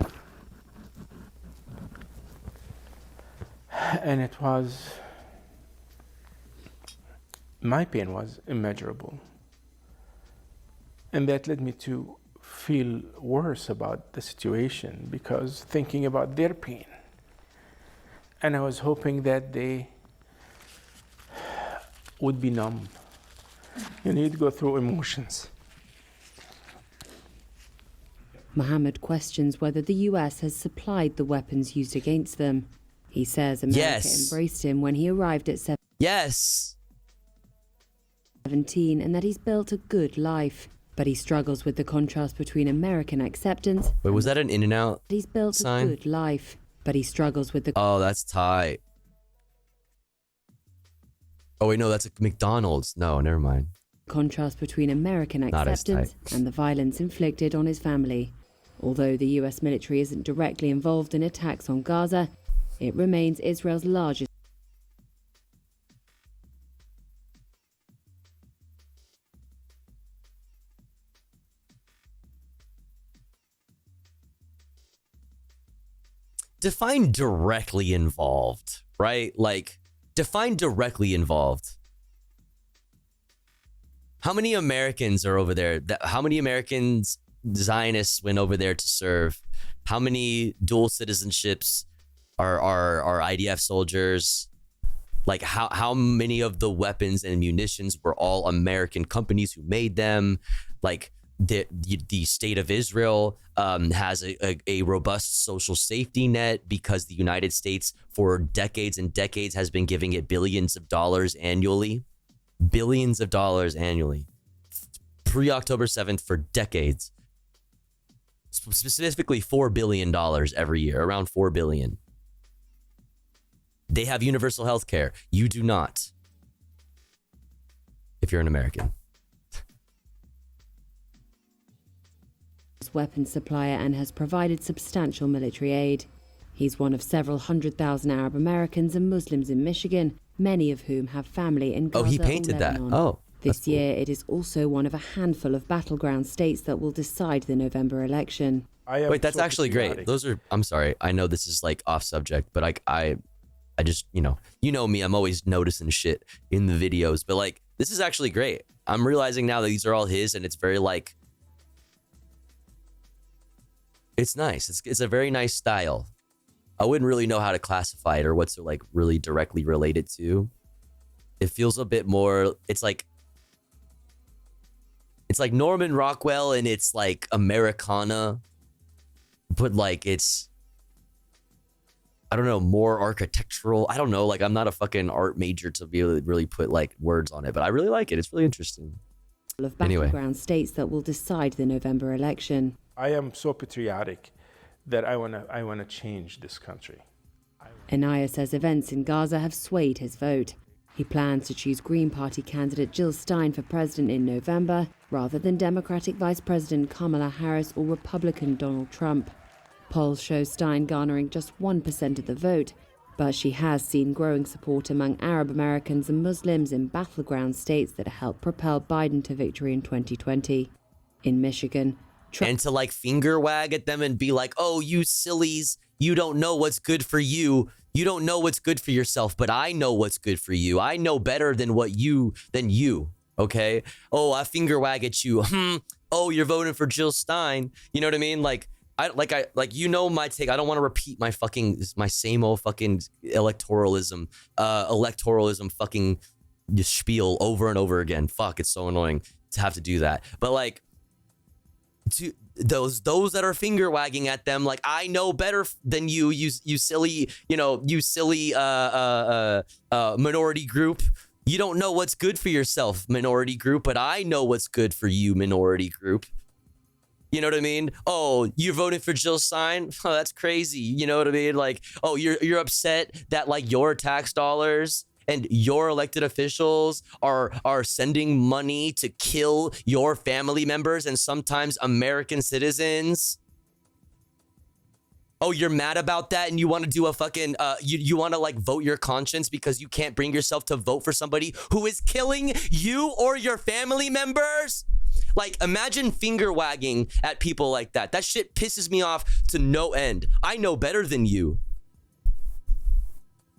And my pain was immeasurable. And that led me to feel worse about the situation because thinking about their pain. And I was hoping that they would be numb. You need to go through emotions. Mohammed questions whether the US has supplied the weapons used against them. He says America embraced him when he arrived at 17 and that he's built a good life. But he struggles with the contrast between American acceptance. Wait, was that an In-N-Out He's built sign? a good life, but he struggles with the Oh, that's tight. Oh wait, no, that's a McDonald's. No, never mind. contrast between American acceptance and the violence inflicted on his family. Although the US military isn't directly involved in attacks on Gaza, it remains Israel's largest. Define directly involved, right? Like, define directly involved. How many Americans are over there? How many Americans, Zionists, went over there to serve? How many dual citizenships are IDF soldiers? Like, how many of the weapons and munitions were all American companies who made them? Like, the state of Israel has a robust social safety net because the United States for decades and decades has been giving it billions of dollars annually. Billions of dollars annually. Pre-October 7th for decades. Specifically $4 billion every year, around $4 billion. They have universal health care. You do not. If you're an American. Weapons supplier and has provided substantial military aid. He's one of several 100,000 Arab Americans and Muslims in Michigan, many of whom have family in Gaza. Oh, he painted that. Oh. This year, it is also one of a handful of battleground states that will decide the November election. Wait, that's actually great. Those are, I'm sorry, I know this is like off subject, but I just, you know me, I'm always noticing shit in the videos, but like, this is actually great. I'm realizing now that these are all his and it's very like, it's nice. It's a very nice style. I wouldn't really know how to classify it or what's like really directly related to. It feels a bit more, it's like Norman Rockwell and it's like Americana, but like it's, I don't know, more architectural. I don't know, like I'm not a fucking art major to be able to really put like words on it, but I really like it. It's really interesting. Of battleground states that will decide the November election. I am so patriotic that I wanna change this country. Anaya says events in Gaza have swayed his vote. He plans to choose Green Party candidate Jill Stein for president in November, rather than Democratic Vice President Kamala Harris or Republican Donald Trump. Polls show Stein garnering just 1% of the vote, but she has seen growing support among Arab Americans and Muslims in battleground states that helped propel Biden to victory in 2020. In Michigan, and to like finger wag at them and be like, oh, you sillies, you don't know what's good for you. You don't know what's good for yourself, but I know what's good for you. I know better than you, okay? Oh, I finger wag at you. Oh, you're voting for Jill Stein. You know what I mean? Like you know my take. I don't want to repeat my same old fucking electoralism fucking spiel over and over again. Fuck, it's so annoying to have to do that. But like, to those that are finger wagging at them, like I know better than you silly, minority group. You don't know what's good for yourself, minority group, but I know what's good for you, minority group. You know what I mean? Oh, you're voting for Jill Stein? Oh, that's crazy. You know what I mean? Like, oh, you're upset that like your tax dollars and your elected officials are sending money to kill your family members and sometimes American citizens. Oh, you're mad about that and you want to do a fucking, you want to like vote your conscience because you can't bring yourself to vote for somebody who is killing you or your family members? Like, imagine finger wagging at people like that. That shit pisses me off to no end. I know better than you.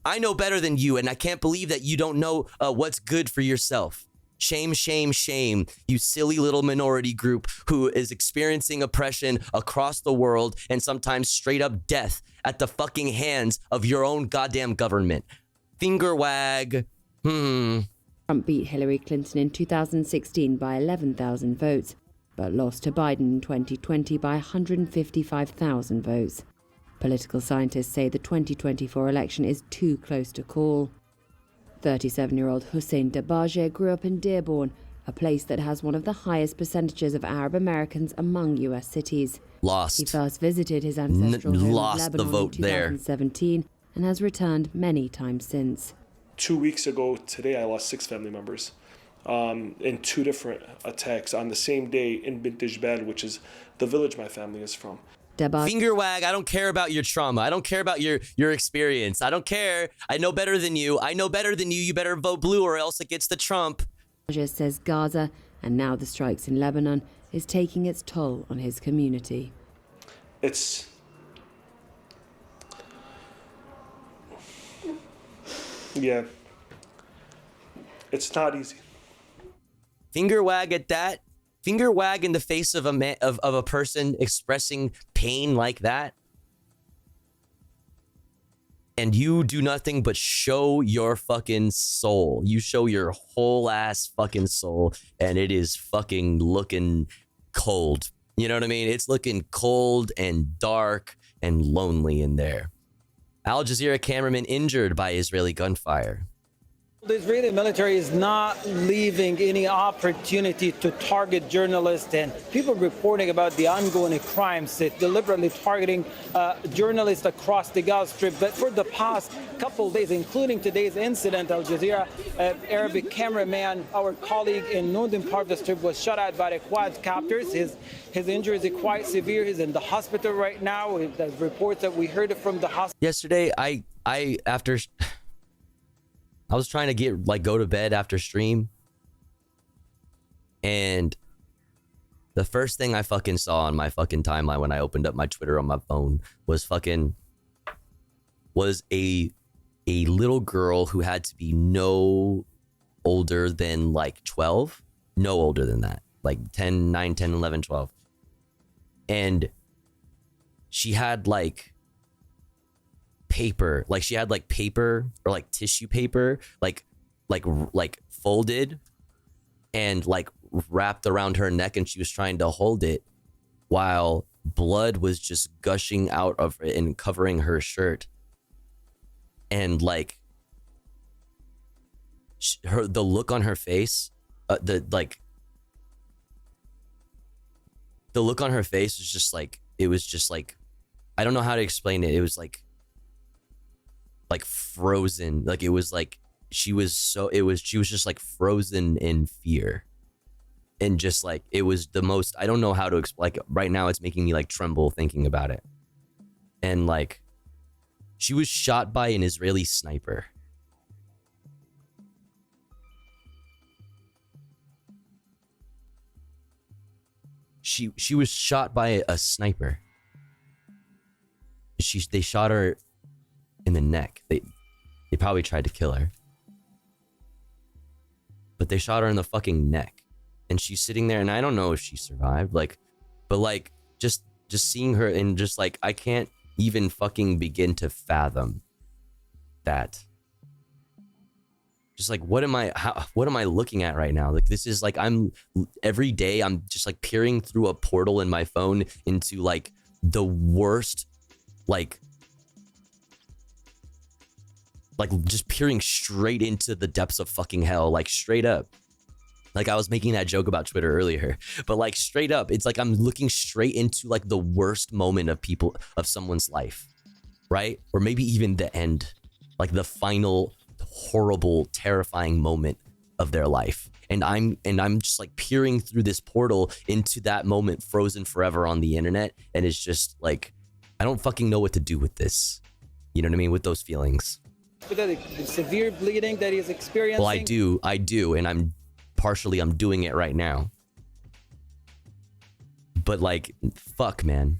I know better than you, and I can't believe that you don't know what's good for yourself. Shame, shame, shame, you silly little minority group who is experiencing oppression across the world and sometimes straight up death at the fucking hands of your own goddamn government. Finger wag. Trump beat Hillary Clinton in 2016 by 11,000 votes, but lost to Biden in 2020 by 155,000 votes. Political scientists say the 2024 election is too close to call. 37-year-old Hussein Dabaje grew up in Dearborn, a place that has one of the highest percentages of Arab Americans among U.S. cities. Lost. He first visited his ancestral home lost of Lebanon the vote in 2017 and has returned many times since. 2 weeks ago today, I lost 6 family members in 2 different attacks on the same day in Bint Jbal, which is the village my family is from. Finger wag, I don't care about your trauma. I don't care about your experience. I don't care. I know better than you. I know better than you. You better vote blue or else it gets the Trump. Says Gaza, and now the strikes in Lebanon, is taking its toll on his community. Yeah, it's not easy. Finger wag at that. Finger wag in the face of a person expressing pain like that. And you do nothing but show your fucking soul. You show your whole ass fucking soul, and it is fucking looking cold. You know what I mean? It's looking cold and dark and lonely in there. Al Jazeera cameraman injured by Israeli gunfire. The Israeli military is not leaving any opportunity to target journalists and people reporting about the ongoing crimes, deliberately targeting journalists across the Gaza Strip. But for the past couple of days, including today's incident, Al Jazeera Arabic cameraman, our colleague in northern part of the Strip, was shot at by the quadcopters. His injuries are quite severe. He's in the hospital right now. The reports that we heard from the hospital. Yesterday, I was trying to go to bed after stream, and the first thing I fucking saw on my fucking timeline when I opened up my Twitter on my phone was a little girl who had to be no older than like 12, no older than that, like 9, 10, 11, 12. And she had like paper, like she had like paper or like tissue paper, like folded and like wrapped around her neck, and she was trying to hold it while blood was just gushing out of it and covering her shirt. And like the look on her face, the look on her face was just like, it was just like, I don't know how to explain it. It was like frozen. Like it was like she was just like frozen in fear. And just like, it was the most, I don't know how to explain, like right now it's making me like tremble thinking about it. And like, she was shot by an Israeli sniper. She was shot by a sniper. They shot her in the neck. They probably tried to kill her, but they shot her in the fucking neck, and she's sitting there, and I don't know if she survived. Like, but like just seeing her, and just like, I can't even fucking begin to fathom that. Just like, what am I looking at right now? Like, this is like, every day I'm just like peering through a portal in my phone into like the worst, like just peering straight into the depths of fucking hell, like straight up. Like I was making that joke about Twitter earlier, but like straight up, it's like I'm looking straight into like the worst moment of someone's life, right? Or maybe even the end, like the final horrible, terrifying moment of their life. And I'm just like peering through this portal into that moment, frozen forever on the internet. And it's just like, I don't fucking know what to do with this. You know what I mean? With those feelings. The severe bleeding that he's experiencing. Well, I do. And I'm doing it right now. But like, fuck, man.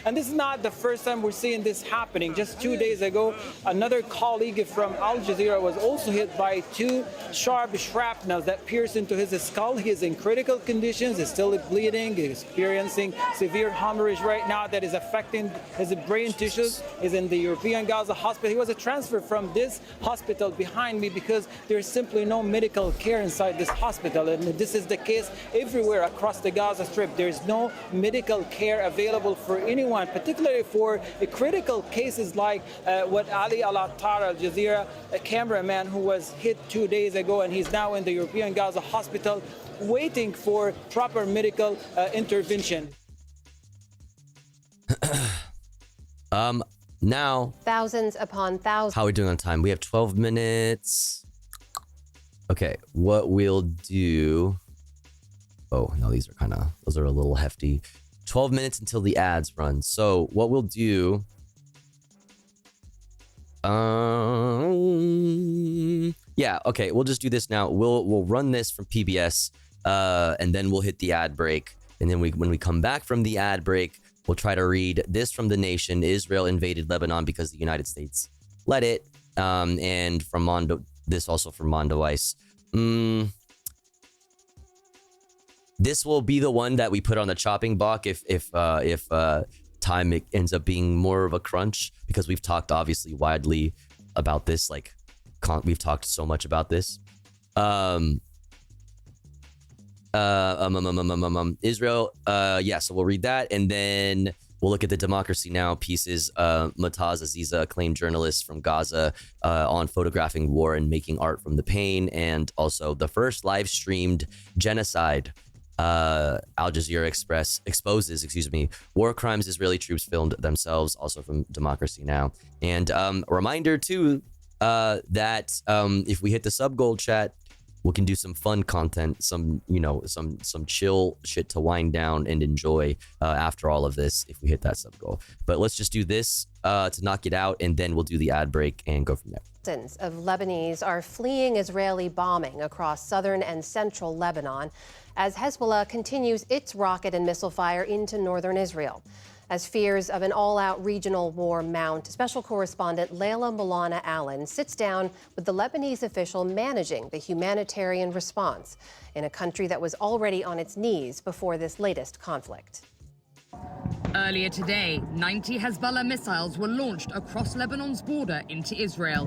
And this is not the first time we're seeing this happening. Just 2 days ago, another colleague from Al Jazeera was also hit by 2 sharp shrapnels that pierced into his skull. He is in critical conditions. He's still bleeding. He's experiencing severe hemorrhage right now that is affecting his brain tissues. He's in the European Gaza hospital. He was transferred from this hospital behind me because there's simply no medical care inside this hospital. And this is the case everywhere across the Gaza Strip. There's no medical care available for anyone, particularly for critical cases like what Ali Al-Attar, Al Jazeera, a cameraman who was hit 2 days ago, and he's now in the European Gaza hospital waiting for proper medical intervention. Now, thousands upon thousands. How are we doing on time? We have 12 minutes. Okay, what we'll do. Oh, no, those are a little hefty. 12 minutes until the ads run. So what we'll do. Yeah, okay, we'll just do this now. We'll run this from PBS, and then we'll hit the ad break. And then when we come back from the ad break, we'll try to read this from The Nation. Israel invaded Lebanon because the United States let it. And from Mondo, this also from Mondo Ice. This will be the one that we put on the chopping block if time ends up being more of a crunch, because we've talked obviously widely about this. Like, we've talked so much about this. Israel, yeah, so we'll read that, and then we'll look at the Democracy Now! Pieces. Mataz Aziza, acclaimed journalist from Gaza, on photographing war and making art from the pain, and also the first live-streamed genocide. Al Jazeera exposes war crimes Israeli troops filmed themselves, also from Democracy Now! And a reminder, too, that if we hit the sub-goal chat, we can do some fun content, some chill shit to wind down and enjoy after all of this if we hit that sub goal. But let's just do this to knock it out, and then we'll do the ad break and go from there. Thousands of Lebanese are fleeing Israeli bombing across southern and central Lebanon as Hezbollah continues its rocket and missile fire into northern Israel. As fears of an all-out regional war mount, special correspondent Layla Milana Allen sits down with the Lebanese official managing the humanitarian response in a country that was already on its knees before this latest conflict. Earlier today, 90 Hezbollah missiles were launched across Lebanon's border into Israel,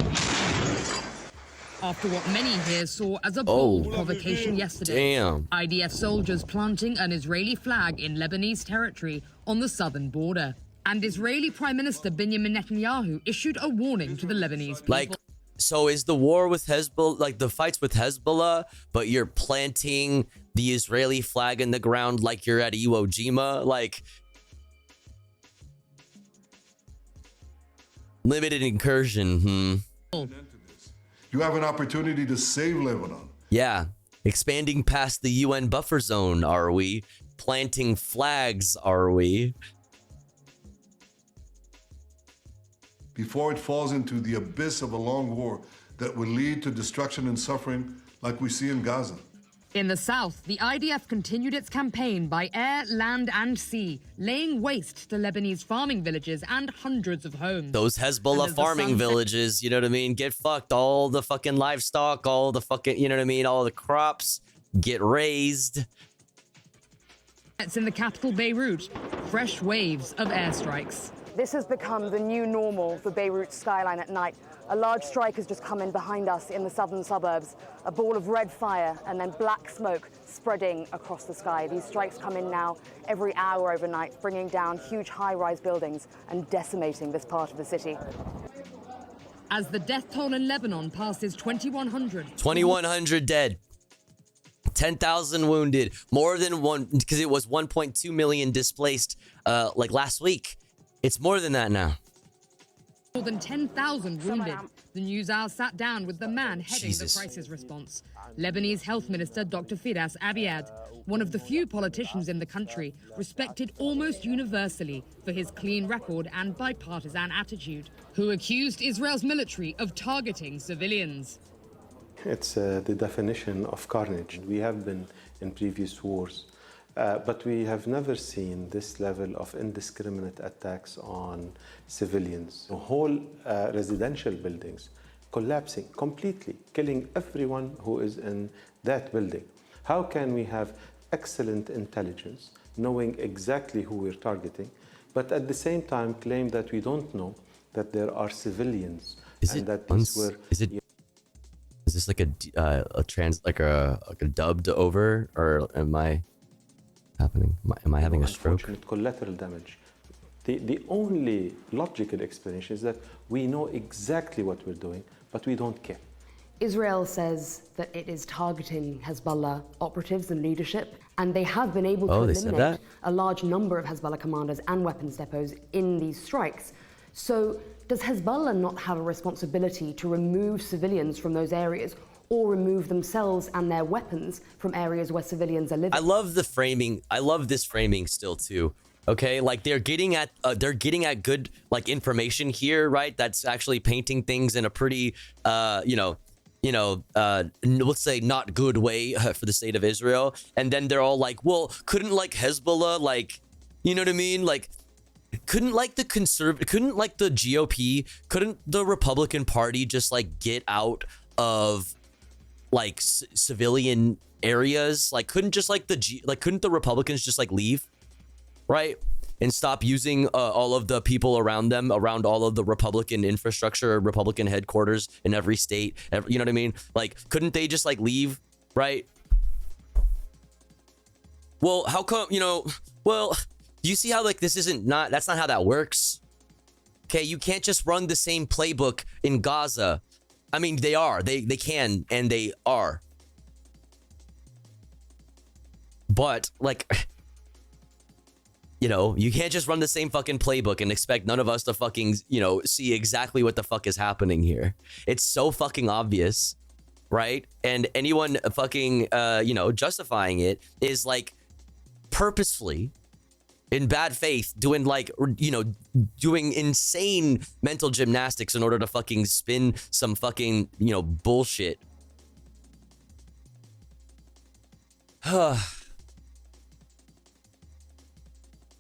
after what many here saw as a bold provocation yesterday. Damn. IDF soldiers planting an Israeli flag in Lebanese territory on the southern border. And Israeli Prime Minister Benjamin Netanyahu issued a warning to the Lebanese people. Like, so is the war with Hezbollah, like the fights with Hezbollah, but you're planting the Israeli flag in the ground like you're at Iwo Jima? Like, limited incursion, You have an opportunity to save Lebanon. Yeah. Expanding past the UN buffer zone, are we? Planting flags, are we? Before it falls into the abyss of a long war that will lead to destruction and suffering like we see in Gaza. In the south, the IDF continued its campaign by air, land, and sea, laying waste to Lebanese farming villages and hundreds of homes. Those Hezbollah farming villages, you know what I mean? Get fucked. All the fucking livestock, all the fucking, you know what I mean? All the crops get raised. It's in the capital, Beirut. Fresh waves of airstrikes. This has become the new normal for Beirut's skyline at night. A large strike has just come in behind us in the southern suburbs. A ball of red fire and then black smoke spreading across the sky. These strikes come in now every hour overnight, bringing down huge high-rise buildings and decimating this part of the city. As the death toll in Lebanon passes 2,100. 2,100 dead. 10,000 wounded. More than one, because it was 1.2 million displaced like last week. It's more than that now. More than 10,000 wounded. The NewsHour sat down with the man heading the crisis response, Lebanese Health Minister Dr. Firas Abiad, one of the few politicians in the country respected almost universally for his clean record and bipartisan attitude, who accused Israel's military of targeting civilians. It's the definition of carnage. We have been in previous wars But we have never seen this level of indiscriminate attacks on civilians. Whole residential buildings collapsing completely, killing everyone who is in that building. How can we have excellent intelligence, knowing exactly who we're targeting, but at the same time claim that we don't know that there are civilians and that these were... Is this like a dubbed over, or am I happening? Am I having a stroke? Collateral damage. The only logical explanation is that we know exactly what we're doing, but we don't care. Israel says that it is targeting Hezbollah operatives and leadership, and they have been able to eliminate a large number of Hezbollah commanders and weapons depots in these strikes. So does Hezbollah not have a responsibility to remove civilians from those areas, or remove themselves and their weapons from areas where civilians are living? I love the framing. I love this framing still too. Okay, like they're getting at good like information here, right? That's actually painting things in a pretty let's say not good way for the state of Israel. And then they're all like, well, couldn't like Hezbollah, like, you know what I mean? Like, couldn't like the GOP, couldn't the Republican Party just like get out of like civilian areas? Like, couldn't the Republicans just like leave, right? And stop using all of the people around them, around all of the Republican infrastructure, Republican headquarters in every state, you know what I mean? Like, couldn't they just like leave, right? Well, how come, well, do you see how like that's not how that works? Okay, you can't just run the same playbook in Gaza. I mean, they can, and they are. But like, you can't just run the same fucking playbook and expect none of us to fucking, see exactly what the fuck is happening here. It's so fucking obvious, right? And anyone fucking, justifying it is like purposefully, in bad faith, doing like, doing insane mental gymnastics in order to fucking spin some fucking, bullshit.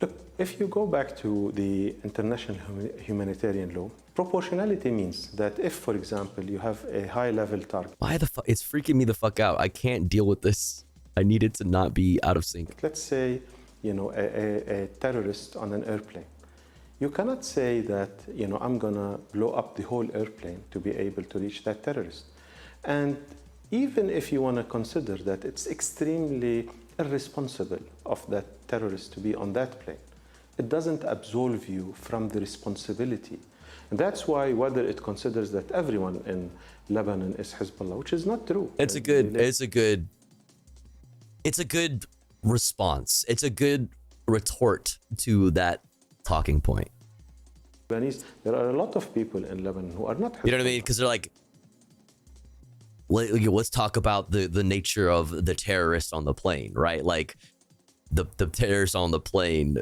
Look, if you go back to the international humanitarian law, proportionality means that if, for example, you have a high-level target... Why the fuck? It's freaking me the fuck out. I can't deal with this. I need it to not be out of sync. Let's say, a terrorist on an airplane. You cannot say that, I'm gonna blow up the whole airplane to be able to reach that terrorist. And even if you want to consider that it's extremely irresponsible of that terrorist to be on that plane, it doesn't absolve you from the responsibility. And that's why whether it considers that everyone in Lebanon is Hezbollah, which is not true. It's a good response. It's a good retort to that talking point. There are a lot of people in Lebanon who are not Hezbollah. You know what I mean? Because they're like, let's talk about the nature of the terrorist on the plane, right? Like the terrorist on the plane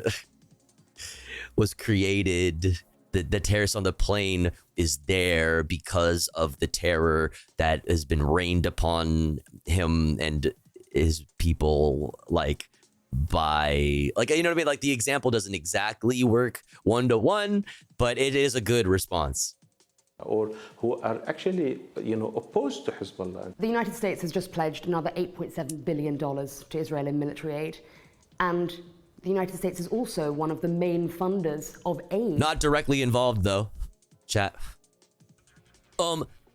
was created. The terrorist on the plane is there because of the terror that has been rained upon him and his people, like by, like, you know what I mean? Like the example doesn't exactly work one-to-one, but it is a good response. Or who are actually, opposed to Hezbollah. The United States has just pledged another $8.7 billion to Israel in military aid. And the United States is also one of the main funders of aid. Not directly involved, though, chat.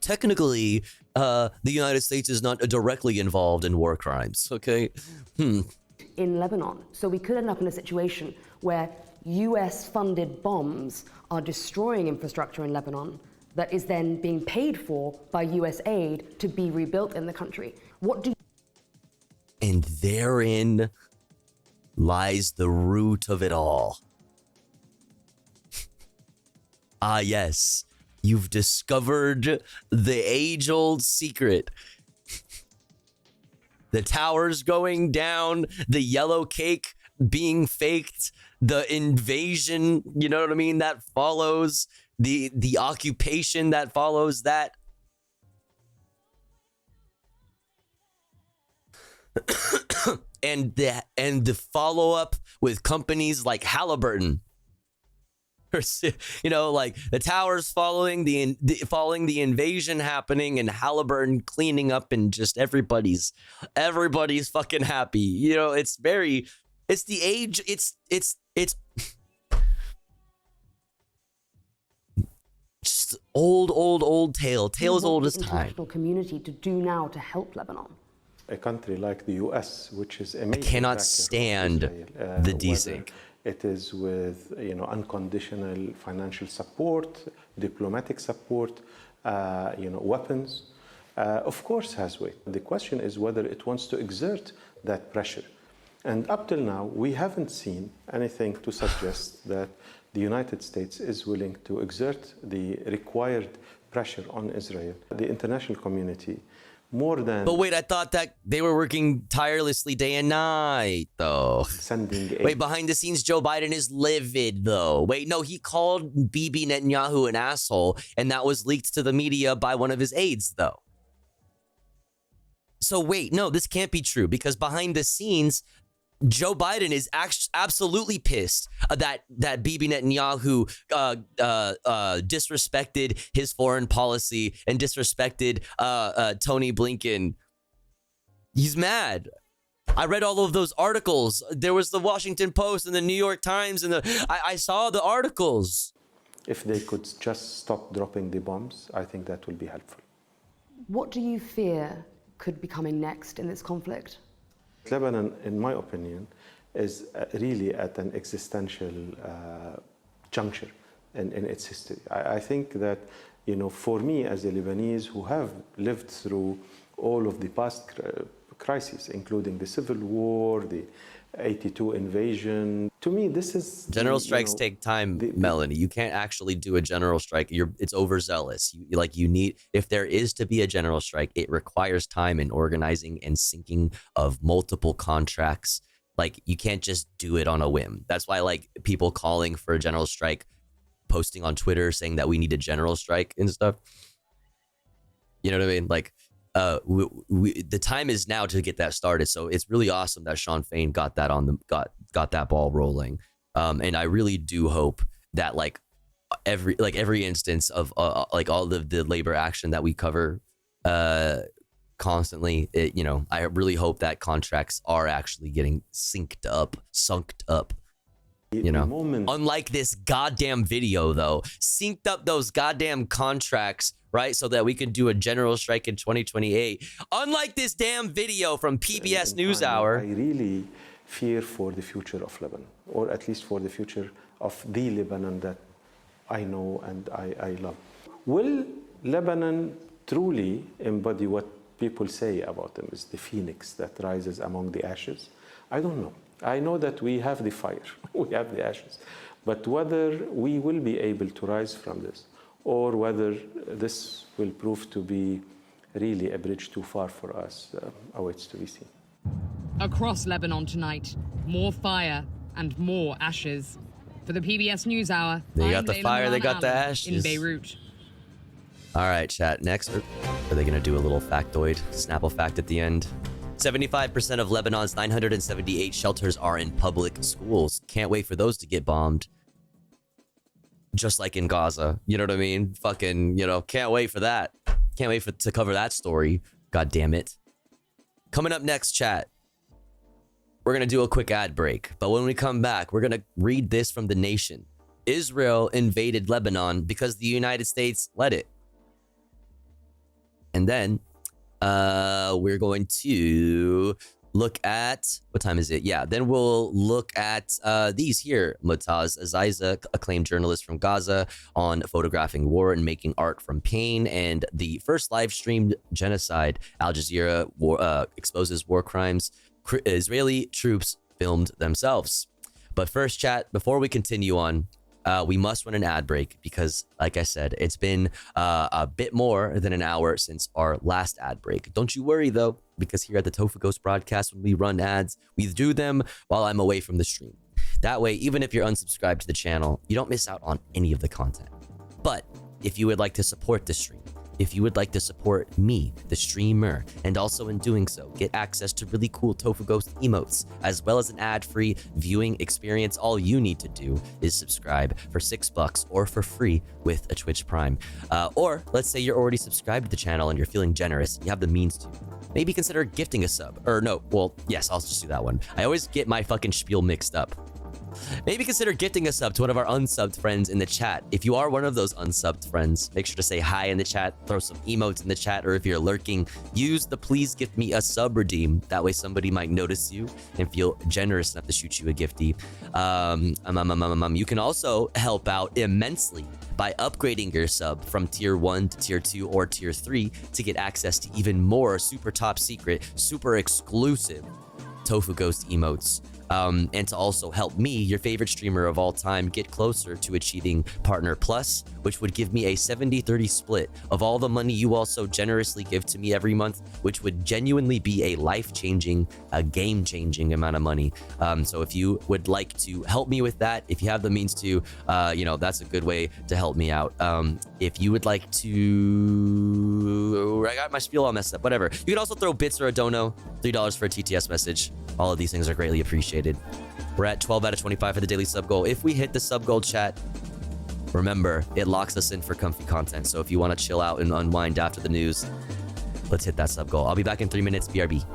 Technically, the United States is not directly involved in war crimes, okay? In Lebanon. So we could end up in a situation where US-funded bombs are destroying infrastructure in Lebanon that is then being paid for by US aid to be rebuilt in the country. And therein lies the root of it all. Ah, yes. You've discovered the age-old secret. The towers going down, the yellow cake being faked, the invasion, you know what I mean, that follows, the occupation that follows that. and the follow-up with companies like Halliburton. You know, like the towers following the invasion happening and Halliburton cleaning up, and just everybody's fucking happy. You know, it's the age. It's just old tale. Tale as old as time. International community to do now to help Lebanon. A country like the U.S., which is a major I cannot factor stand Israel, the desync. It is with unconditional financial support, diplomatic support, weapons. Of course, has weight. The question is whether it wants to exert that pressure. And up till now, we haven't seen anything to suggest that the United States is willing to exert the required pressure on Israel. The international community, more than... But wait, I thought that they were working tirelessly day and night, though. Sending aid. Wait, behind the scenes, Joe Biden is livid, though. Wait, no, he called Bibi Netanyahu an asshole, and that was leaked to the media by one of his aides, though. So wait, no, this can't be true, because behind the scenes, Joe Biden is absolutely pissed that Bibi Netanyahu disrespected his foreign policy and disrespected Tony Blinken. He's mad. I read all of those articles. There was the Washington Post and the New York Times, and I saw the articles. If they could just stop dropping the bombs, I think that will be helpful. What do you fear could be coming next in this conflict? Lebanon, in my opinion, is really at an existential juncture in its history. I think that, for me as a Lebanese who have lived through all of the past crises, including the Civil War, the 82 invasion, to me, this is... General strikes take time, Melanie. You can't actually do a general strike. It's overzealous. You need, if there is to be a general strike, it requires time and organizing and syncing of multiple contracts. Like, you can't just do it on a whim. That's why, like, people calling for a general strike, posting on Twitter saying that we need a general strike and stuff. You know what I mean? Like, the time is now to get that started. So it's really awesome that Sean Fain got that got that ball rolling. And I really do hope that every instance of all of the labor action that we cover constantly, I really hope that contracts are actually getting sunked up. Unlike this goddamn video, though, synced up those goddamn contracts, right? So that we can do a general strike in 2028. Unlike this damn video from PBS NewsHour. I really fear for the future of Lebanon, or at least for the future of the Lebanon that I know and I love. Will Lebanon truly embody what people say about them is the phoenix that rises among the ashes? I don't know. I know that we have the fire, we have the ashes, but whether we will be able to rise from this, or whether this will prove to be really a bridge too far for us, awaits to be seen. Across Lebanon tonight, more fire and more ashes. For the PBS NewsHour, they got the fire, they got the ashes. In Beirut. All right, chat. Next, are they going to do a little factoid, Snapple fact at the end? 75% of Lebanon's 978 shelters are in public schools. Can't wait for those to get bombed. Just like in Gaza. You know what I mean? Fucking, can't wait for that. Can't wait to cover that story. God damn it. Coming up next, chat. We're going to do a quick ad break. But when we come back, we're going to read this from The Nation. Israel invaded Lebanon because the United States let it. And then we're going to look at, what time is it? Yeah, then we'll look at these here. Mutaz Aziza, acclaimed journalist from Gaza, on photographing war and making art from pain, and the first live-streamed genocide. Al Jazeera exposes war crimes. Israeli troops filmed themselves. But first, chat, before we continue on, we must run an ad break because, like I said, it's been a bit more than an hour since our last ad break. Don't you worry, though, because here at the Tofu Ghost broadcast, when we run ads, we do them while I'm away from the stream. That way, even if you're unsubscribed to the channel, you don't miss out on any of the content. But if you would like to support the stream, if you would like to support me, the streamer, and also in doing so, get access to really cool Tofu Ghost emotes, as well as an ad-free viewing experience, all you need to do is subscribe for $6 or for free with a Twitch Prime. Or let's say you're already subscribed to the channel and you're feeling generous, you have the means to. Maybe consider gifting a sub. Or no, well, yes, I'll just do that one. I always get my fucking spiel mixed up. Maybe consider gifting a sub to one of our unsubbed friends in the chat. If you are one of those unsubbed friends, make sure to say hi in the chat, throw some emotes in the chat, or if you're lurking, use the please gift me a sub redeem. That way somebody might notice you and feel generous enough to shoot you a gifty. You can also help out immensely by upgrading your sub from tier 1 to tier 2 or tier 3 to get access to even more super top secret, super exclusive Tofu Ghost emotes. And to also help me, your favorite streamer of all time, get closer to achieving Partner Plus, which would give me a 70-30 split of all the money you also generously give to me every month, which would genuinely be a life-changing, a game-changing amount of money. So if you would like to help me with that, if you have the means to, that's a good way to help me out. If you would like to... I got my spiel all messed up, whatever. You can also throw bits or a dono, $3 for a TTS message. All of these things are greatly appreciated. We're at 12 out of 25 for the daily sub goal. If we hit the sub goal, chat, remember, it locks us in for comfy content. So if you want to chill out and unwind after the news, let's hit that sub goal. I'll be back in 3 minutes. BRB.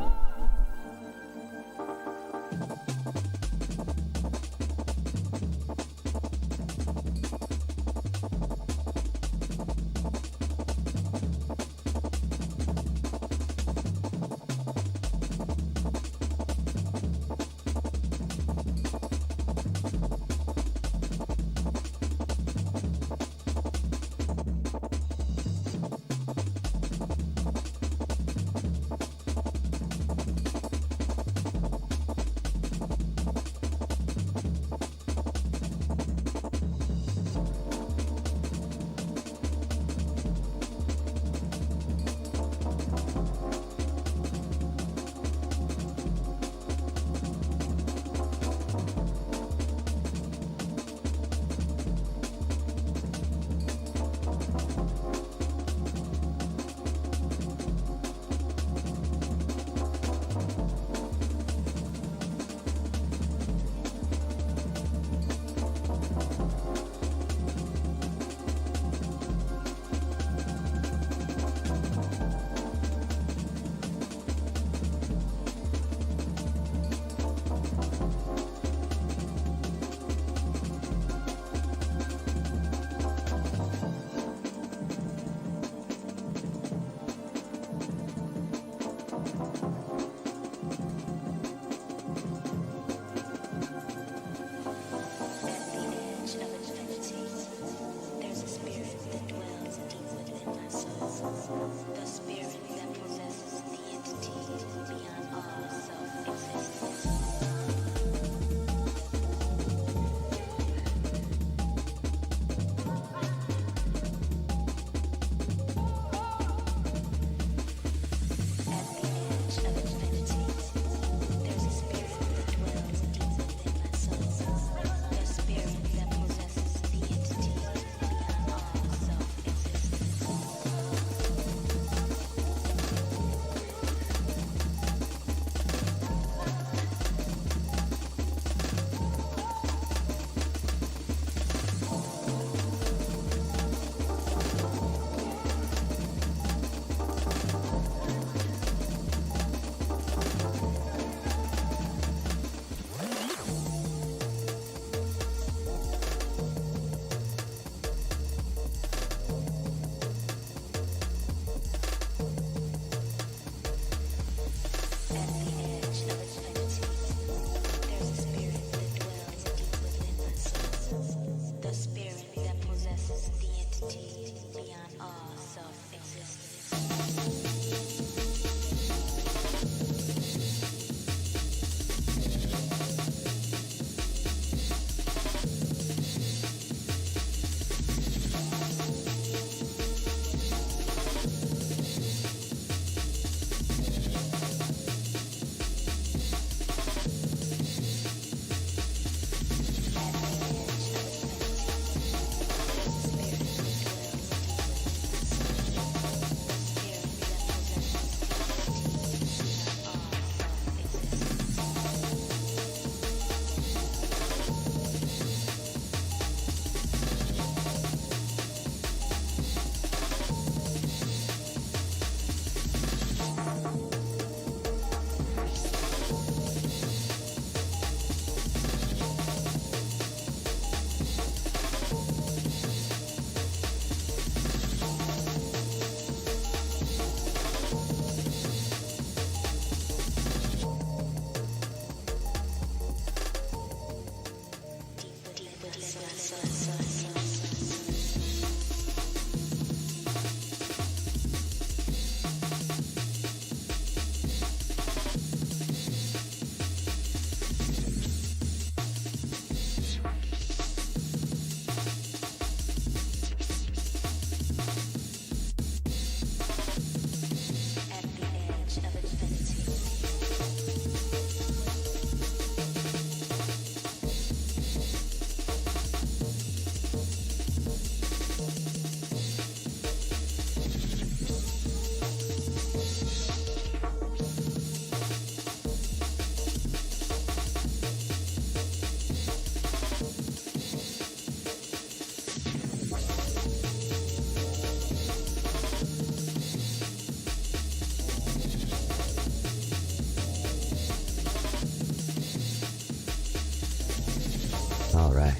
All right.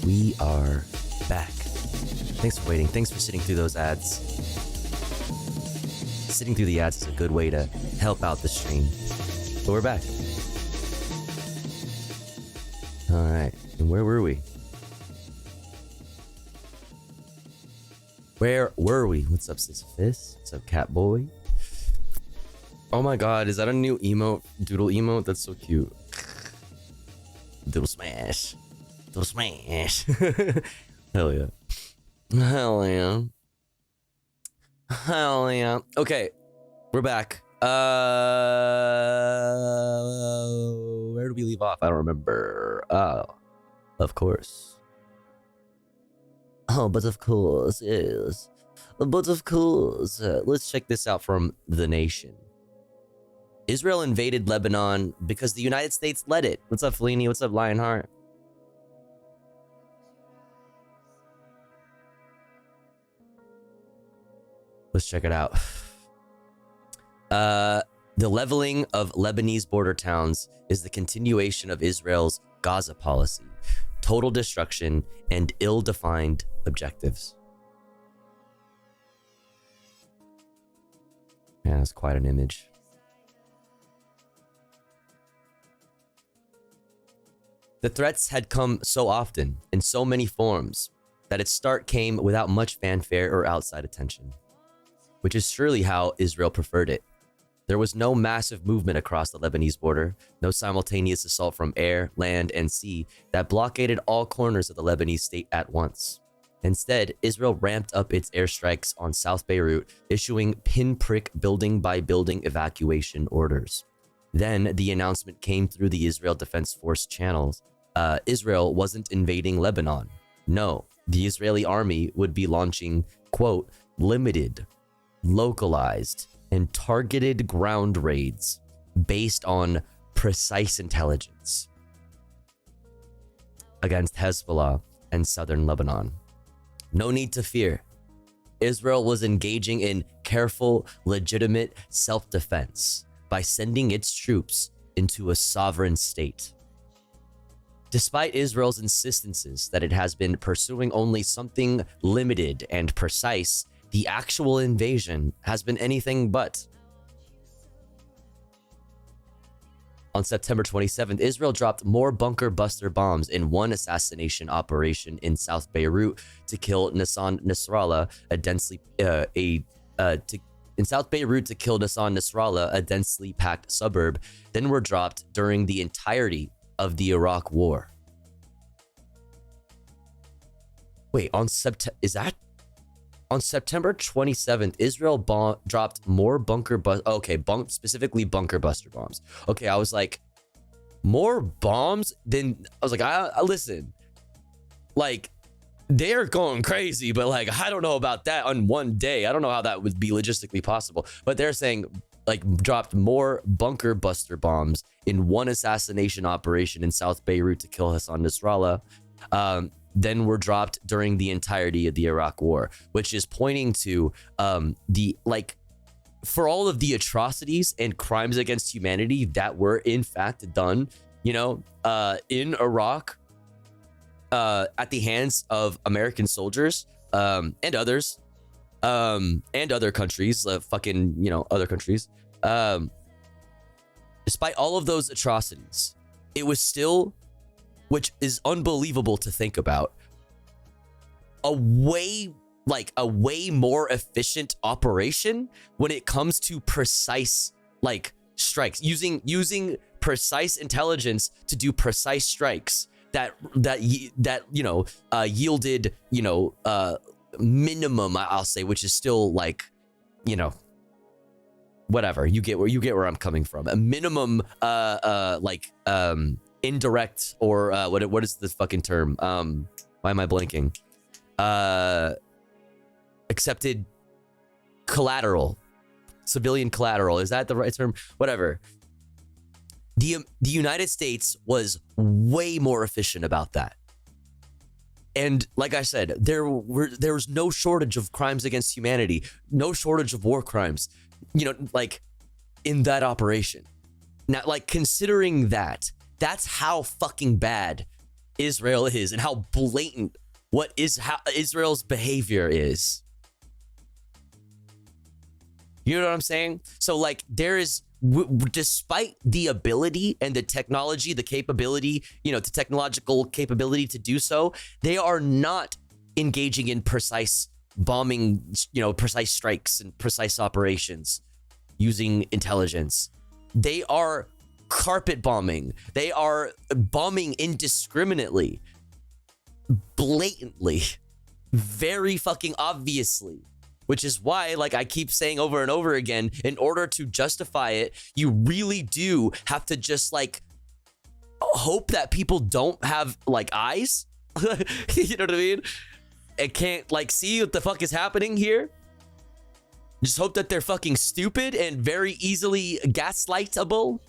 We are back. Thanks for waiting. Thanks for sitting through those ads. Sitting through the ads is a good way to help out the stream. But we're back. All right. And where were we? Where were we? What's up, Sisyphus? What's up, Catboy? Oh my god, is that a new emote? Doodle emote? That's so cute. Doodle smash. Doodle smash. Hell yeah. Hell yeah. Hell yeah. Okay, we're back. Where did we leave off? I don't remember. Oh, of course. Oh, but of course, yes. But of course. Let's check this out from The Nation. Israel invaded Lebanon because the United States let it. What's up, Fellini? What's up, Lionheart? Let's check it out. The leveling of Lebanese border towns is the continuation of Israel's Gaza policy, total destruction, and ill-defined objectives. Yeah, that's quite an image. The threats had come so often, in so many forms, that its start came without much fanfare or outside attention, which is surely how Israel preferred it. There was no massive movement across the Lebanese border, no simultaneous assault from air, land, and sea that blockaded all corners of the Lebanese state at once. Instead, Israel ramped up its airstrikes on South Beirut, issuing pinprick building-by-building evacuation orders. Then the announcement came through the Israel Defense Force channels. Israel wasn't invading Lebanon. No, the Israeli army would be launching, quote, limited, localized, and targeted ground raids based on precise intelligence against Hezbollah and southern Lebanon. No need to fear. Israel was engaging in careful, legitimate self-defense by sending its troops into a sovereign state. Despite Israel's insistences that it has been pursuing only something limited and precise, the actual invasion has been anything but. On September 27th, Israel dropped more bunker buster bombs in one assassination operation in South Beirut to kill Nassan Nasrallah, in South Beirut to kill Nassan Nasrallah, a densely packed suburb, then were dropped during the entirety of the Iraq War. Wait, on September 27th, Israel dropped more specifically bunker buster bombs. Okay, I was like, more bombs than, I was like, I listen, like, they're going crazy, but like, I don't know about that on one day. I don't know how that would be logistically possible, but they're saying like dropped more bunker buster bombs in one assassination operation in South Beirut to kill Hassan Nasrallah, then were dropped during the entirety of the Iraq War, which is pointing to for all of the atrocities and crimes against humanity that were in fact done, in Iraq, at the hands of American soldiers, and others, and other countries, other countries. Despite all of those atrocities, it was still, which is unbelievable to think about, a way more efficient operation when it comes to precise strikes, using precise intelligence to do precise strikes that yielded minimum, I'll say, which is still whatever, you get where I'm coming from, a minimum indirect, or what is this fucking term, why am I blanking, accepted collateral, civilian collateral, is that the right term? Whatever. The United States was way more efficient about that. And like I said, there was no shortage of crimes against humanity, no shortage of war crimes, in that operation. Now, considering that, That's how fucking bad Israel is and how blatant how Israel's behavior is. You know what I'm saying? So like there is, despite the ability and the technology, the capability, the technological capability to do so, they are not engaging in precise bombing, precise strikes and precise operations using intelligence. They are carpet bombing. They are bombing indiscriminately, blatantly, very fucking obviously. Which is why, like I keep saying over and over again, in order to justify it, you really do have to just like hope that people don't have like eyes. You know what I mean? And can't like see what the fuck is happening here. Just hope that they're fucking stupid and very easily gaslightable.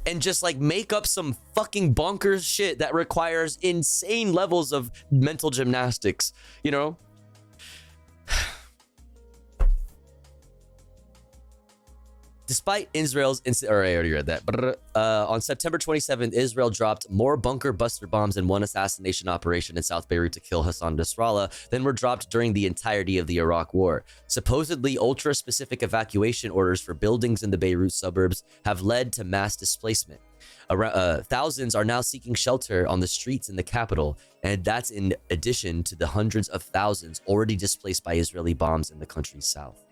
And just like make up some fucking bonkers shit that requires insane levels of mental gymnastics, Despite Israel's I already read that. On September 27th, Israel dropped more bunker buster bombs in one assassination operation in South Beirut to kill Hassan Nasrallah than were dropped during the entirety of the Iraq War. Supposedly, ultra-specific evacuation orders for buildings in the Beirut suburbs have led to mass displacement. Thousands are now seeking shelter on the streets in the capital, and that's in addition to the hundreds of thousands already displaced by Israeli bombs in the country's south.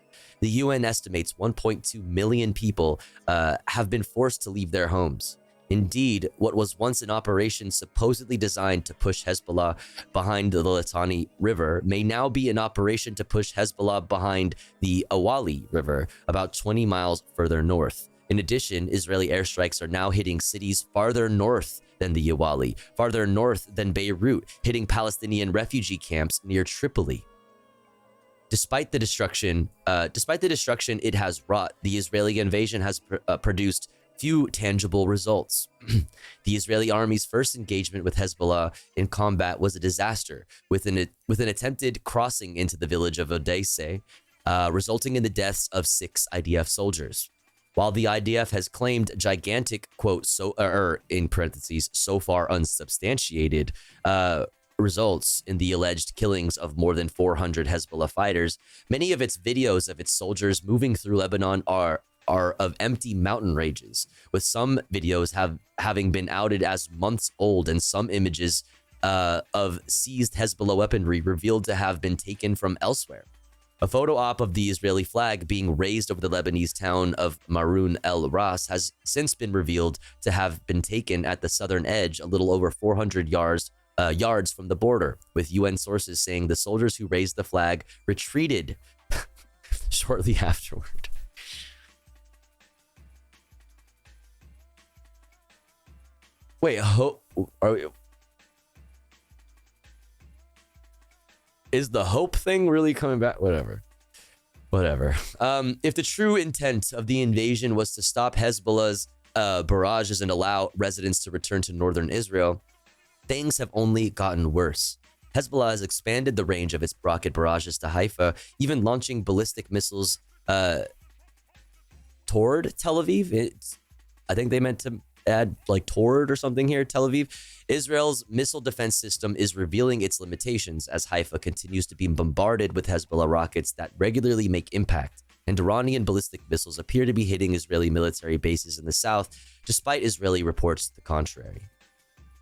The UN estimates 1.2 million people have been forced to leave their homes. Indeed, what was once an operation supposedly designed to push Hezbollah behind the Litani River may now be an operation to push Hezbollah behind the Awali River, about 20 miles further north. In addition, Israeli airstrikes are now hitting cities farther north than the Awali, farther north than Beirut, hitting Palestinian refugee camps near Tripoli. Despite the destruction it has wrought, the Israeli invasion has produced few tangible results. The Israeli army's first engagement with Hezbollah in combat was a disaster, with an attempted crossing into the village of Odessa, resulting in the deaths of 6 IDF soldiers. While the IDF has claimed gigantic, quote, in parentheses, so far unsubstantiated, results in the alleged killings of more than 400 Hezbollah fighters, many of its videos of its soldiers moving through Lebanon are of empty mountain ranges, with some videos having been outed as months old and some images of seized Hezbollah weaponry revealed to have been taken from elsewhere. A photo op of the Israeli flag being raised over the Lebanese town of Marun el Ras has since been revealed to have been taken at the southern edge, a little over 400 yards from the border, with UN sources saying the soldiers who raised the flag retreated shortly afterward. Wait, is the hope thing really coming back? Whatever. If the true intent of the invasion was to stop Hezbollah's barrages and allow residents to return to northern Israel, things have only gotten worse. Hezbollah has expanded the range of its rocket barrages to Haifa, even launching ballistic missiles toward Tel Aviv. I think they meant to add like toward or something here, Tel Aviv. Israel's missile defense system is revealing its limitations as Haifa continues to be bombarded with Hezbollah rockets that regularly make impact, and Iranian ballistic missiles appear to be hitting Israeli military bases in the south, despite Israeli reports to the contrary.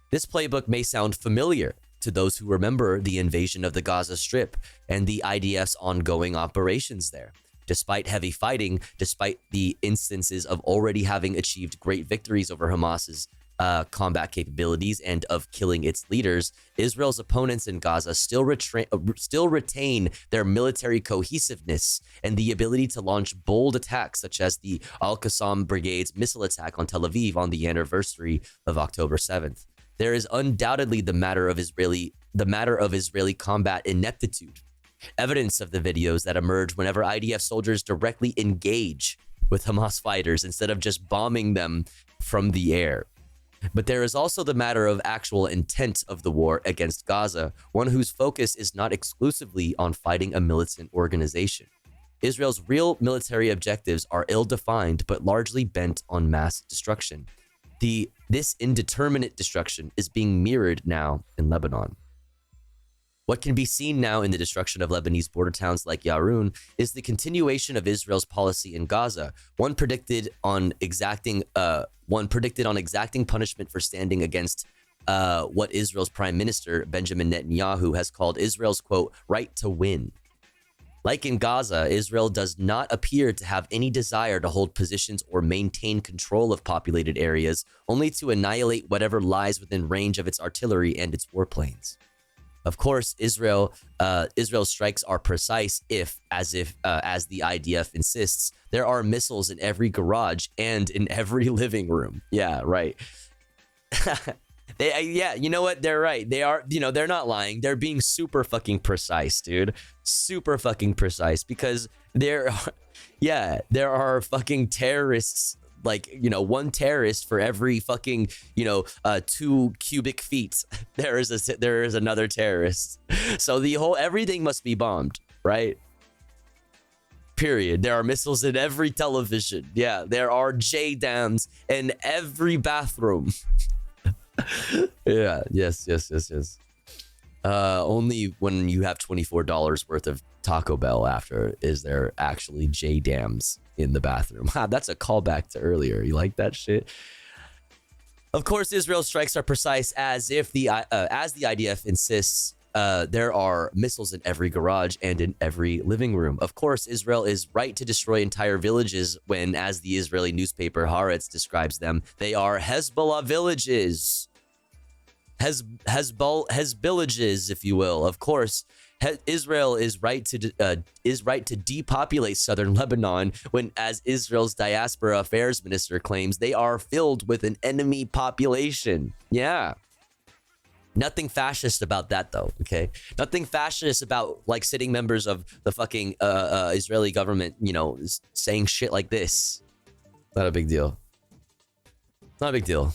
This playbook may sound familiar to those who remember the invasion of the Gaza Strip and the IDF's ongoing operations there. Despite heavy fighting, despite the instances of already having achieved great victories over Hamas's combat capabilities and of killing its leaders, Israel's opponents in Gaza still retain their military cohesiveness and the ability to launch bold attacks, such as the Al-Qassam Brigade's missile attack on Tel Aviv on the anniversary of October 7th. There is undoubtedly the matter of Israeli combat ineptitude. Evidence of the videos that emerge whenever IDF soldiers directly engage with Hamas fighters instead of just bombing them from the air. But there is also the matter of actual intent of the war against Gaza, one whose focus is not exclusively on fighting a militant organization. Israel's real military objectives are ill-defined but largely bent on mass destruction. The This indeterminate destruction is being mirrored now in Lebanon. What can be seen now in the destruction of Lebanese border towns like Yaroun is the continuation of Israel's policy in Gaza, one predicted on exacting punishment for standing against what Israel's Prime Minister Benjamin Netanyahu has called Israel's, quote, right to win. Like in Gaza, Israel does not appear to have any desire to hold positions or maintain control of populated areas, only to annihilate whatever lies within range of its artillery and its warplanes. Of course, Israel's strikes are precise if, as the IDF insists, there are missiles in every garage and in every living room. Yeah, right. Yeah, you know what? They're right. They are, they're not lying. They're being super fucking precise, dude. Super fucking precise, because there are fucking terrorists, like, one terrorist for every fucking, 2 cubic feet. There is another terrorist. So everything must be bombed, right? Period. There are missiles in every television. Yeah, there are JDAMs in every bathroom. Yeah, yes. Only when you have $24 worth of Taco Bell after is there actually JDAMs in the bathroom. That's a callback to earlier. You like that shit? Of course, Israel's strikes are precise as the IDF insists. There are missiles in every garage and in every living room. Of course, Israel is right to destroy entire villages when, as the Israeli newspaper Haaretz describes them, they are Hezbollah villages. Hezbollages, if you will. Of course, Israel is right to depopulate southern Lebanon when, as Israel's diaspora affairs minister claims, they are filled with an enemy population. Yeah. Nothing fascist about that, though, okay? Nothing fascist about, like, sitting members of the fucking Israeli government, saying shit like this. Not a big deal. Not a big deal.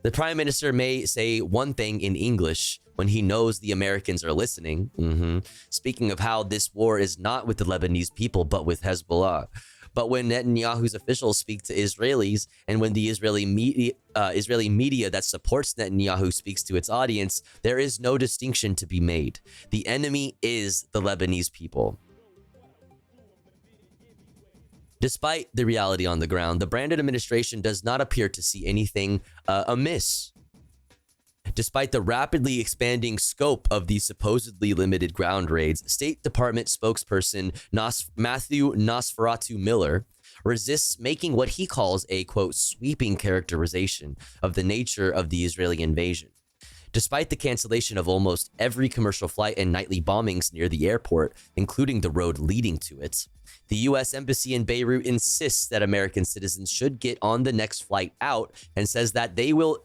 The prime minister may say one thing in English when he knows the Americans are listening, speaking of how this war is not with the Lebanese people, but with Hezbollah. But when Netanyahu's officials speak to Israelis, and when the Israeli media that supports Netanyahu speaks to its audience, there is no distinction to be made. The enemy is the Lebanese people. Despite the reality on the ground, the Brandon administration does not appear to see anything amiss. Despite the rapidly expanding scope of these supposedly limited ground raids, State Department spokesperson Matthew Nosferatu Miller resists making what he calls a, quote, sweeping characterization of the nature of the Israeli invasion. Despite the cancellation of almost every commercial flight and nightly bombings near the airport, including the road leading to it, the U.S. Embassy in Beirut insists that American citizens should get on the next flight out and says that they will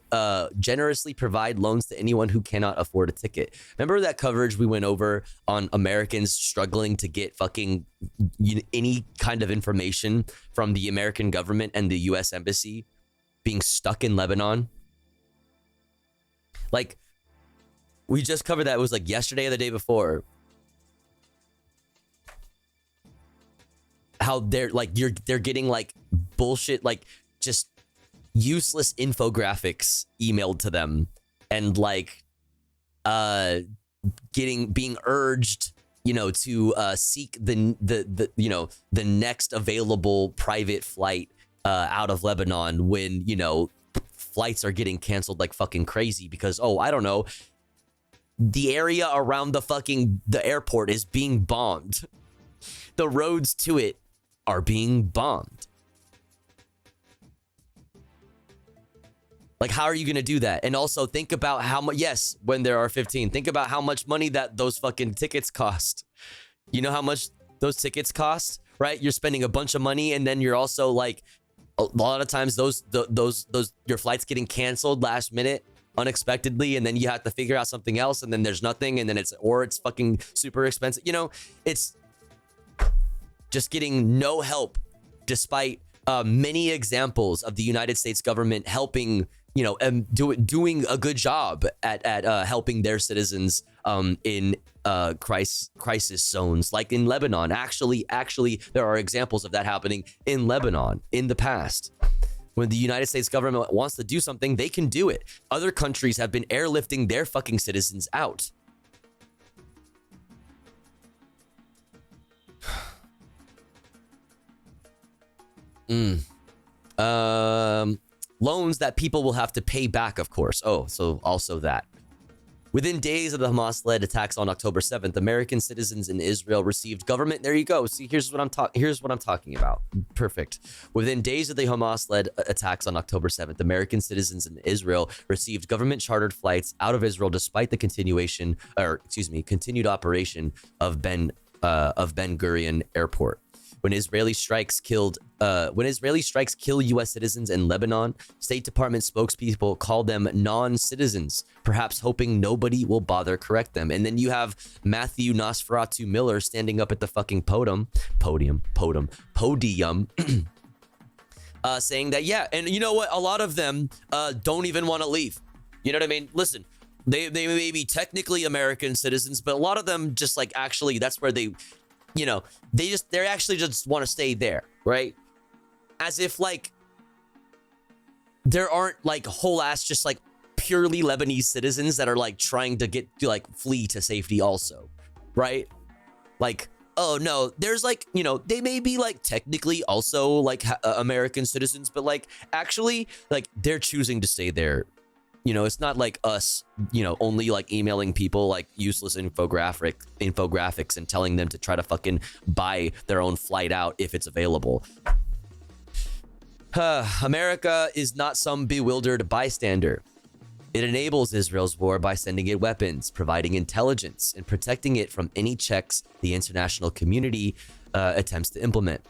generously provide loans to anyone who cannot afford a ticket. Remember that coverage we went over on Americans struggling to get fucking any kind of information from the American government and the U.S. Embassy being stuck in Lebanon? Like, we just covered that. It was like yesterday or the day before. How they're like, they're getting like bullshit, like just useless infographics emailed to them, and like being urged, to seek the next available private flight out of Lebanon when, flights are getting canceled like fucking crazy because, I don't know, the area around the airport is being bombed. The roads to it are being bombed. Like, how are you going to do that? And also think about how much, yes, when there are 15, think about how much money that those fucking tickets cost. You know how much those tickets cost, right? You're spending a bunch of money, and then you're also like, a lot of times those your flight's getting canceled last minute unexpectedly, and then you have to figure out something else, and then there's nothing, and then it's fucking super expensive. It's just getting no help, despite many examples of the United States government helping, doing a good job at helping their citizens in crisis zones, like in Lebanon. Actually, there are examples of that happening in Lebanon in the past. When the United States government wants to do something, they can do it. Other countries have been airlifting their fucking citizens out. Loans that people will have to pay back, of course. Oh, so also that. Within days of the Hamas-led attacks on October 7th, American citizens in Israel received government. There you go. See, here's what I'm talking about. Perfect. Within days of the Hamas-led attacks on October 7th, American citizens in Israel received government-chartered flights out of Israel, despite the continued operation of Ben Gurion Airport. When Israeli strikes kill U.S. citizens in Lebanon, State Department spokespeople call them non-citizens, perhaps hoping nobody will bother correct them. And then you have Matthew Nosferatu Miller standing up at the fucking podium, saying that, yeah, and you know what? A lot of them don't even want to leave. You know what I mean? Listen, they may be technically American citizens, but a lot of them just like actually that's where they, you know, they actually just want to stay there, right? As if like there aren't like whole ass just like purely Lebanese citizens that are like trying to get to like flee to safety also, right? Like, oh no, there's like, you know, they may be like technically also like American citizens, but like actually like they're choosing to stay there. You know, it's not like us, you know, only like emailing people like useless infographics and telling them to try to fucking buy their own flight out if it's available. America is not some bewildered bystander. It enables Israel's war by sending it weapons, providing intelligence, and protecting it from any checks the international community attempts to implement.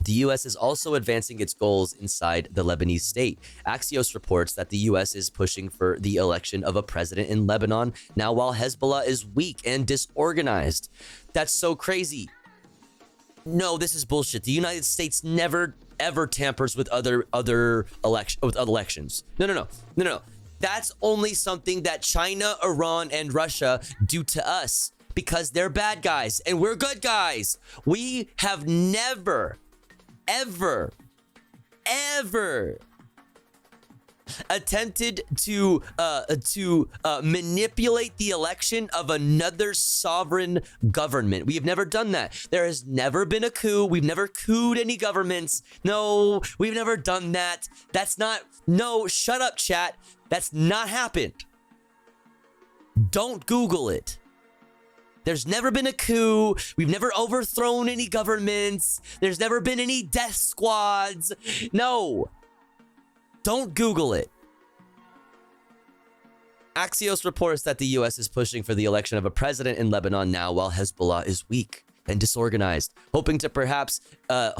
The U.S. is also advancing its goals inside the Lebanese state. Axios reports that the U.S. is pushing for the election of a president in Lebanon now while Hezbollah is weak and disorganized. That's so crazy. No, this is bullshit. The United States never, ever tampers with other elections. No. That's only something that China, Iran, and Russia do to us because they're bad guys and we're good guys. We have never ever attempted to manipulate the election of another sovereign government. We have never done that. There has never been a coup. We've never couped any governments. No, we've never done that. No, shut up, chat. That's not happened. Don't Google it. There's never been a coup. We've never overthrown any governments. There's never been any death squads. No. Don't Google it. Axios reports that the U.S. is pushing for the election of a president in Lebanon now while Hezbollah is weak and disorganized, hoping to perhaps, I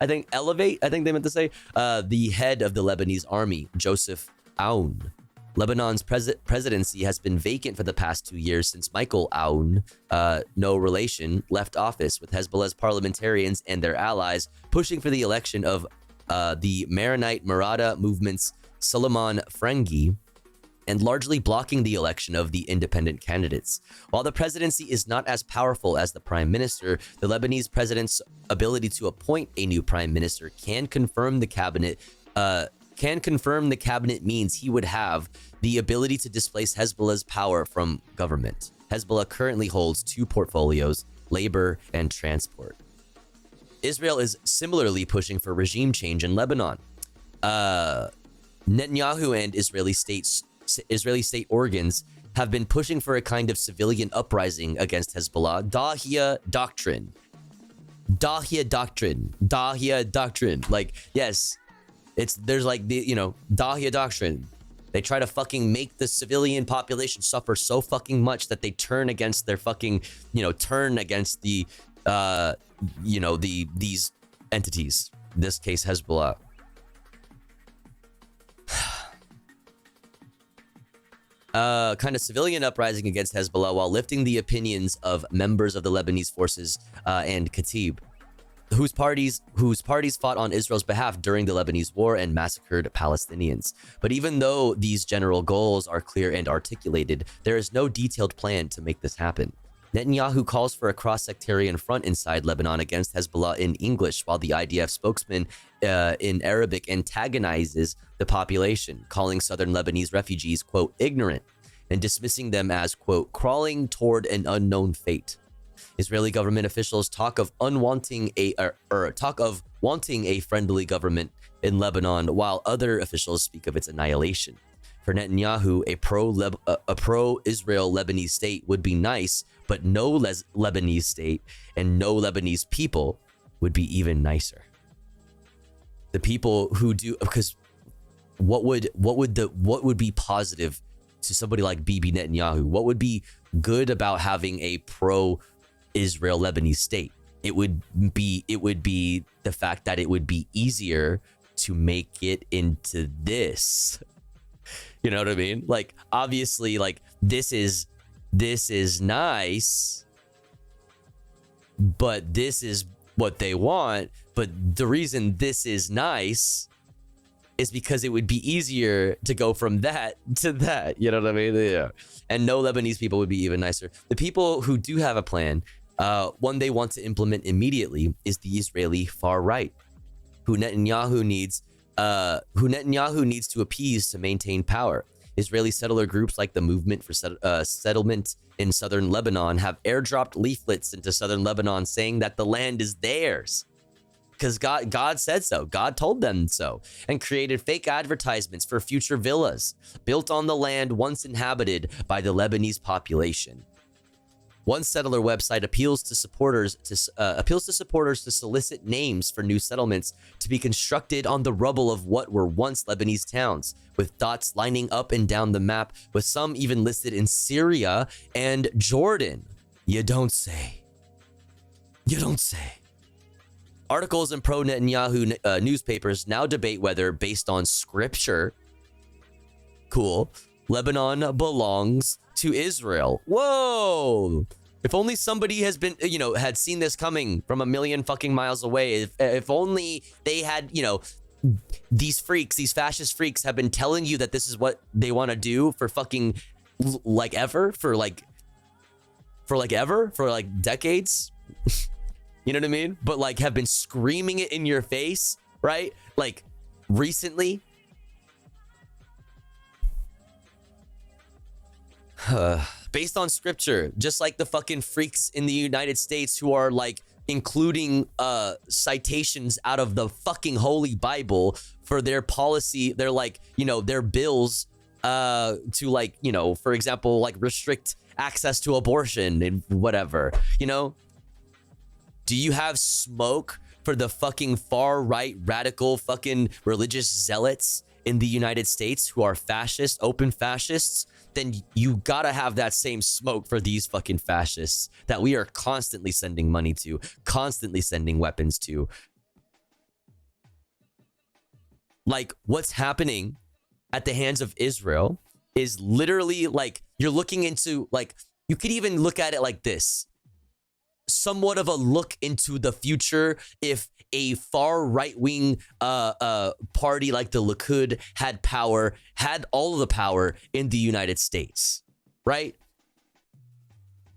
think they meant to say, the head of the Lebanese army, Joseph Aoun. Lebanon's presidency has been vacant for the past 2 years since Michael Aoun, no relation, left office, with Hezbollah's parliamentarians and their allies pushing for the election of the Maronite Marada movement's Suleiman Frangi and largely blocking the election of the independent candidates. While the presidency is not as powerful as the prime minister, the Lebanese president's ability to appoint a new prime minister can confirm the cabinet means he would have the ability to displace Hezbollah's power from government. Hezbollah currently holds 2 portfolios, labor and transport. Israel is similarly pushing for regime change in Lebanon. Netanyahu and Israeli state organs have been pushing for a kind of civilian uprising against Hezbollah. Dahia doctrine. Like, yes. There's like the, you know, Dahia doctrine. They try to fucking make the civilian population suffer so fucking much that they turn against their fucking, you know, these entities. In this case, Hezbollah. Kind of civilian uprising against Hezbollah while lifting the opinions of members of the Lebanese forces and Kataib, whose parties fought on Israel's behalf during the Lebanese war and massacred Palestinians. But even though these general goals are clear and articulated, there is no detailed plan to make this happen. Netanyahu calls for a cross-sectarian front inside Lebanon against Hezbollah in English, while the IDF spokesman in Arabic antagonizes the population, calling southern Lebanese refugees, quote, ignorant, and dismissing them as, quote, crawling toward an unknown fate. Israeli government officials talk of wanting a friendly government in Lebanon, while other officials speak of its annihilation. For Netanyahu, a pro-Israel Lebanese state would be nice, but no Lebanese state and no Lebanese people would be even nicer. The people who do, because what would be positive to somebody like Bibi Netanyahu? What would be good about having a pro-Israel Lebanese state? It would be the fact that it would be easier to make it into this. You know what I mean? Like, obviously, like, this is nice, but this is what they want. But the reason this is nice is because it would be easier to go from that to that. You know what I mean? Yeah. And no Lebanese people would be even nicer. The people who do have a plan, one they want to implement immediately, is the Israeli far right, who Netanyahu needs to appease to maintain power. Israeli settler groups like the Movement for Settlement in southern Lebanon have airdropped leaflets into southern Lebanon saying that the land is theirs because God said so. God told them so, and created fake advertisements for future villas built on the land once inhabited by the Lebanese population. One settler website appeals to supporters to solicit names for new settlements to be constructed on the rubble of what were once Lebanese towns, with dots lining up and down the map, with some even listed in Syria and Jordan. You don't say. You don't say. Articles in pro-Netanyahu newspapers now debate whether, based on scripture, cool, Lebanon belongs to Israel. Whoa! If only somebody has been, had seen this coming from a million fucking miles away. If only they had, these fascist freaks have been telling you that this is what they want to do for fucking for decades. You know what I mean? But like have been screaming it in your face, right? Like recently. Based on scripture, just like the fucking freaks in the United States who are like including citations out of the fucking Holy Bible for their policy, they're like, their bills to like, for example, like restrict access to abortion and whatever, Do you have smoke for the fucking far right radical fucking religious zealots in the United States who are fascists, open fascists? Then you gotta have that same smoke for these fucking fascists that we are constantly sending money to, constantly sending weapons to. Like, what's happening at the hands of Israel is literally like, you're looking into, like, you could even look at it like this. Somewhat of a look into the future if a far right-wing party like the Likud had all of the power in the United States, right?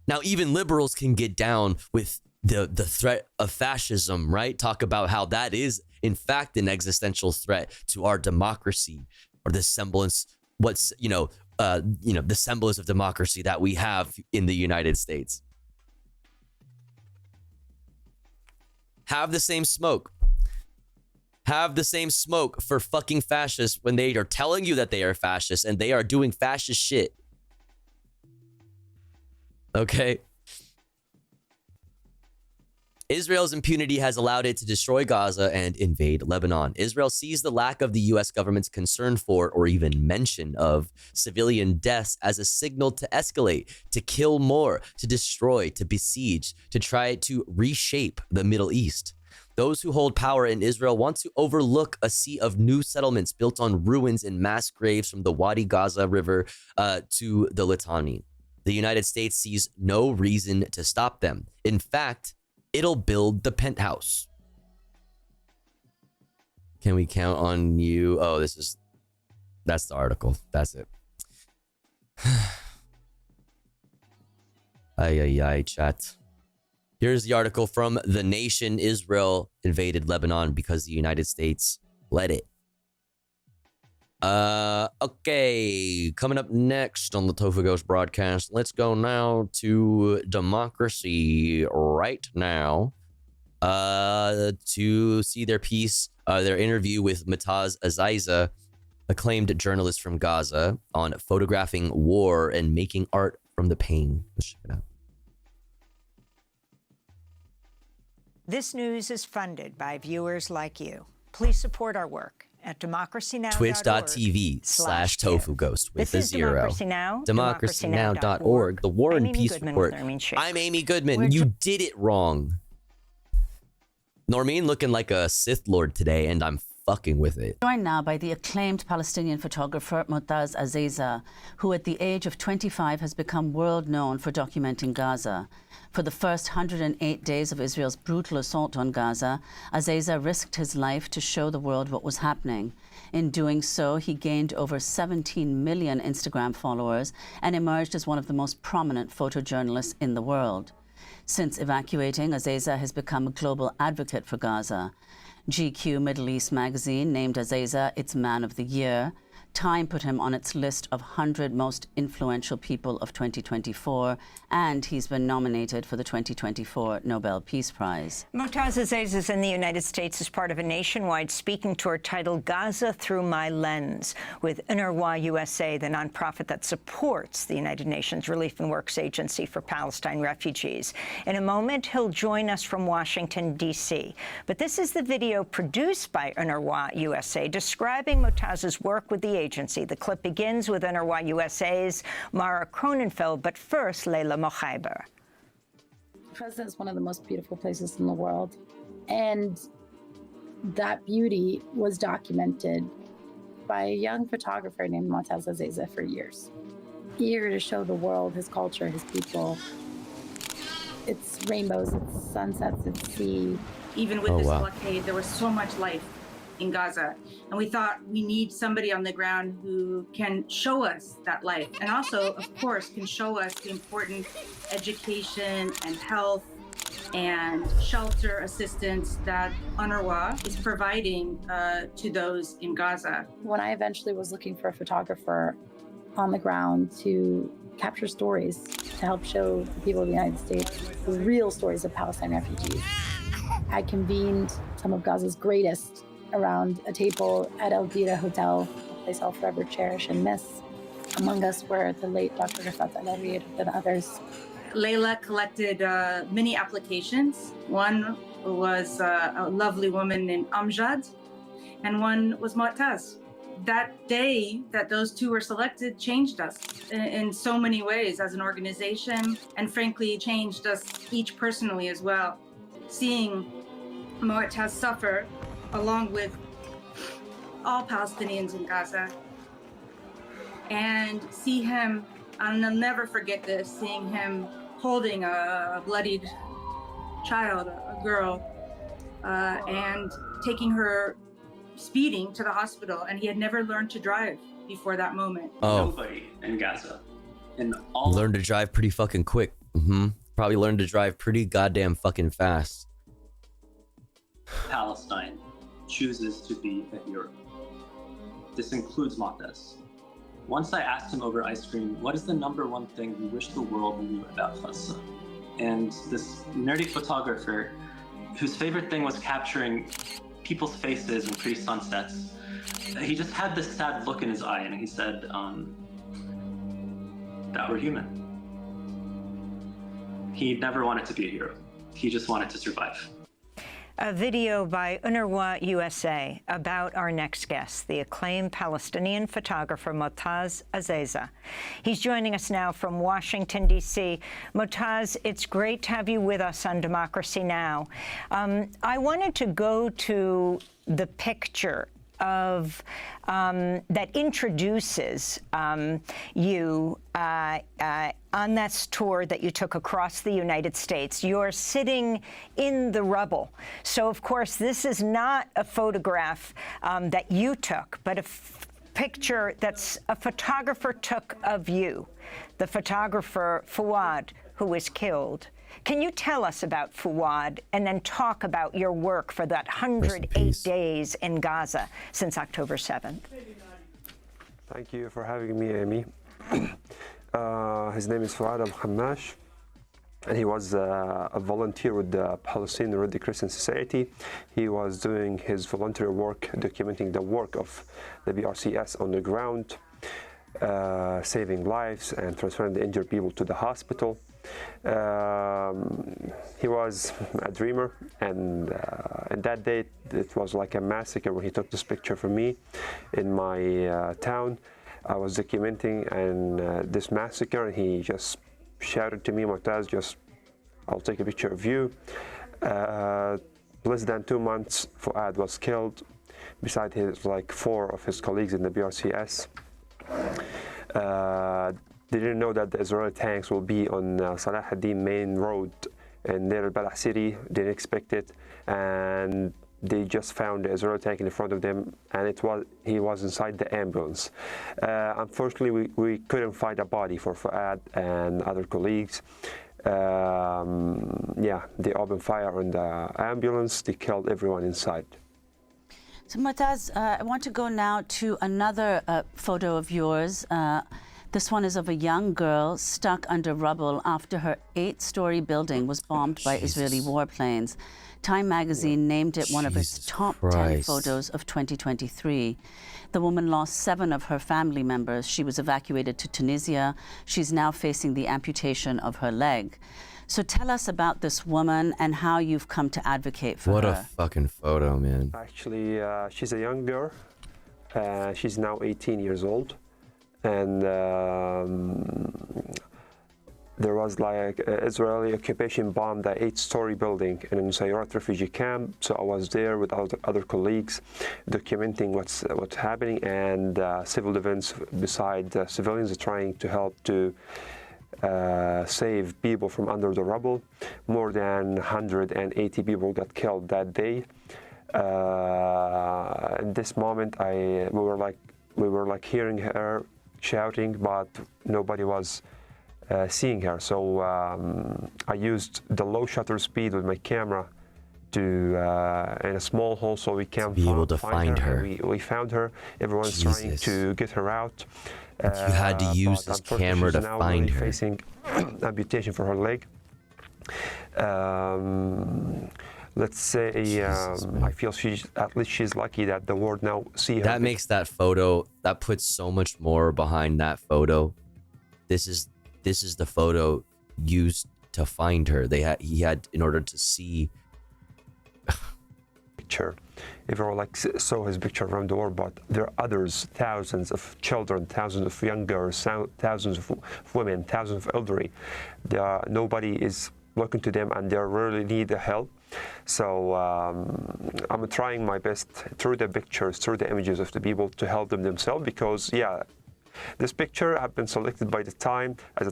Now, even liberals can get down with the threat of fascism, right? Talk about how that is, in fact, an existential threat to our democracy, or the semblance, the semblance of democracy that we have in the United States. Have the same smoke. Have the same smoke for fucking fascists when they are telling you that they are fascists and they are doing fascist shit. Okay? Israel's impunity has allowed it to destroy Gaza and invade Lebanon. Israel sees the lack of the U.S. government's concern for, or even mention of, civilian deaths as a signal to escalate, to kill more, to destroy, to besiege, to try to reshape the Middle East. Those who hold power in Israel want to overlook a sea of new settlements built on ruins and mass graves from the Wadi Gaza River to the Litani. The United States sees no reason to stop them. In fact, it'll build the penthouse. Can we count on you? Oh, that's the article. That's it. Ay, chat. Here's the article from The Nation. Israel invaded Lebanon because the United States let it. Okay. Coming up next on the Tofu Ghost broadcast, let's go now to Democracy right now to see their piece, their interview with Mataz Aziza, acclaimed journalist from Gaza, on photographing war and making art from the pain. Let's check it out. This news is funded by viewers like you. Please support our work at democracynow.org. Twitch.tv/TofuGhost with a zero. Democracy Now. Democracynow.org. The War and Peace Report. I'm Amy Goodman. You did it wrong. Noreen looking like a Sith Lord today, and I'm fucking with it. Joined now by the acclaimed Palestinian photographer Mataz Aziza, who at the age of 25 has become world known for documenting Gaza. For the first 108 days of Israel's brutal assault on Gaza, Aziza risked his life to show the world what was happening. In doing so, he gained over 17 million Instagram followers and emerged as one of the most prominent photojournalists in the world. Since evacuating, Aziza has become a global advocate for Gaza. GQ Middle East magazine named Aziza its Man of the Year. Time put him on its list of 100 most influential people of 2024, and he's been nominated for the 2024 Nobel Peace Prize. Mataz Aziza is in the United States as part of a nationwide speaking tour titled Gaza Through My Lens with UNRWA USA, the nonprofit that supports the United Nations Relief and Works Agency for Palestine refugees. In a moment, he'll join us from Washington, D.C. But this is the video produced by UNRWA USA describing Mataz's work with the agency. The clip begins with UNRWA USA's Mara Cronenfeld, but first, Leila Mokhaiber. Gaza is one of the most beautiful places in the world, and that beauty was documented by a young photographer named Mataz Aziza for years. Eager to show the world his culture, his people, its rainbows, its sunsets, its sea. Even with this blockade, there was so much life in Gaza, and we thought we need somebody on the ground who can show us that life, and also, of course, can show us the important education and health and shelter assistance that UNRWA is providing to those in Gaza. When I eventually was looking for a photographer on the ground to capture stories, to help show the people of the United States the real stories of Palestine refugees, I convened some of Gaza's greatest around a table at El Dira Hotel, a place I'll forever cherish and miss. Among us were the late Dr. Rafat Al-Arid and others. Leila collected many applications. One was a lovely woman named Amjad, and one was Mataz. That day that those two were selected changed us in so many ways as an organization, and frankly changed us each personally as well. Seeing Mataz suffer along with all Palestinians in Gaza, and see him, and I'll never forget this, seeing him holding a bloodied child, a girl, and taking her speeding to the hospital, and he had never learned to drive before that moment. Nobody in Gaza. Learned to drive pretty fucking quick. Probably learned to drive pretty goddamn fucking fast. Palestine chooses to be a hero. This includes Mataz. Once I asked him over ice cream, what is the number one thing you wish the world knew about Gaza? And this nerdy photographer, whose favorite thing was capturing people's faces and pretty sunsets, he just had this sad look in his eye, and he said that we're human. He never wanted to be a hero. He just wanted to survive. A video by UNRWA USA about our next guest, the acclaimed Palestinian photographer Mataz Aziza. He's joining us now from Washington, D.C. Mataz, it's great to have you with us on Democracy Now! I wanted to go to the picture of that introduces you on that tour that you took across the United States. You're sitting in the rubble. So, of course, this is not a photograph that you took, but a picture that a photographer took of you, the photographer Fouad, who was killed. Can you tell us about Fouad and then talk about your work for that 108 days in Gaza since October 7th? Thank you for having me, Amy. His name is Fouad al-Khammash, and he was a volunteer with the Palestinian Red Crescent Society. He was doing his voluntary work, documenting the work of the BRCS on the ground, saving lives and transferring the injured people to the hospital. He was a dreamer, and that day it was like a massacre when he took this picture for me in my town. I was documenting this massacre, and he just shouted to me, Mu'taz, I'll take a picture of you. Less than 2 months, Fouad was killed beside his 4 of his colleagues in the BRCS. They didn't know that the Israeli tanks will be on Salah ad-Din main road in Deir al-Balah city. They didn't expect it, and they just found the Israeli tank in front of them, and he was inside the ambulance. Unfortunately, we couldn't find a body for Fouad and other colleagues. They opened fire on the ambulance. They killed everyone inside. So Mu'taz, I want to go now to another photo of yours. This one is of a young girl stuck under rubble after her 8-story building was bombed by Israeli warplanes. Time magazine named it one of its top 10 photos of 2023. The woman lost 7 of her family members. She was evacuated to Tunisia. She's now facing the amputation of her leg. So tell us about this woman and how you've come to advocate for her. What a fucking photo, man. Actually, she's a young girl. She's now 18 years old. And there was Israeli occupation bombed the 8-story building in a Nusayrat refugee camp. So I was there with other colleagues documenting what's happening, and civil defense beside civilians are trying to help to save people from under the rubble. More than 180 people got killed that day. In this moment, we were hearing her shouting, but nobody was seeing her. So I used the low shutter speed with my camera to in a small hole so we can be able to find her. We found her. Everyone's trying to get her out. You had to use this camera to find her. Facing amputation for her leg. Let's say I feel at least she's lucky that the world now see her. That makes that photo, that puts so much more behind that photo. This is the photo used to find her. He had in order to see picture. Everyone saw his picture around the world, but there are others, thousands of children, thousands of young girls, thousands of women, thousands of elderly. Nobody is looking to them, and they really need the help. So I'm trying my best through the pictures, through the images of the people to help them themselves, because this picture has been selected by the Time as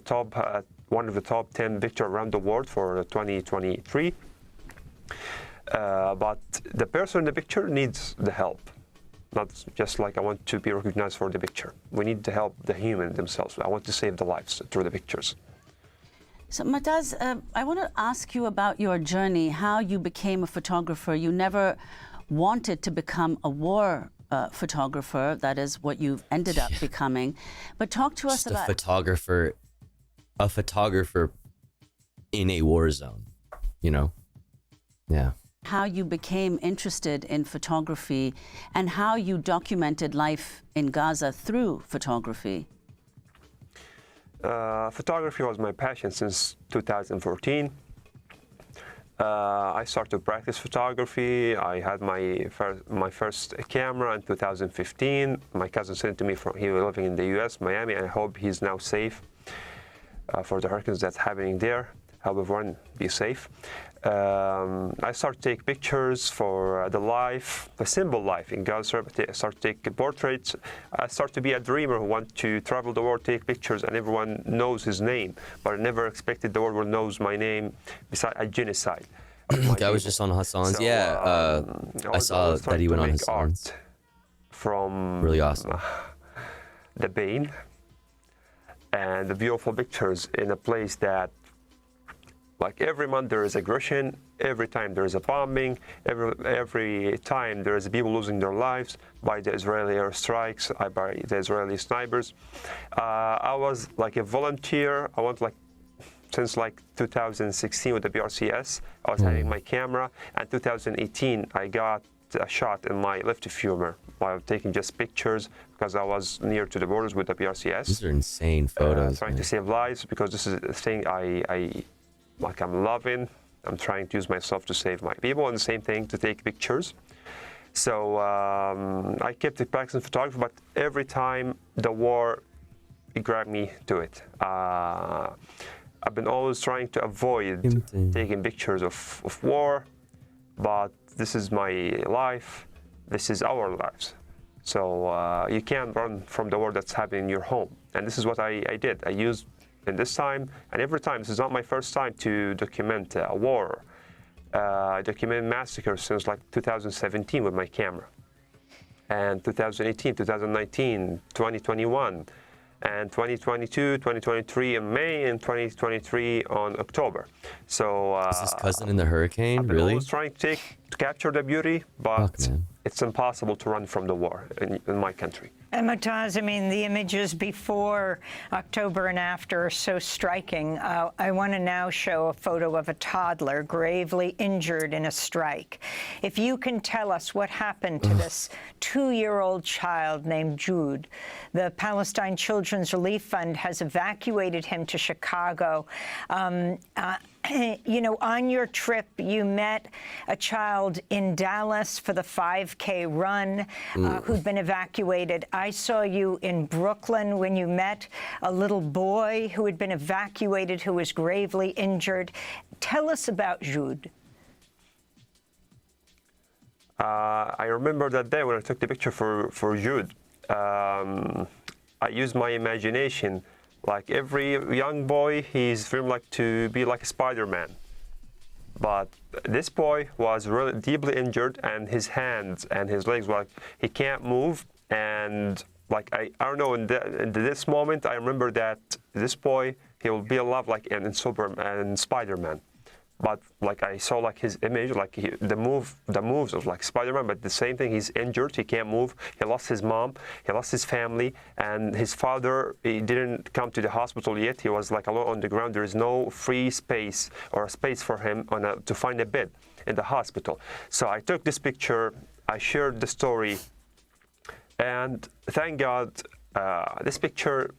one of the top 10 pictures around the world for 2023. But the person in the picture needs the help, not just I want to be recognized for the picture. We need to help the human themselves. I want to save the lives through the pictures. So Mu'taz, I want to ask you about your journey, how you became a photographer. You never wanted to become a war photographer. That is what you've ended up becoming. But talk to us about... a photographer in a war zone, Yeah. How you became interested in photography and how you documented life in Gaza through photography. Photography was my passion since 2014. I started to practice photography. I had my first camera in 2015. My cousin sent it to me he was living in the US, Miami, and I hope he's now safe for the hurricanes that's happening there. Help everyone be safe. I started to take pictures for the simple life in Gaza. I started to take portraits. I started to be a dreamer who wants to travel the world, take pictures, and everyone knows his name. But I never expected the world will know my name besides a genocide. I was just on Hassan's. I saw that he went on Hassan's. From really awesome. the pain and the beautiful pictures in a place that, like, every month there is aggression, every time there is a bombing, every time there is people losing their lives by the Israeli airstrikes, by the Israeli snipers. I was like a volunteer. I went like since like 2016 with the BRCS. I was having my camera, and 2018 I got a shot in my left femur while taking just pictures because I was near to the borders with the BRCS. These are insane photos. Trying to save lives, because this is a thing I'm loving. I'm trying to use myself to save my people, and the same thing to take pictures. So I kept practicing photography, but every time the war, it grabbed me to it. I've been always trying to avoid taking pictures of war, but this is my life. This is our lives. So you can't run from the war that's happening in your home. And this is what I did. I used in this time, and every time. This is not my first time to document a war. I documented massacres since like 2017 with my camera, and 2018, 2019, 2021, and 2022, 2023 in May, and 2023 on October. So is this Cousin in the Hurricane? Really? I was trying to capture the beauty, but it's impossible to run from the war in my country. And Motaz, I mean, the images before October and after are so striking. I want to now show a photo of a toddler gravely injured in a strike. If you can tell us what happened to this 2-year-old child named Jude. The Palestine Children's Relief Fund has evacuated him to Chicago. You know, on your trip, you met a child in Dallas for the 5K run who'd been evacuated. I saw you in Brooklyn when you met a little boy who had been evacuated, who was gravely injured. Tell us about Jude. I remember that day when I took the picture for Jude. I used my imagination. Like every young boy, he's dreamed like to be like Spider-Man. But this boy was really deeply injured, and his hands and his legs were like, he can't move. And like, I don't know, in this moment, I remember that this boy, he will be alive like in Spider-Man. But like I saw like his image, like the moves of like Spider-Man, but the same thing, he's injured, he can't move, he lost his mom, he lost his family, and his father, he didn't come to the hospital yet, he was like alone on the ground. There is no free space or a space for him to find a bed in the hospital. So I took this picture, I shared the story, and thank God, this picture,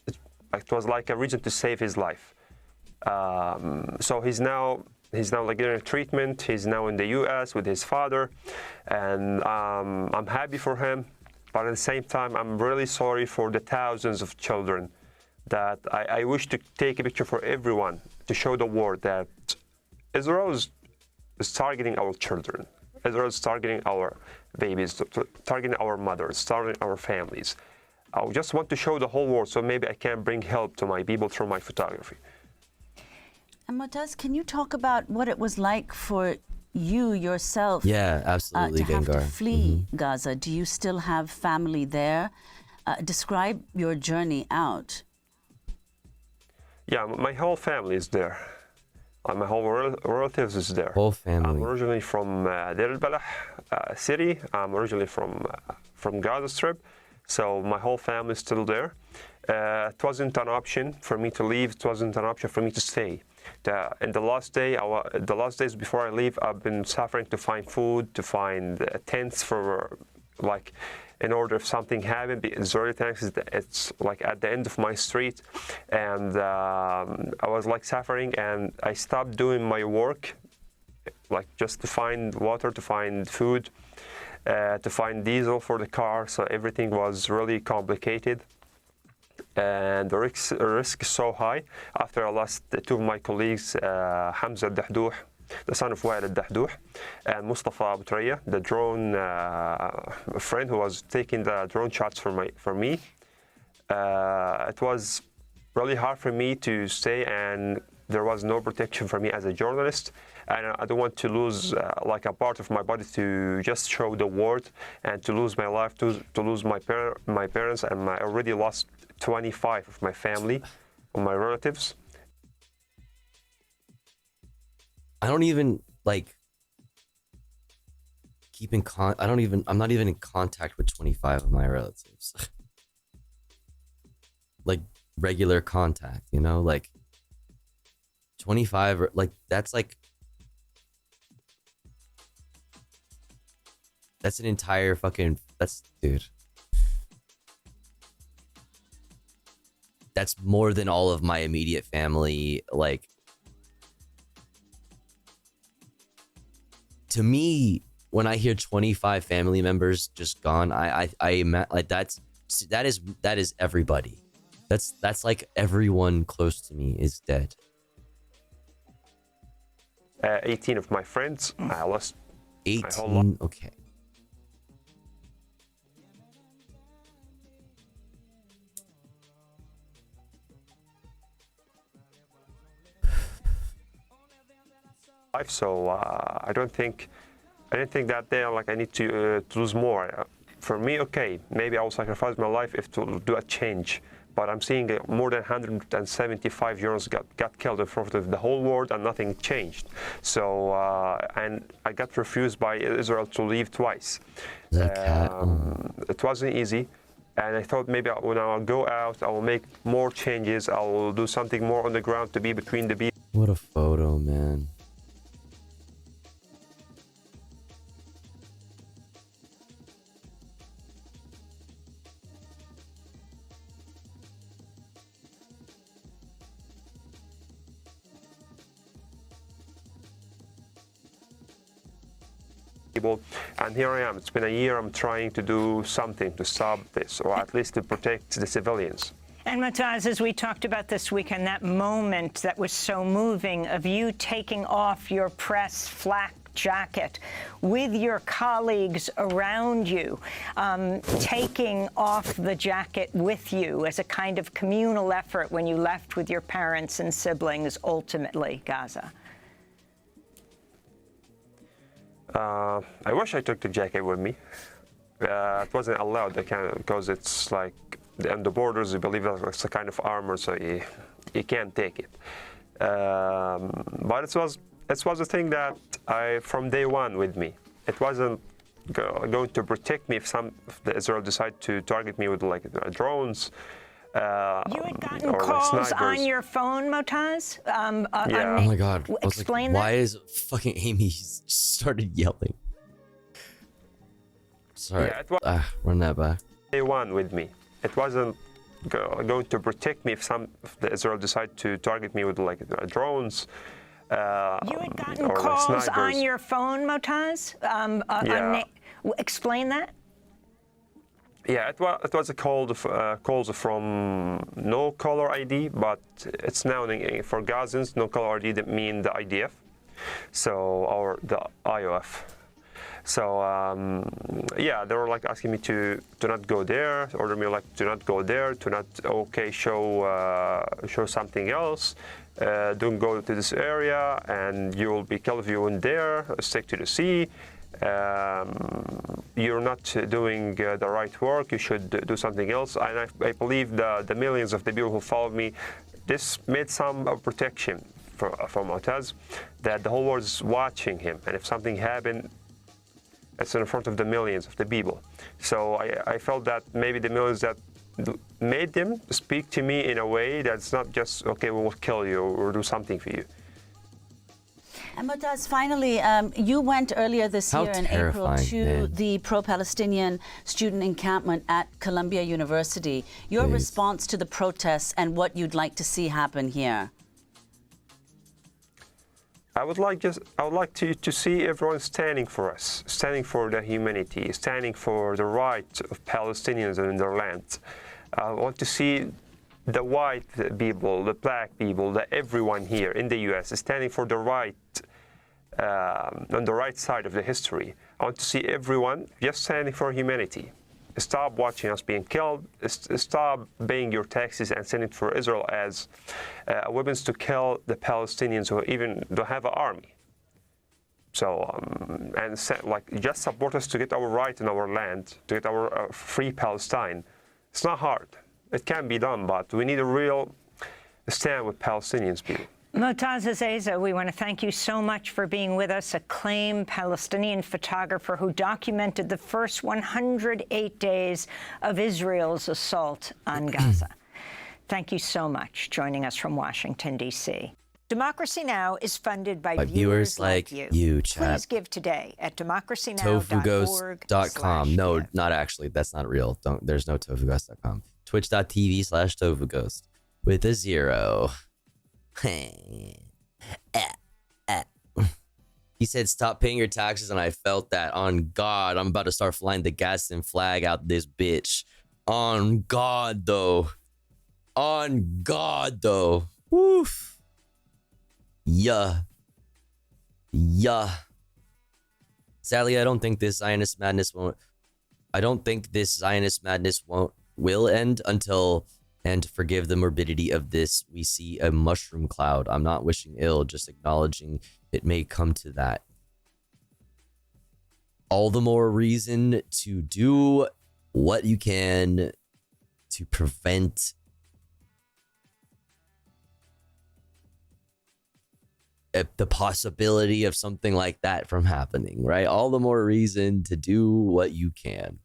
it was like a reason to save his life. So he's now like getting treatment. He's now in the U.S. with his father, and I'm happy for him. But at the same time, I'm really sorry for the thousands of children that I wish to take a picture for everyone to show the world that Israel is targeting our children. Israel is targeting our babies, targeting our mothers, targeting our families. I just want to show the whole world, so maybe I can bring help to my people through my photography. And Motaz, can you talk about what it was like for you yourself? Yeah, absolutely, to have Gengar. to flee Gaza. Do you still have family there? Describe your journey out. Yeah, my whole family is there. My whole relatives is there. Whole family. I'm originally from Deir al-Balah city. I'm originally from Gaza Strip, so my whole family is still there. It wasn't an option for me to leave. It wasn't an option for me to stay. In the last days before I leave, I've been suffering to find food, to find tents for, like, in order if something happened. The Israeli tanks, it's like at the end of my street, and I was like suffering, and I stopped doing my work, like just to find water, to find food, to find diesel for the car. So everything was really complicated. And the risk is so high. After I lost two of my colleagues, Hamza al-Dahdouh, the son of Wael al-Dahdouh, and Mustafa Abu Traya, the drone friend who was taking the drone shots for me. It was really hard for me to stay, and there was no protection for me as a journalist. And I don't want to lose like a part of my body to just show the world, and to lose my life, to lose my parents, and I already lost 25 of my family, of my relatives. I don't even like I'm not even in contact with 25 of my relatives. Like regular contact, you know, like 25 or like that's an entire fucking dude. That's more than all of my immediate family. Like, to me, when I hear 25 family members just gone, I like that is everybody. That's like everyone close to me is dead. 18 of my friends, I lost 18. my whole life. Okay. So I didn't think that day like I need to lose more. For me, okay, maybe I will sacrifice my life if to do a change. But I'm seeing more than 175 journalists got killed in front of the whole world, and nothing changed. So and I got refused by Israel to leave twice. It wasn't easy. And I thought maybe when I'll go out, I will make more changes. I will do something more on the ground to be between the people. What a photo, man. And here I am. It's been a year. I'm trying to do something to stop this, or at least to protect the civilians. And Motaz, as we talked about this weekend, that moment that was so moving of you taking off your press flak jacket with your colleagues around you, taking off the jacket with you as a kind of communal effort when you left with your parents and siblings, ultimately, Gaza. I wish I took the jacket with me. It wasn't allowed because it's like on the borders. You believe it's a kind of armor, so you can't take it. But it was a thing that from day one with me. It wasn't going to protect me if Israel decide to target me with like drones. You had gotten calls on your phone, Motaz? Yeah. Oh my God. Explain that. Why is fucking Amy started yelling? Sorry. Yeah, run that back. Day one with me. It wasn't going to protect me if Israel decide to target me with like drones. You had gotten or calls like snipers. on your phone, Motaz? Yeah. Explain that. Yeah, it was a calls from no caller ID, but it's now for Gazans, no caller ID that mean the IDF, or the IOF. So yeah, they were like asking me to not go there, order me like to not go there, to not show something else, don't go to this area, and you will be killed if you went there. Stick to the sea. You're not doing the right work. You should do something else. And I believe the millions of the people who follow me, this made some protection for Motaz, that the whole world is watching him, and if something happened, it's in front of the millions of the people. So I felt that maybe the millions that made them speak to me in a way that's not just, okay, we will kill you or do something for you. And Motaz, finally, you went earlier this year in April to the pro-Palestinian student encampment at Columbia University. Your response to the protests and what you'd like to see happen here? I would like to see everyone standing for us, standing for the humanity, standing for the right of Palestinians in their land. I want to see the white people, the black people, everyone here in the U.S. is standing for the right, on the right side of the history. I want to see everyone just standing for humanity. stop watching us being killed. Stop paying your taxes and sending it for Israel as weapons to kill the Palestinians who even don't have an army. So, just support us to get our right in our land, to get our free Palestine. It's not hard. It can be done, but we need a real stand with Palestinians, people. Motaz Azeza, we want to thank you so much for being with us, acclaimed Palestinian photographer who documented the first 108 days of Israel's assault on Gaza. Thank you so much, joining us from Washington, D.C. Democracy Now! Is funded by viewers like you, chat. Please give today at democracynow.org. Tofughost.com. No, not actually. That's not real. There's no tofughost.com. Twitch.tv/tofughost with a 0. He said, stop paying your taxes, and I felt that. On God, I'm about to start flying the Gadsden flag out this bitch. On God, though. On God, though. Woof. Yeah. Sadly, I don't think this Zionist madness will end until, and forgive the morbidity of this, we see a mushroom cloud. I'm not wishing ill, just acknowledging it may come to that. All the more reason to do what you can to prevent the possibility of something like that from happening, right? All the more reason to do what you can.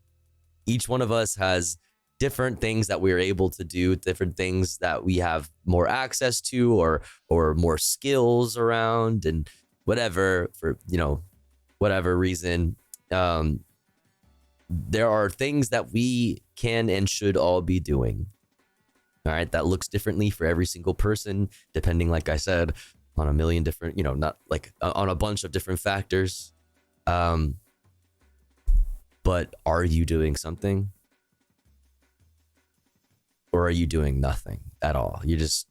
Each one of us has different things that we're able to do, different things that we have more access to or more skills around, and whatever, for, whatever reason. There are things that we can and should all be doing. All right, that looks differently for every single person, depending, like I said, on a million different, not like on a bunch of different factors. But are you doing something? Or are you doing nothing at all? You're just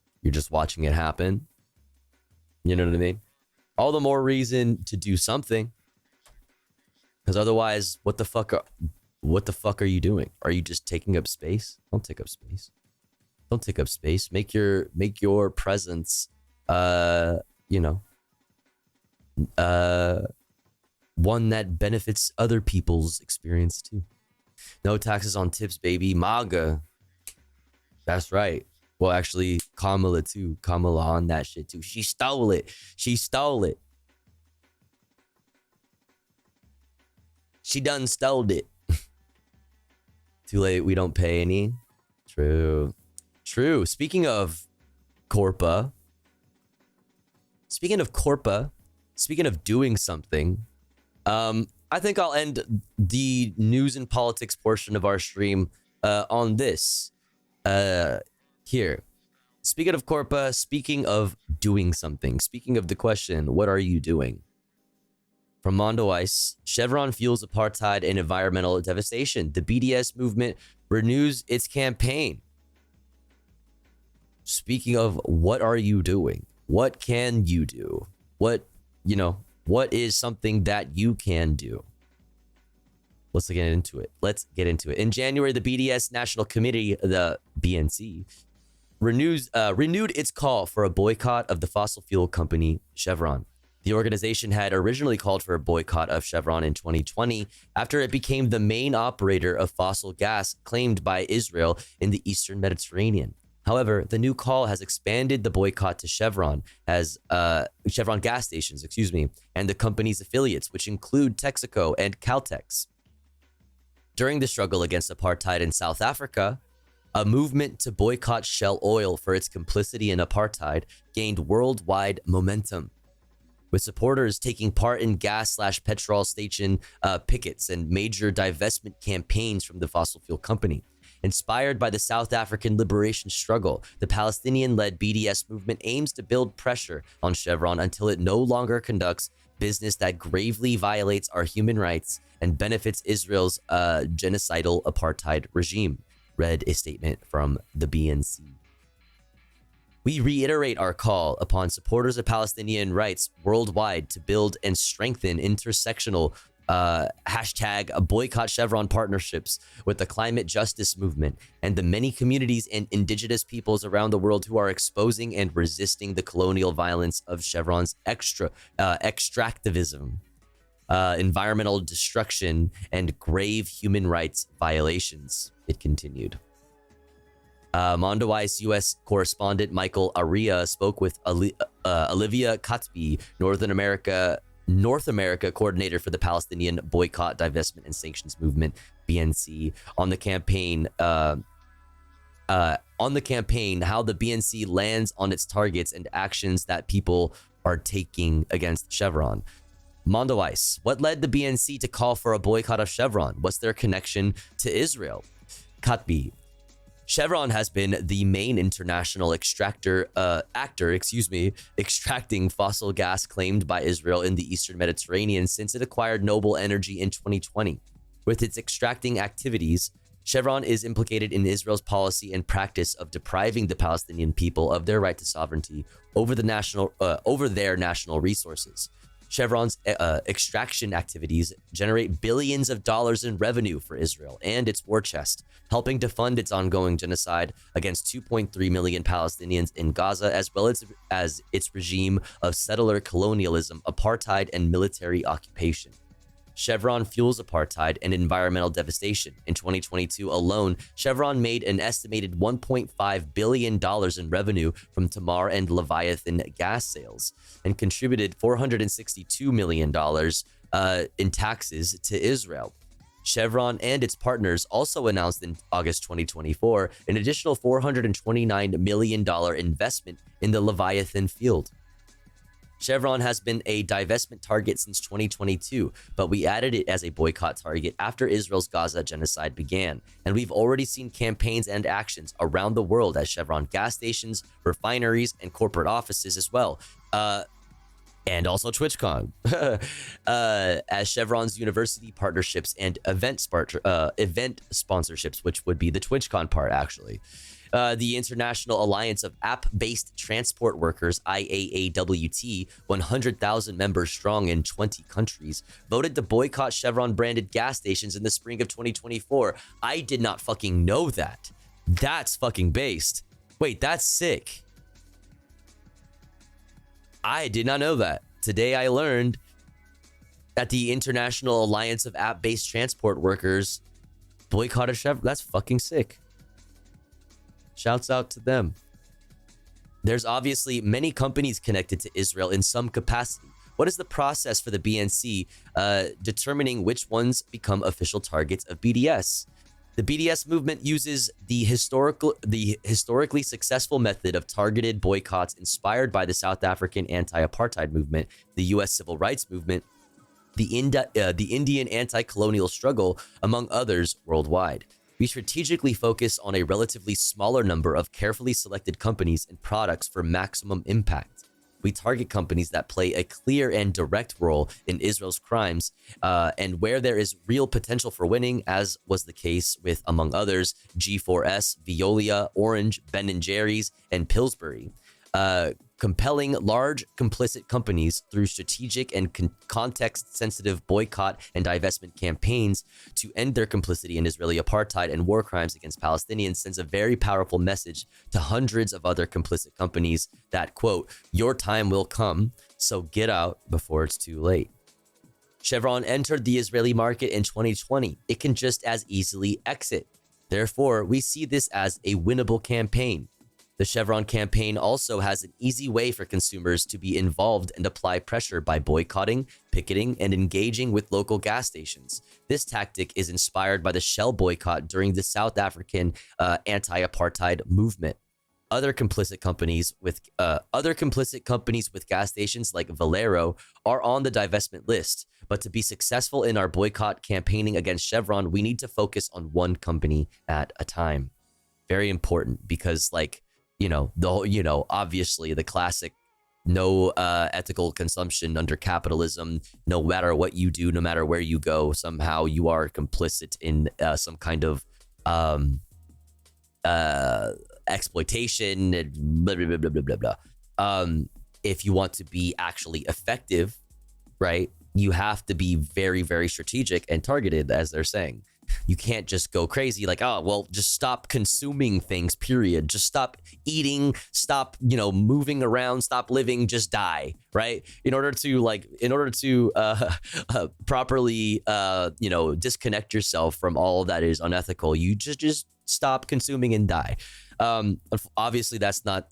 watching it happen. You know what I mean? All the more reason to do something. Because otherwise, what the fuck are you doing? Are you just taking up space? Don't take up space. Don't take up space. Make your presence one that benefits other people's experience too. No taxes on tips, baby. MAGA. That's right. Well, actually, Kamala too. Kamala on that shit too. She stole it. She done stole it. Too late. We don't pay any. True. Speaking of Corpa, speaking of doing something, I think I'll end the news and politics portion of our stream on this. Here. Speaking of Corpa, speaking of doing something, speaking of the question, what are you doing? From Mondo Ice, Chevron fuels apartheid and environmental devastation. The BDS movement renews its campaign. Speaking of what are you doing? What can you do? What is something that you can do? Let's get into it. In January, the BDS National Committee, the BNC, renewed its call for a boycott of the fossil fuel company Chevron. The organization had originally called for a boycott of Chevron in 2020 after it became the main operator of fossil gas claimed by Israel in the Eastern Mediterranean. However, the new call has expanded the boycott to Chevron Chevron gas stations, and the company's affiliates, which include Texaco and Caltex. During the struggle against apartheid in South Africa, a movement to boycott Shell Oil for its complicity in apartheid gained worldwide momentum, with supporters taking part in gas/petrol station pickets and major divestment campaigns from the fossil fuel company. Inspired by the South African liberation struggle, the Palestinian-led BDS movement aims to build pressure on Chevron until it no longer conducts business that gravely violates our human rights and benefits Israel's genocidal apartheid regime, read a statement from the BNC. We reiterate our call upon supporters of Palestinian rights worldwide to build and strengthen intersectional hashtag boycott Chevron partnerships with the climate justice movement and the many communities and indigenous peoples around the world who are exposing and resisting the colonial violence of Chevron's extractivism, environmental destruction, and grave human rights violations, it continued. Mondoweiss U.S. correspondent Michael Aria spoke with Olivia Katbi, North America coordinator for the Palestinian Boycott, Divestment, and Sanctions Movement, BNC, on the campaign. How the BNC lands on its targets and actions that people are taking against Chevron. Mondoweiss, what led the BNC to call for a boycott of Chevron? What's their connection to Israel? Katbi, Chevron has been the main international actor, extracting fossil gas claimed by Israel in the Eastern Mediterranean since it acquired Noble Energy in 2020. With its extracting activities, Chevron is implicated in Israel's policy and practice of depriving the Palestinian people of their right to sovereignty over their national resources. Chevron's extraction activities generate billions of dollars in revenue for Israel and its war chest, helping to fund its ongoing genocide against 2.3 million Palestinians in Gaza, as well as its regime of settler colonialism, apartheid, and military occupation. Chevron fuels apartheid and environmental devastation. In 2022 alone, Chevron made an estimated $1.5 billion in revenue from Tamar and Leviathan gas sales and contributed $462 million in taxes to Israel. Chevron and its partners also announced in August 2024 an additional $429 million investment in the Leviathan field. Chevron has been a divestment target since 2022, but we added it as a boycott target after Israel's Gaza genocide began. And we've already seen campaigns and actions around the world at Chevron gas stations, refineries, and corporate offices as well. And also TwitchCon, as Chevron's university partnerships and event sponsorships, which would be the TwitchCon part, actually. The International Alliance of App-Based Transport Workers, IAAWT, 100,000 members strong in 20 countries, voted to boycott Chevron-branded gas stations in the spring of 2024. I did not fucking know that. That's fucking based. Wait, that's sick. I did not know that. Today I learned that the International Alliance of App-Based Transport Workers boycotted Chevron. That's fucking sick. Shouts out to them. There's obviously many companies connected to Israel in some capacity. What is the process for the BNC determining which ones become official targets of BDS? The BDS movement uses the historically successful method of targeted boycotts inspired by the South African anti-apartheid movement, the US civil rights movement, the Indian anti-colonial struggle, among others worldwide. We strategically focus on a relatively smaller number of carefully selected companies and products for maximum impact. We target companies that play a clear and direct role in Israel's crimes, and where there is real potential for winning, as was the case with, among others, G4S, Veolia, Orange, Ben & Jerry's, and Pillsbury. Compelling large complicit companies through strategic and context-sensitive boycott and divestment campaigns to end their complicity in Israeli apartheid and war crimes against Palestinians sends a very powerful message to hundreds of other complicit companies that, quote, your time will come, so get out before it's too late. Chevron entered the Israeli market in 2020. It can just as easily exit. Therefore, we see this as a winnable campaign. The Chevron campaign also has an easy way for consumers to be involved and apply pressure by boycotting, picketing, and engaging with local gas stations. This tactic is inspired by the Shell boycott during the South African anti-apartheid movement. Other complicit companies with gas stations like Valero are on the divestment list. But to be successful in our boycott campaigning against Chevron, we need to focus on one company at a time. Very important, because obviously the classic no ethical consumption under capitalism. No matter what you do, no matter where you go, somehow you are complicit in some kind of exploitation and blah, blah, blah, blah, blah, blah. If you want to be actually effective, right, you have to be very, very strategic and targeted, as they're saying. You can't just go crazy like, oh, well, just stop consuming things, period. Just stop eating, stop, moving around, stop living, just die, right? In order to properly, disconnect yourself from all that is unethical, you just stop consuming and die. Obviously, that's not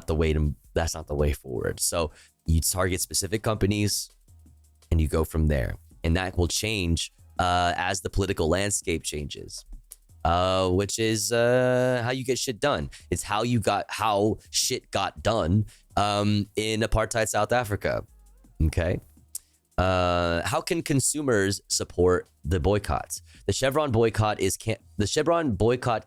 the way forward. So you target specific companies and you go from there. And that will change as the political landscape changes, which is how you get shit done. It's how shit got done in apartheid South Africa. Okay. How can consumers support the boycotts? The Chevron boycott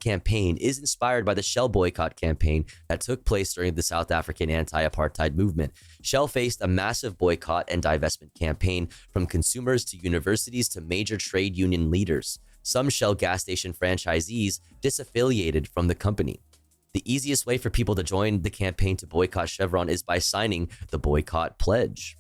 campaign is inspired by the Shell boycott campaign that took place during the South African anti-apartheid movement. Shell faced a massive boycott and divestment campaign from consumers to universities to major trade union leaders. Some Shell gas station franchisees disaffiliated from the company. The easiest way for people to join the campaign to boycott Chevron is by signing the boycott pledge.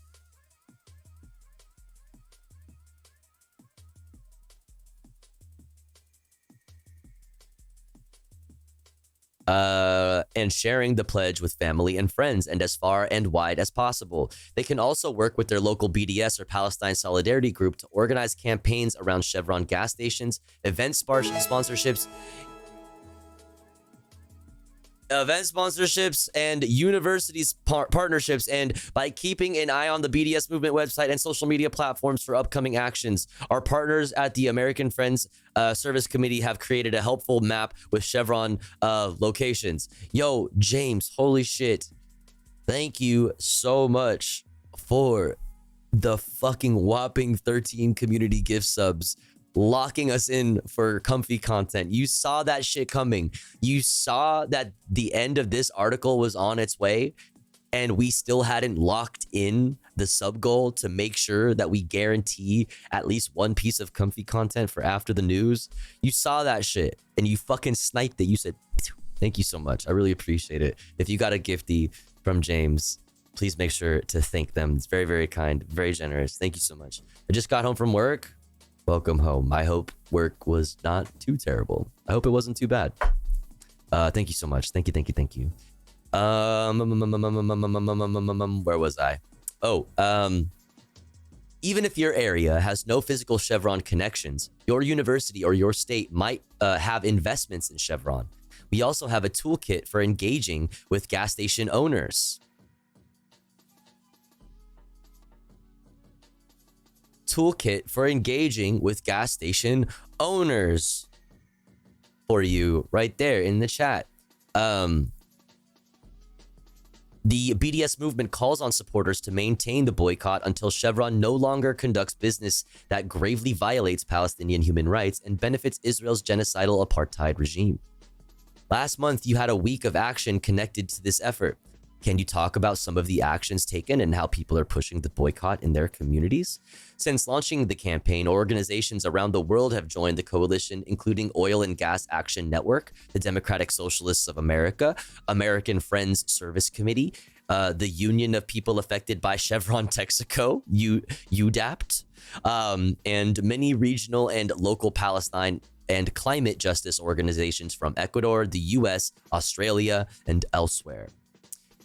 And sharing the pledge with family and friends and as far and wide as possible. They can also work with their local BDS or Palestine Solidarity Group to organize campaigns around Chevron gas stations, event sponsorships, and universities partnerships, and by keeping an eye on the BDS movement website and social media platforms for upcoming actions. Our partners at the American Friends Service Committee have created a helpful map with Chevron locations. Yo, James, holy shit. Thank you so much for the fucking whopping 13 community gift subs, locking us in for comfy content. You saw that shit coming. You saw that the end of this article was on its way, and we still hadn't locked in the sub goal to make sure that we guarantee at least one piece of comfy content for after the news. You saw that shit and you fucking sniped it. You said, thank you so much. I really appreciate it. If you got a gifty from James, please make sure to thank them. It's very, very kind, very generous. Thank you so much. I just got home from work. Welcome home. I hope work was not too terrible. I hope it wasn't too bad. Thank you so much. Thank you. Where was I? Even if your area has no physical Chevron connections, your university or your state might have investments in Chevron. We also have a toolkit for engaging with gas station owners. Toolkit for engaging with gas station owners for you right there in the chat. The BDS movement calls on supporters to maintain the boycott until Chevron no longer conducts business that gravely violates Palestinian human rights and benefits Israel's genocidal apartheid regime. Last month, you had a week of action connected to this effort. Can you talk about some of the actions taken and how people are pushing the boycott in their communities? Since launching the campaign, organizations around the world have joined the coalition, including Oil and Gas Action Network, the Democratic Socialists of America, American Friends Service Committee, the Union of People Affected by Chevron Texaco, UDAPT, and many regional and local Palestine and climate justice organizations from Ecuador, the US, Australia, and elsewhere.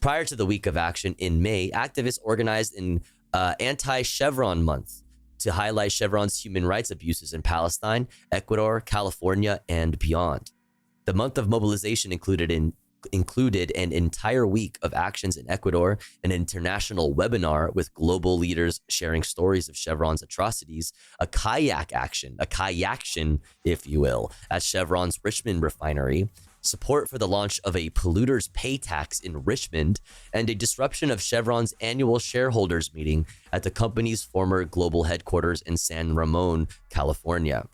Prior to the week of action in May, activists organized an anti-Chevron month to highlight Chevron's human rights abuses in Palestine, Ecuador, California, and beyond. The month of mobilization included an entire week of actions in Ecuador, an international webinar with global leaders sharing stories of Chevron's atrocities, a kayak action, if you will, at Chevron's Richmond refinery, support for the launch of a polluter's pay tax in Richmond, and a disruption of Chevron's annual shareholders meeting at the company's former global headquarters in San Ramon, California.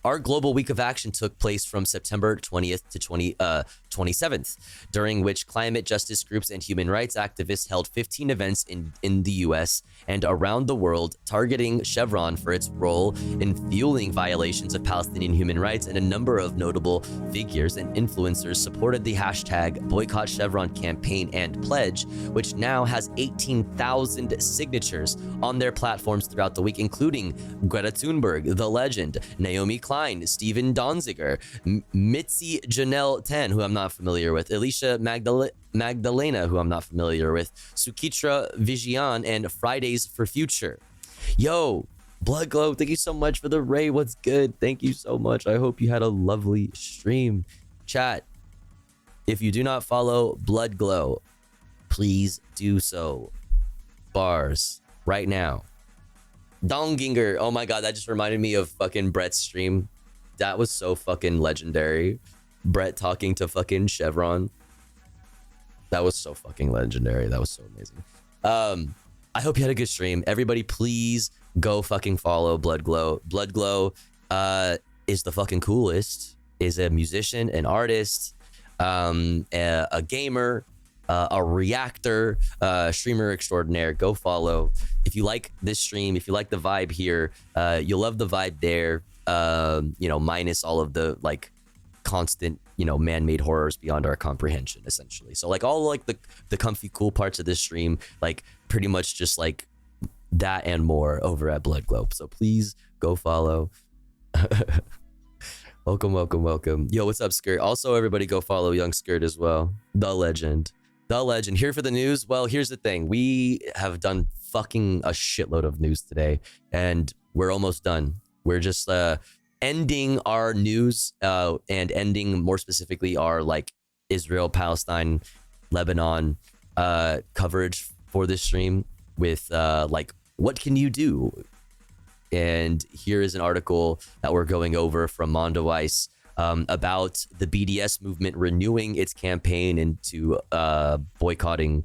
Our global week of action took place from September 20th to 27th, during which climate justice groups and human rights activists held 15 events in the US and around the world, targeting Chevron for its role in fueling violations of Palestinian human rights, and a number of notable figures and influencers supported the hashtag Boycott Chevron campaign and pledge, which now has 18,000 signatures on their platforms throughout the week, including Greta Thunberg, The Legend, Naomi Klein, Steven Donziger, Mitzi Janelle Ten, who I'm not familiar with, Alicia Magdalena, who I'm not familiar with, Sukitra Vigian, and Fridays for Future. Yo, Blood Glow, thank you so much for the raid. What's good? Thank you so much. I hope you had a lovely stream. Chat, if you do not follow Blood Glow, please do so. Bars, right now. Donginger, oh my god, that just reminded me of fucking Brett's stream. That was so fucking legendary. Brett talking to fucking Chevron. That was so fucking legendary. That was so amazing. I hope you had a good stream. Everybody, please go fucking follow Blood Glow. Blood Glow is the fucking coolest. Is a musician, an artist, a gamer, a reactor, streamer extraordinaire. Go follow. If you like this stream, if you like the vibe here, you'll love the vibe there. Minus all of the like constant, man-made horrors beyond our comprehension, essentially. So like all like the comfy cool parts of this stream, like pretty much just like that and more over at Blood Globe. So please go follow. Welcome. Yo, what's up, Skirt? Also, everybody go follow Young Skirt as well. The legend. Here for the news. Well, here's the thing. We have done fucking a shitload of news today, and we're almost done. We're just ending our news and ending more specifically our like Israel, Palestine, Lebanon coverage for this stream with like what can you do? And here is an article that we're going over from Mondoweiss about the BDS movement renewing its campaign into boycotting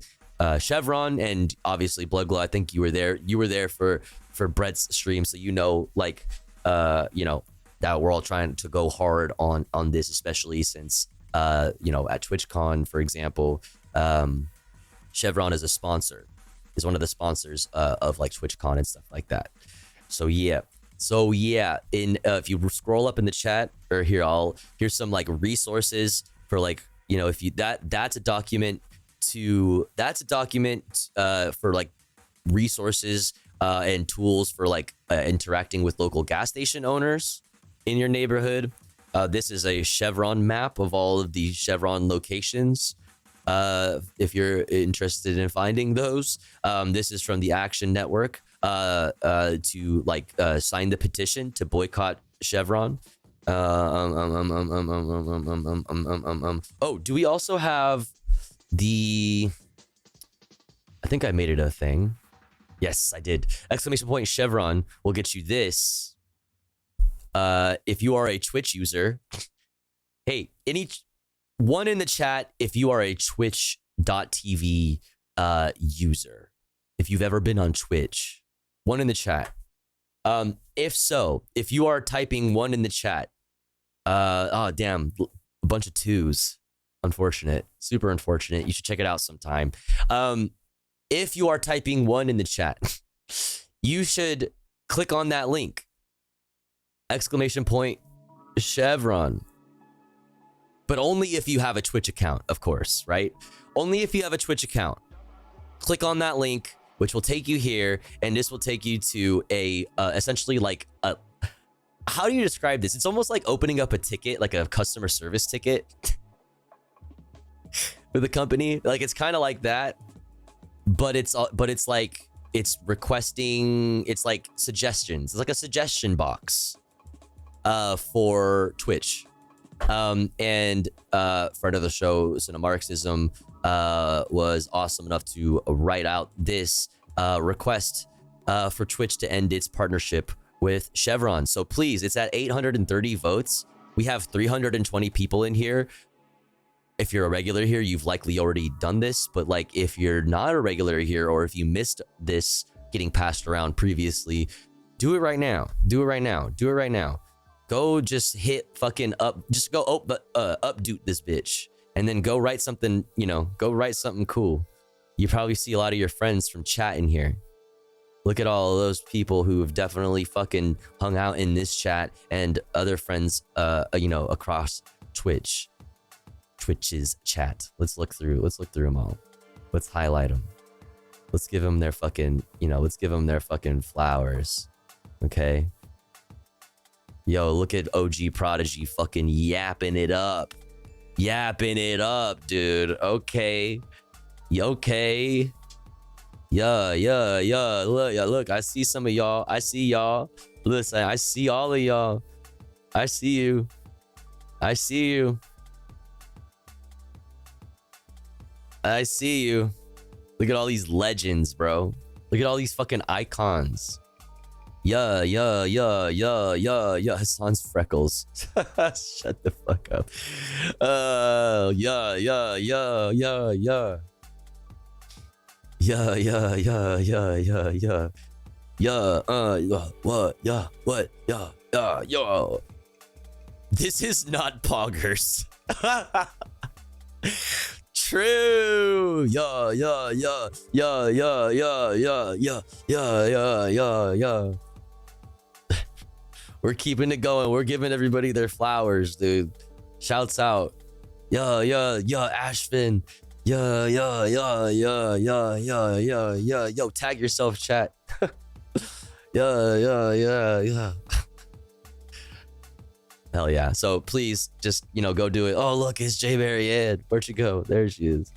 Chevron, and obviously Blood Glow. I think you were there. You were there for Brett's stream, so that we're all trying to go hard on this, especially since at TwitchCon, for example, Chevron is one of the sponsors of like TwitchCon and stuff like that. So yeah. If you scroll up in the chat, or here's some like resources for like if you that's a document for like resources and tools for like interacting with local gas station owners in your neighborhood. This is a Chevron map of all of the Chevron locations. If you're interested in finding those, this is from the Action Network to like sign the petition to boycott Chevron. Oh, do we also have the? I think I made it a thing. Yes, I did. ! Chevron will get you this. If you are a Twitch user, hey, one in the chat if you are a twitch.tv user. If you've ever been on Twitch, one in the chat. If so, if you are typing one in the chat, a bunch of twos. Unfortunate, super unfortunate. You should check it out sometime. If you are typing one in the chat, you should click on that link. ! Chevron. But only if you have a Twitch account, of course, right? Only if you have a Twitch account. Click on that link, which will take you here, and this will take you to a essentially like a. How do you describe this? It's almost like opening up a ticket, like a customer service ticket for the company. Like it's kind of like that, but it's like it's requesting. It's like suggestions. It's like a suggestion box for Twitch. Friend of the show, Cinemarxism, was awesome enough to write out this request for Twitch to end its partnership with Chevron. So please, it's at 830 votes. We have 320 people in here. If you're a regular here, you've likely already done this, but like if you're not a regular here, or if you missed this getting passed around previously, do it right now. Go just hit fucking up. Just go updoot this bitch, and then go write something. You know, go write something cool. You probably see a lot of your friends from chat in here. Look at all of those people who have definitely fucking hung out in this chat and other friends, you know, across Twitch's chat. Let's look through them all. Let's highlight them. Let's give them their fucking, you know, let's give them their fucking flowers. Okay. Yo, look at OG Prodigy fucking yapping it up. Yapping it up, dude. Okay. Okay. Yeah. Look, I see some of y'all. I see y'all. Listen, I see all of y'all. I see you. I see you. I see you. Look at all these legends, bro. Look at all these fucking icons. Yeah. Hassan's freckles. Shut the fuck up. Yeah. What? Yo. This is not poggers. True. Yeah. We're keeping it going. We're giving everybody their flowers, dude. Shouts out. Yeah, Ashvin. Yeah. Yo, tag yourself, chat. Yeah. Hell yeah. So please just, you know, go do it. Oh, look, it's J Berry Ed. Where'd she go? There she is.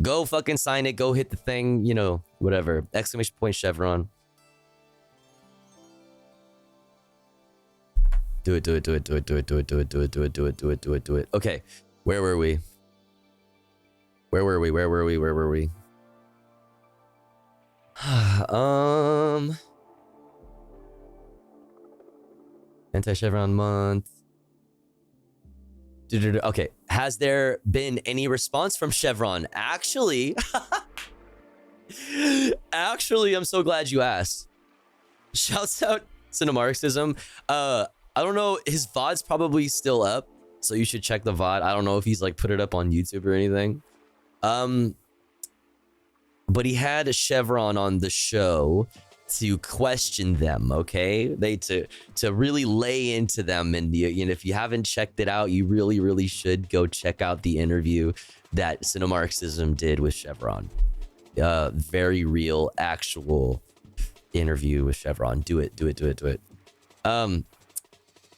Go fucking sign it. Go hit the thing, you know, whatever. Exclamation point chevron. Do it. Okay. Where were we? Anti-Chevron month. Okay. Has there been any response from Chevron? Actually, I'm so glad you asked. Shouts out Cinemarxism. I don't know. His VOD's probably still up, so you should check the VOD. I don't know if he's like put it up on YouTube or anything. But he had a Chevron on the show to question them, okay? To really lay into them, and you know, if you haven't checked it out, you really should go check out the interview that Cinemarxism did with Chevron. Very real, actual interview with Chevron. Do it.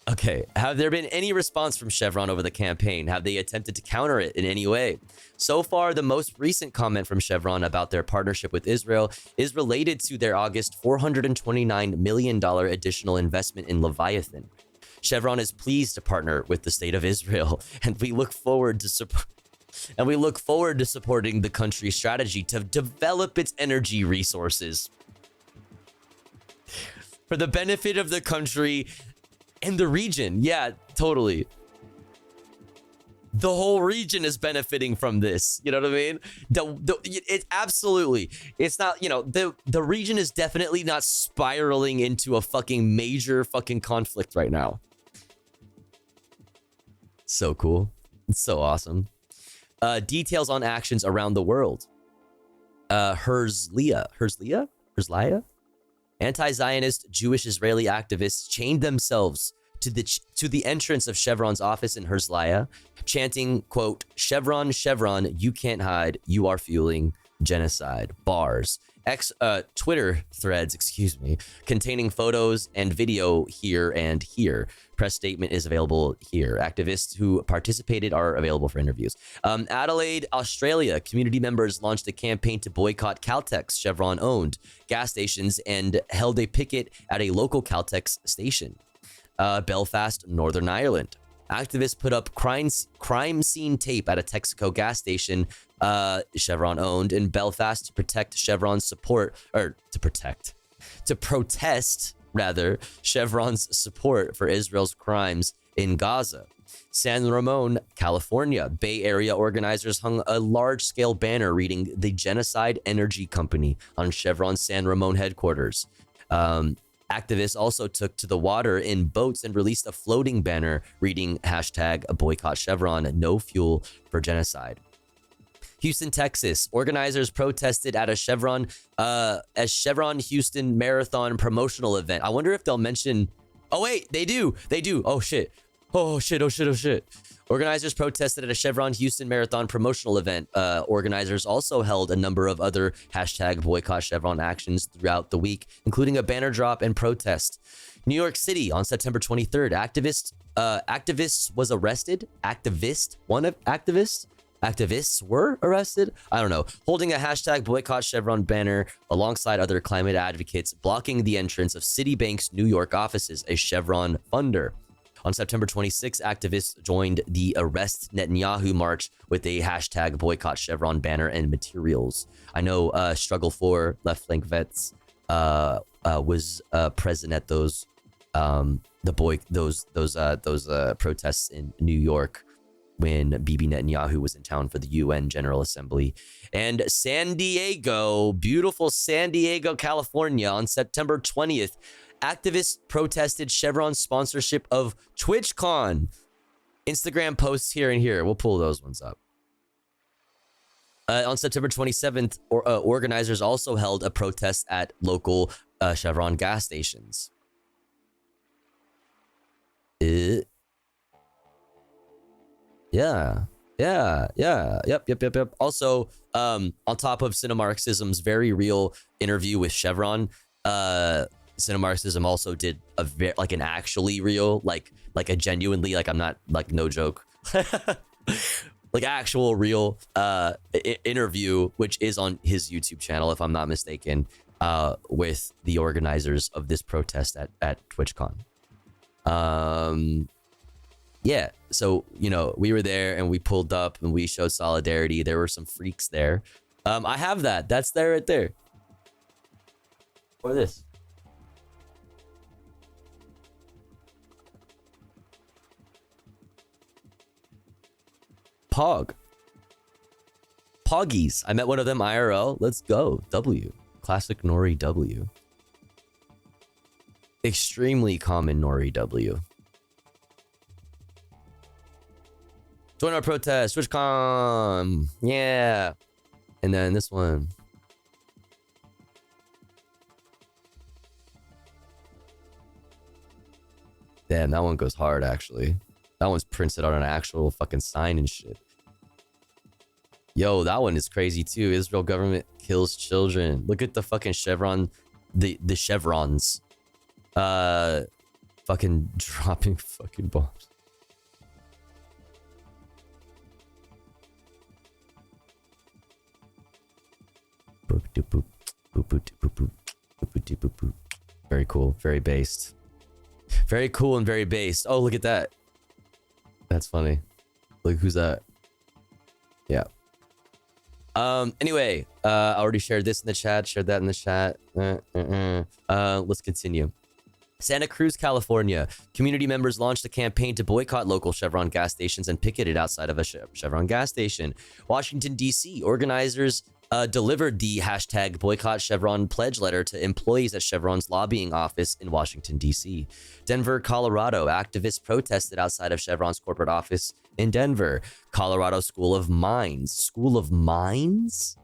Okay, have there been any response from Chevron over the campaign? Have they attempted to counter it in any way? So far, the most recent comment from Chevron about their partnership with Israel is related to their August $429 million additional investment in Leviathan. Chevron is pleased to partner with the state of Israel, and we look forward to supporting the country's strategy to develop its energy resources for the benefit of the country and the region. Yeah, totally. The whole region is benefiting from this. You know what I mean? It absolutely. It's not, you know, the region is definitely not spiraling into a fucking major fucking conflict right now. So cool. It's so awesome. Details on actions around the world. Herzliya? Anti-Zionist Jewish Israeli activists chained themselves to the entrance of Chevron's office in Herzliya, chanting, quote, Chevron, Chevron, you can't hide, you are fueling genocide. Bars. Twitter threads, containing photos and video here and here. Press statement is available here. Activists who participated are available for interviews. Adelaide, Australia, community members launched a campaign to boycott Caltex, Chevron-owned gas stations, and held a picket at a local Caltex station. Belfast, Northern Ireland. Activists put up crime scene tape at a Texaco gas station, Chevron owned in Belfast to protest Chevron's support for Israel's crimes in Gaza. San Ramon, California. Bay Area organizers hung a large-scale banner reading "The Genocide Energy Company" on Chevron's San Ramon headquarters. Activists also took to the water in boats and released a floating banner reading hashtag boycott Chevron, no fuel for genocide. Houston, Texas. Organizers protested at a Chevron Houston Marathon promotional event. I wonder if they'll mention... Oh, wait, they do. They do. Oh, shit. Oh, shit. Oh, shit. Oh, shit. Organizers protested at a Chevron Houston Marathon promotional event. Organizers also held a number of other hashtag boycott Chevron actions throughout the week, including a banner drop and protest. New York City on September 23rd, activists was arrested. Activists were arrested? I don't know. Holding a hashtag boycott Chevron banner alongside other climate advocates, blocking the entrance of Citibank's New York offices, a Chevron funder. On September 26, activists joined the Arrest Netanyahu march with a hashtag boycott Chevron banner and materials. I know Struggle for Left Flank Vets was present at those protests in New York when Bibi Netanyahu was in town for the UN General Assembly. And San Diego, beautiful San Diego, California, on September 20th, activists protested Chevron's sponsorship of TwitchCon. Instagram posts here and here. We'll pull those ones up. On September 27th, organizers also held a protest at local Chevron gas stations. Yep. Also, on top of Cinemarxism's very real interview with Chevron, Cinemarxism also did an actually real, like a genuinely, like, I'm not, like, no joke, like actual real interview, which is on his YouTube channel, if I'm not mistaken, with the organizers of this protest at TwitchCon. Yeah, so, you know, we were there and we pulled up and we showed solidarity. There were some freaks there. I have that. That's there right there. Or this. Poggies. I met one of them IRL. Let's go. W. Classic Nori W. Extremely common Nori W. Join our protest, TwitchCon. Yeah. And then this one. Damn, that one goes hard, actually. That one's printed on an actual fucking sign and shit. Yo, that one is crazy too. Israel government kills children. Look at the fucking chevron, the chevrons. Fucking dropping fucking bombs. Very cool, very based. Very cool and very based. Oh, look at that. That's funny. Look, who's that? Yeah. Anyway, I already shared this in the chat, shared that in the chat. Let's continue. Santa Cruz, California. Community members launched a campaign to boycott local Chevron gas stations and picketed outside of a Chevron gas station. Washington, D.C. Organizers delivered the hashtag boycott Chevron pledge letter to employees at Chevron's lobbying office in Washington, D.C. Denver, Colorado. Activists protested outside of Chevron's corporate office in Denver. Colorado School of Mines. School of Mines?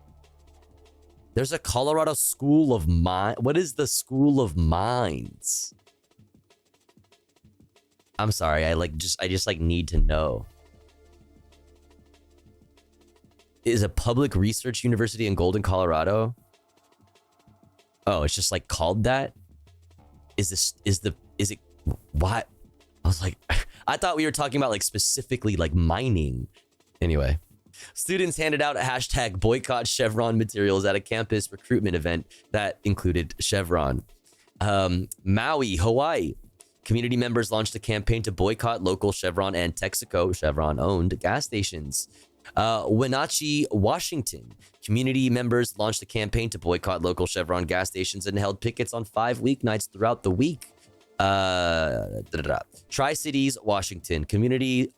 There's a Colorado School of Mines. What is the School of Mines? I'm sorry. I just need to know. Is a public research university in Golden, Colorado? Oh, it's just like called that? Is it what? I was like, I thought we were talking about like specifically like mining. Anyway, students handed out a hashtag boycott Chevron materials at a campus recruitment event that included Chevron. Maui, Hawaii. Community members launched a campaign to boycott local Chevron and Texaco Chevron-owned gas stations. Wenatchee, Washington. Community members launched a campaign to boycott local Chevron gas stations and held pickets on 5 weeknights throughout the week. Tri-Cities, Washington. Community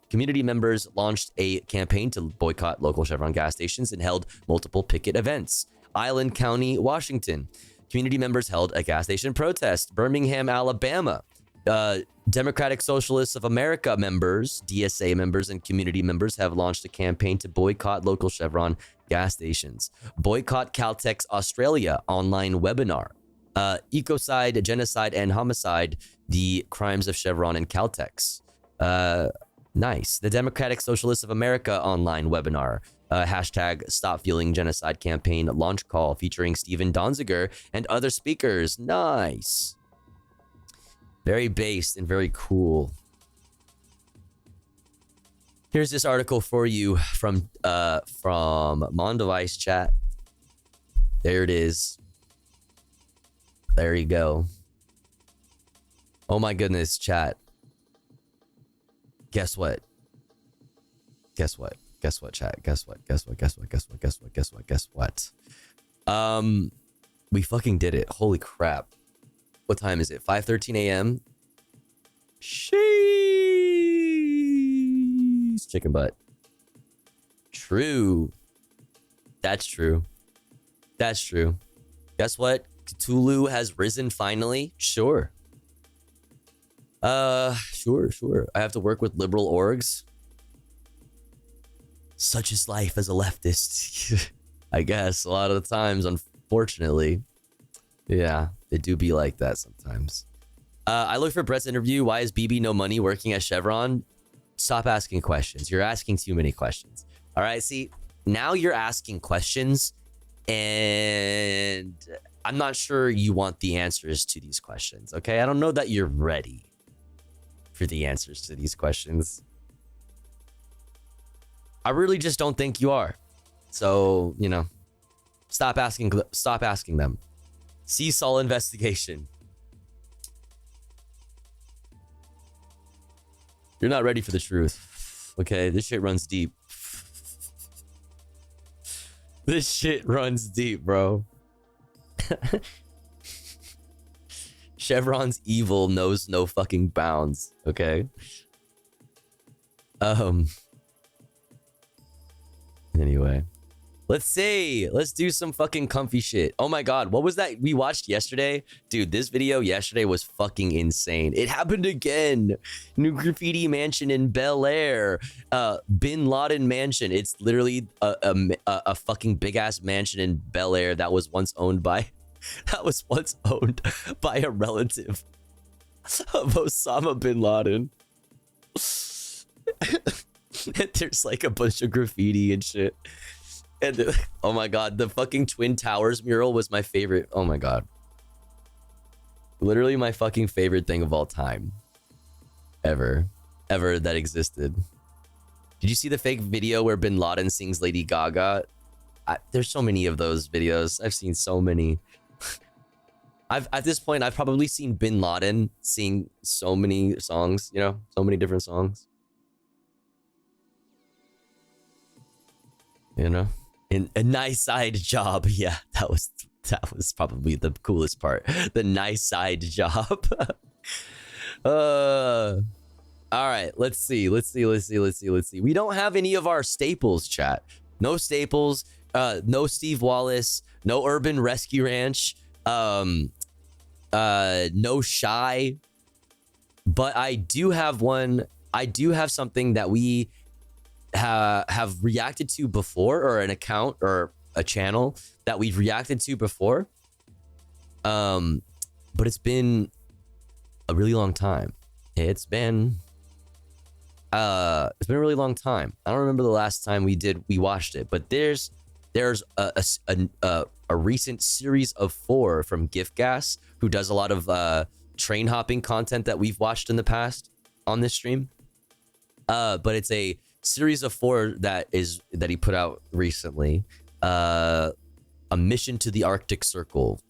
members launched a campaign to boycott local Chevron gas stations and held multiple picket events. Island County, Washington. community members held a gas station protest. Birmingham, Alabama. Democratic Socialists of America members, DSA members, and community members have launched a campaign to boycott local Chevron gas stations. Boycott Caltex Australia online webinar. Ecocide, genocide, and homicide, the crimes of Chevron and Caltex. Nice. The Democratic Socialists of America online webinar. Hashtag Stop Fueling Genocide campaign launch call featuring Stephen Donziger and other speakers. Nice. Very based and very cool. Here's this article for you from Mondevice chat. There it is. There you go. Oh my goodness, chat. Guess what? Guess what? Guess what, chat? Guess what? Guess what? Guess what? Guess what? Guess what? Guess what? Guess what? We fucking did it. Holy crap. What time is it? 5:13 a.m. Sheesh. Chicken butt. True. That's true. That's true. Guess what? Cthulhu has risen finally? Sure. Sure. I have to work with liberal orgs. Such is life as a leftist. I guess a lot of the times, unfortunately. Yeah, they do be like that sometimes. I looked for Brett's interview. Why is BB No Money working at Chevron? Stop asking questions. You're asking too many questions. All right, see, now you're asking questions and I'm not sure you want the answers to these questions, okay? I don't know that you're ready for the answers to these questions. I really just don't think you are. So, you know, stop asking them. Seesaw investigation. You're not ready for the truth. Okay, this shit runs deep. This shit runs deep, bro. Chevron's evil knows no fucking bounds, okay? Anyway. Let's see. Let's do some fucking comfy shit. Oh my god, what was that we watched yesterday? Dude, this video yesterday was fucking insane. It happened again. New graffiti mansion in Bel Air. Bin Laden mansion. It's literally a fucking big ass mansion in Bel Air that was once owned by a relative of Osama bin Laden. And there's like a bunch of graffiti and shit. And oh my god, the fucking Twin Towers mural was my favorite. Oh my god. Literally my fucking favorite thing of all time. Ever that existed. Did you see the fake video where Bin Laden sings Lady Gaga? There's so many of those videos. I've seen so many. At this point, I've probably seen Bin Laden sing so many songs, you know, so many different songs. You know? In a nice side job. Yeah, that was probably the coolest part. The nice side job. All right, let's see. We don't have any of our staples, chat. No staples, no Steve Wallace, no Urban Rescue Ranch, no Shy. But I do have one. I do have something that we have reacted to before, or an account or a channel that we've reacted to before. But it's been a really long time. It's been a really long time. I don't remember the last time we watched it, but there's a recent series of 4 from Gift Gas, who does a lot of train hopping content that we've watched in the past on this stream. But it's a series of 4 that he put out recently. A mission to the Arctic Circle,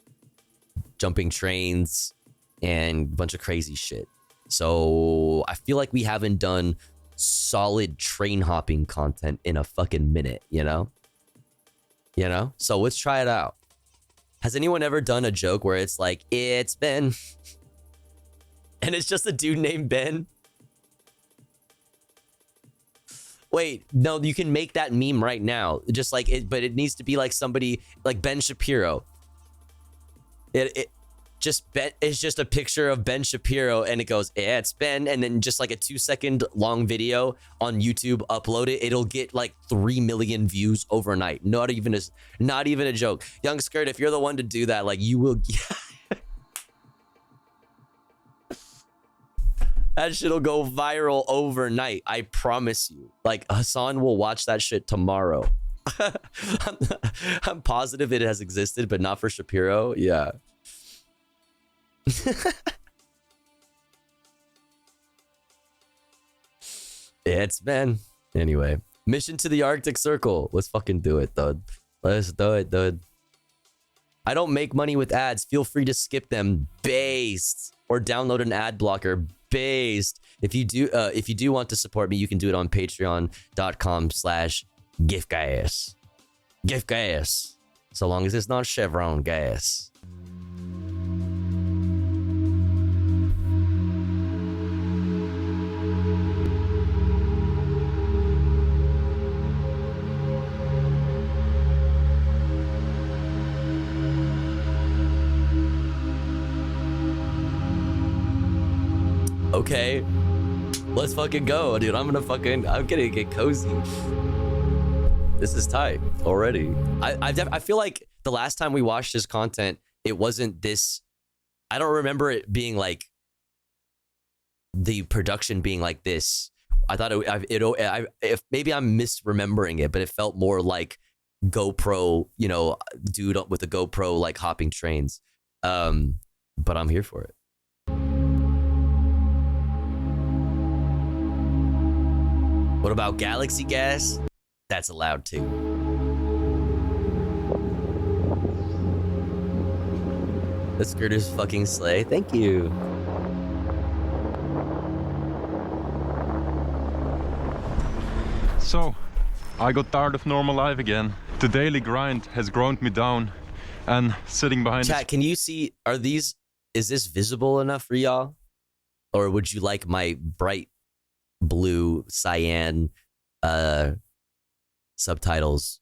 jumping trains, and a bunch of crazy shit. So I feel like we haven't done solid train hopping content in a fucking minute, you know? So let's try it out. Has anyone ever done a joke where it's like, it's Ben, and it's just a dude named Ben? Wait, no, you can make that meme right now. Just like it, but it needs to be like somebody like Ben Shapiro. It's just a picture of Ben Shapiro, and it goes, yeah, it's Ben, and then just like a 2-second long video on YouTube, upload it. It'll get like 3 million views overnight. Not even a joke. Young Skirt, if you're the one to do that, like you will. That shit'll go viral overnight. I promise you. Like Hassan will watch that shit tomorrow. I'm positive it has existed, but not for Shapiro. Yeah. It's Ben. Anyway, mission to the Arctic Circle. Let's fucking do it, dude. Let's do it, dude. I don't make money with ads. Feel free to skip them, based, or download an ad blocker, based. If you do want to support me, you can do it on patreon.com/giftgas. Giftgas. So long as it's not Chevron gas. Okay, let's fucking go, dude. I'm gonna get cozy. This is tight already. I feel like the last time we watched his content, it wasn't this. I don't remember it being like the production being like this. I thought if maybe I'm misremembering it, but it felt more like GoPro, you know, dude with a GoPro like hopping trains. But I'm here for it. What about Galaxy Gas? That's allowed too. The Skirters fucking slay. Thank you. So, I got tired of normal life again. The daily grind has ground me down, and sitting behind. Chat, can you see? Is this visible enough for y'all, or would you like my bright blue cyan subtitles?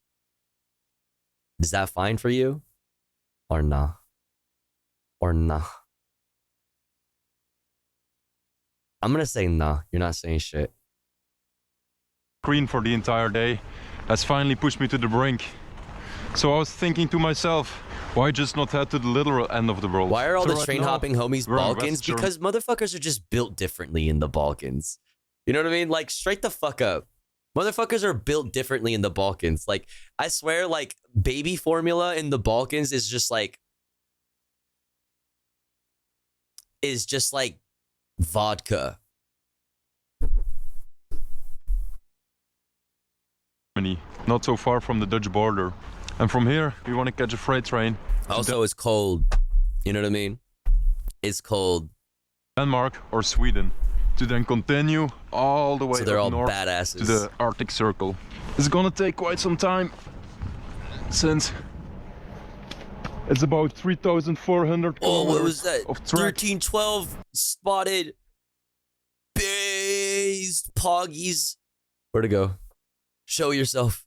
Is that fine for you, or nah? Or nah? I'm gonna say nah. You're not saying shit. Screen for the entire day has finally pushed me to the brink. So I was thinking to myself, why just not head to the literal end of the world? Why are all the right train now, hopping homies we're in Balkans? West Germany. Because motherfuckers are just built differently in the Balkans. You know what I mean? Like, straight the fuck up. Motherfuckers are built differently in the Balkans. Like, I swear, like, baby formula in the Balkans is just like vodka. Not so far from the Dutch border. And from here, we want to catch a freight train. Also, it's cold. You know what I mean? It's cold. Denmark or Sweden. To then continue all the way So they're up all north badasses. to the Arctic Circle. It's gonna take quite some time, since it's about 3,400 Oh, what was kilometers that? of track. 1312 spotted. Based poggies. Where to go? Show yourself.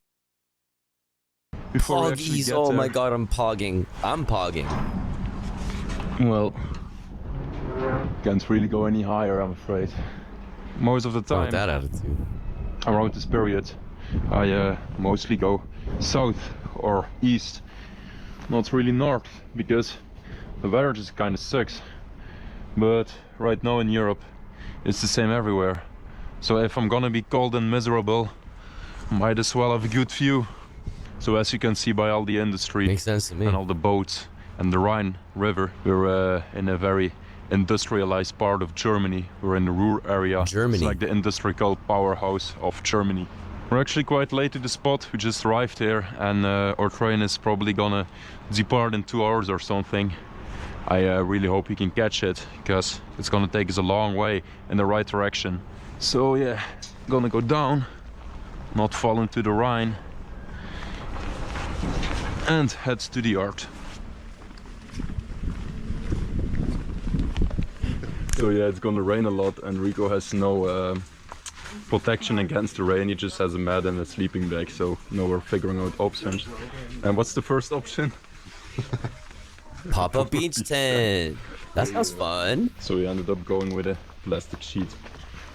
Before we actually Poggies. get Oh there. my god, I'm pogging. I'm pogging. Well, can't really go any higher, I'm afraid. Most of the time, With that attitude. around this period, I mostly go south or east, not really north, because the weather just kind of sucks. But right now in Europe, it's the same everywhere. So if I'm gonna be cold and miserable, might as well have a good view. So as you can see by all the industry, makes sense to me, and all the boats and the Rhine River, we're in a very industrialized part of Germany. We're in the Ruhr area. Germany. It's like the industrial powerhouse of Germany. We're actually quite late to the spot. We just arrived here, and our train is probably gonna depart in 2 hours or something. I really hope we can catch it, because it's gonna take us a long way in the right direction. So yeah, gonna go down, not fall into the Rhine, and head to the yard. So yeah, it's gonna rain a lot, and Rico has no protection against the rain. He just has a mat and a sleeping bag, so now we're figuring out options. And what's the first option? Pop-up beach tent. That sounds fun. So we ended up going with a plastic sheet.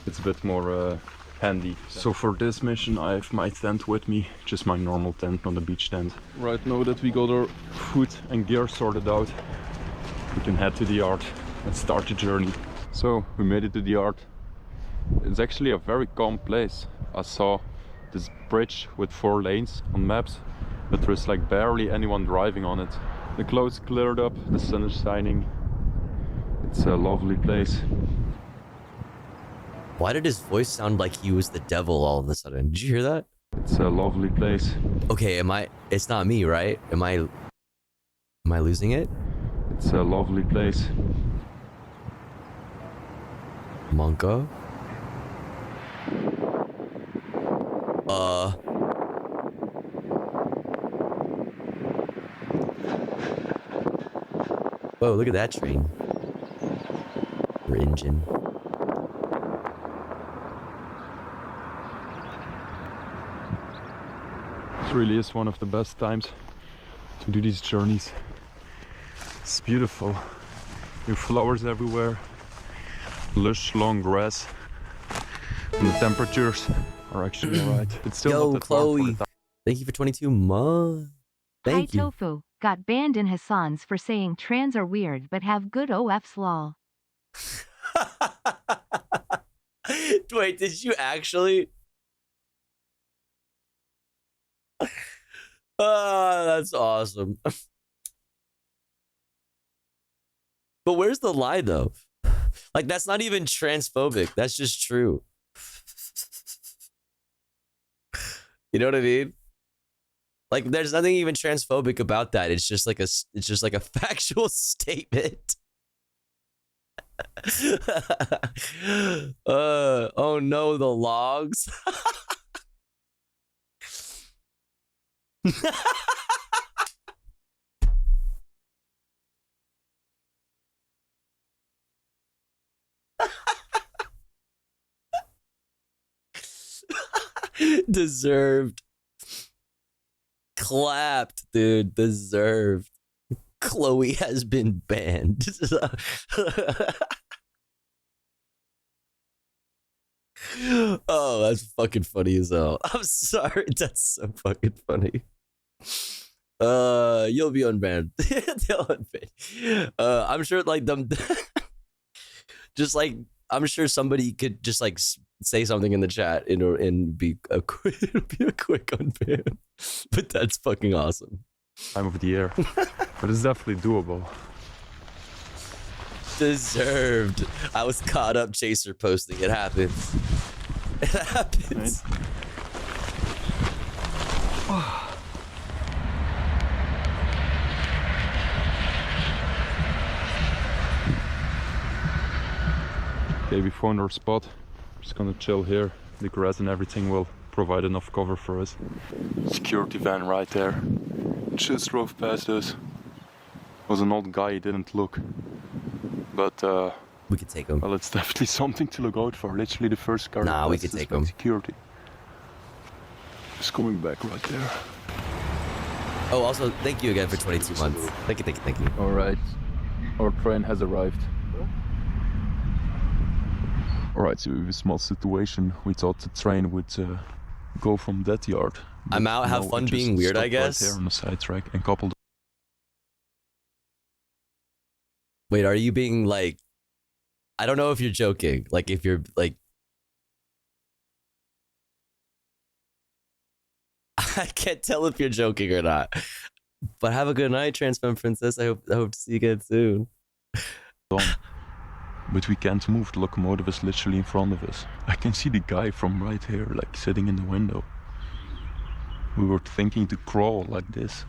It's a bit more handy. So for this mission I have my tent with me, just my normal tent, not a beach tent. Right now that we got our food and gear sorted out, we can head to the yard and start the journey. So we made it to the yard. It's actually a very calm place. I saw this bridge with 4 lanes on maps, but there's like barely anyone driving on it. The clouds cleared up, the sun is shining. It's a lovely place. Why did his voice sound like he was the devil all of a sudden? Did you hear that? It's a lovely place. Okay, it's not me, right? Am I losing it? It's a lovely place. Monka? Whoa, look at that train. Or engine. It really is one of the best times to do these journeys. It's beautiful. There are flowers everywhere, lush long grass, and the temperatures are actually alright. It's still Yo, not that warm Chloe, for the thank you for 22 months. Thank you. Tofu got banned in Hassans for saying trans are weird but have good OFs lol. Wait, did you actually? Oh, that's awesome. But where's the lie though? Like, that's not even transphobic. That's just true. You know what I mean? Like, there's nothing even transphobic about that. It's just like a factual statement. Oh no, the logs. Deserved. Clapped, dude. Deserved. Chloe has been banned. Oh, that's fucking funny as hell. I'm sorry. That's so fucking funny. You'll be unbanned. They'll unban. I'm sure like them just like I'm sure somebody could just like say something in the chat and be a quick unban. But that's fucking awesome. time of the year. But it's definitely doable. Deserved. I was caught up chaser posting. It happens. It happens. Right. Okay, we found our spot. Just gonna chill here. The grass and everything will provide enough cover for us. Security van right there. Just drove past us. Was an old guy, he didn't look. But we could take him. Well, it's definitely something to look out for. Literally the first car. Nah, we could take him. Security. Just coming back right there. Oh, also, thank you again for 22 months. Thank you, thank you, thank you. All right, our train has arrived. All right, so we have a small situation. We thought the train would go from that yard. I'm out. Have fun being weird, I guess. Right there on the side track and coupled. Wait, are you being like? I don't know if you're joking. Like, if you're like. I can't tell if you're joking or not. But have a good night, Transfem Princess. I hope to see you again soon. But we can't move. The locomotive is literally in front of us. I can see the guy from right here, like sitting in the window. We were thinking to crawl like this,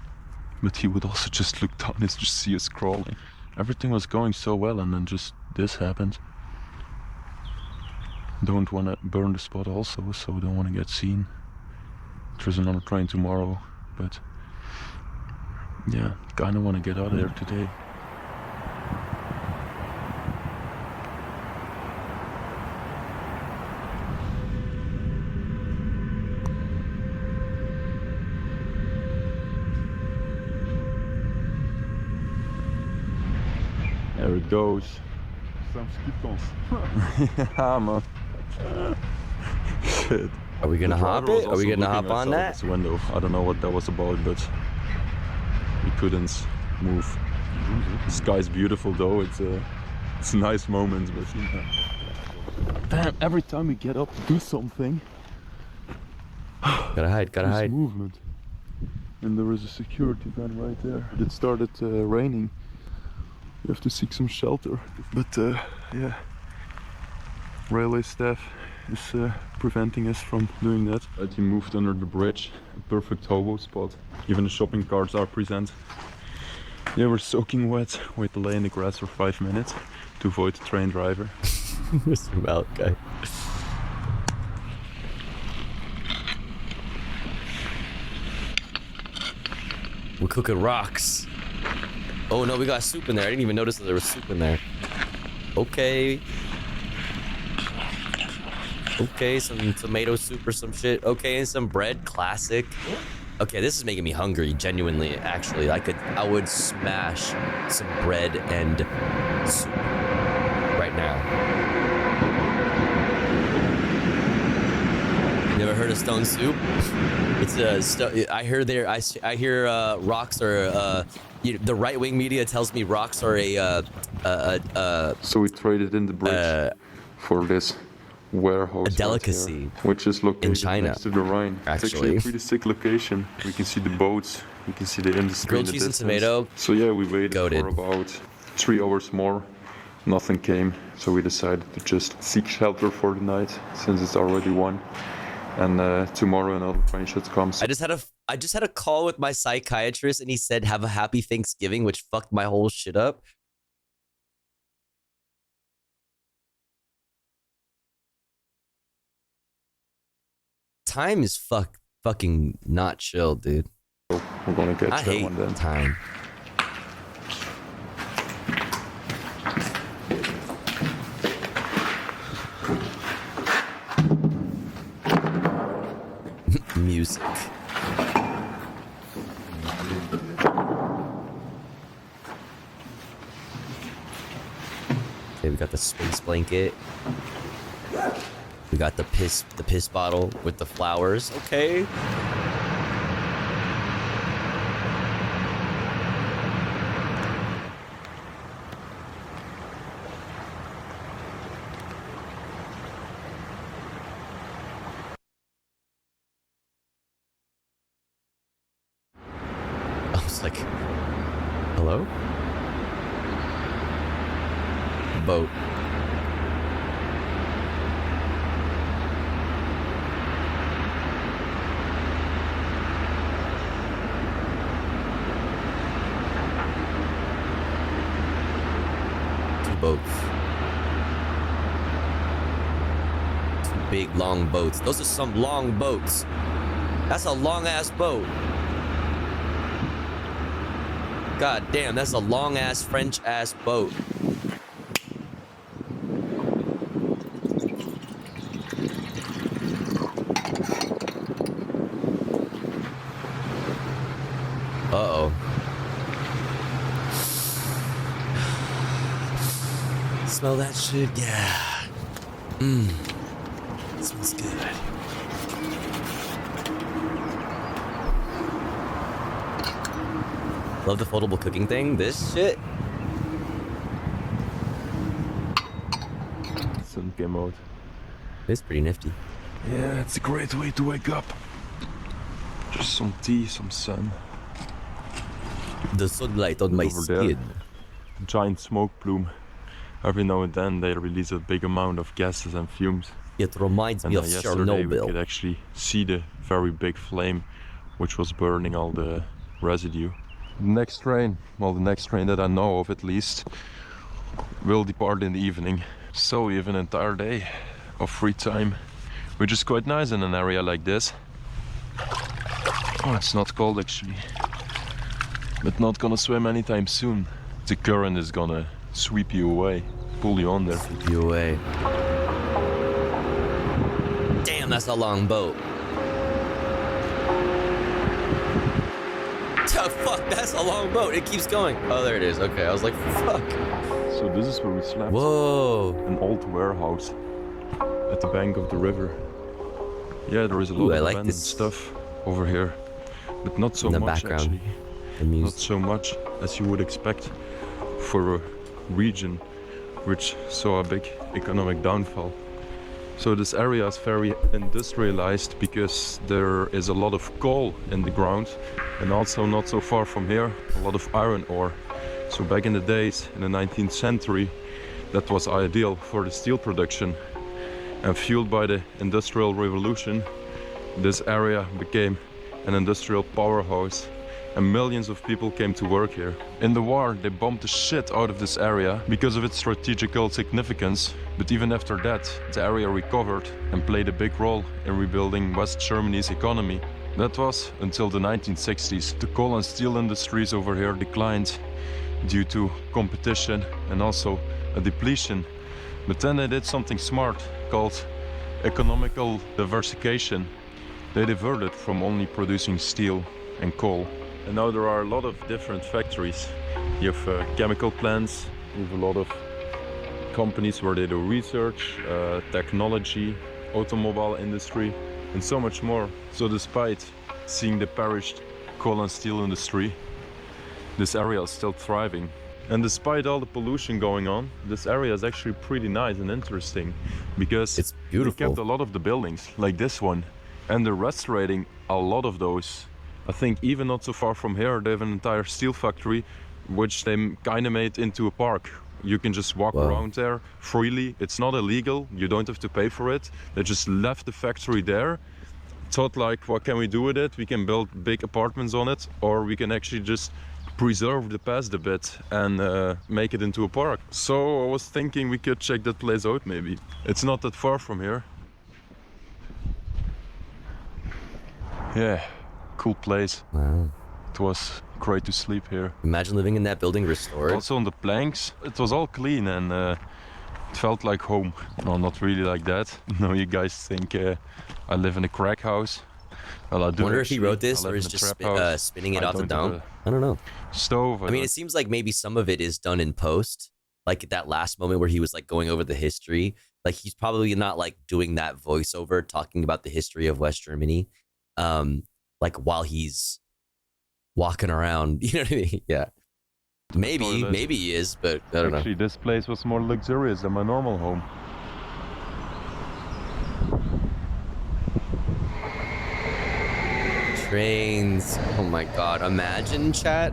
but he would also just look down and just see us crawling. Everything was going so well, and then just this happened. Don't want to burn the spot also, so don't want to get seen. There's another train tomorrow, but yeah, kind of want to get out of there today. There it goes. Yeah, man. Shit. Are we gonna hop it? Are we gonna hop on that? This window. I don't know what that was about, but we couldn't move. The sky's beautiful though. It's a nice moment, but damn, every time we get up to do something, gotta hide, gotta hide. Movement. And there is a security van right there. It started raining. We have to seek some shelter. But yeah, railway staff is preventing us from doing that. He moved under the bridge, a perfect hobo spot. Even the shopping carts are present. Yeah, we're soaking wet. We had to lay in the grass for 5 minutes to avoid the train driver. Mr. Milk guy. We're cooking rocks. Oh no, we got soup in there. I didn't even notice that there was soup in there. Okay. Okay, some tomato soup or some shit. Okay, and some bread, classic. Okay, this is making me hungry, genuinely, actually. I would smash some bread and soup right now. You ever heard of stone soup? It's I hear rocks are the right-wing media tells me rocks are so we traded in the bridge for this warehouse, a delicacy here, which is located in China next to the Rhine. It's actually a pretty sick location. We can see the boats, we can see the industry. Grilled cheese and tomato. So yeah, we waited for about 3 hours more. Nothing came, so we decided to just seek shelter for the night since it's already 1. And tomorrow another train should come. So I just had a call with my psychiatrist, and he said, "Have a happy Thanksgiving," which fucked my whole shit up. Time is fucking not chill, dude. We're gonna get I hate one then. Time. Music. Okay, we got the space blanket. We got the piss bottle with the flowers. Okay. I was like, hello? Boat. Boats. 2 big long boats. Those are some long boats. That's a long ass boat. God damn, that's a long ass French ass boat. Uh-oh. Smell that shit? Yeah. It smells good. Love the foldable cooking thing. This shit. Sun came out. It's pretty nifty. Yeah, it's a great way to wake up. Just some tea, some sun. The sunlight on my skin. Giant smoke plume. Every now and then they release a big amount of gases and fumes. It reminds me of yesterday we Chernobyl. could actually see the very big flame which was burning all the residue. The next train that I know of at least, will depart in the evening. So we have an entire day of free time, which is quite nice in an area like this. Oh, it's not cold actually, but not gonna swim anytime soon. The current is gonna sweep you away, pull you under. Sweep you away. Damn, that's a long boat. Oh, fuck, that's a long boat. It keeps going. Oh, there it is. Okay, I was like, fuck. So this is where we slept. Whoa! An old warehouse at the bank of the river. Yeah, there is a lot of abandoned stuff over here, but not so much actually. Not so much as you would expect for a region which saw a big economic downfall. So this area is very industrialized because there is a lot of coal in the ground, and also not so far from here, a lot of iron ore. So back in the days, in the 19th century, that was ideal for the steel production. And fueled by the Industrial Revolution, this area became an industrial powerhouse, and millions of people came to work here. In the war, they bombed the shit out of this area because of its strategical significance, but even after that, the area recovered and played a big role in rebuilding West Germany's economy. That was until the 1960s. The coal and steel industries over here declined due to competition and also a depletion. But then they did something smart called economical diversification. They diverted from only producing steel and coal. And now there are a lot of different factories. You have chemical plants, you have a lot of companies where they do research, technology, automobile industry, and so much more. So despite seeing the perished coal and steel industry, this area is still thriving. And despite all the pollution going on, this area is actually pretty nice and interesting because it's beautiful. They kept a lot of the buildings, like this one, and they're restoring a lot of those. I think even not so far from here, they have an entire steel factory, which they kind of made into a park. You can just walk around there freely. It's not illegal. You don't have to pay for it. They just left the factory there. Thought like, what can we do with it? We can build big apartments on it, or we can actually just preserve the past a bit and make it into a park. So I was thinking we could check that place out maybe. It's not that far from here. Yeah, cool place. Wow. It was great to sleep here. Imagine living in that building restored. Also on the planks, it was all clean and it felt like home. No, not really like that. No, you guys think I live in a crack house. Well, I do. I wonder if he wrote this I or live is in a just trap house. spinning it I off the don't have dome. I don't know. Stove. I mean, it seems like maybe some of it is done in post. Like that last moment where he was like going over the history. Like he's probably not like doing that voiceover talking about the history of West Germany. Like while he's walking around, you know what I mean? Yeah. Maybe he is, but I don't know. Actually, this place was more luxurious than my normal home. Trains. Oh my god. Imagine, chat.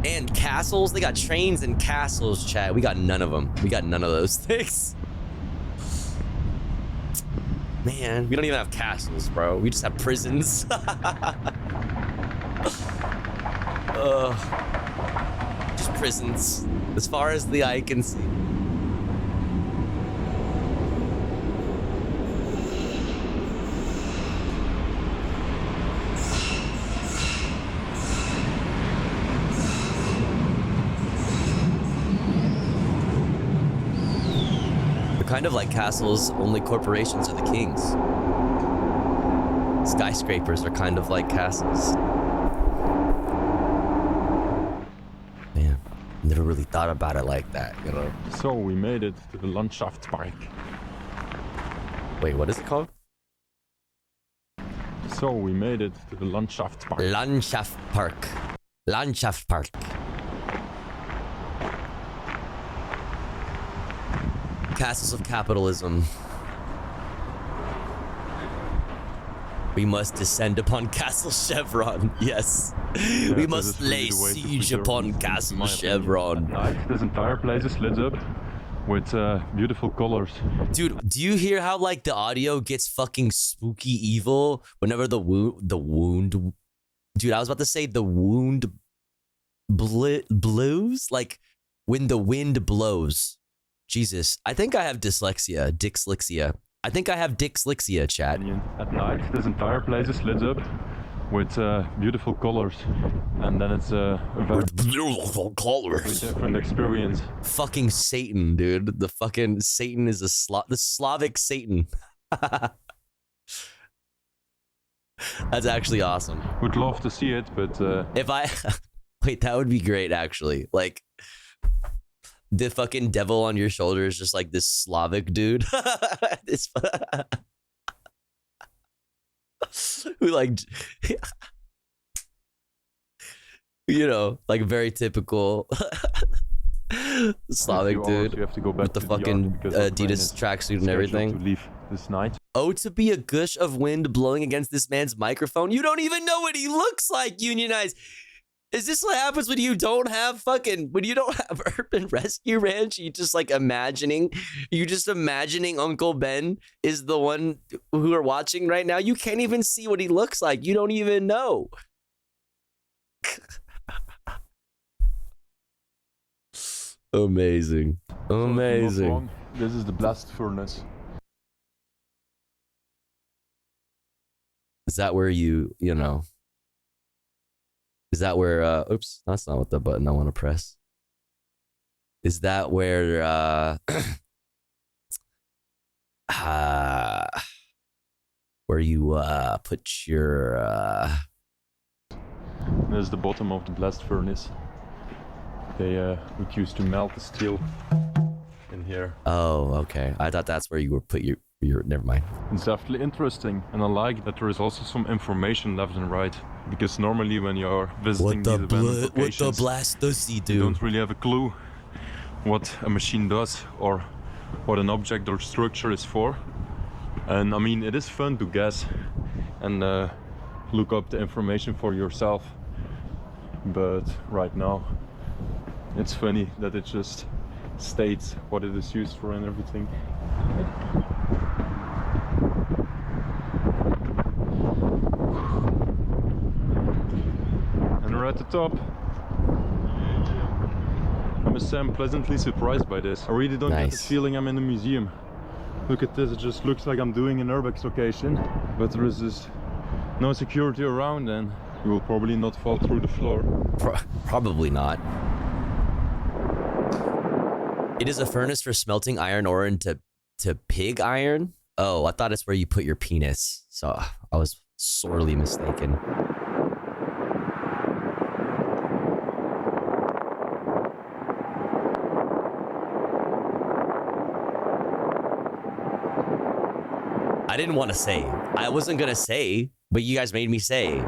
And castles. They got trains and castles, chat. We got none of them. We got none of those things. Man, we don't even have castles, bro. We just have prisons. Just prisons. As far as the eye can see. Kind of like castles, only corporations are the kings. Skyscrapers are kind of like castles. Man, never really thought about it like that, you know. So we made it to the Landschaftspark. Wait, what is it called? So we made it to the Landschaftspark. Landschaftspark. Landschaftspark. Castles of capitalism. We must descend upon Castle Chevron. Yes. Yeah, we must lay siege upon Castle Chevron. This entire place is lit up with beautiful colors. Dude, do you hear how like the audio gets fucking spooky evil whenever the wound dude, I was about to say the wound blows, like when the wind blows. Jesus, I think I have dyslexia. Dixlexia. I think I have Dixlexia, chat. At night, this entire place is lit up with beautiful colors, and then it's a very beautiful colors. Different experience. Fucking Satan, dude. The fucking Satan is the Slavic Satan. That's actually awesome. Would love to see it, but if I Wait, that would be great, actually. Like, the fucking devil on your shoulder is just like this Slavic dude. This, who, like, you know, like very typical Slavic dude you have to go back with the to fucking yard because the train Adidas is tracksuit and scheduled everything. to leave this night. Oh, to be a gush of wind blowing against this man's microphone. You don't even know what he looks like, Unionized. Is this what happens when you don't have Urban Rescue Ranch? You just like imagining Uncle Ben is the one who are watching right now. You can't even see what he looks like. You don't even know. Amazing. Amazing. Not long, this is the blast furnace. Is that where you know? Is that where, oops, that's not what the button I want to press. Is that where, where you, put your, There's the bottom of the blast furnace. They would use to melt the steel in here. Oh, okay. I thought that's where you would put your never mind. It's definitely interesting, and I like that there is also some information left and right. Because normally when you are visiting these abandoned locations, what the blast does he do? You don't really have a clue what a machine does or what an object or structure is for. And I mean, it is fun to guess and look up the information for yourself. But right now, it's funny that it just states what it is used for and everything. And we're at the top. I must say I'm pleasantly surprised by this. I really don't get the feeling I'm in a museum. Look at this, it just looks like I'm doing an urbex location, but there is just no security around and you will probably not fall through the floor. Probably not. It is a furnace for smelting iron ore into pig iron? Oh, I thought it's where you put your penis. So I was sorely mistaken. I didn't want to say. I wasn't going to say, but you guys made me say.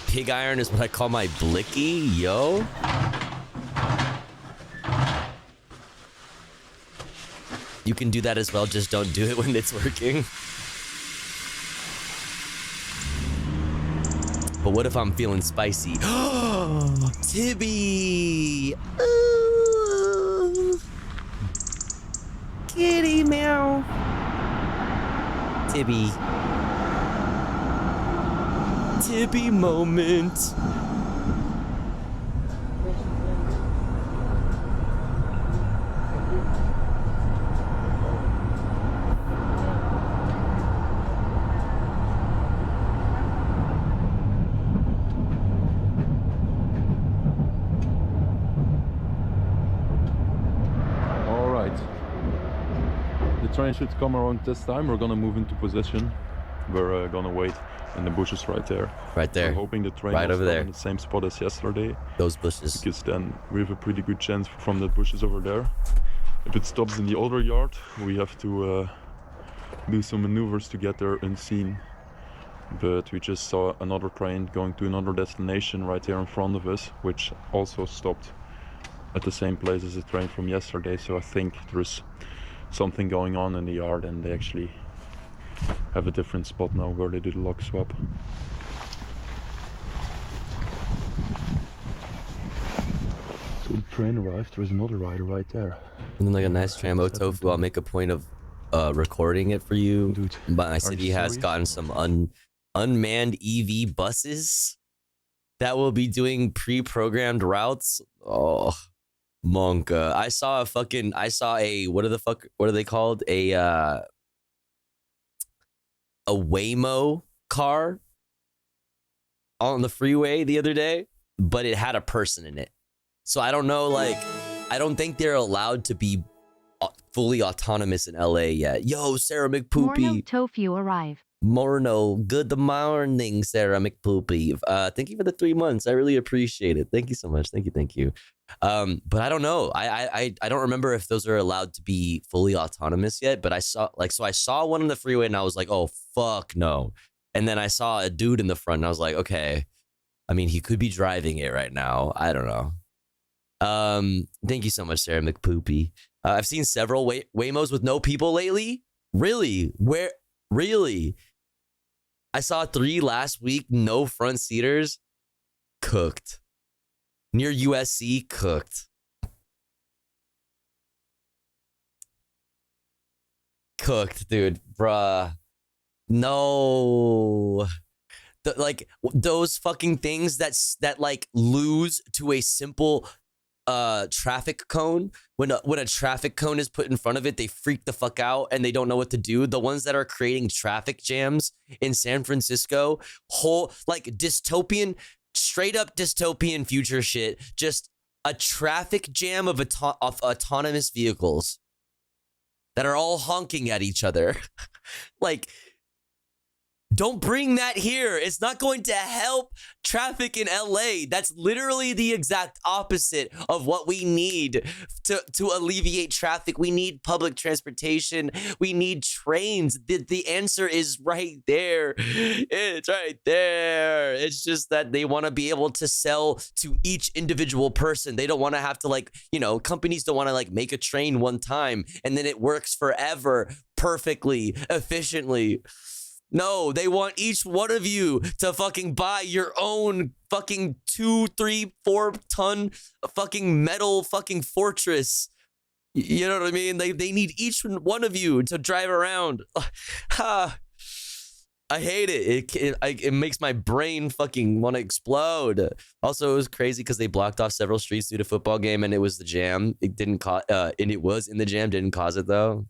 Pig iron is what I call my blicky, yo. You can do that as well, just don't do it when it's working. But what if I'm feeling spicy? Tibby! Ooh. Kitty meow. Tibby. Tibby moment. Train should come around this time. We're gonna move into position. We're gonna wait in the bushes right there. Right there. I'm hoping the train right will over stop there. in the same spot as yesterday. Those bushes. Because then we have a pretty good chance from the bushes over there. If it stops in the older yard, we have to do some maneuvers to get there unseen. But we just saw another train going to another destination right here in front of us, which also stopped at the same place as the train from yesterday. So I think there's something going on in the yard and they actually have a different spot now where they do the log swap. So the train arrived, there's another rider right there. And then like a nice Trambo tofu, I'll make a point of recording it for you. Dude, but my city has gotten some unmanned EV buses that will be doing pre-programmed routes. Oh, Monka. I saw a what are they called? A Waymo car on the freeway the other day, but it had a person in it. So I don't know, like, I don't think they're allowed to be fully autonomous in LA yet. Yo, Sarah McPoopy. Morno Tofu arrive. Morno, good morning, Sarah McPoopy. Thank you for the 3 months. I really appreciate it. Thank you so much. Thank you. But I don't know. I don't remember if those are allowed to be fully autonomous yet. But I saw one on the freeway and I was like, oh fuck no. And then I saw a dude in the front and I was like, okay. I mean, he could be driving it right now. I don't know. Thank you so much, Sarah McPoopy. I've seen several Waymos with no people lately. Really? Where? Really? I saw 3 last week. No front seaters. Cooked. Near USC. Cooked. Cooked, dude. Bruh. No. Like those fucking things that like lose to a simple traffic cone. When a traffic cone is put in front of it, they freak the fuck out and they don't know what to do. The ones that are creating traffic jams in San Francisco, whole like dystopian, straight up dystopian future shit. Just a traffic jam of autonomous vehicles that are all honking at each other. Like, don't bring that here. It's not going to help traffic in LA. That's literally the exact opposite of what we need to alleviate traffic. We need public transportation. We need trains. The answer is right there. It's right there. It's just that they want to be able to sell to each individual person. They don't want to have to, like, you know, companies don't want to like make a train one time and then it works forever, perfectly, efficiently. No, they want each one of you to fucking buy your own fucking 2, 3, 4 ton fucking metal fucking fortress. You know what I mean? They need each one of you to drive around. I hate it. It makes my brain fucking want to explode. Also, it was crazy because they blocked off several streets due to football game and it was the jam. It didn't cause, and it was in the jam, didn't cause it though.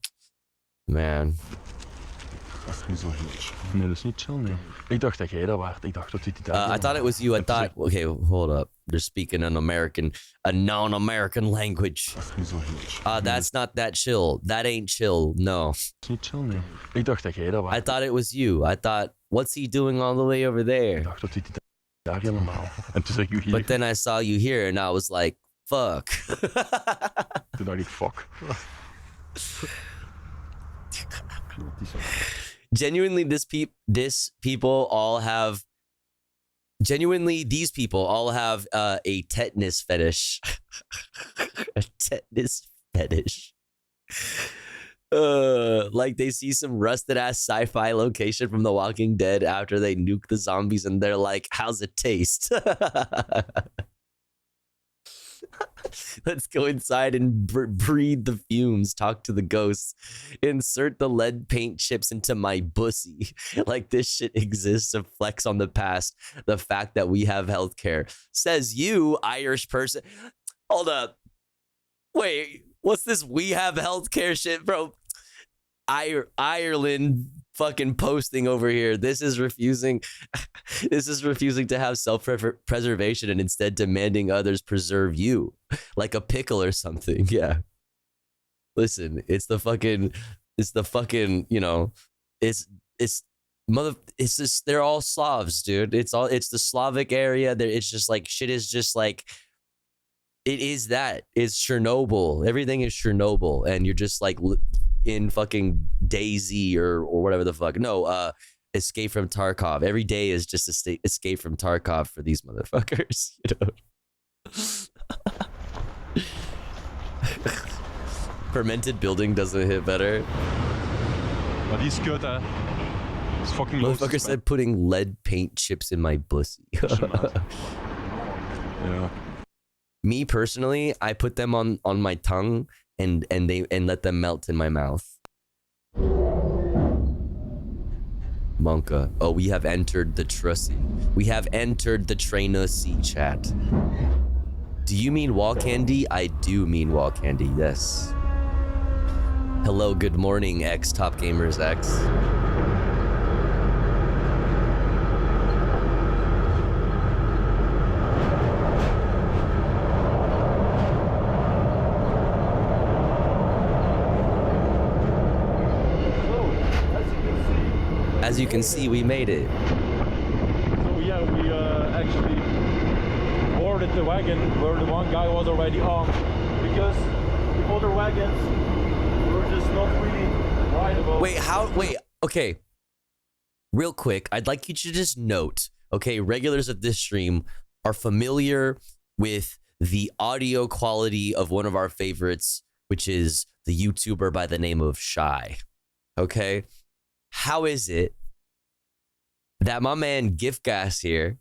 Man. Nee, dat is niet chill, nee. Ik dacht dat jij dat waard. Ik dacht dat dit I thought it was you. I thought, okay, hold up. They're speaking a non-American language. That's not that chill. That ain't chill. No. Dat is niet chill, nee. Ik dacht dat jij dat waard. I thought it was you. I thought, what's he doing all the way over there? Ik dacht dat dit daar helemaal. En toen zag ik hier. But then I saw you here and I was like, fuck. Toen dacht ik, fuck. Genuinely, these people all have a tetanus fetish. A tetanus fetish. Like they see some rusted ass sci-fi location from The Walking Dead after they nuke the zombies and they're like, how's it taste? Let's go inside and breathe the fumes, talk to the ghosts, insert the lead paint chips into my pussy. Like this shit exists to flex on the past. The fact that we have healthcare. Says you, Irish person. Hold up. Wait, what's this we have healthcare shit, bro? Ireland fucking posting over here. This is refusing to have self-preservation and instead demanding others preserve you like a pickle or something. Yeah, listen, it's the fucking you know, it's just, they're all Slavs, dude. It's the Slavic area. It's just like shit is just like, it is that. It's Chernobyl. Everything is Chernobyl, and you're just like in fucking DayZ or whatever the fuck. No, Escape from Tarkov. Every day is just Escape from Tarkov for these motherfuckers, you know. Fermented building doesn't hit better. Maar die is kut, hè. It's fucking motherfucker said putting lead paint chips in my pussy. Yeah. Me personally, I put them on my tongue and let them melt in my mouth. Monka. Oh, we have entered the Trussi. We have entered the Trainussi chat. Do you mean wall candy? I do mean wall candy, yes. Hello, good morning, X Top Gamers X. As you can see, we made it. So yeah, we actually boarded the wagon where the one guy was already armed, because the other wagons were just not really rideable. Wait, okay. Real quick, I'd like you to just note, okay, regulars of this stream are familiar with the audio quality of one of our favorites, which is the YouTuber by the name of Shy. Okay? How is it that my man Gift Gas here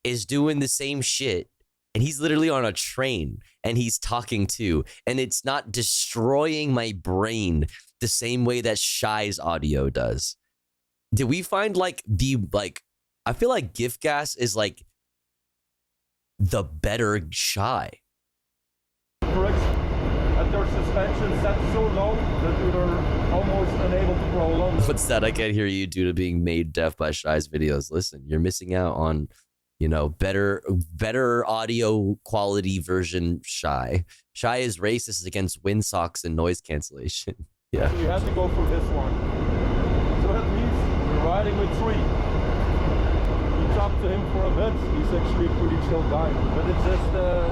is doing the same shit, and he's literally on a train and he's talking too, and it's not destroying my brain the same way that Shy's audio does? Did we find I feel like Gift Gas is like the better Shy. Correct. And their suspension set so low that they're almost unable to prolong. What's that? I can't hear you due to being made deaf by Shy's videos. Listen, you're missing out on, you know, better audio quality version Shy. Shy is racist against windsocks and noise cancellation. Yeah. So you have to go for this one. So that means we're riding with 3. We talked to him for a bit. He's actually a pretty chill guy. But it's just a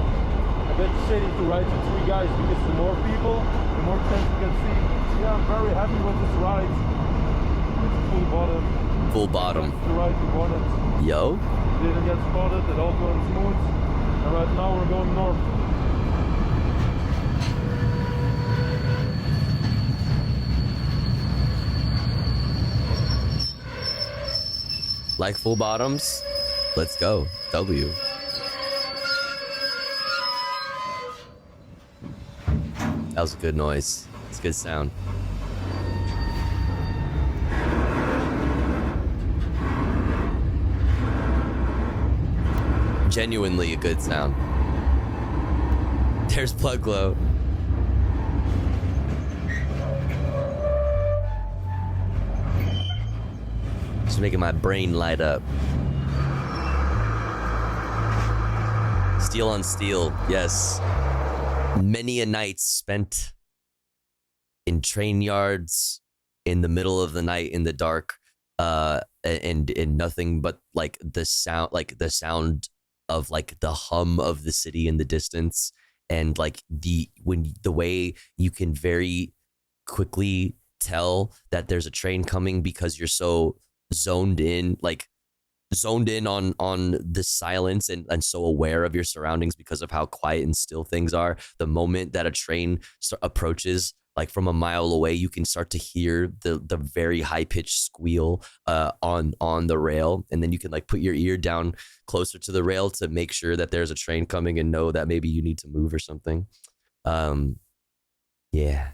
bit shitty to ride with 3 guys, because the more people, the more chance you can see. So yeah, I'm very happy with this ride. It's full bottom. Full bottom. The ride we wanted. Yo. Didn't get spotted. It all turned smooth. And right now we're going north. Like full bottoms? Let's go. W. That was a good noise. It's a good sound. Genuinely a good sound. There's Plug Glow. Just making my brain light up. Steel on steel, yes. Many a night spent in train yards in the middle of the night in the dark, and nothing but like the sound of like the hum of the city in the distance, and like the way you can very quickly tell that there's a train coming because you're so zoned in on the silence and so aware of your surroundings because of how quiet and still things are. The moment that a train approaches, like from a mile away, you can start to hear the very high pitched squeal on the rail, and then you can like put your ear down closer to the rail to make sure that there's a train coming and know that maybe you need to move or something. Yeah.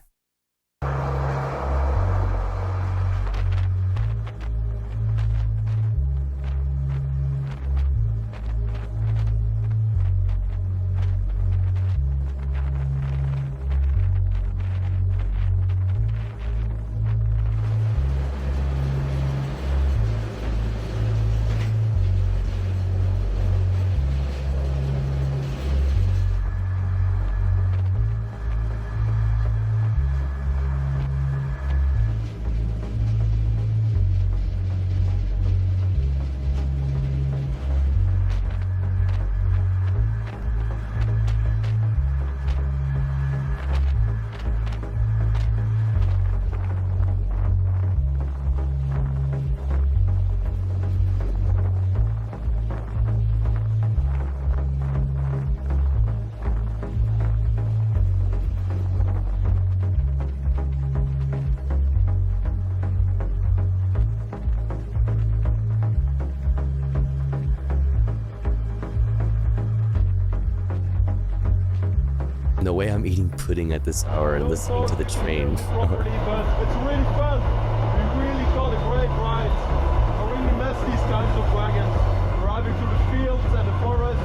No way I'm eating pudding at this hour and listening to the train. Property, but it's really fun. We really got a great ride. I really miss these kinds of wagons. Driving through the fields and the forest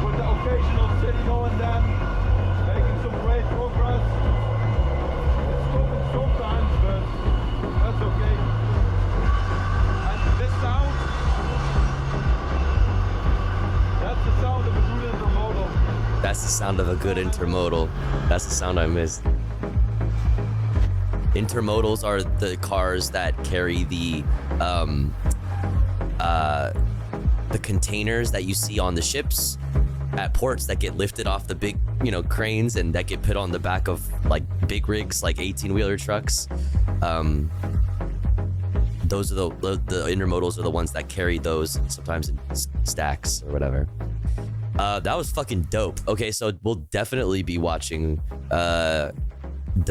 with the occasional city now and then, making some great progress. It's stopping sometimes, but that's okay. And this sound, that's the sound of a good intermodal. That's the sound of a good intermodal. That's the sound I missed. Intermodals are the cars that carry the containers that you see on the ships at ports that get lifted off the big, cranes and that get put on the back of like big rigs, like 18-wheeler trucks. Those are the intermodals are the ones that carry those, sometimes in stacks or whatever. That was fucking dope. Okay, so we'll definitely be watching the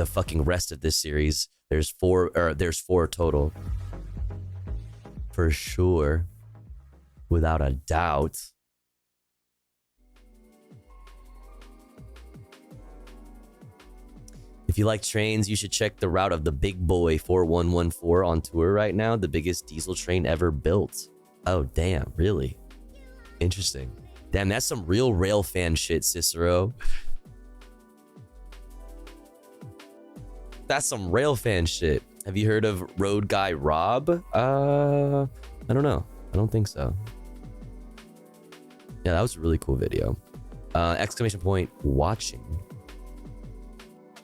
fucking rest of this series. There's four total. For sure. Without a doubt. If you like trains, you should check the route of the Big Boy 4114 on tour right now. The biggest diesel train ever built. Oh, damn. Really? Interesting. Damn, that's some real rail fan shit, Cicero. That's some rail fan shit. Have you heard of Road Guy Rob? I don't know. I don't think so. Yeah, that was a really cool video. Exclamation point watching.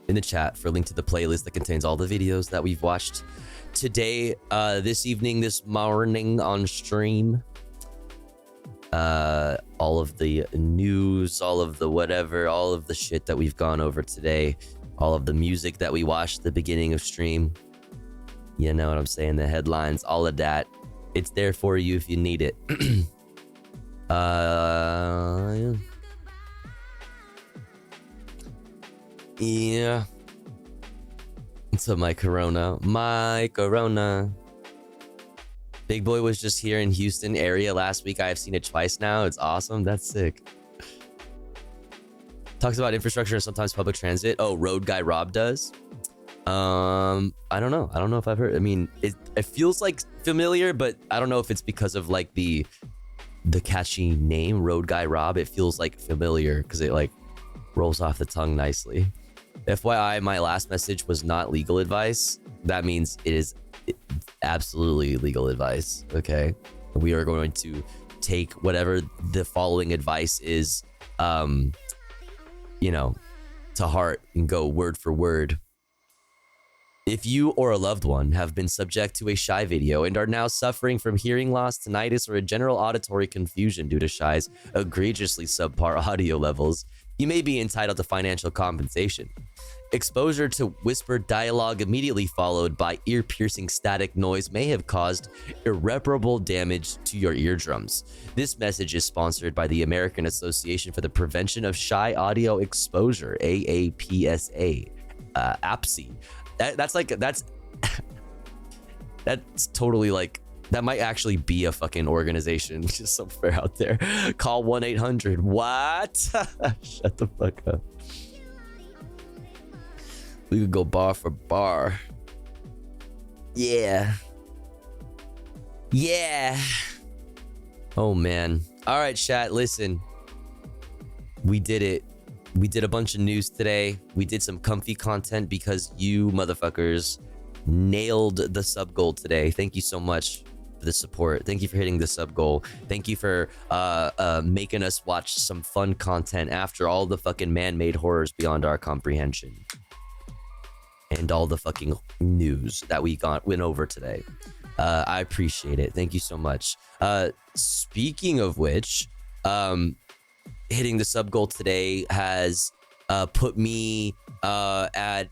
In the chat for a link to the playlist that contains all the videos that we've watched today, this evening, this morning on stream. All of the news, all of the whatever, all of the shit that we've gone over today, all of the music that we watched at the beginning of stream. You know what I'm saying? The headlines, all of that. It's there for you if you need it. Yeah. Yeah. What's up, my Corona? My Corona. Big Boy was just here in Houston area last week. I've seen it twice now. It's awesome. That's sick. Talks about infrastructure and sometimes public transit. Oh, Road Guy Rob does. I don't know. I don't know if I've heard. I mean, it feels like familiar, but I don't know if it's because of like the catchy name, Road Guy Rob. It feels like familiar because it like rolls off the tongue nicely. FYI, my last message was not legal advice. That means it is absolutely legal advice. Okay, we are going to take whatever the following advice is, to heart and go word for word. If you or a loved one have been subject to a Shy video and are now suffering from hearing loss, tinnitus, or a general auditory confusion due to Shy's egregiously subpar audio levels, you may be entitled to financial compensation. Exposure to whispered dialogue immediately followed by ear-piercing static noise may have caused irreparable damage to your eardrums. This message is sponsored by the American Association for the Prevention of Shy Audio Exposure, AAPSA, APSI. That's totally like, that might actually be a fucking organization just somewhere out there. Call 1-800. What? Shut the fuck up. We could go bar for bar. Yeah. Yeah. Oh, man. All right, chat. Listen. We did it. We did a bunch of news today. We did some comfy content because you motherfuckers nailed the sub goal today. Thank you so much for the support. Thank you for hitting the sub goal. Thank you for making us watch some fun content after all the fucking man-made horrors beyond our comprehension. And all the fucking news that we went over today. I appreciate it. Thank you so much. Speaking of which, hitting the sub goal today has put me at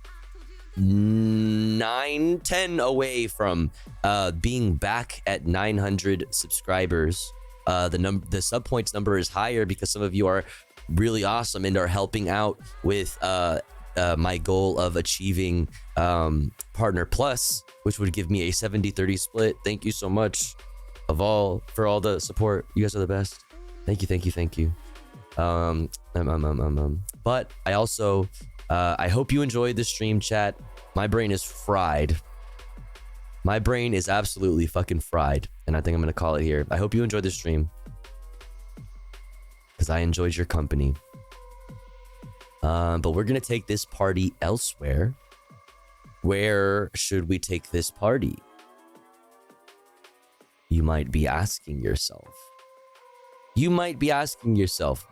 9-10 away from being back at 900 subscribers. The sub points number is higher because some of you are really awesome and are helping out with my goal of achieving Partner Plus, which would give me a 70-30 split. Thank you so much for all the support. You guys are the best. Thank you. But I also I hope you enjoyed the stream, chat. My brain is fried. My brain is absolutely fucking fried, and I think I'm gonna call it here. I hope you enjoyed the stream because I enjoyed your company. But we're gonna take this party elsewhere. Where should we take this party? You might be asking yourself.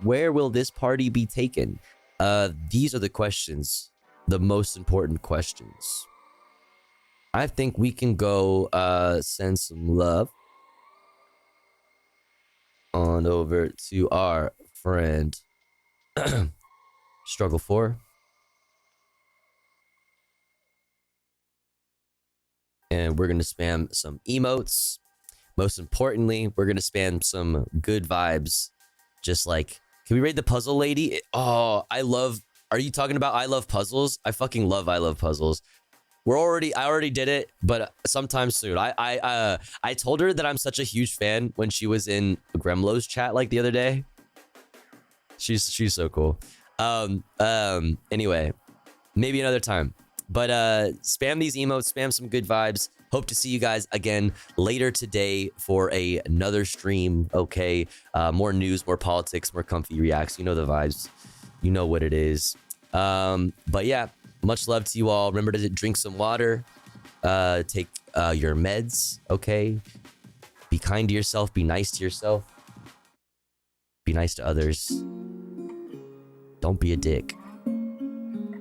Where will this party be taken? These are the questions, the most important questions. I think we can go send some love on over to our friend Struggle 4. And we're going to spam some emotes. Most importantly, we're going to spam some good vibes. Just like, can we raid the puzzle lady? Oh, are you talking about I love puzzles? I fucking love I love puzzles. I already did it, but sometime soon. I told her that I'm such a huge fan when she was in Gremlo's chat like the other day. She's so cool. Anyway, maybe another time. But spam these emotes, spam some good vibes. Hope to see you guys again later today for another stream. Okay, more news, more politics, more comfy reacts. You know the vibes. You know what it is. But yeah, much love to you all. Remember to drink some water. Take your meds. Okay. Be kind to yourself. Be nice to yourself. Be nice to others. Don't be a dick.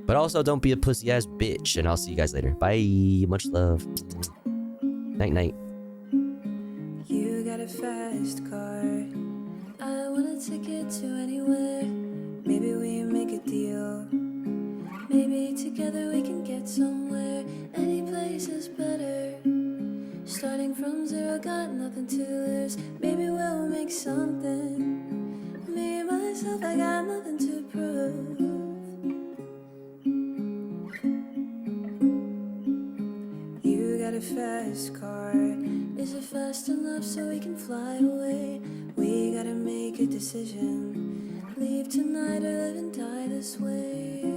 But also don't be a pussy ass bitch. And I'll see you guys later. Bye. Much love. Night night. You got a fast car. I want a ticket to anywhere. Maybe we make a deal. Maybe together we can get somewhere. Any place is better. Starting from zero, got nothing to lose. Maybe we'll make something. Me, myself, I got nothing to prove. You got a fast car. Is it fast enough so we can fly away? We gotta make a decision. Leave tonight or live and die this way.